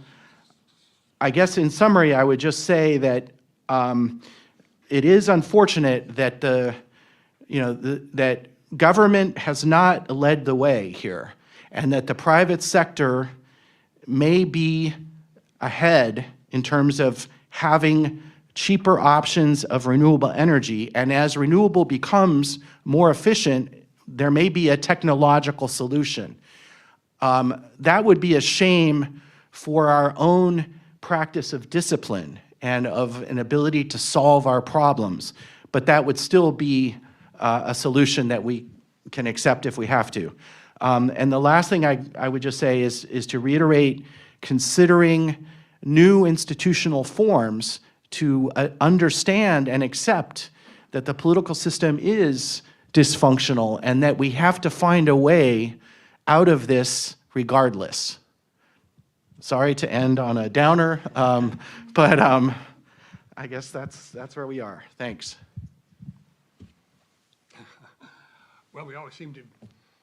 I guess in summary, I would just say that it is unfortunate that that government has not led the way here, and that the private sector may be ahead in terms of having cheaper options of renewable energy. And as renewable becomes more efficient, there may be a technological solution. That would be a shame for our own practice of discipline and of an ability to solve our problems. But that would still be a solution that we can accept if we have to. And the last thing I would just say is to reiterate, considering new institutional forms to understand and accept that the political system is dysfunctional and that we have to find a way out of this regardless. Sorry to end on a downer, but I guess that's where we are. Thanks. Well, we always seem to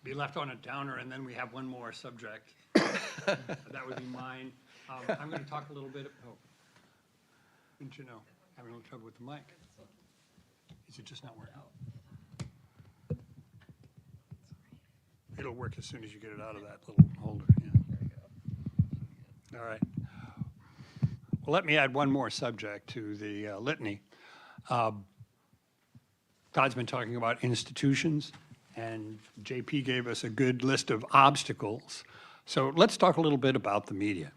be left on a downer, and then we have one more subject. That would be mine. I'm going to talk a little bit. Oh, didn't you know? Having a little trouble with the mic. Is it just not working? It'll work as soon as you get it out of that little holder. Yeah. All right. Well, let me add one more subject to the litany. Todd's been talking about institutions, and JP gave us a good list of obstacles. So let's talk a little bit about the media.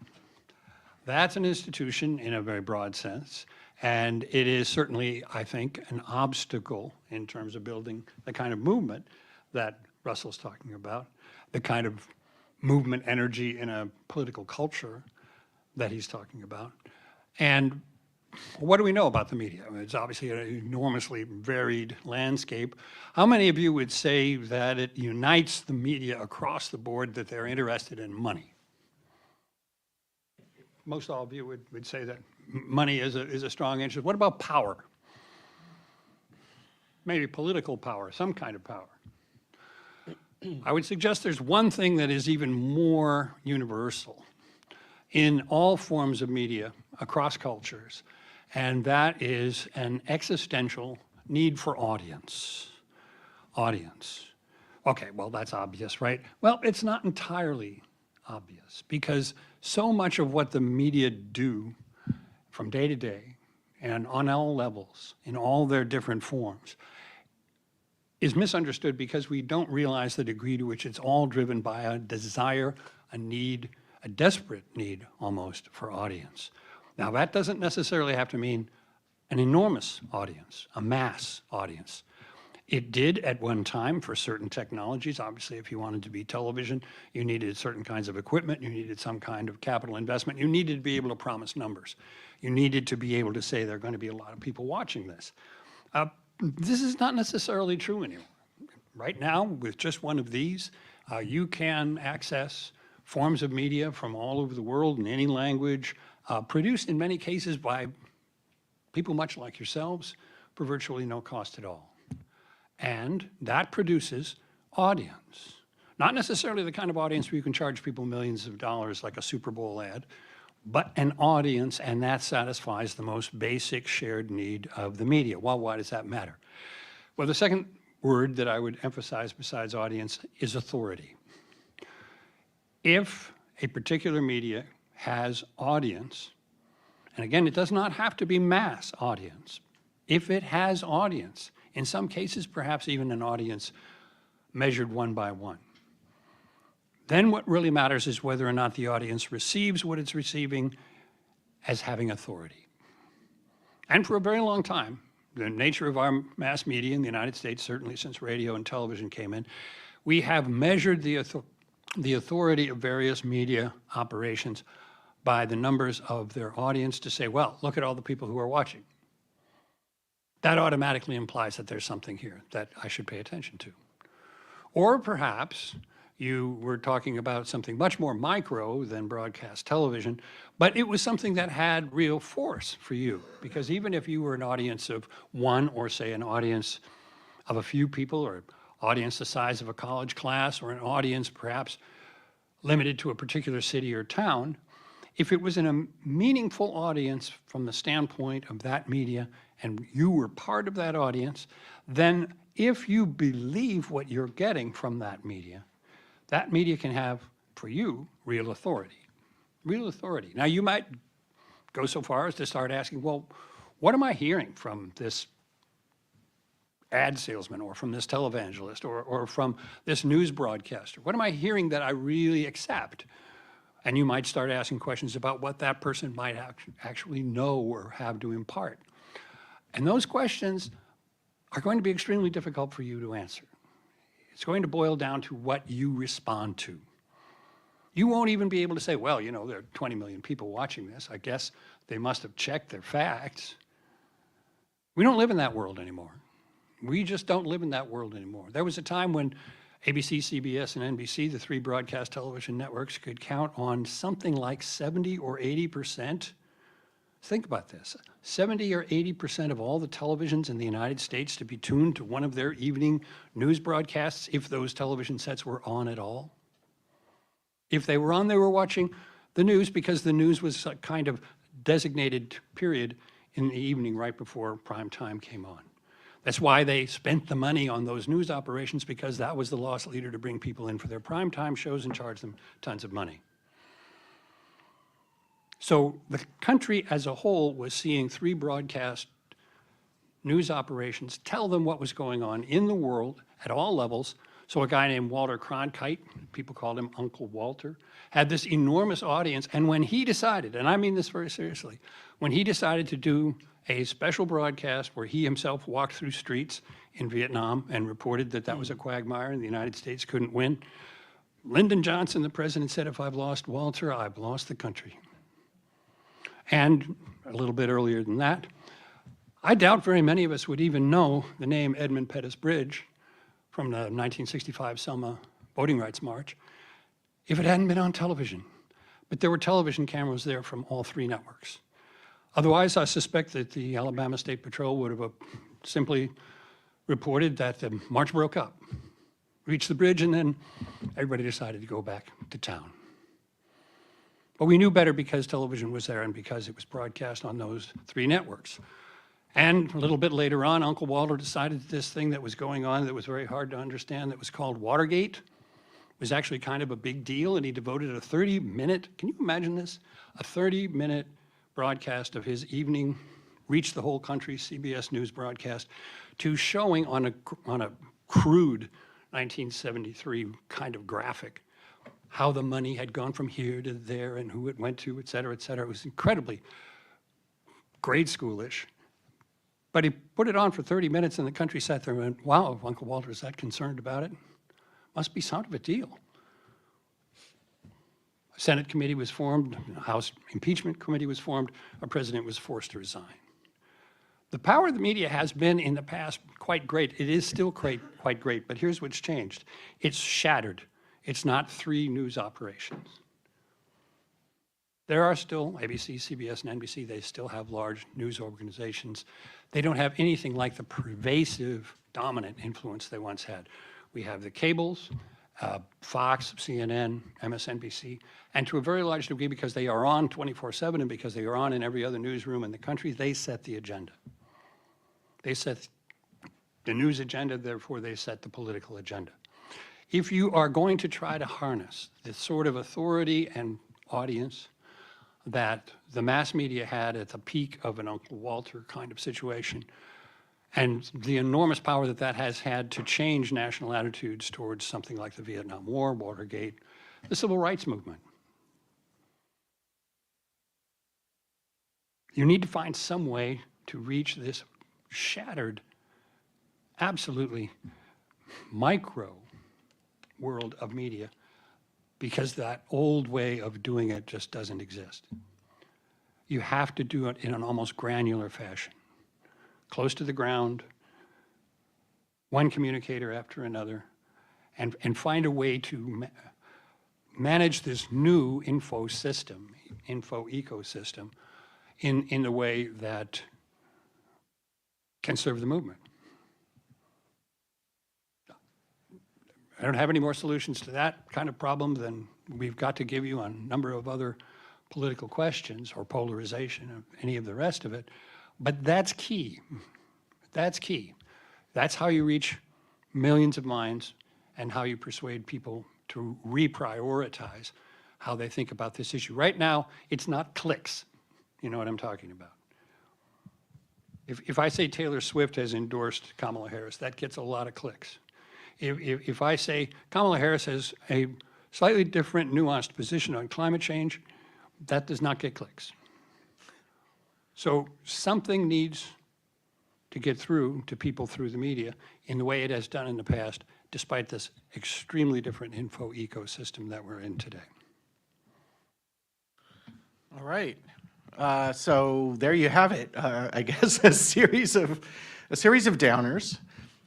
That's an institution in a very broad sense, and it is certainly, I think, an obstacle in terms of building the kind of movement that Russell's talking about, the kind of movement energy in a political culture that he's talking about. And what do we know about the media? I mean, it's obviously an enormously varied landscape. How many of you would say that it unites the media across the board that they're interested in money? Most all of you would say that money is a strong interest. What about power? Maybe political power, some kind of power. I would suggest there's one thing that is even more universal in all forms of media across cultures, and that is an existential need for audience. Audience. Okay, well, that's obvious, right? Well, it's not entirely obvious, because so much of what the media do from day to day and on all levels, in all their different forms, is misunderstood because we don't realize the degree to which it's all driven by a desire, a need, a desperate need almost for audience. Now, that doesn't necessarily have to mean an enormous audience, a mass audience. It did at one time for certain technologies. Obviously, if you wanted to be television, you needed certain kinds of equipment, you needed some kind of capital investment, you needed to be able to promise numbers. You needed to be able to say there are going to be a lot of people watching this. This is not necessarily true anymore. Right now, with just one of these, you can access forms of media from all over the world in any language, produced in many cases by people much like yourselves for virtually no cost at all. And that produces audience. Not necessarily the kind of audience where you can charge people millions of dollars like a Super Bowl ad, but an audience, and that satisfies the most basic shared need of the media. Well, why does that matter? Well, the second word that I would emphasize besides audience is authority. If a particular media has audience, and again, it does not have to be mass audience. If it has audience, in some cases, perhaps even an audience measured one by one, then what really matters is whether or not the audience receives what it's receiving as having authority. And for a very long time, the nature of our mass media in the United States, certainly since radio and television came in, we have measured the authority of various media operations by the numbers of their audience to say, well, look at all the people who are watching. That automatically implies that there's something here that I should pay attention to. Or perhaps you were talking about something much more micro than broadcast television, but it was something that had real force for you. Because even if you were an audience of one, or say an audience of a few people, or an audience the size of a college class, or an audience perhaps limited to a particular city or town, if it was in a meaningful audience from the standpoint of that media, and you were part of that audience, then if you believe what you're getting from that media can have, for you, real authority. Real authority. Now, you might go so far as to start asking, well, what am I hearing from this ad salesman, or from this televangelist, or from this news broadcaster? What am I hearing that I really accept? And you might start asking questions about what that person might actually know or have to impart. And those questions are going to be extremely difficult for you to answer. It's going to boil down to what you respond to. You won't even be able to say, well, you know, there are 20 million people watching this. I guess they must have checked their facts. We don't live in that world anymore. We just don't live in that world anymore. There was a time when ABC, CBS, and NBC, the three broadcast television networks, could count on something like 70 or 80%. Think about this, 70 or 80% of all the televisions in the United States to be tuned to one of their evening news broadcasts, if those television sets were on at all. If they were on, they were watching the news, because the news was a kind of designated period in the evening right before prime time came on. That's why they spent the money on those news operations, because that was the loss leader to bring people in for their prime time shows and charge them tons of money. So the country as a whole was seeing three broadcast news operations tell them what was going on in the world at all levels, So a guy named Walter Cronkite, people called him Uncle Walter, had this enormous audience. And when he decided, and I mean this very seriously, when he decided to do a special broadcast where he himself walked through streets in Vietnam and reported that that was a quagmire and the United States couldn't win, Lyndon Johnson, the president, said, if I've lost Walter, I've lost the country. And a little bit earlier than that, I doubt very many of us would even know the name Edmund Pettus Bridge from the 1965 Selma Voting Rights March if it hadn't been on television. But there were television cameras there from all three networks. Otherwise, I suspect that the Alabama State Patrol would have simply reported that the march broke up, reached the bridge, and then everybody decided to go back to town. But we knew better because television was there and because it was broadcast on those three networks. And a little bit later on, Uncle Walter decided this thing that was going on that was very hard to understand that was called Watergate was actually kind of a big deal, and he devoted a 30-minute, can you imagine this? A 30-minute broadcast of his evening, reached the whole country, CBS News broadcast, to showing on a crude 1973 kind of graphic how the money had gone from here to there and who it went to, et cetera, et cetera. It was incredibly grade schoolish. But he put it on for 30 minutes and the country sat there and went, wow, Uncle Walter is that concerned about it? Must be somewhat of a deal. A Senate committee was formed, a House impeachment committee was formed, a president was forced to resign. The power of the media has been in the past quite great. It is still quite great, but here's what's changed. It's shattered. It's not three news operations. There are still ABC, CBS, and NBC. They still have large news organizations. They don't have anything like the pervasive, dominant influence they once had. We have the cables, Fox, CNN, MSNBC, and to a very large degree, because they are on 24/7 and because they are on in every other newsroom in the country, they set the agenda. They set the news agenda, therefore they set the political agenda. If you are going to try to harness the sort of authority and audience that the mass media had at the peak of an Uncle Walter kind of situation, and the enormous power that that has had to change national attitudes towards something like the Vietnam War, Watergate, the Civil Rights Movement, you need to find some way to reach this shattered, absolutely micro world of media, because that old way of doing it just doesn't exist. You have to do it in an almost granular fashion, close to the ground, one communicator after another, and find a way to manage this new info ecosystem in a way that can serve the movement. I don't have any more solutions to that kind of problem than we've got to give you on a number of other political questions or polarization or any of the rest of it, but that's key. That's key. That's how you reach millions of minds and how you persuade people to reprioritize how they think about this issue. Right now, it's not clicks. You know what I'm talking about. If I say Taylor Swift has endorsed Kamala Harris, that gets a lot of clicks. If I say Kamala Harris has a slightly different, nuanced position on climate change, that does not get clicks. So something needs to get through to people through the media in the way it has done in the past, despite this extremely different info ecosystem that we're in today. All right. So there you have it. I guess a series of downers.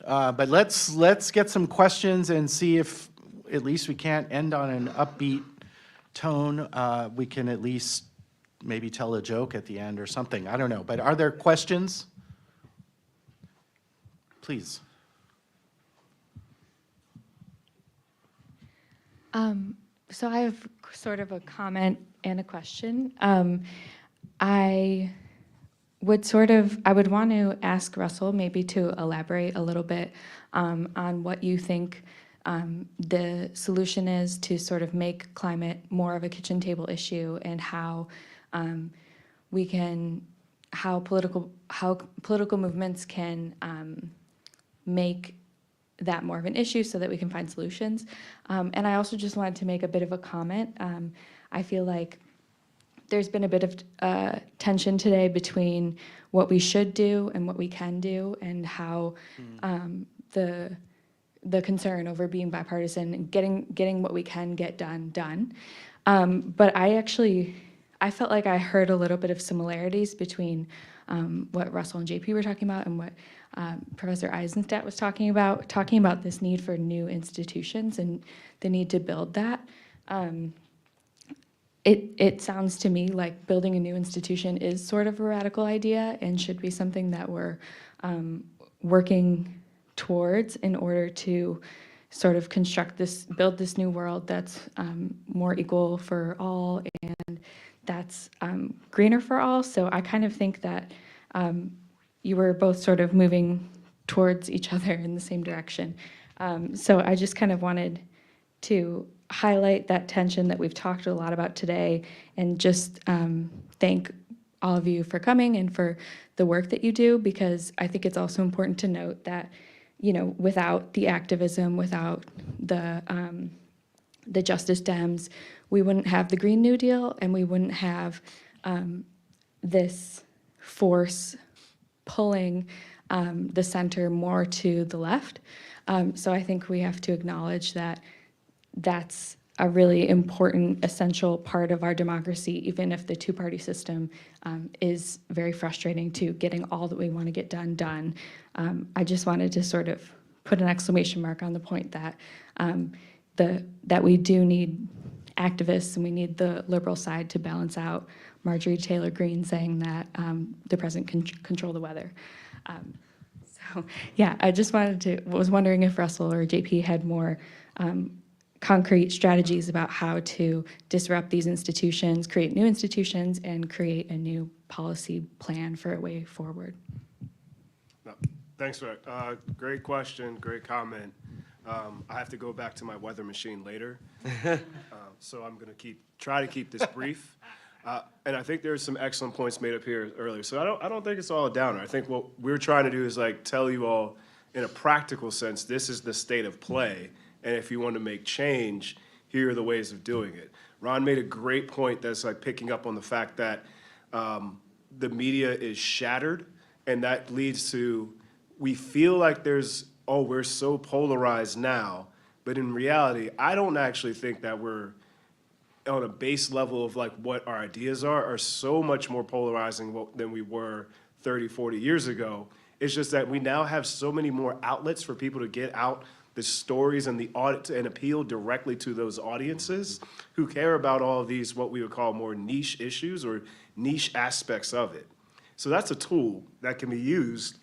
But let's get some questions and see if at least we can't end on an upbeat tone. We can at least maybe tell a joke at the end or something. I don't know. But are there questions? Please. So I have sort of a comment and a question. I would want to ask Russell maybe to elaborate a little bit on what you think the solution is to sort of make climate more of a kitchen table issue, and how political movements can make that more of an issue so that we can find solutions. And I also just wanted to make a bit of a comment. I feel like there's been a bit of tension today between what we should do and what we can do, and how the concern over being bipartisan and getting what we can get done. But I felt like I heard a little bit of similarities between what Russell and JP were talking about and what Professor Eisenstadt was talking about this need for new institutions and the need to build that. It sounds to me like building a new institution is sort of a radical idea and should be something that we're working towards in order to sort of build this new world that's more equal for all and that's greener for all. So I kind of think that you were both sort of moving towards each other in the same direction. So I just kind of wanted to highlight that tension that we've talked a lot about today, and just thank all of you for coming and for the work that you do, because I think it's also important to note that, you know, without the activism, without the Justice Dems, we wouldn't have the Green New Deal, and we wouldn't have this force pulling the center more to the left. So I think we have to acknowledge that that's a really important, essential part of our democracy, even if the two-party system is very frustrating to getting all that we want to get done. I just wanted to sort of put an exclamation mark on the point that that we do need activists, and we need the liberal side to balance out Marjorie Taylor Greene saying that the president can control the weather. So yeah, I just was wondering if Russell or JP had more concrete strategies about how to disrupt these institutions, create new institutions, and create a new policy plan for a way forward. No, thanks for that. Great question, great comment. I have to go back to my weather machine later, so I'm going to try to keep this brief. And I think there's some excellent points made up here earlier. So I don't think it's all a downer. I think what we're trying to do is like tell you all, in a practical sense, this is the state of play. And if you want to make change, here are the ways of doing it. Ron made a great point that's like picking up on the fact that the media is shattered, and that leads to, we feel like we're so polarized now, but in reality, I don't actually think that we're on a base level of like what our ideas are so much more polarizing than we were 30, 40 years ago. It's just that we now have so many more outlets for people to get out the stories and the audit and appeal directly to those audiences who care about all of these, what we would call more niche issues or niche aspects of it. So that's a tool that can be used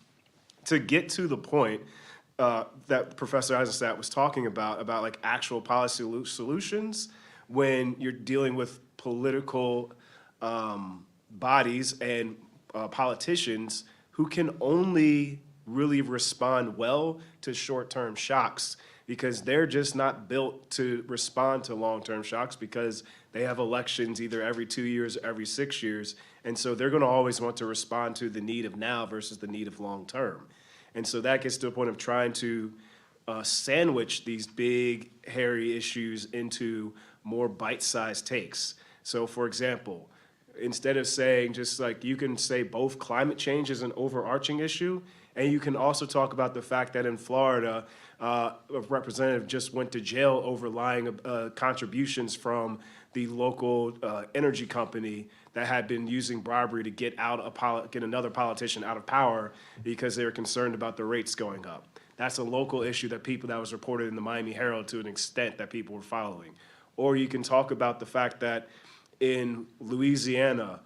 to get to the point that Professor Eisenstadt was talking about like actual policy solutions when you're dealing with political bodies and politicians who can only really respond well to short-term shocks, because they're just not built to respond to long-term shocks, because they have elections either every 2 years or every 6 years. And so they're going to always want to respond to the need of now versus the need of long-term. And so that gets to a point of trying to sandwich these big, hairy issues into more bite-sized takes. So for example, instead of saying just like, you can say both climate change is an overarching issue, and you can also talk about the fact that in Florida, a representative just went to jail over lying contributions from the local energy company that had been using bribery to get another politician out of power because they were concerned about the rates going up. That's a local issue that was reported in the Miami Herald to an extent that people were following. Or you can talk about the fact that in Louisiana,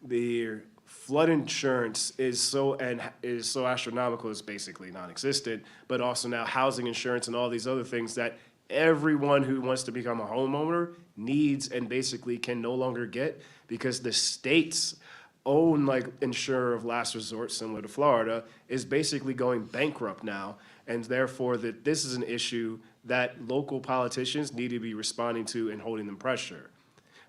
the flood insurance is so astronomical, it's basically non-existent, but also now housing insurance and all these other things that everyone who wants to become a homeowner needs and basically can no longer get, because the state's own like insurer of last resort, similar to Florida, is basically going bankrupt now. And therefore this is an issue that local politicians need to be responding to and holding them pressure.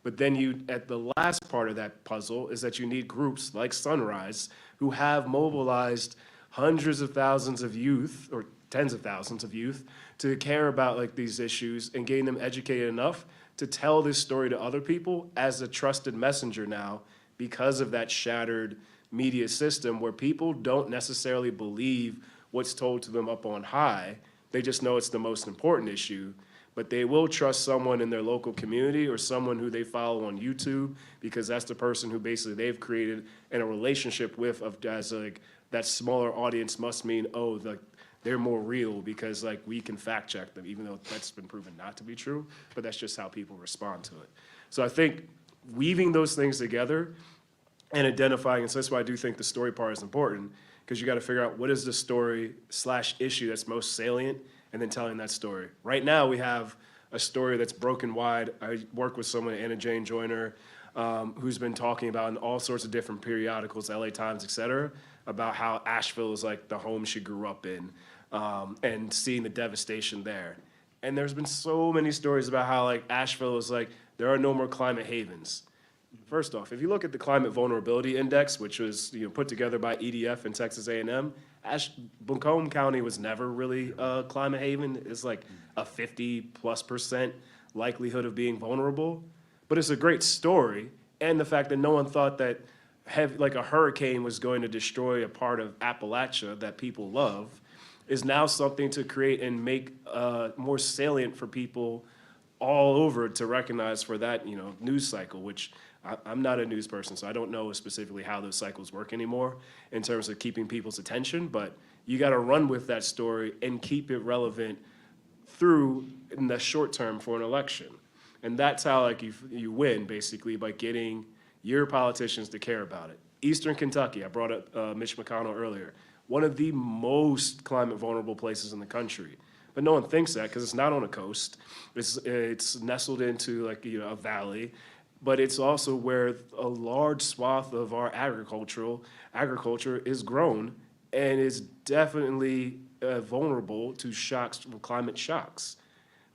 But then at the last part of that puzzle is that you need groups like Sunrise who have mobilized hundreds of thousands of youth, or tens of thousands of youth to care about like these issues and getting them educated enough to tell this story to other people as a trusted messenger now because of that shattered media system where people don't necessarily believe what's told to them up on high. They just know it's the most important issue, but they will trust someone in their local community or someone who they follow on YouTube because that's the person who basically they've created in a relationship with as like that smaller audience must mean, oh, they're more real because like we can fact check them, even though that's been proven not to be true, but that's just how people respond to it. So I think weaving those things together and identifying, and so that's why I do think the story part is important, because you got to figure out what is the story / issue that's most salient, and then telling that story. Right now, we have a story that's broken wide. I work with someone, Anna Jane Joyner, who's been talking about in all sorts of different periodicals, LA Times, et cetera, about how Asheville is like the home she grew up in, and seeing the devastation there. And there's been so many stories about how like Asheville is like, there are no more climate havens. First off, if you look at the Climate Vulnerability Index, which was put together by EDF and Texas A&M, Buncombe County was never really a climate haven. It's like a 50+% likelihood of being vulnerable. But it's a great story, and the fact that no one thought that like a hurricane was going to destroy a part of Appalachia that people love is now something to create and make more salient for people all over to recognize for that news cycle, which I'm not a news person, so I don't know specifically how those cycles work anymore in terms of keeping people's attention, but you got to run with that story and keep it relevant through in the short term for an election. And that's how like you win, basically, by getting your politicians to care about it. Eastern Kentucky, I brought up Mitch McConnell earlier, one of the most climate vulnerable places in the country. But no one thinks that because it's not on a coast. It's nestled into like a valley, but it's also where a large swath of our agriculture is grown and is definitely vulnerable to shocks from climate shocks.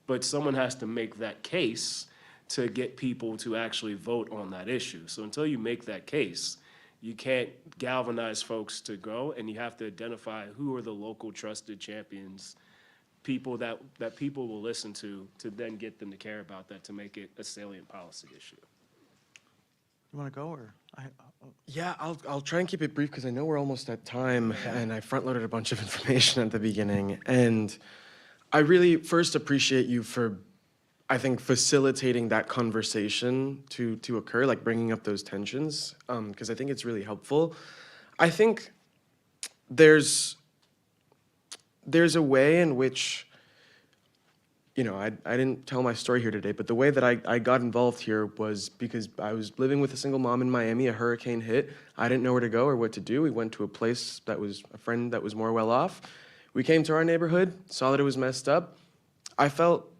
But someone has to make that case to get people to actually vote on that issue. So until you make that case, you can't galvanize folks to go, and you have to identify who are the local trusted champions, people that people will listen to then get them to care about that, to make it a salient policy issue. You want to go or? Yeah, I'll try and keep it brief because I know we're almost at time, and I front-loaded a bunch of information at the beginning. And I really first appreciate you for, I think, facilitating that conversation to occur, like bringing up those tensions, because I think it's really helpful. I think there's a way in which, I didn't tell my story here today, but the way that I got involved here was because I was living with a single mom in Miami, a hurricane hit. I didn't know where to go or what to do. We went to a place that was a friend that was more well off. We came to our neighborhood, saw that it was messed up. I felt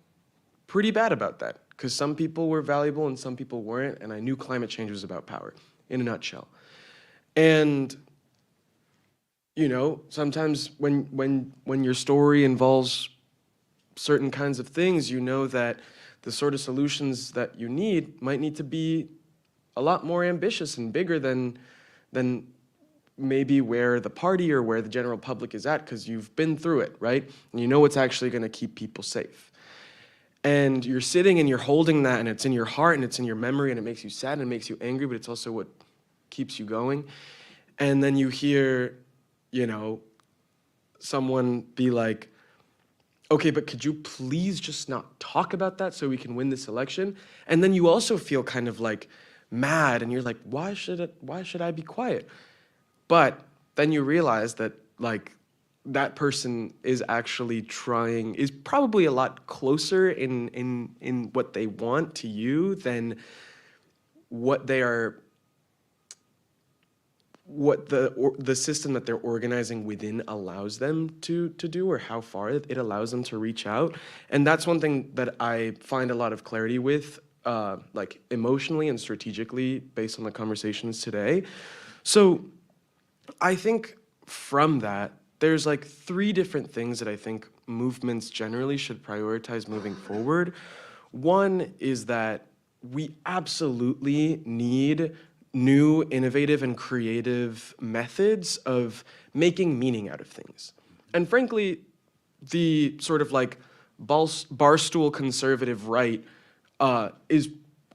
pretty bad about that because some people were valuable and some people weren't, and I knew climate change was about power, in a nutshell. And sometimes when your story involves certain kinds of things, that the sort of solutions that you might need to be a lot more ambitious and bigger than maybe where the party or where the general public is at, because you've been through it, right? And you know what's actually going to keep people safe. And you're sitting and you're holding that, and it's in your heart and it's in your memory, and it makes you sad and it makes you angry, but it's also what keeps you going. And then you hear someone be like, okay, but could you please just not talk about that so we can win this election? And then you also feel kind of like mad, and you're like, why should I be quiet? But then you realize that like that person is actually is probably a lot closer in what they want to you than what the system that they're organizing within allows them to do, or how far it allows them to reach out. And that's one thing that I find a lot of clarity with, like emotionally and strategically based on the conversations today. So I think from that, there's like 3 different things that I think movements generally should prioritize moving forward. One is that we absolutely need new, innovative, and creative methods of making meaning out of things. And frankly, the sort of like barstool conservative right is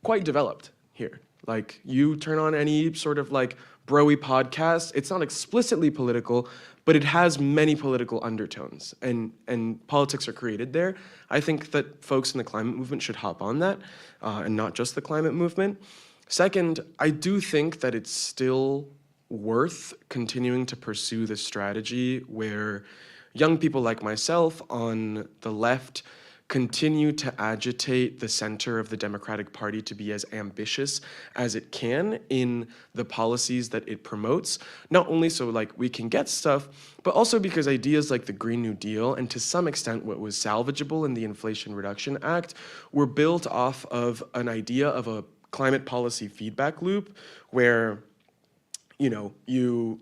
quite developed here. Like, you turn on any sort of like bro-y podcast, it's not explicitly political, but it has many political undertones, and politics are created there. I think that folks in the climate movement should hop on that, and not just the climate movement. Second, I do think that it's still worth continuing to pursue the strategy where young people like myself on the left continue to agitate the center of the Democratic Party to be as ambitious as it can in the policies that it promotes, not only so like we can get stuff, but also because ideas like the Green New Deal, and to some extent what was salvageable in the Inflation Reduction Act, were built off of an idea of a climate policy feedback loop where, you know, you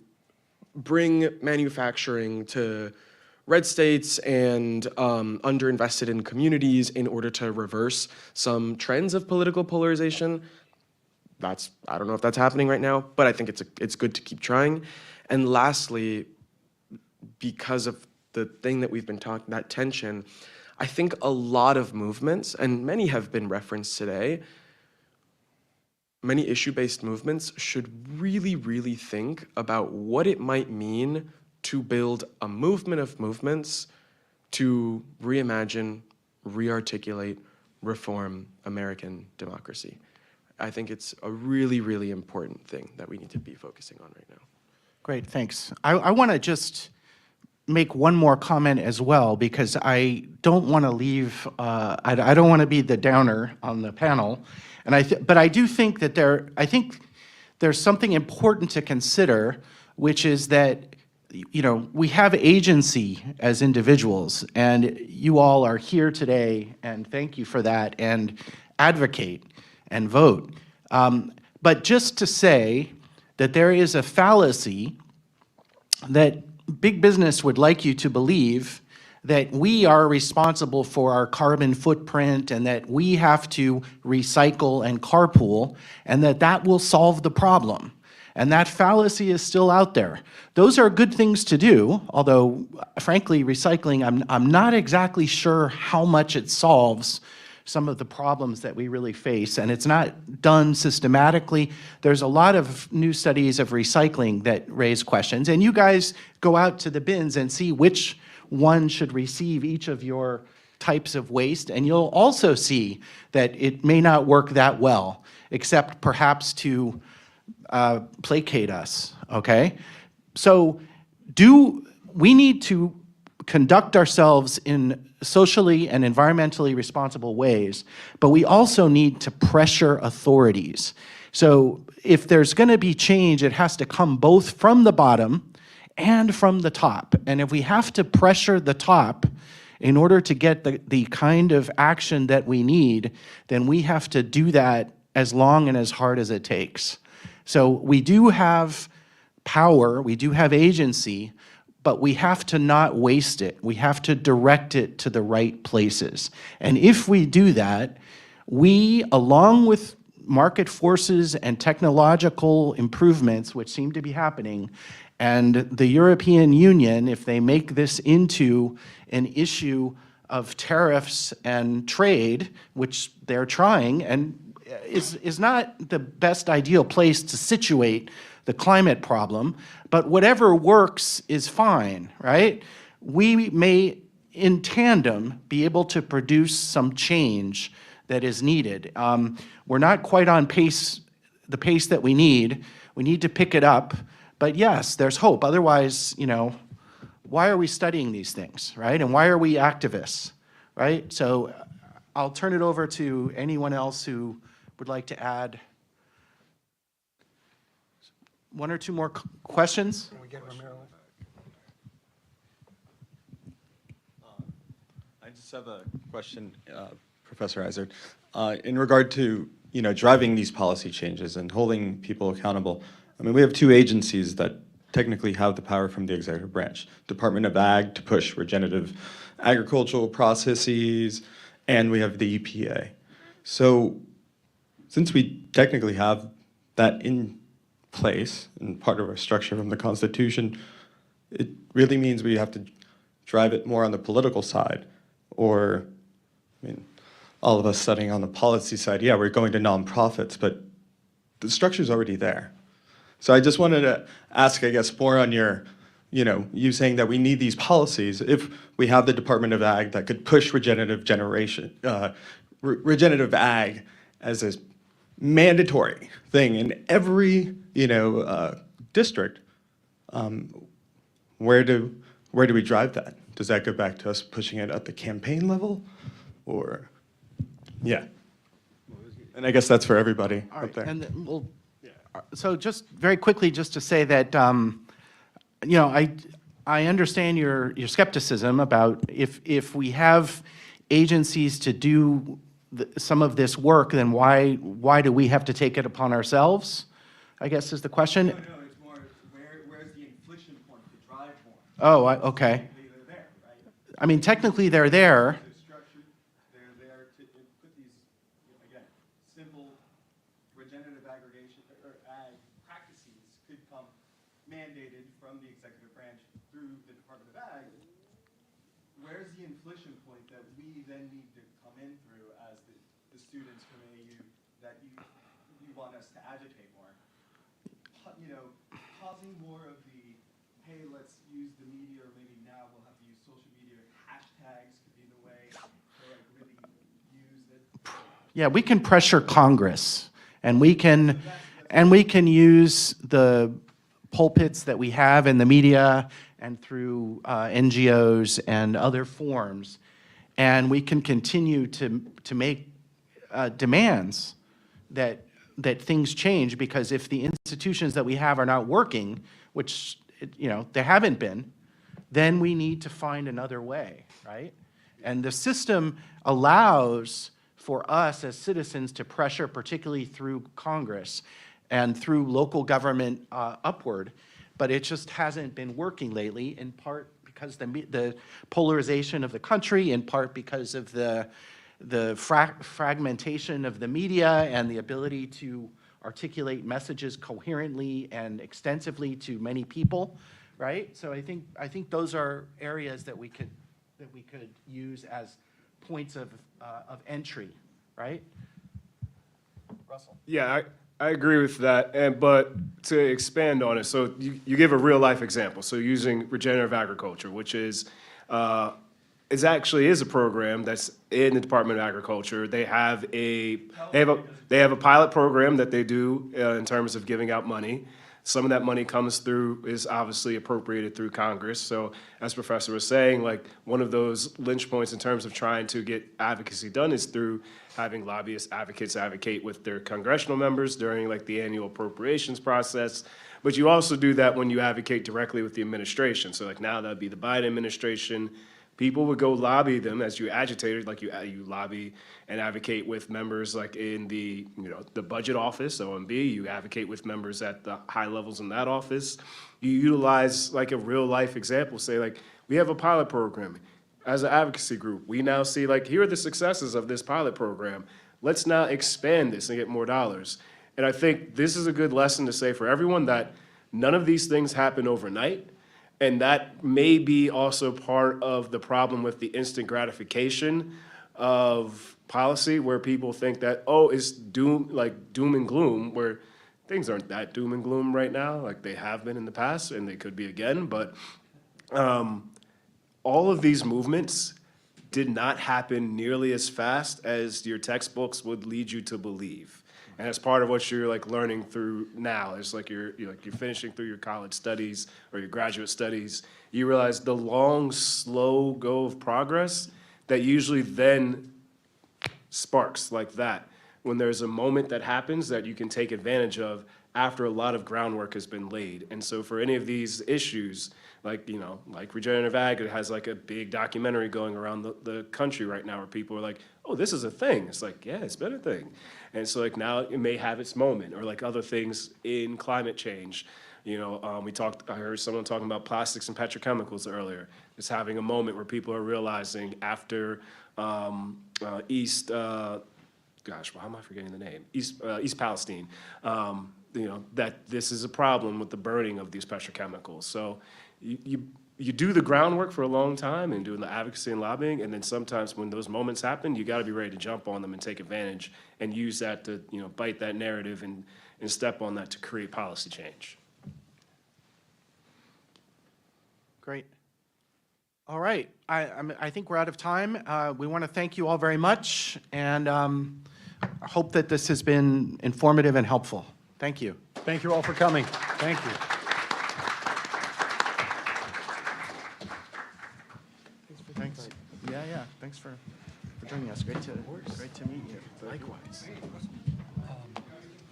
bring manufacturing to red states and underinvested in communities in order to reverse some trends of political polarization. I don't know if that's happening right now, but I think it's good to keep trying. And lastly, because of the thing that we've been talking, that tension, I think a lot of movements, and many have been referenced today, many issue-based movements should really, really think about what it might mean to build a movement of movements to reimagine, rearticulate, reform American democracy. I think it's a really, really important thing that we need to be focusing on right now. Great, thanks. I want to just make one more comment as well, because I don't want to leave, I don't want to be the downer on the panel, and but I do think that there's something important to consider, which is that, you know, we have agency as individuals, and you all are here today, and thank you for that, and advocate and vote. But just to say that there is a fallacy that big business would like you to believe that we are responsible for our carbon footprint and that we have to recycle and carpool, and that will solve the problem. And that fallacy is still out there. Those are good things to do, although, frankly, recycling, I'm not exactly sure how much it solves some of the problems that we really face, and it's not done systematically. There's a lot of new studies of recycling that raise questions, and you guys go out to the bins and see which one should receive each of your types of waste, and you'll also see that it may not work that well, except perhaps to placate us, okay? So we need to conduct ourselves in socially and environmentally responsible ways, but we also need to pressure authorities. So if there's going to be change, it has to come both from the bottom and from the top. And if we have to pressure the top in order to get the kind of action that we need, then we have to do that as long and as hard as it takes. So we do have power, we do have agency, but we have to not waste it. We have to direct it to the right places. And if we do that, we, along with market forces and technological improvements, which seem to be happening, and the European Union, if they make this into an issue of tariffs and trade, which they're trying, and is not the best ideal place to situate the climate problem, but whatever works is fine, right? We may, in tandem, be able to produce some change that is needed. We're not quite on the pace that we need. We need to pick it up, but yes, there's hope. Otherwise, you know, why are we studying these things, right? And why are we activists, right? So I'll turn it over to anyone else who would like to add one or two more questions. Can we get Romero? I just have a question, Professor Eisert, in regard to driving these policy changes and holding people accountable. I mean, we have two agencies that technically have the power from the executive branch: Department of Ag to push regenerative agricultural processes, and we have the EPA. So, since we technically have that in place and part of our structure from the Constitution, it really means we have to drive it more on the political side? Or, I mean, all of us studying on the policy side, yeah, we're going to nonprofits, but the structure's already there. So I just wanted to ask, I guess, more on your, you saying that we need these policies. If we have the Department of Ag that could push regenerative ag as a mandatory thing in every, district, where do we drive that? Does that go back to us pushing it at the campaign level, or, yeah? And I guess that's for everybody All up right, there. and we'll, so just very quickly, just to say that, I understand your skepticism about if we have agencies to do some of this work, then why do we have to take it upon ourselves, I guess is the question. No, it's more, where's the inflection point to drive more? Oh, okay. They're there, right? I mean, technically, they're there. They're there to put these, again, simple regenerative aggregation or ag practices could come mandated from the executive branch through the Department of Ag. Where's the inflection point that we then need to come in through as the students from AU that you want us to agitate more? Causing more of the, hey, let's use the media, or maybe now we'll have to use social media, hashtags could be the way to really use it. Yeah, we can pressure Congress, and we can use the pulpits that we have in the media and through NGOs and other forms, and we can continue to make demands that things change, because if the institutions that we have are not working, which they haven't been, then we need to find another way, right? And the system allows for us as citizens to pressure, particularly through Congress and through local government upward, but it just hasn't been working lately, in part because the polarization of the country, in part because of the fragmentation of the media and the ability to articulate messages coherently and extensively to many people, right? So I think those are areas that we could use as points of entry, right? Russell. Yeah, I agree with that, but to expand on it, so you give a real life example. So using regenerative agriculture, which is it actually is a program that's in the Department of Agriculture. They have a pilot program that they do in terms of giving out money. Some of that money is obviously appropriated through Congress. So as Professor was saying, like one of those lynch points in terms of trying to get advocacy done is through having lobbyist advocates advocate with their congressional members during like the annual appropriations process. But you also do that when you advocate directly with the administration. So like now that'd be the Biden administration. People would go lobby them as you agitated, like you lobby and advocate with members like in the, the budget office, OMB, you advocate with members at the high levels in that office. You utilize like a real life example, say like, we have a pilot program. As an advocacy group, we now see like, here are the successes of this pilot program. Let's now expand this and get more dollars. And I think this is a good lesson to say for everyone that none of these things happen overnight. And that may be also part of the problem with the instant gratification of policy, where people think that, oh, it's doom and gloom, where things aren't that doom and gloom right now, like they have been in the past, and they could be again. But all of these movements did not happen nearly as fast as your textbooks would lead you to believe. And that's part of what you're like learning through now. It's like you're finishing through your college studies or your graduate studies. You realize the long, slow go of progress that usually then sparks like that. When there's a moment that happens that you can take advantage of after a lot of groundwork has been laid. And so for any of these issues, like regenerative ag, it has like a big documentary going around the country right now where people are like, oh, this is a thing. It's like, yeah, it's been a thing. And so like now it may have its moment, or like other things in climate change. I heard someone talking about plastics and petrochemicals earlier. It's having a moment where people are realizing after East, why am I forgetting the name? East Palestine, that this is a problem with the burning of these petrochemicals. So you you do the groundwork for a long time and doing the advocacy and lobbying, and then sometimes when those moments happen, you got to be ready to jump on them and take advantage and use that to, you know, bite that narrative and step on that to create policy change. Great. All right, I think we're out of time. We want to thank you all very much, and I hope that this has been informative and helpful. Thank you. Thank you all for coming. Thank you. Thanks. Yeah. Thanks for joining us. Great to meet you. Likewise.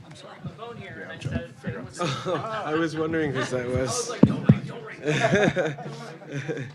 I'm sorry. The phone here, and I said it was. I was wondering because that was. I was like, don't ring.